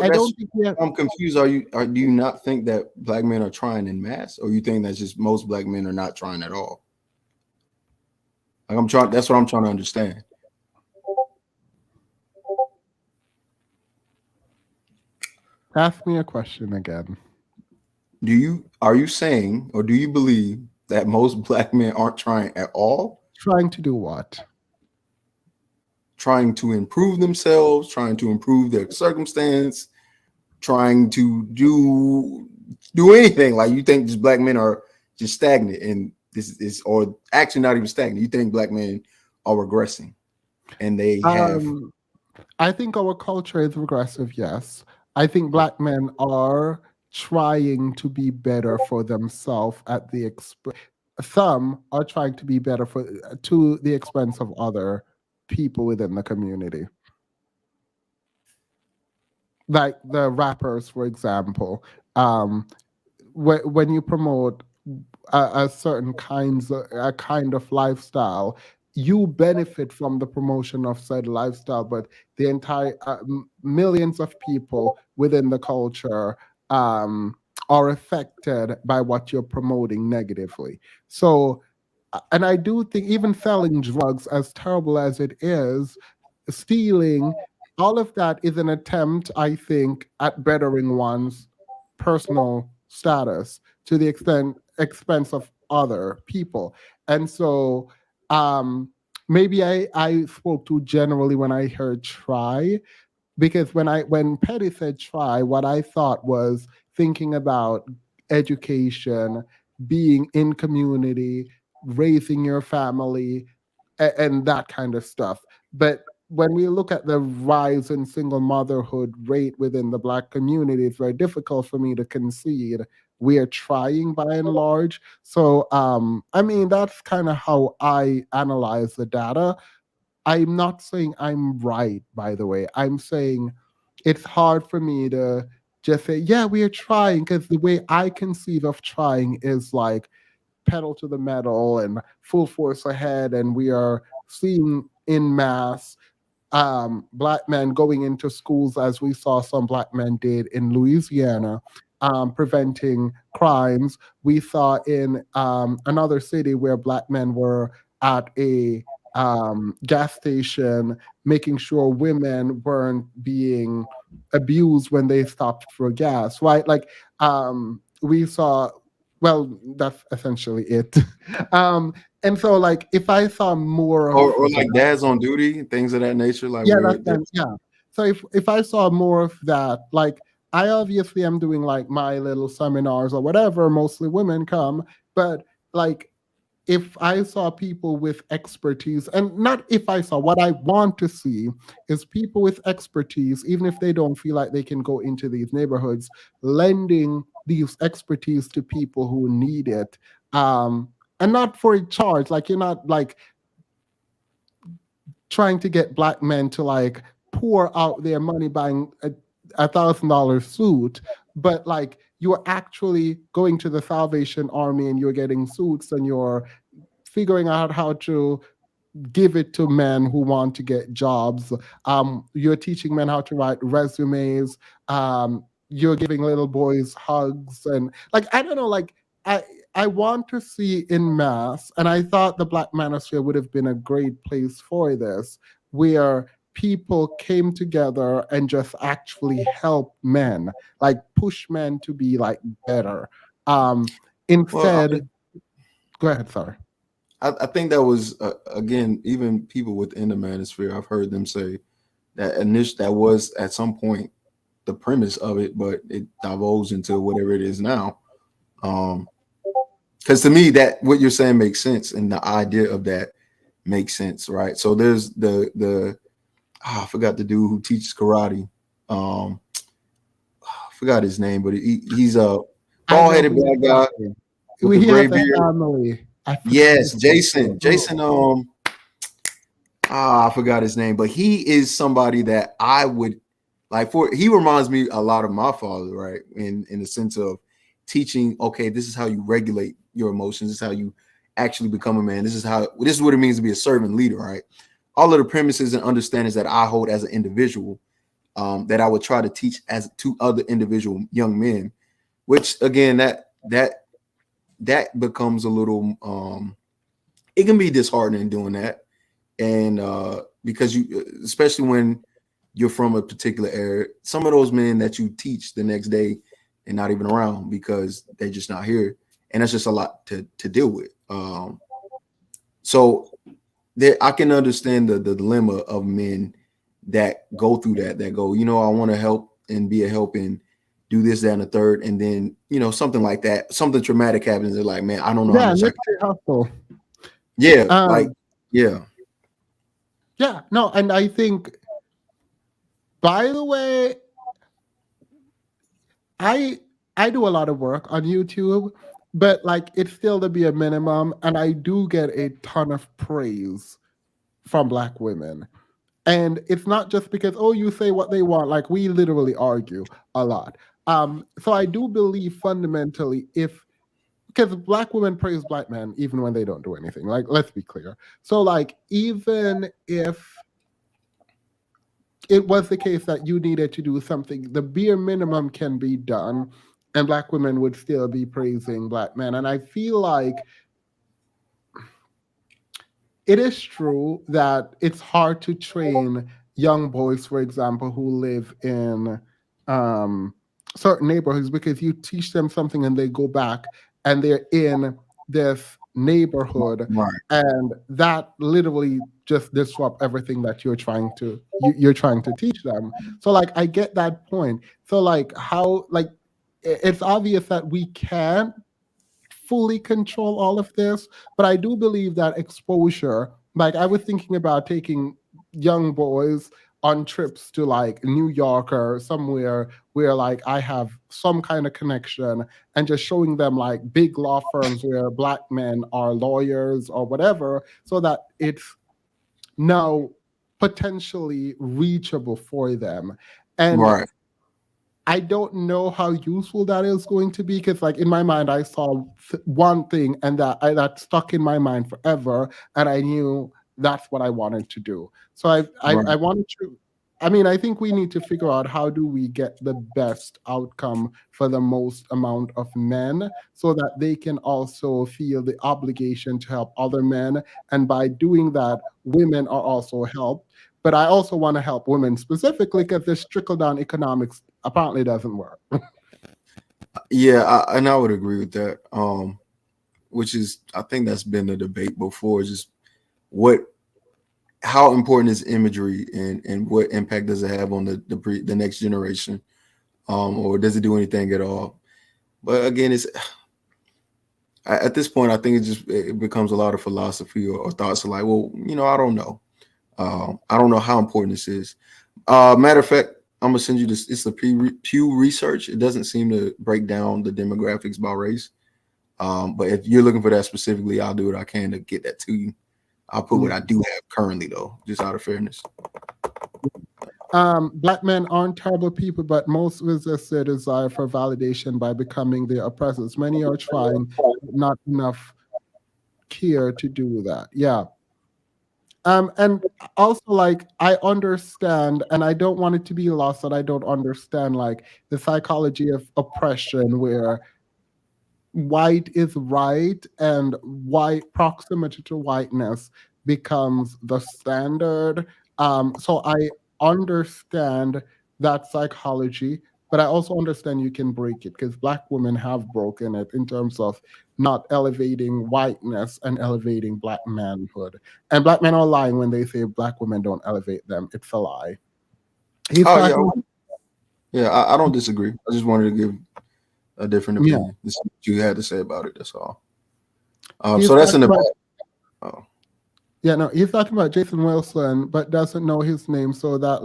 don't think I'm confused. Do you not think that black men are trying in mass, or you think that just most black men are not trying at all? Like that's what I'm trying to understand. Ask me a question again. Are you saying, or do you believe that most black men aren't trying at all? Trying to do what? Trying to improve themselves, trying to improve their circumstance, trying to do anything. Like, you think just black men are just stagnant, and this is, or actually not even stagnant. You think black men are regressing, and they have. I think our culture is regressive. Yes, I think black men are trying to be better for themselves at the expense. Some are trying to be better to the expense of other people within the community. Like the rappers, for example, when you promote a certain kind of lifestyle, you benefit from the promotion of said lifestyle, but the entire millions of people within the culture are affected by what you're promoting negatively. So, and I do think even selling drugs, as terrible as it is, stealing, all of that is an attempt, I think, at bettering one's personal status to the expense of other people. And so maybe I spoke too generally when I heard try, because when Petty said try, what I thought was thinking about education, being in community, raising your family, and that kind of stuff. But when we look at the rise in single motherhood rate within the Black community, it's very difficult for me to concede we are trying by and large. So, I mean, that's kind of how I analyze the data. I'm not saying I'm right, by the way. I'm saying it's hard for me to just say, yeah, we are trying, because the way I conceive of trying is like pedal to the metal and full force ahead, and we are seeing in mass Black men going into schools, as we saw some Black men did in Louisiana, preventing crimes. We saw in another city where Black men were at a gas station, making sure women weren't being abused when they stopped for gas, right? Like we saw, well, that's essentially it. And so, like, if I saw more of or like dads on duty, things of that nature, like yeah, where yeah. So if I saw more of that, like I obviously am doing like my little seminars or whatever, mostly women come, but like if I saw people with expertise, and not if I saw, what I want to see is people with expertise, even if they don't feel like they can go into these neighborhoods, lending these expertise to people who need it. And not for a charge. Like you're not like trying to get Black men to like pour out their money buying a $1,000 suit, but like you're actually going to the Salvation Army and you're getting suits and you're figuring out how to give it to men who want to get jobs. You're teaching men how to write resumes. You're giving little boys hugs, and like I don't know, like I want to see in mass, and I thought the Black Manosphere would have been a great place for this, where people came together and just actually help men, like push men to be like better. Instead, go ahead, sorry. I think that was again, even people within the manosphere, I've heard them say that that was at some point the premise of it, but it divulged into whatever it is now. Because to me, that what you're saying makes sense, and the idea of that makes sense, right? So there's I forgot the dude who teaches karate. I forgot his name, but he's a bald-headed black guy with the gray beard. Yes, Jason. I forgot his name, but he is somebody that I would like for. He reminds me a lot of my father, right? In the sense of teaching, okay, this is how you regulate your emotions, this is how you actually become a man, this is what it means to be a servant leader, right? All of the premises and understandings that I hold as an individual, that I would try to teach as to other individual young men, which again, that becomes a little it can be disheartening doing that. And because you, especially when you're from a particular area, some of those men that you teach the next day and not even around because they're just not here, and that's just a lot to deal with. So I can understand the dilemma of men that go through that go, I want to help and be a help and do this, that, and the third, and then something like that, something traumatic happens. They're like, man, I don't know how much I can. Hustle. Yeah, yeah, no, and I think, by the way, I do a lot of work on YouTube, but like it's still to be a minimum, and I do get a ton of praise from Black women. And it's not just because, oh, you say what they want. Like we literally argue a lot. So I do believe fundamentally, if because black women praise black men even when they don't do anything. Like, let's be clear. So, like, even if it was the case that you needed to do something, the bare minimum can be done, and black women would still be praising black men. And I feel like it is true that it's hard to train young boys, for example, who live in certain neighborhoods, because you teach them something and they go back and they're in this neighborhood, Right. and that literally just disrupt everything that you're trying to teach them. So, like, I get that point. So, like, how, like, it's obvious that we can't fully control all of this, but I do believe that exposure, like, I was thinking about taking young boys on trips to like New York or somewhere where like I have some kind of connection, and just showing them like big law firms where black men are lawyers or whatever, so that it's now potentially reachable for them. And Right. I don't know how useful that is going to be, because, like, in my mind, I saw one thing and that stuck in my mind forever, and I knew that's what I wanted to do. So I Right. wanted to. I mean, I think we need to figure out how do we get the best outcome for the most amount of men, so that they can also feel the obligation to help other men, and by doing that, women are also helped. But I also want to help women specifically, because this trickle down economics apparently doesn't work. Yeah, and I would agree with that. Which is, I think that's been a debate before. Just how important is imagery, and what impact does it have on the next generation, or does it do anything at all? But again, it's at this point, I think it becomes a lot of philosophy or thoughts of like, well, I don't know. I don't know how important this is. Matter of fact, I'm gonna send you this. It's a Pew Research. It doesn't seem to break down the demographics by race. But if you're looking for that specifically, I'll do what I can to get that to you. I'll put what I do have currently, though, just out of fairness. Black men aren't terrible people, but most resist their desire for validation by becoming their oppressors. Many are trying, but not enough care to do that. Yeah. And also, like, I understand, and I don't want it to be lost that I don't understand, like, the psychology of oppression, where white is right and white proximity to whiteness becomes the standard. So I understand that psychology, but I also understand you can break it, because black women have broken it in terms of not elevating whiteness and elevating black manhood. And black men are lying when they say black women don't elevate them. It's a lie. I don't disagree. I just wanted to give a different opinion. This is what you had to say about it. That's all. So that's in the back. Yeah, no, he's talking about Jason Wilson, but doesn't know his name. So that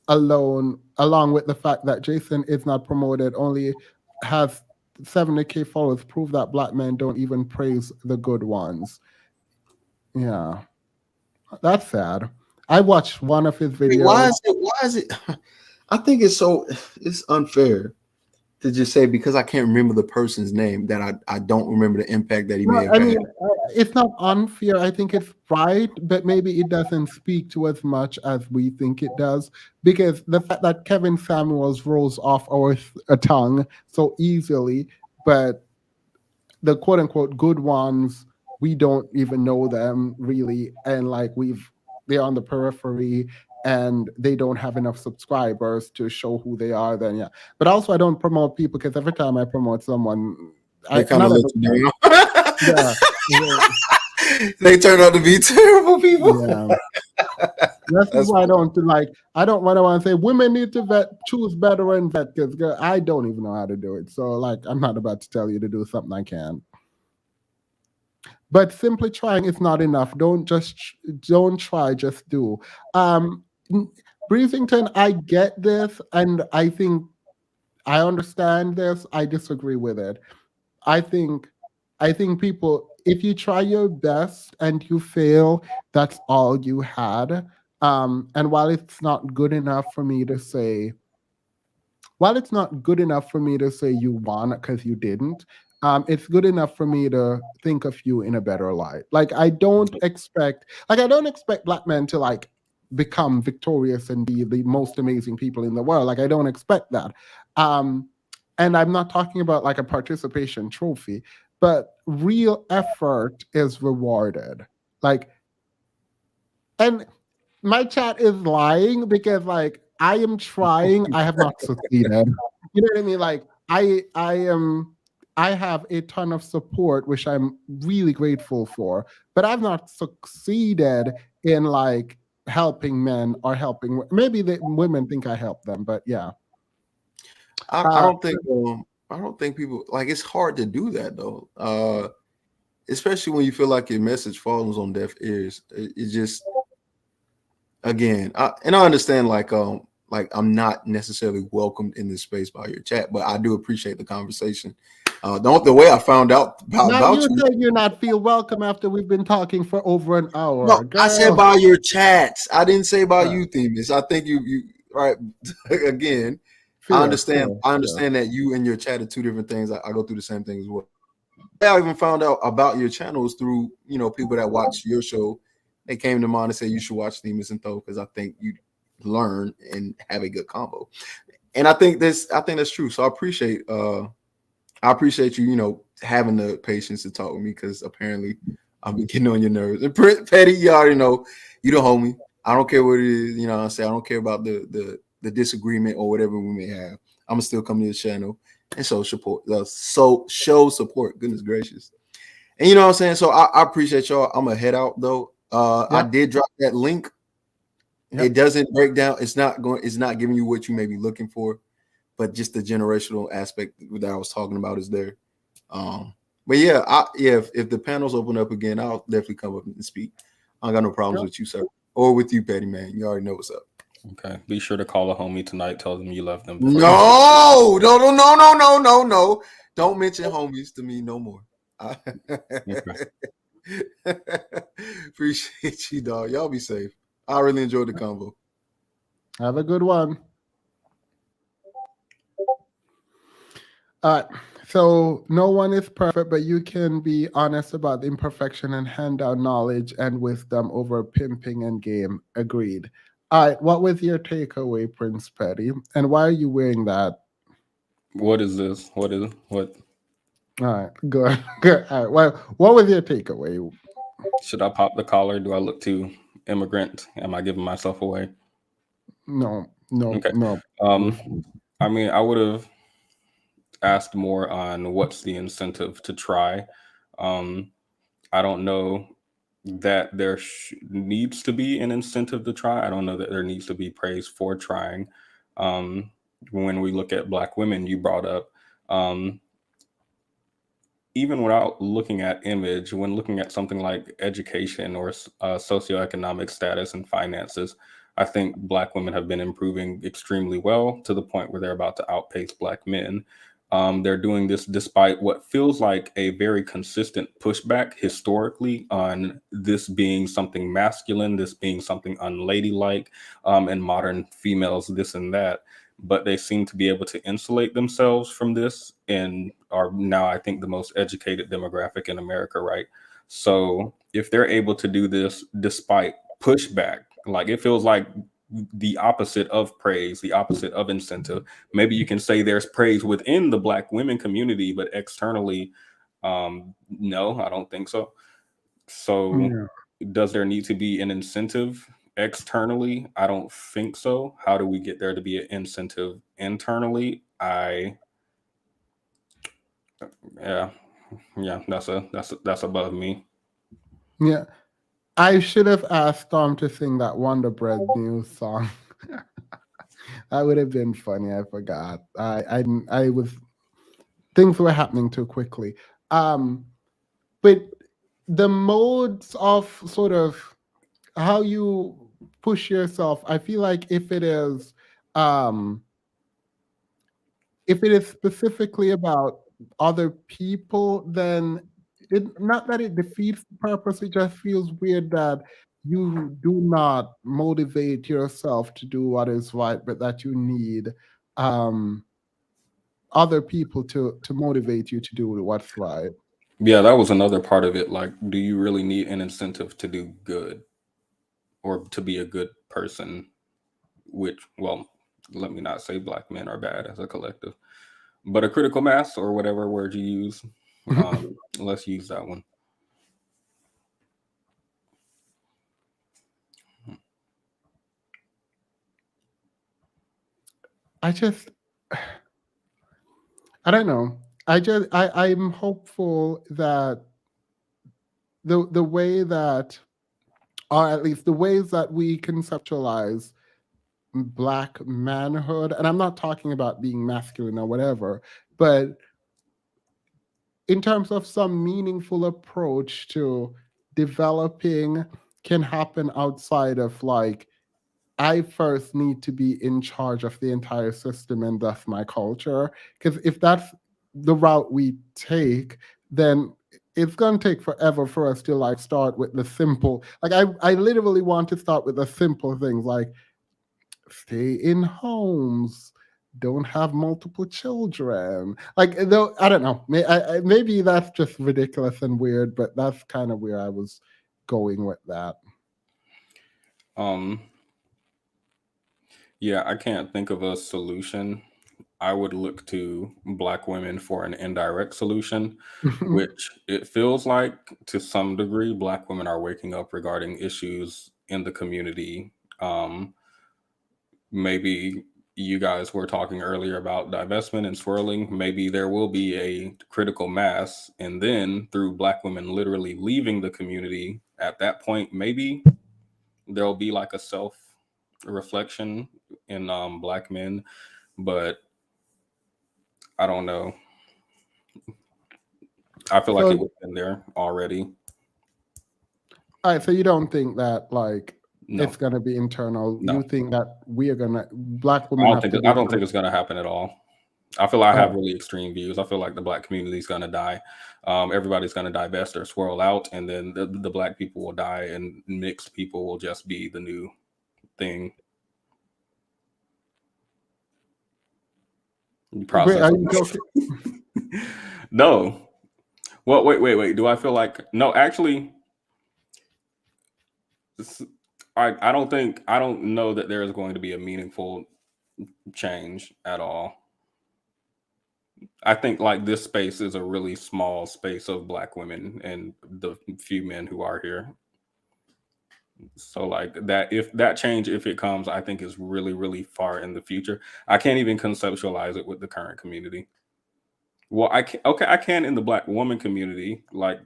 along with the fact that Jason is not promoted, only has 70K followers, prove that black men don't even praise the good ones. Yeah, that's sad. I watched one of his videos. Why is it? I think it's unfair to just say, because I can't remember the person's name, that I don't remember the impact that he may have had. It's not unfair. I think it's right, but maybe it doesn't speak to as much as we think it does, because the fact that Kevin Samuels rolls off our tongue so easily, but the quote unquote good ones, we don't even know them really, and like they're on the periphery, and they don't have enough subscribers to show who they are, then yeah. But also, I don't promote people, because every time I promote someone, they kind of let you down. They turn out to be terrible people. Yeah. That's why I don't want to say women need to choose better and vet, because I don't even know how to do it. So, like, I'm not about to tell you to do something I can't. But simply trying is not enough. Don't try, just do. Breezington, I get this, and I think I understand this. I disagree with it. I think people, if you try your best and you fail, that's all you had. And while it's not good enough for me to say you won because you didn't, it's good enough for me to think of you in a better light. Like I don't expect black men to like become victorious and be the most amazing people in the world. Like I don't expect that. And I'm not talking about like a participation trophy, but real effort is rewarded. Like, and my chat is lying because like I am trying, I have not succeeded. You know what I mean? Like I have a ton of support, which I'm really grateful for, but I've not succeeded in like helping men or helping. Maybe the women think I help them, but yeah. I don't think I don't think people like it's hard to do that though. Especially when you feel like your message falls on deaf ears. It just again, I understand like I'm not necessarily welcomed in this space by your chat, but I do appreciate the conversation. The way I found out about you you. said you not feel welcome after we've been talking for over an hour. No, Girl. I said by your chats. I didn't say about you, Themis. I think you right again. I understand that you and your chat are two different things. I go through the same thing as well. I even found out about your channels through people that watch your show. They came to mind and said you should watch Themis and Tho because I think you learn and have a good combo. And I think that's true. So I appreciate you, having the patience to talk with me because apparently I've been getting on your nerves. And Petty, you already know you the homie. I don't care what it is, what I'm saying. I don't care about the disagreement or whatever we may have. I'm gonna still come to the channel and show support. Show support. Goodness gracious. And you know what I'm saying? So I appreciate y'all. I'm gonna head out though. I did drop that link. It doesn't break down. It's not giving you what you may be looking for, but just the generational aspect that I was talking about is there. But yeah, if the panels open up again, I'll definitely come up and speak. I don't got no problems with you, sir, or with you, Petty man. You already know what's up. Okay, be sure to call a homie tonight. Tell them you love them. No. Don't mention homies to me no more. Appreciate you, dog. Y'all be safe. I really enjoyed the convo. Have a good one. So no one is perfect, but you can be honest about the imperfection and hand down knowledge and wisdom over pimping and game. Agreed. All right, what was your takeaway, Prince Petty? And why are you wearing that? What is this? What? All right, good. Good. All right, well, what was your takeaway? Should I pop the collar? Do I look too immigrant? Am I giving myself away? No. Okay. No. I mean, I would have asked more on what's the incentive to try. I don't know that there needs to be an incentive to try. I don't know that there needs to be praise for trying. When we look at Black women, you brought up, even without looking at image, when looking at something like education or socioeconomic status and finances, I think Black women have been improving extremely well to the point where they're about to outpace Black men. They're doing this despite what feels like a very consistent pushback historically on this being something masculine, this being something unladylike, and modern females, this and that. But they seem to be able to insulate themselves from this and are now, I think, the most educated demographic in America, right? So if they're able to do this despite pushback, like it feels like the opposite of praise, the opposite of incentive. Maybe you can say there's praise within the Black women community, but externally, no, I don't think so. So does there need to be an incentive externally? I don't think so. How do we get there to be an incentive internally? Yeah, that's above me. Yeah. I should have asked Tom to sing that Wonder Bread news song. That would have been funny. I forgot. I was, things were happening too quickly. But the modes of sort of how you push yourself, I feel like if it is specifically about other people, then not that it defeats the purpose, it just feels weird that you do not motivate yourself to do what is right, but that you need other people to motivate you to do what's right. Yeah, that was another part of it. Like, do you really need an incentive to do good or to be a good person? Which, well, let me not say black men are bad as a collective, but a critical mass or whatever word you use. Let's use that one. I don't know. I'm hopeful that the way that, or at least the ways that we conceptualize Black manhood, and I'm not talking about being masculine or whatever, but in terms of some meaningful approach to developing, can happen outside of like, I first need to be in charge of the entire system and thus my culture. Because if that's the route we take, then it's going to take forever for us to like start with the simple. Like I literally want to start with the simple things like stay in homes, don't have multiple children. Like though I don't know, maybe that's just ridiculous and weird, but that's kind of where I was going with that. Yeah, I can't think of a solution. I would look to Black women for an indirect solution, which it feels like to some degree Black women are waking up regarding issues in the community. Maybe you guys were talking earlier about divestment and swirling. Maybe there will be a critical mass, and then through Black women literally leaving the community at that point, maybe there'll be like a self reflection in Black men, but I don't know. I feel like So- it would have been there already. All right, so you don't think that like No. it's gonna be internal? No. You think that we are gonna Black women? I have to don't do think it's going to happen at all. I feel like I have Oh. really extreme views. I feel like the Black community is going to die. Everybody's going to divest or swirl out, and then the Black people will die, and mixed people will just be the new thing. Wait, are you joking? No. Well, wait. Do I feel like no? Actually, I don't know that there is going to be a meaningful change at all. I think like this space is a really small space of Black women and the few men who are here. So like that, if that change, if it comes, I think is really, really far in the future. I can't even conceptualize it with the current community. Well, I can in the Black woman community, like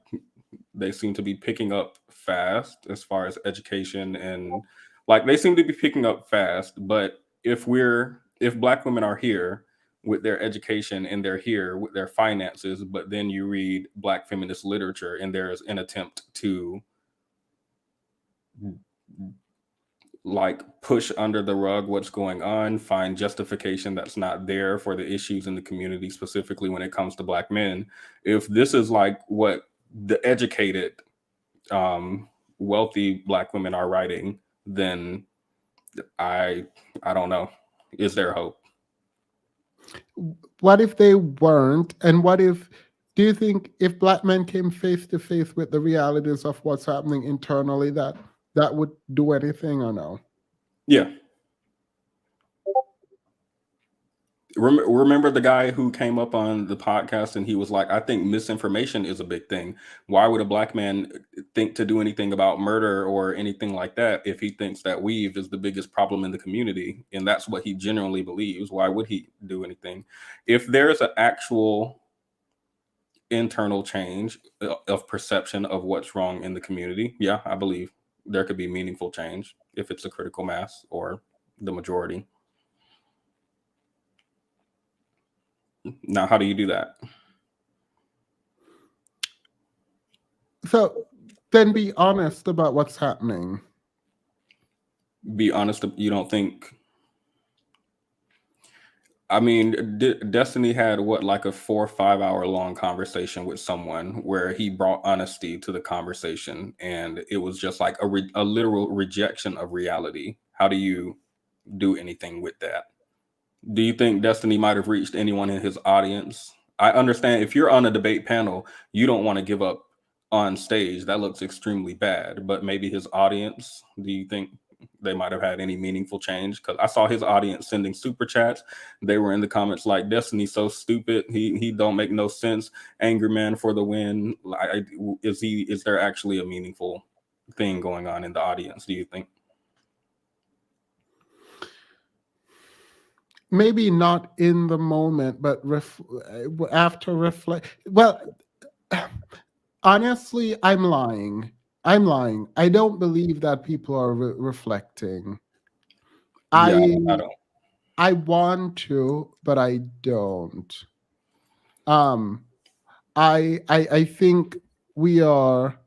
they seem to be picking up fast as far as education and like they seem to be picking up fast. But if Black women are here with their education and they're here with their finances, but then you read Black feminist literature and there's an attempt to like push under the rug what's going on, find justification that's not there for the issues in the community, specifically when it comes to Black men. If this is like what the educated, wealthy Black women are writing, then I don't know. Is there hope? What if they weren't? And what if? Do you think if Black men came face to face with the realities of what's happening internally, that would do anything or no? Yeah. Remember the guy who came up on the podcast and he was like, I think misinformation is a big thing. Why would a Black man think to do anything about murder or anything like that if he thinks that weave is the biggest problem in the community? And that's what he genuinely believes. Why would he do anything? If there's an actual internal change of perception of what's wrong in the community, yeah, I believe there could be meaningful change if it's a critical mass or the majority. Now, how do you do that? So then be honest about what's happening. Be honest. You don't think? I mean, Destiny had like a 4 or 5 hour long conversation with someone where he brought honesty to the conversation, and it was just like a literal rejection of reality. How do you do anything with that? Do you think Destiny might have reached anyone in his audience? I understand if you're on a debate panel, you don't want to give up on stage. That looks extremely bad. But maybe his audience, do you think they might have had any meaningful change? Because I saw his audience sending super chats. They were in the comments like, Destiny's so stupid. He don't make no sense. Angry man for the win. Is there actually a meaningful thing going on in the audience, do you think? Maybe not in the moment, but after reflect. Well, honestly, I'm lying. I don't believe that people are reflecting. Yeah, I don't. I want to, but I don't. I think we are.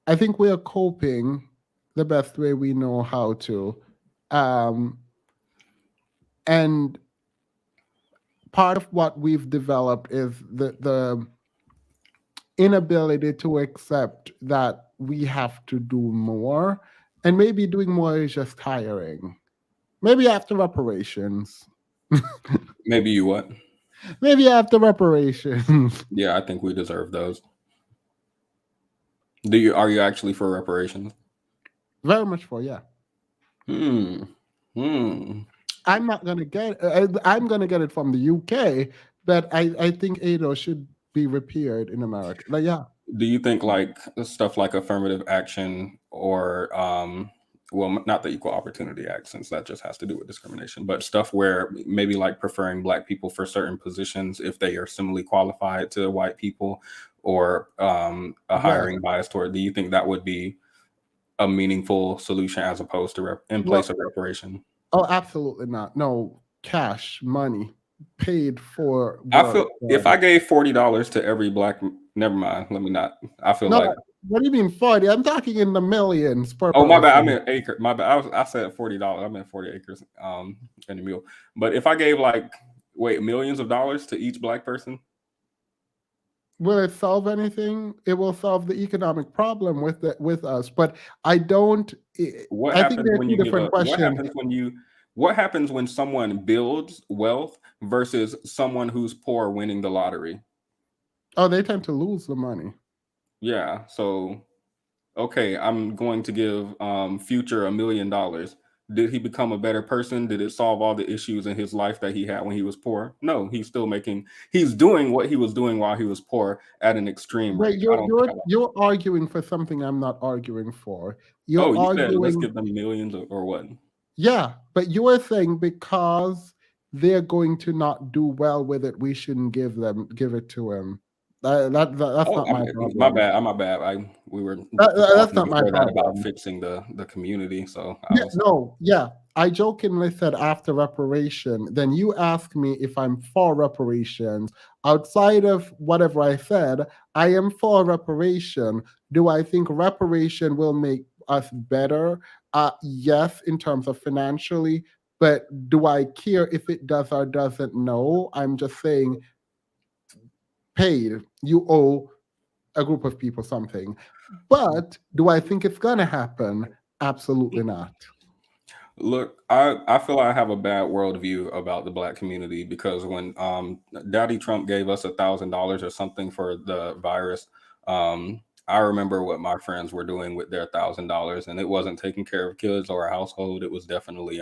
I think we are coping the best way we know how to, and part of what we've developed is the inability to accept that we have to do more, and maybe doing more is just tiring. Maybe after reparations. Maybe you what? Maybe after reparations. Yeah, I think we deserve those. Are you actually for reparations? Very much for, yeah. I'm not gonna get. I'm gonna get it from the UK, but I think ADO should be repaired in America. Like, yeah. Do you think like stuff like affirmative action or well, not the equal opportunity act, since that just has to do with discrimination, but stuff where maybe like preferring Black people for certain positions if they are similarly qualified to white people, or a hiring bias toward, do you think that would be a meaningful solution as opposed to in place of reparation? Oh, absolutely not. No, cash, money, paid for work. I feel if I gave $40 to every Black, never mind, let me not. I feel like. What do you mean 40? I'm talking in the millions per Oh, my bad. I person. meant acre. My bad. I said $40. I meant 40 acres in a mule. But if I gave millions of dollars to each Black person, will it solve anything? It will solve the economic problem with us. But I don't. What I happens think there are when two you give different up? questions. What happens when someone builds wealth versus someone who's poor winning the lottery? Oh, they tend to lose the money. Yeah. So, okay, I'm going to give Future $1 million. Did he become a better person? Did it solve all the issues in his life that he had when he was poor? No, he's doing what he was doing while he was poor at an extreme Wait, rate. you're arguing for something I'm not arguing for. You're You arguing. said let's give them millions or what? Yeah, but you were saying because they're going to not do well with it, we shouldn't give it to them. That's not my problem. My bad. We were that's not my that problem. about fixing the community. So I jokingly said after reparation. Then you ask me if I'm for reparations. Outside of whatever I said, I am for reparation. Do I think reparation will make us better? Yes, in terms of financially, but do I care if it does or doesn't? No, I'm just saying paid. You owe a group of people something. But do I think it's gonna happen? Absolutely not. Look, I feel I have a bad worldview about the Black community because when Daddy Trump gave us $1,000 or something for the virus, I remember what my friends were doing with their $1,000, and it wasn't taking care of kids or a household. It was definitely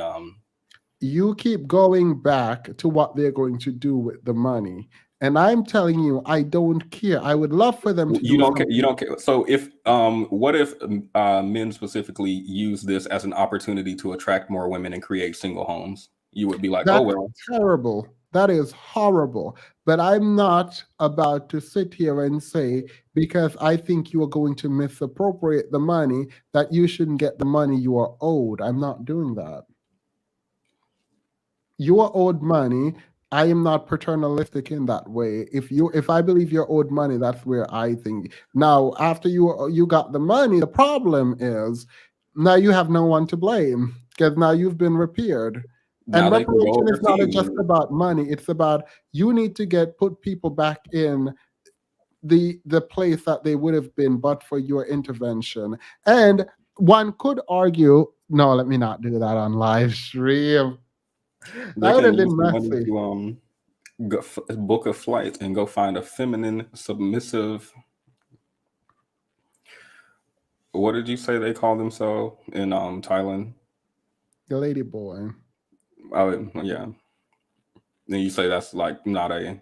You keep going back to what they're going to do with the money. And I'm telling you, I don't care. I would love for them to You don't care. You don't care. So if what if men specifically use this as an opportunity to attract more women and create single homes? You would be like, That's oh well. terrible. That is horrible. But I'm not about to sit here and say, because I think you are going to misappropriate the money, that you shouldn't get the money you are owed. I'm not doing that. You are owed money. I am not paternalistic in that way. If I believe you're owed money, that's where I think. Now, after you got the money, the problem is now you have no one to blame because now you've been repaired. Now And they can go reparation is not overseas. just about money. It's about you need to put people back in the place that they would have been but for your intervention. And one could argue, no, let me not do that on live stream. They That would can have use been the money messy. to book a flight and go find a feminine, submissive. What did you say they call themselves in Thailand? The lady boy. Oh yeah. Then you say that's like not a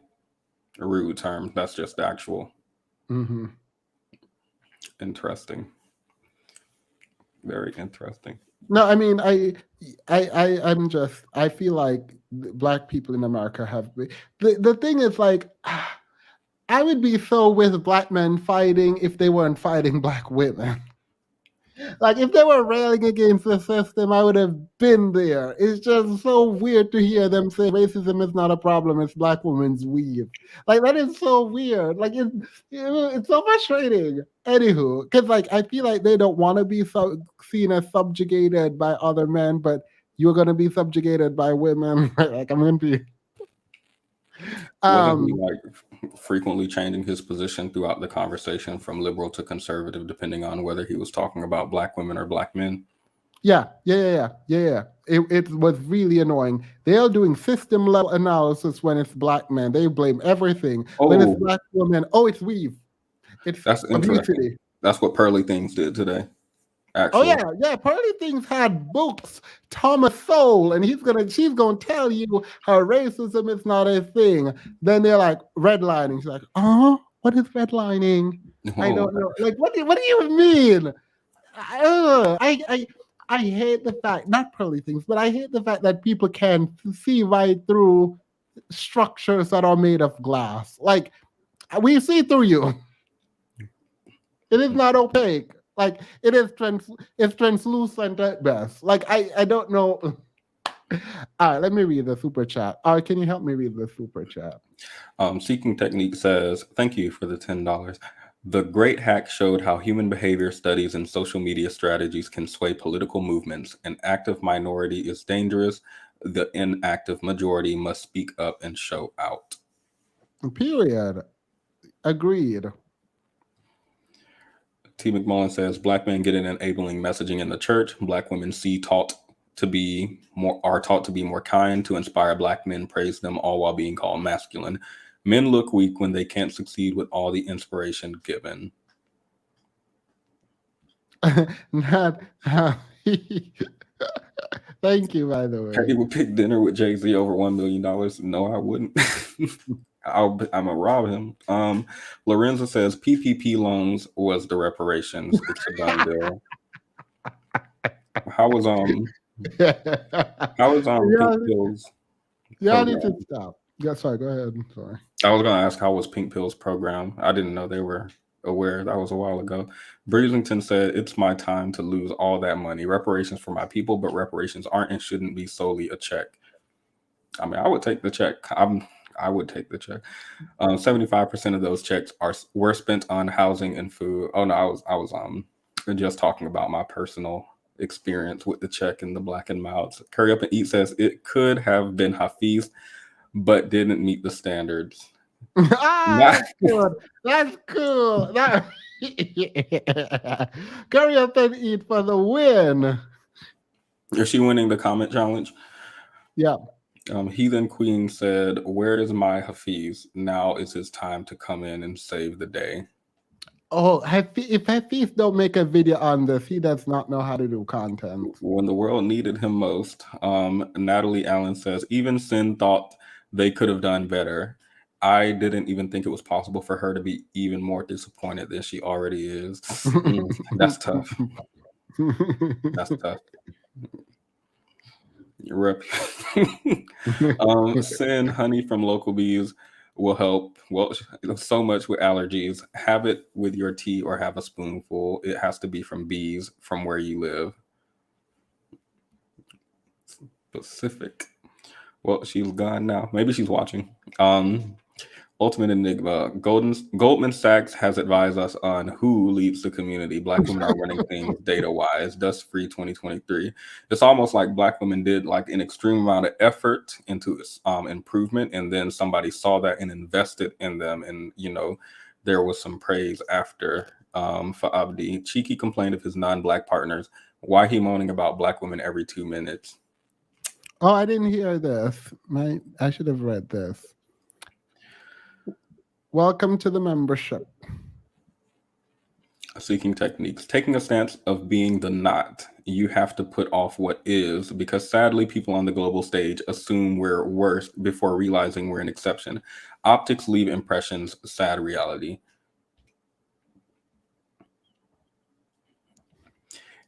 rude term. That's just the actual. Mm-hmm. Interesting. Very interesting. No, I mean, I feel like Black people in America have the thing is like, I would be so with Black men fighting if they weren't fighting Black women. Like if they were railing against the system, I would have been there. It's just so weird to hear them say racism is not a problem; it's Black women's weave. Like that is so weird. Like it's so frustrating. Anywho, because like I feel like they don't want to be seen as subjugated by other men, but you're gonna be subjugated by women. Like I'm gonna be. Wasn't he like frequently changing his position throughout the conversation from liberal to conservative, depending on whether he was talking about Black women or Black men? Yeah. It was really annoying. They are doing system level analysis when it's Black men. They blame everything. When it's Black women, it's weave. It's That's interesting. obesity. That's what Pearly Things did today. Oh Actually. yeah. Pearly Things had books, Thomas Sowell, and she's gonna tell you how racism is not a thing. Then they're like redlining. She's like, what is redlining? I don't know. Like, what do you mean? I hate the fact, not Pearly Things, but I hate the fact that people can see right through structures that are made of glass. Like, we see through you. It is not opaque. Like it is it's translucent at best. Like I don't know. All right, let me read the super chat. All right, can you help me read the super chat? Seeking Technique says, thank you for the $10. The great hack showed how human behavior studies and social media strategies can sway political movements. An active minority is dangerous. The inactive majority must speak up and show out. Period. Agreed. T. McMullen says, Black men get an enabling messaging in the church. Black women are taught to be more kind, to inspire Black men, praise them, all while being called masculine. Men look weak when they can't succeed with all the inspiration given. Thank you, by the way. Harry would pick dinner with Jay-Z over $1 million. No, I wouldn't. I'm gonna rob him. Lorenzo says PPP loans was the reparations. It's a done deal. How was Pink Pill's? Yeah, I need to stop. Yeah, sorry. Go ahead. Sorry. I was gonna ask how was Pink Pill's program. I didn't know they were aware. That was a while ago. Breezington said, "It's my time to lose all that money. Reparations for my people, but reparations aren't and shouldn't be solely a check." I mean, I would take the check. I would take the check. 75% of those checks were spent on housing and food. Oh no, I was just talking about my personal experience with the check and the Black and Mouths. Curry Up and Eat says it could have been Hafiz, but didn't meet the standards. That's good. That's cool. Curry Up and Eat for the win. Is she winning the comment challenge? Yeah. Heathen Queen said, "Where is my Hafiz? Now is his time to come in and save the day." Oh, if Hafiz don't make a video on this, he does not know how to do content. When the world needed him most. Natalie Allen says, even Sin thought they could have done better. I didn't even think it was possible for her to be even more disappointed than she already is. That's tough. That's tough. Rep. Sin honey from local bees will help. Well, so much with allergies. Have it with your tea or have a spoonful. It has to be from bees from where you live. Specific. Well, she's gone now. Maybe she's watching. Ultimate Enigma. Goldman Sachs has advised us on who leads the community. Black women are running things data-wise. Dust Free 2023. It's almost like Black women did like an extreme amount of effort into improvement, and then somebody saw that and invested in them, and there was some praise after. For Abdi, Cheeky complained of his non-Black partners. Why he moaning about Black women every 2 minutes? Oh, I didn't hear this. I should have read this. Welcome to the membership. Seeking techniques. Taking a stance of being the not. You have to put off what is, because sadly, people on the global stage assume we're worst before realizing we're an exception. Optics leave impressions, sad reality.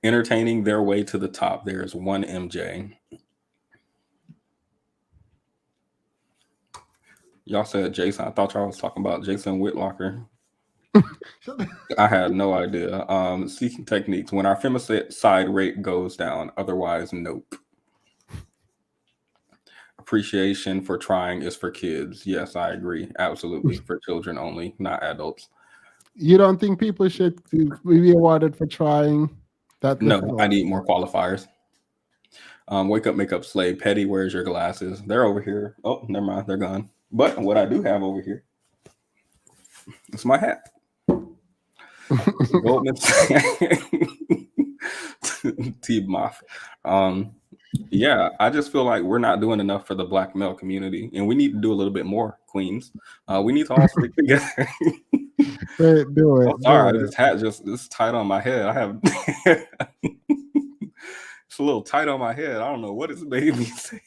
Entertaining their way to the top. There's one MJ. Y'all said Jason. I thought y'all was talking about Jason Whitlocker. I had no idea. Seeking techniques. When our femicide rate goes down, otherwise, nope. Appreciation for trying is for kids. Yes, I agree. Absolutely. For children only, not adults. You don't think people should be awarded for trying? No, I need more qualifiers. Wake up, make up, slay. Petty, where's your glasses? They're over here. Oh, never mind. They're gone. But what I do have over here is my hat. Goldman T Moth. Yeah, I just feel like we're not doing enough for the Black male community, and we need to do a little bit more, queens. We need to all stick together. Do it. Oh, sorry, this hat this tight on my head. I have it's a little tight on my head. I don't know what it's made me say.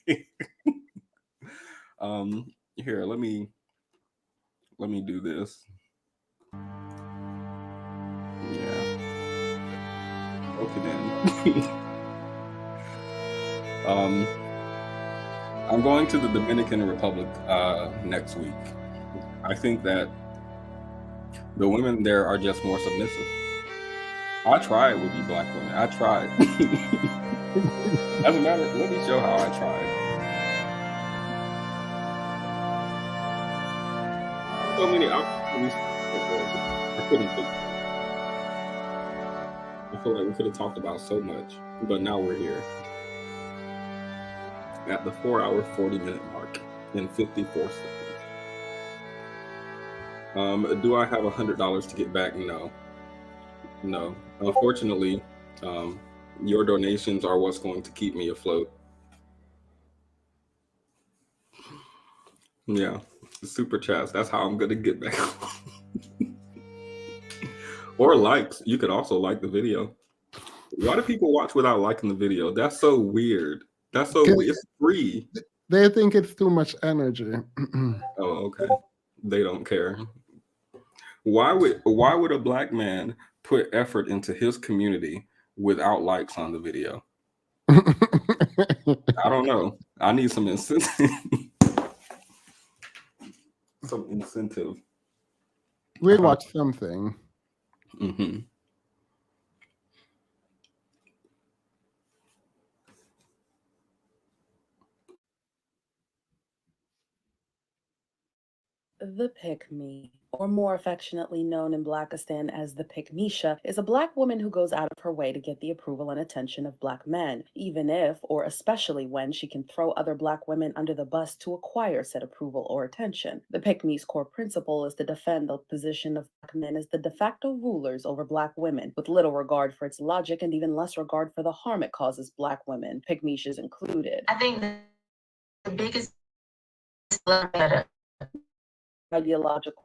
Here, let me do this. Yeah. Okay then. I'm going to the Dominican Republic next week. I think that the women there are just more submissive. I tried with you Black women. I tried. As a matter, let me show how I tried. So many opportunities. I couldn't think. I feel like we could have talked about so much, but now we're here at the 4-hour 40-minute mark in 54 seconds. Do I have $100 to get back? No. Unfortunately, your donations are what's going to keep me afloat. Yeah, super chats. That's how I'm gonna get back. Or likes. You could also like the video. Why do people watch without liking the video? That's so weird. That's so weird. It's free. They think it's too much energy. Oh, okay. They don't care. Why would a Black man put effort into his community without likes on the video? I don't know. I need some incentive. Some incentive. We watch something. Mm-hmm. The Pick-Me, or more affectionately known in Blackistan as the Pick-Misha, is a Black woman who goes out of her way to get the approval and attention of Black men, even if, or especially when, she can throw other Black women under the bus to acquire said approval or attention. The Pick-Me's core principle is to defend the position of Black men as the de facto rulers over Black women, with little regard for its logic and even less regard for the harm it causes Black women, Pick-Mishas included. I think the biggest ideological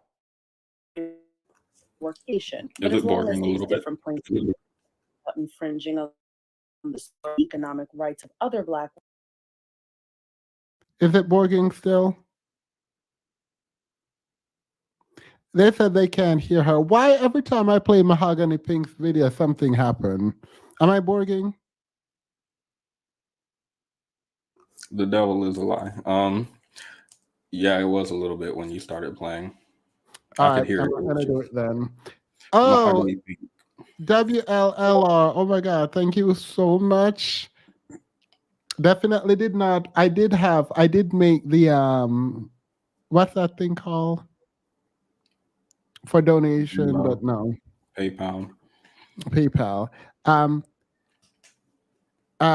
workation, but Is as it long as boring a these little bit? different principles are infringing on the economic rights of other Black Is it borging still? They said they can't hear her. Why every time I play Mahogany Pink's video, something happened? Am I borging? The devil is a lie. Yeah, it was a little bit when you started playing. All I could right, hear I'm it. gonna do it then. Oh, Mahogany Pink. WLLR. Oh my God, thank you so much. Definitely did not. I did make the what's that thing called? For donation, but no. PayPal.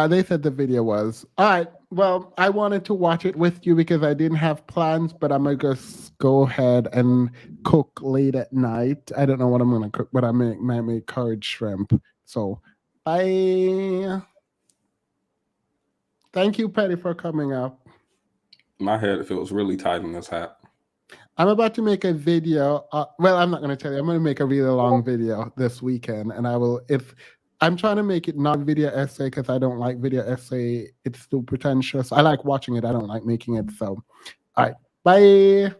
They said the video was all right. Well, I wanted to watch it with you because I didn't have plans, but I'm gonna just go ahead and cook late at night. I don't know what I'm gonna cook, but I might make curd shrimp. So bye. Thank you, Petty, for coming up. My head feels really tight in this hat. I'm about to make a video. Well, I'm not going to tell you. I'm going to make a really long video this weekend, and I will. If I'm trying to make it not video essay because I don't like video essay. It's too pretentious. I like watching it. I don't like making it. So, all right, bye.